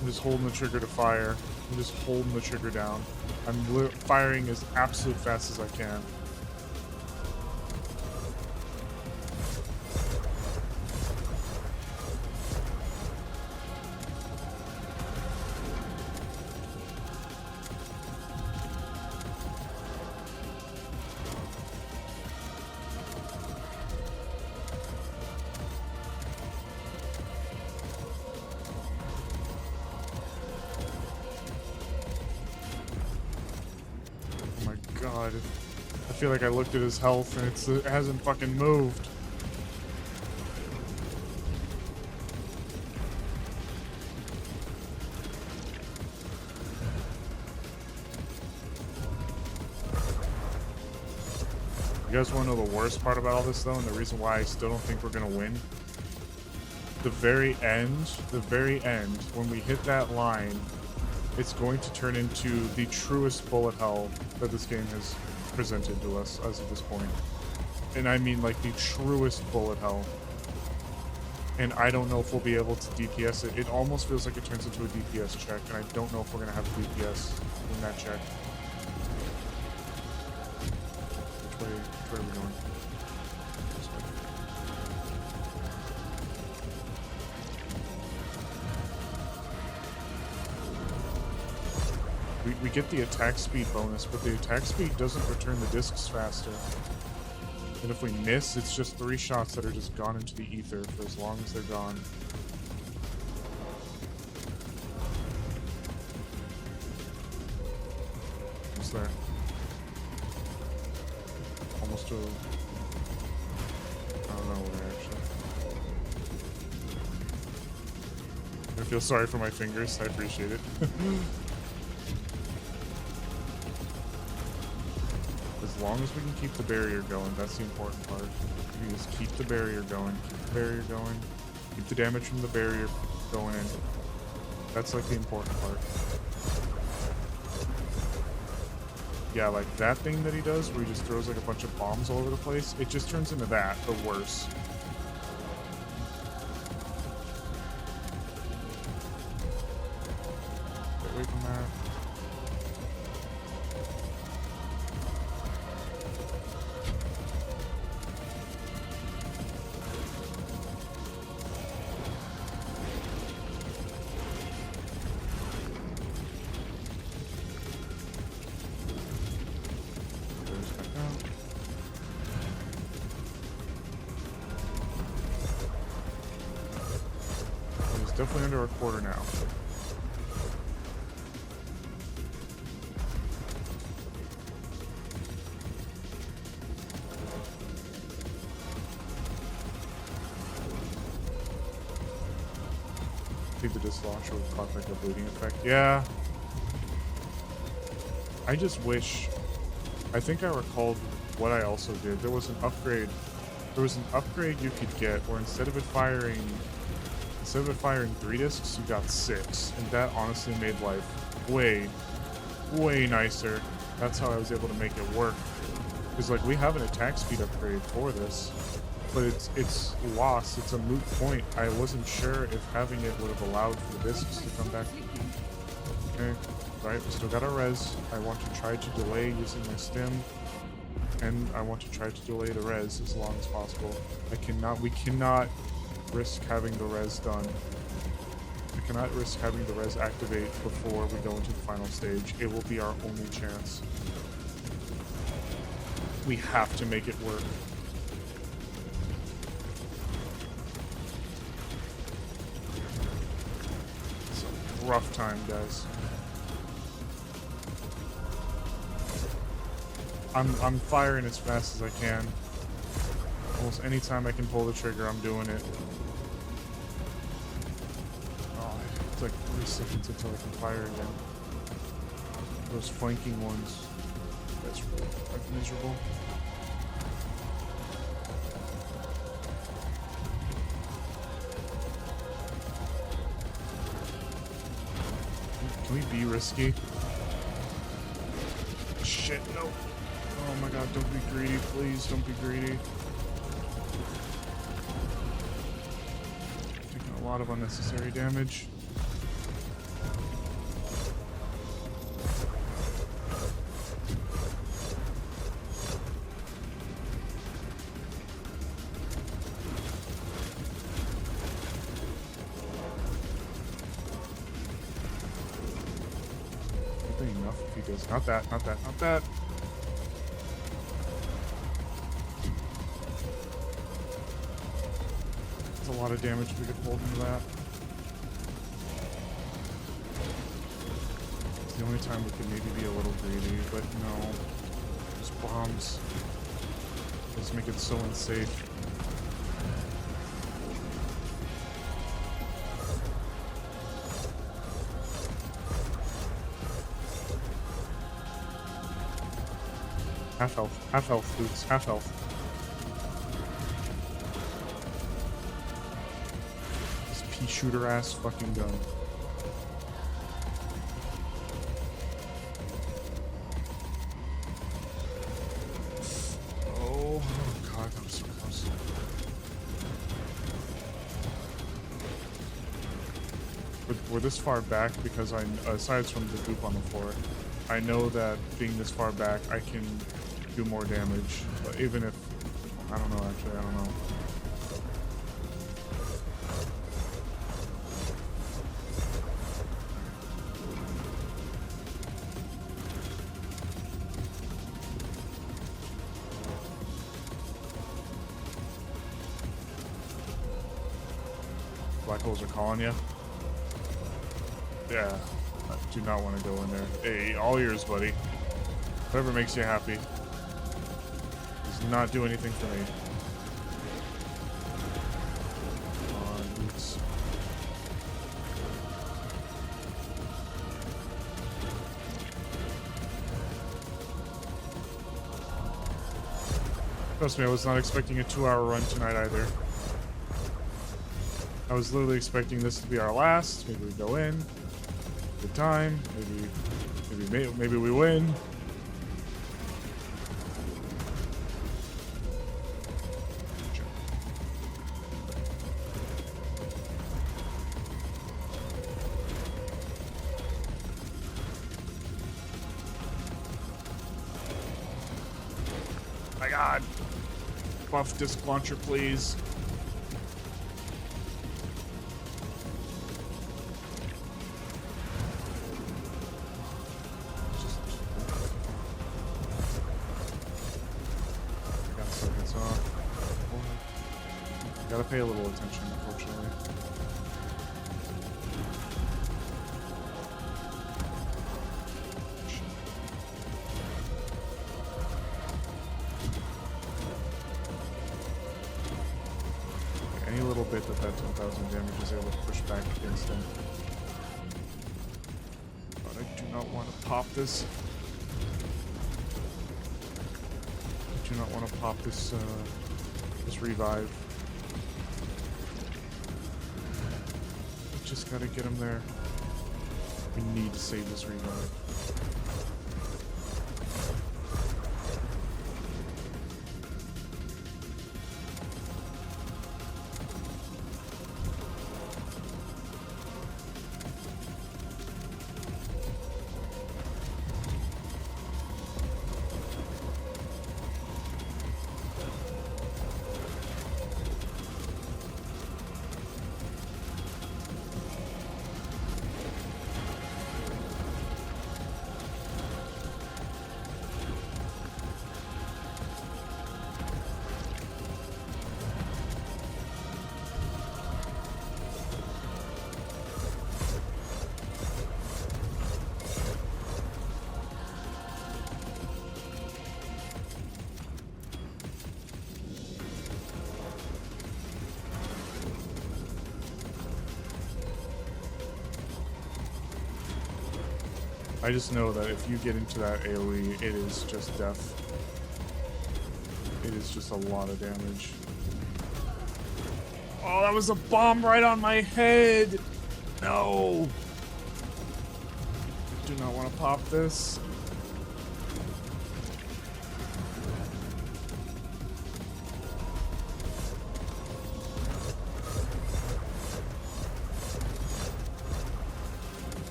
I'm just holding the trigger to fire. I'm just holding the trigger down. I'm firing as absolute fast as I can. God. I feel like I looked at his health and it hasn't fucking moved. You guys want to know the worst part about all this, though, and the reason why I still don't think we're going to win? The very end, when we hit that line, it's going to turn into the truest bullet hell that this game has presented to us as of this point. And I mean, like, the truest bullet hell. And I don't know if we'll be able to DPS it. It almost feels like it turns into a DPS check, and I don't know if we're going to have DPS in that check. Which way are we going? This way. We get the attack speed bonus, but the attack speed doesn't return the discs faster. And if we miss, it's just 3 shots that are just gone into the ether for as long as they're gone. Almost there. Almost to... I don't know where, actually. I feel sorry for my fingers. I appreciate it. As long as we can keep the barrier going, that's the important part. We just keep the barrier going, keep the damage from the barrier going in. That's like the important part. Yeah, like that thing that he does where he just throws like a bunch of bombs all over the place, it just turns into that, but worse. Get away from that. Definitely under a quarter now. I think the disc launcher would cause like a bleeding effect. Yeah. I just wish. I think I recalled what I also did. There was an upgrade. There was an upgrade you could get where instead of it firing 3 discs, you got 6, and that honestly made life way nicer. That's how I was able to make it work. Because like we have an attack speed upgrade for this, but it's lost. It's a moot point. I wasn't sure if having it would have allowed for the discs to come back. Okay, right. We still got our res. I want to try to delay using my stim, and I want to try to delay the res as long as possible. We cannot risk having the res done. We cannot risk having the res activate before we go into the final stage. It will be our only chance. We have to make it work. It's a rough time, guys. I'm firing as fast as I can. Almost any time I can pull the trigger, I'm doing it. Oh, it's like 3 seconds until I can fire again. Those flanking ones. That's really fucking miserable. Can we be risky? Shit, no. Oh my god, don't be greedy, please, don't be greedy. Taking a lot of unnecessary damage. Would be enough if he does. Not that, not that, not that. A lot of damage we could pull into that. It's the only time we could maybe be a little greedy, but no. bombs. Just make it so unsafe. Half health, boots, half health. This pea shooter ass fucking gun. Oh god, that was so close. We're this far back because aside from the goop on the floor, I know that being this far back, I can do more damage. But even if, I don't know, actually, I don't know. Black holes are calling you? Yeah, I do not want to go in there. Hey, all yours, buddy. Whatever makes you happy. Does not do anything for me. Come on, boots. Trust me, I was not expecting a 2-hour run tonight either. I was literally expecting this to be our last. Maybe we go in. Good time. Maybe we win. My god. Buff disc launcher, please. Gotta pay a little attention, unfortunately. Any little bit that 10,000 damage is able to push back against him. But I do not want to pop this. I do not want to pop this, this revive. Just gotta get him there. We need to save this revive. I just know that if you get into that AoE, it is just death. It is just a lot of damage. Oh, that was a bomb right on my head! No! Do not want to pop this.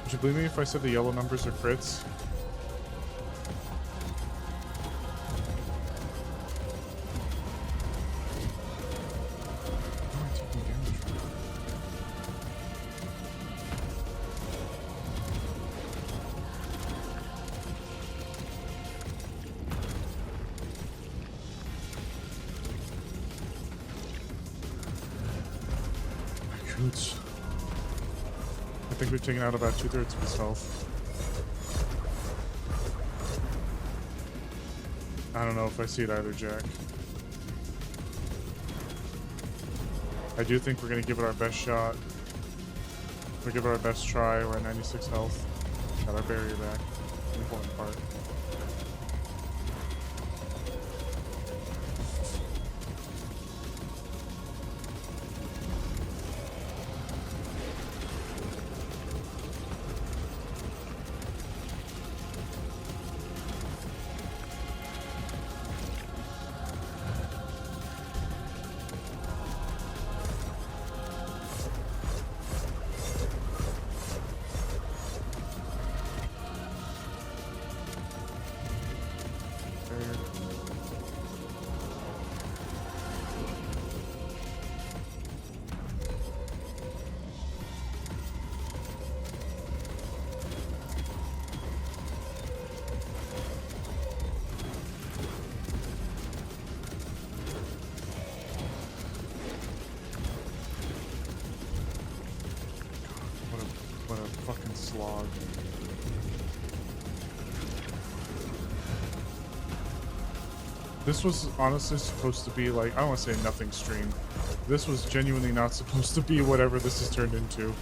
Would you believe me if I said the yellow numbers are crits? How am I taking damage from that? My coots. I think we've taken out about 2/3 of his health. I don't know if I see it either, Jack. I do think we're going to give it our best shot. We'll give it our best try. We're at 96 health. Got our barrier back. Important part. What a fucking slog. This was honestly supposed to be like, I don't want to say nothing stream. This was genuinely not supposed to be whatever this has turned into.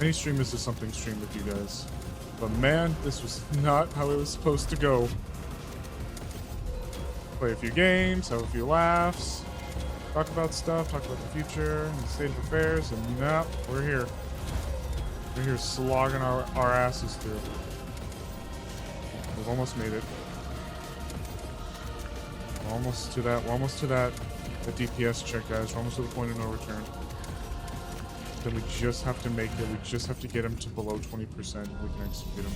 Any stream is just something stream with you guys. But man, this was not how it was supposed to go. Play a few games, have a few laughs, talk about stuff, talk about the future and the state of affairs, and nah, we're here. We're here slogging our asses through. We've almost made it. We're almost to that. We're almost to that. The DPS check, guys. We're almost to the point of no return. Then we just have to make it. We just have to get him to below 20%. We can execute him.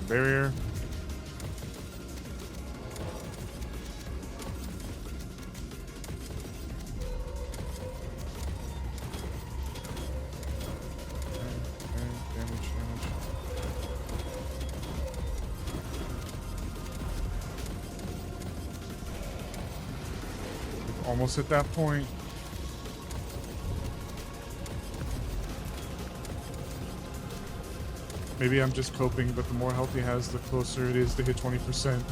Barrier. Almost at that point. Maybe I'm just coping, but the more health he has, the closer it is to hit 20%.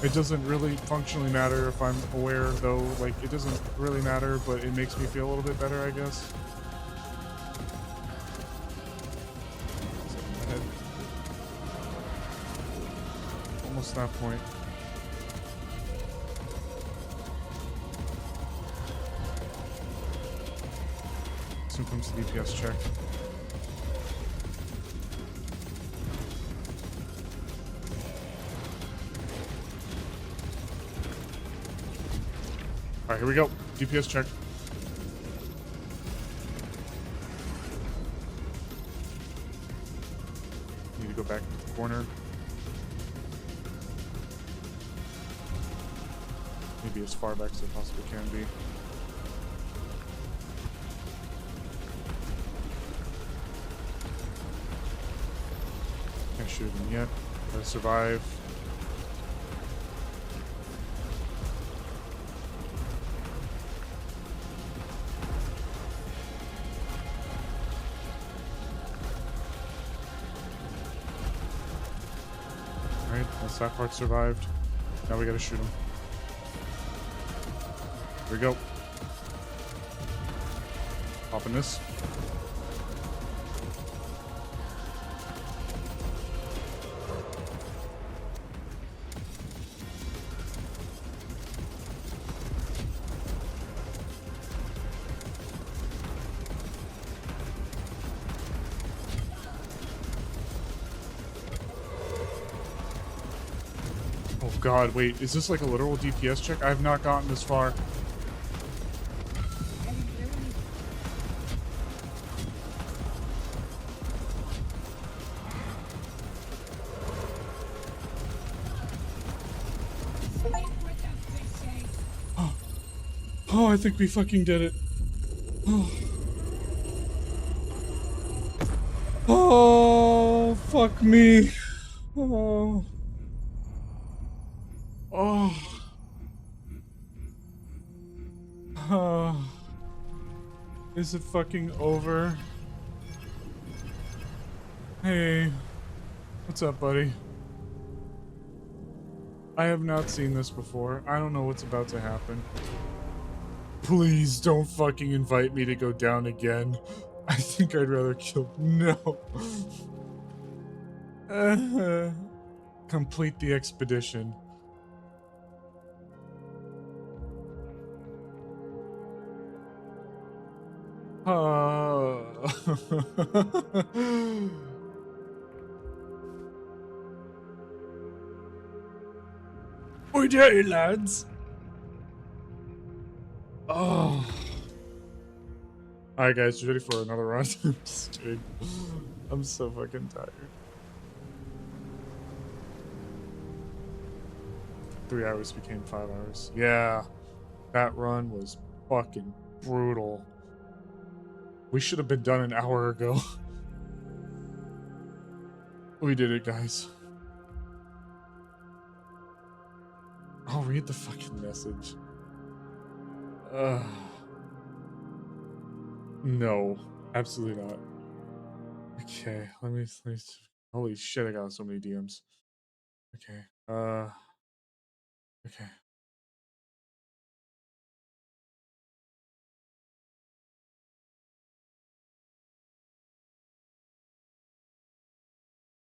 It doesn't really functionally matter if I'm aware, though. Like, it doesn't really matter, but it makes me feel a little bit better, I guess. Almost that point. Soon comes the DPS check. Alright, here we go. DPS check. Need to go back to the corner. Maybe as far back as I possibly can be. Can't shoot him yet. Gotta survive. Alright, once that part survived, now we gotta shoot him. Here we go. Popping this. Oh god, wait, is this like a literal DPS check? I have not gotten this far. Oh, I think we fucking did it. Oh. Oh, fuck me. Oh. Oh. Oh. Is it fucking over? Hey. What's up, buddy? I have not seen this before. I don't know what's about to happen. Please don't fucking invite me to go down again. I think I'd rather kill. No. Complete the expedition. We did it, lads. Oh. Alright, guys, you ready for another run? I'm just kidding. I'm so fucking tired. 3 hours became 5 hours. Yeah, that run was fucking brutal. We should have been done an hour ago. We did it, guys. I'll read the fucking message. No, absolutely not. Okay, let me. Holy shit! I got so many DMs. Okay. Okay.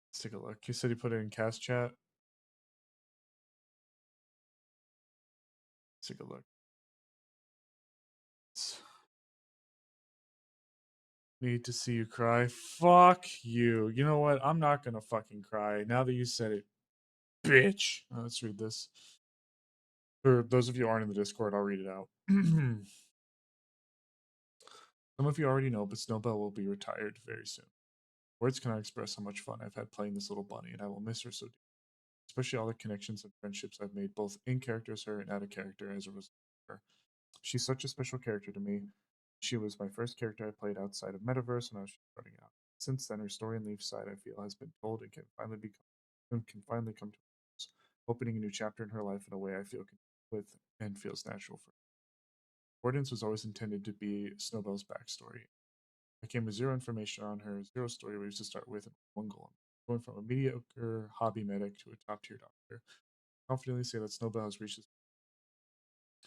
Let's take a look. You said you put it in cast chat. Let's take a look. Need to see you cry. Fuck you. You know what? I'm not gonna fucking cry now that you said it, bitch. Let's read this. For those of you who aren't in the Discord, I'll read it out. Some of you already know, but Snowbell will be retired very soon. Words cannot express how much fun I've had playing this little bunny, and I will miss her so deeply. Especially all the connections and friendships I've made, both in character as her and out of character as a result of her. She's such a special character to me. She was my first character I played outside of Metaverse when I was starting out. Since then, her story and Leaf side I feel has been told and can finally come to us, opening a new chapter in her life in a way I feel with and feels natural for her. Ordinance was always intended to be Snowbell's backstory. I came with zero information on her, zero story waves to start with, and one goal: going from a mediocre hobby medic to a top tier doctor. Confidently say that Snowbell has reached this.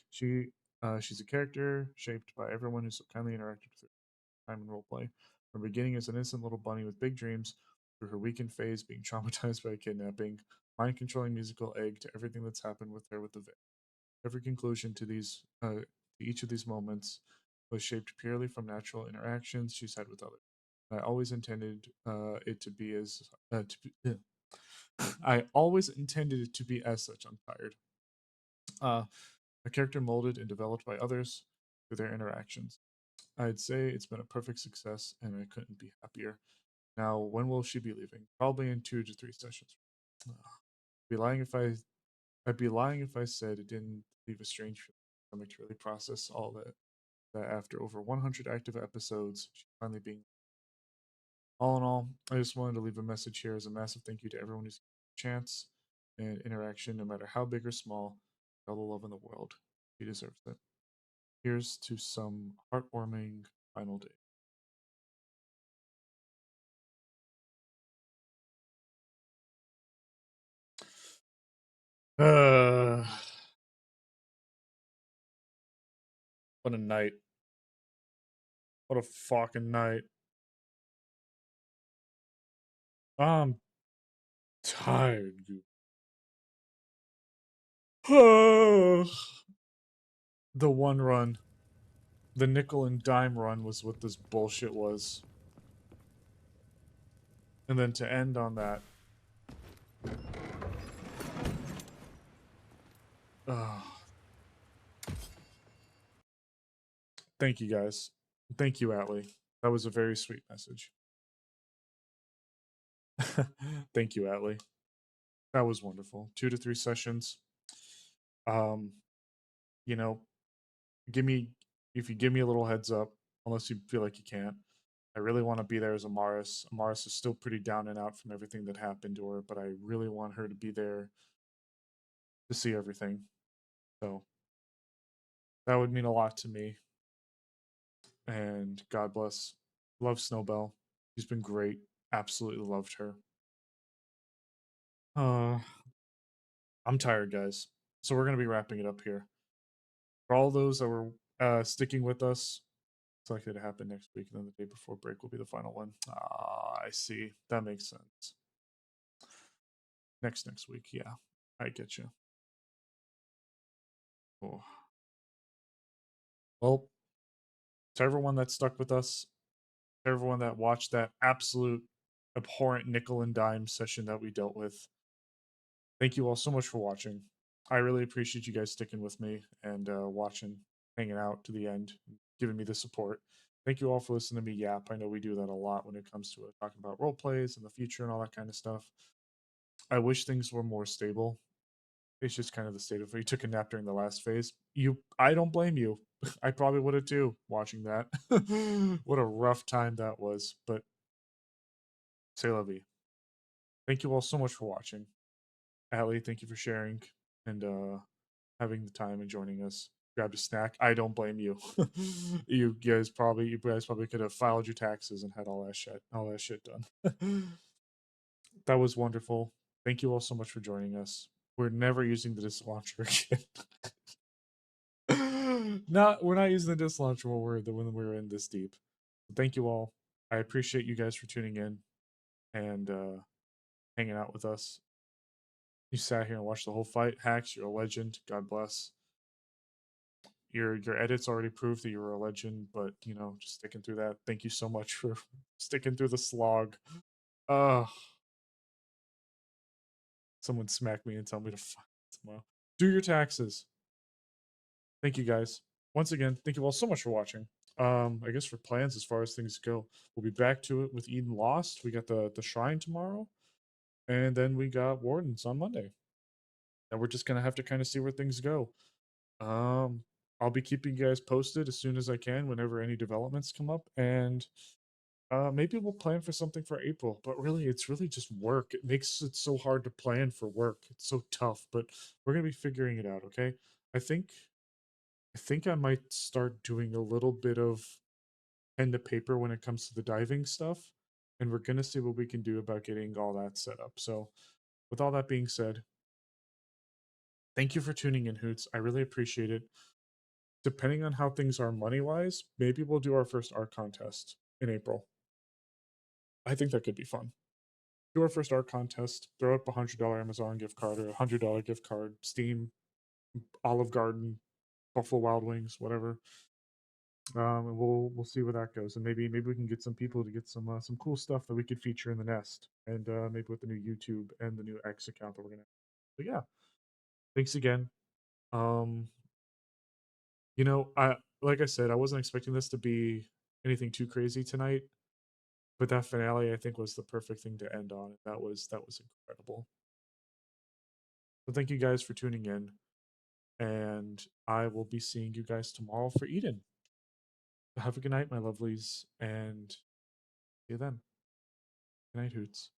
She's a character shaped by everyone who so kindly interacted with her time in roleplay. From the beginning as an innocent little bunny with big dreams, through her weakened phase being traumatized by a kidnapping, mind controlling musical egg, to everything that's happened with her with the veil. Every conclusion to each of these moments was shaped purely from natural interactions she's had with others. I always intended it to be as I always intended it to be as such. I'm tired. A character molded and developed by others through their interactions. I'd say it's been a perfect success, and I couldn't be happier. Now, when will she be leaving? Probably in 2 to 3 sessions. I'd be lying if I said it didn't leave a strange feeling to really process all that after over 100 active episodes, she's finally being. All in all, I just wanted to leave a message here as a massive thank you to everyone who's given a chance and interaction, no matter how big or small. All the love in the world. She deserves it. Here's to some heartwarming final day. Uh, what a night. What a fucking night. I'm tired, dude. The one run. The nickel and dime run was what this bullshit was. And then to end on that. Thank you guys. Thank you, Atlee. That was a very sweet message. Thank you, Atlee. That was wonderful. 2 to 3 sessions. Um, you know, give me if you give me a little heads up, unless you feel like you can't. I really want to be there as Amaris. Amaris is still pretty down and out from everything that happened to her, but I really want her to be there to see everything. So that would mean a lot to me. And God bless. Love Snowbell. She's been great. Absolutely loved her. I'm tired, guys. So we're gonna be wrapping it up here. For all those that were sticking with us, it's likely to happen next week, and then the day before break will be the final one. Ah, I see. That makes sense. Next week, yeah. I get you. Oh. Well, to everyone that stuck with us, to everyone that watched that absolute abhorrent nickel and dime session that we dealt with, thank you all so much for watching. I really appreciate you guys sticking with me and watching, hanging out to the end, giving me the support. Thank you all for listening to me yap. I know we do that a lot when it comes to talking about role plays and the future and all that kind of stuff. I wish things were more stable. It's just kind of the state of it. You took a nap during the last phase. I don't blame you. I probably would have too, watching that. What a rough time that was. But say la vie. Thank you all so much for watching. Allie, thank you for sharing and having the time and joining us. Grabbed a snack. I don't blame you. You guys probably could have filed your taxes and had all that shit done. That was wonderful. Thank you all so much for joining us. We're never using the disc launcher again. We're not using the disc launcher when we're in this deep. Thank you all. I appreciate you guys for tuning in and hanging out with us. You sat here and watched the whole fight. Hacks, you're a legend. God bless. Your edits already proved that you were a legend, but just sticking through that. Thank you so much for sticking through the slog. Uh Someone smack me and tell me to fuck tomorrow. Do your taxes. Thank you guys. Once again, thank you all so much for watching. I guess for plans as far as things go, we'll be back to it with Eden Lost. We got the shrine tomorrow, and then we got Wardens on Monday. And we're just gonna have to kind of see where things go. I'll be keeping you guys posted as soon as I can whenever any developments come up, and maybe we'll plan for something for April. But really, it's really just work. It makes it so hard to plan for work. It's so tough, but we're gonna be figuring it out. Okay, I think I think I might start doing a little bit of pen to paper when it comes to the diving stuff, and we're gonna see what we can do about getting all that set up. So, with all that being said, thank you for tuning in, Hoots. I really appreciate it. Depending on how things are money wise, maybe we'll do our first art contest in April. I think that could be fun. Do our first art contest, throw up $100 Amazon gift card or $100 gift card, Steam, Olive Garden, Buffalo Wild Wings, whatever. And we'll see where that goes, and maybe we can get some people to get some cool stuff that we could feature in the nest, and maybe with the new YouTube and the new X account that we're gonna. But yeah, thanks again. Um, I like I said, I wasn't expecting this to be anything too crazy tonight, but that finale I think was the perfect thing to end on. That was incredible. So thank you guys for tuning in, and I will be seeing you guys tomorrow for Eden. Have a good night, my lovelies, and see you then. Good night, Hoots.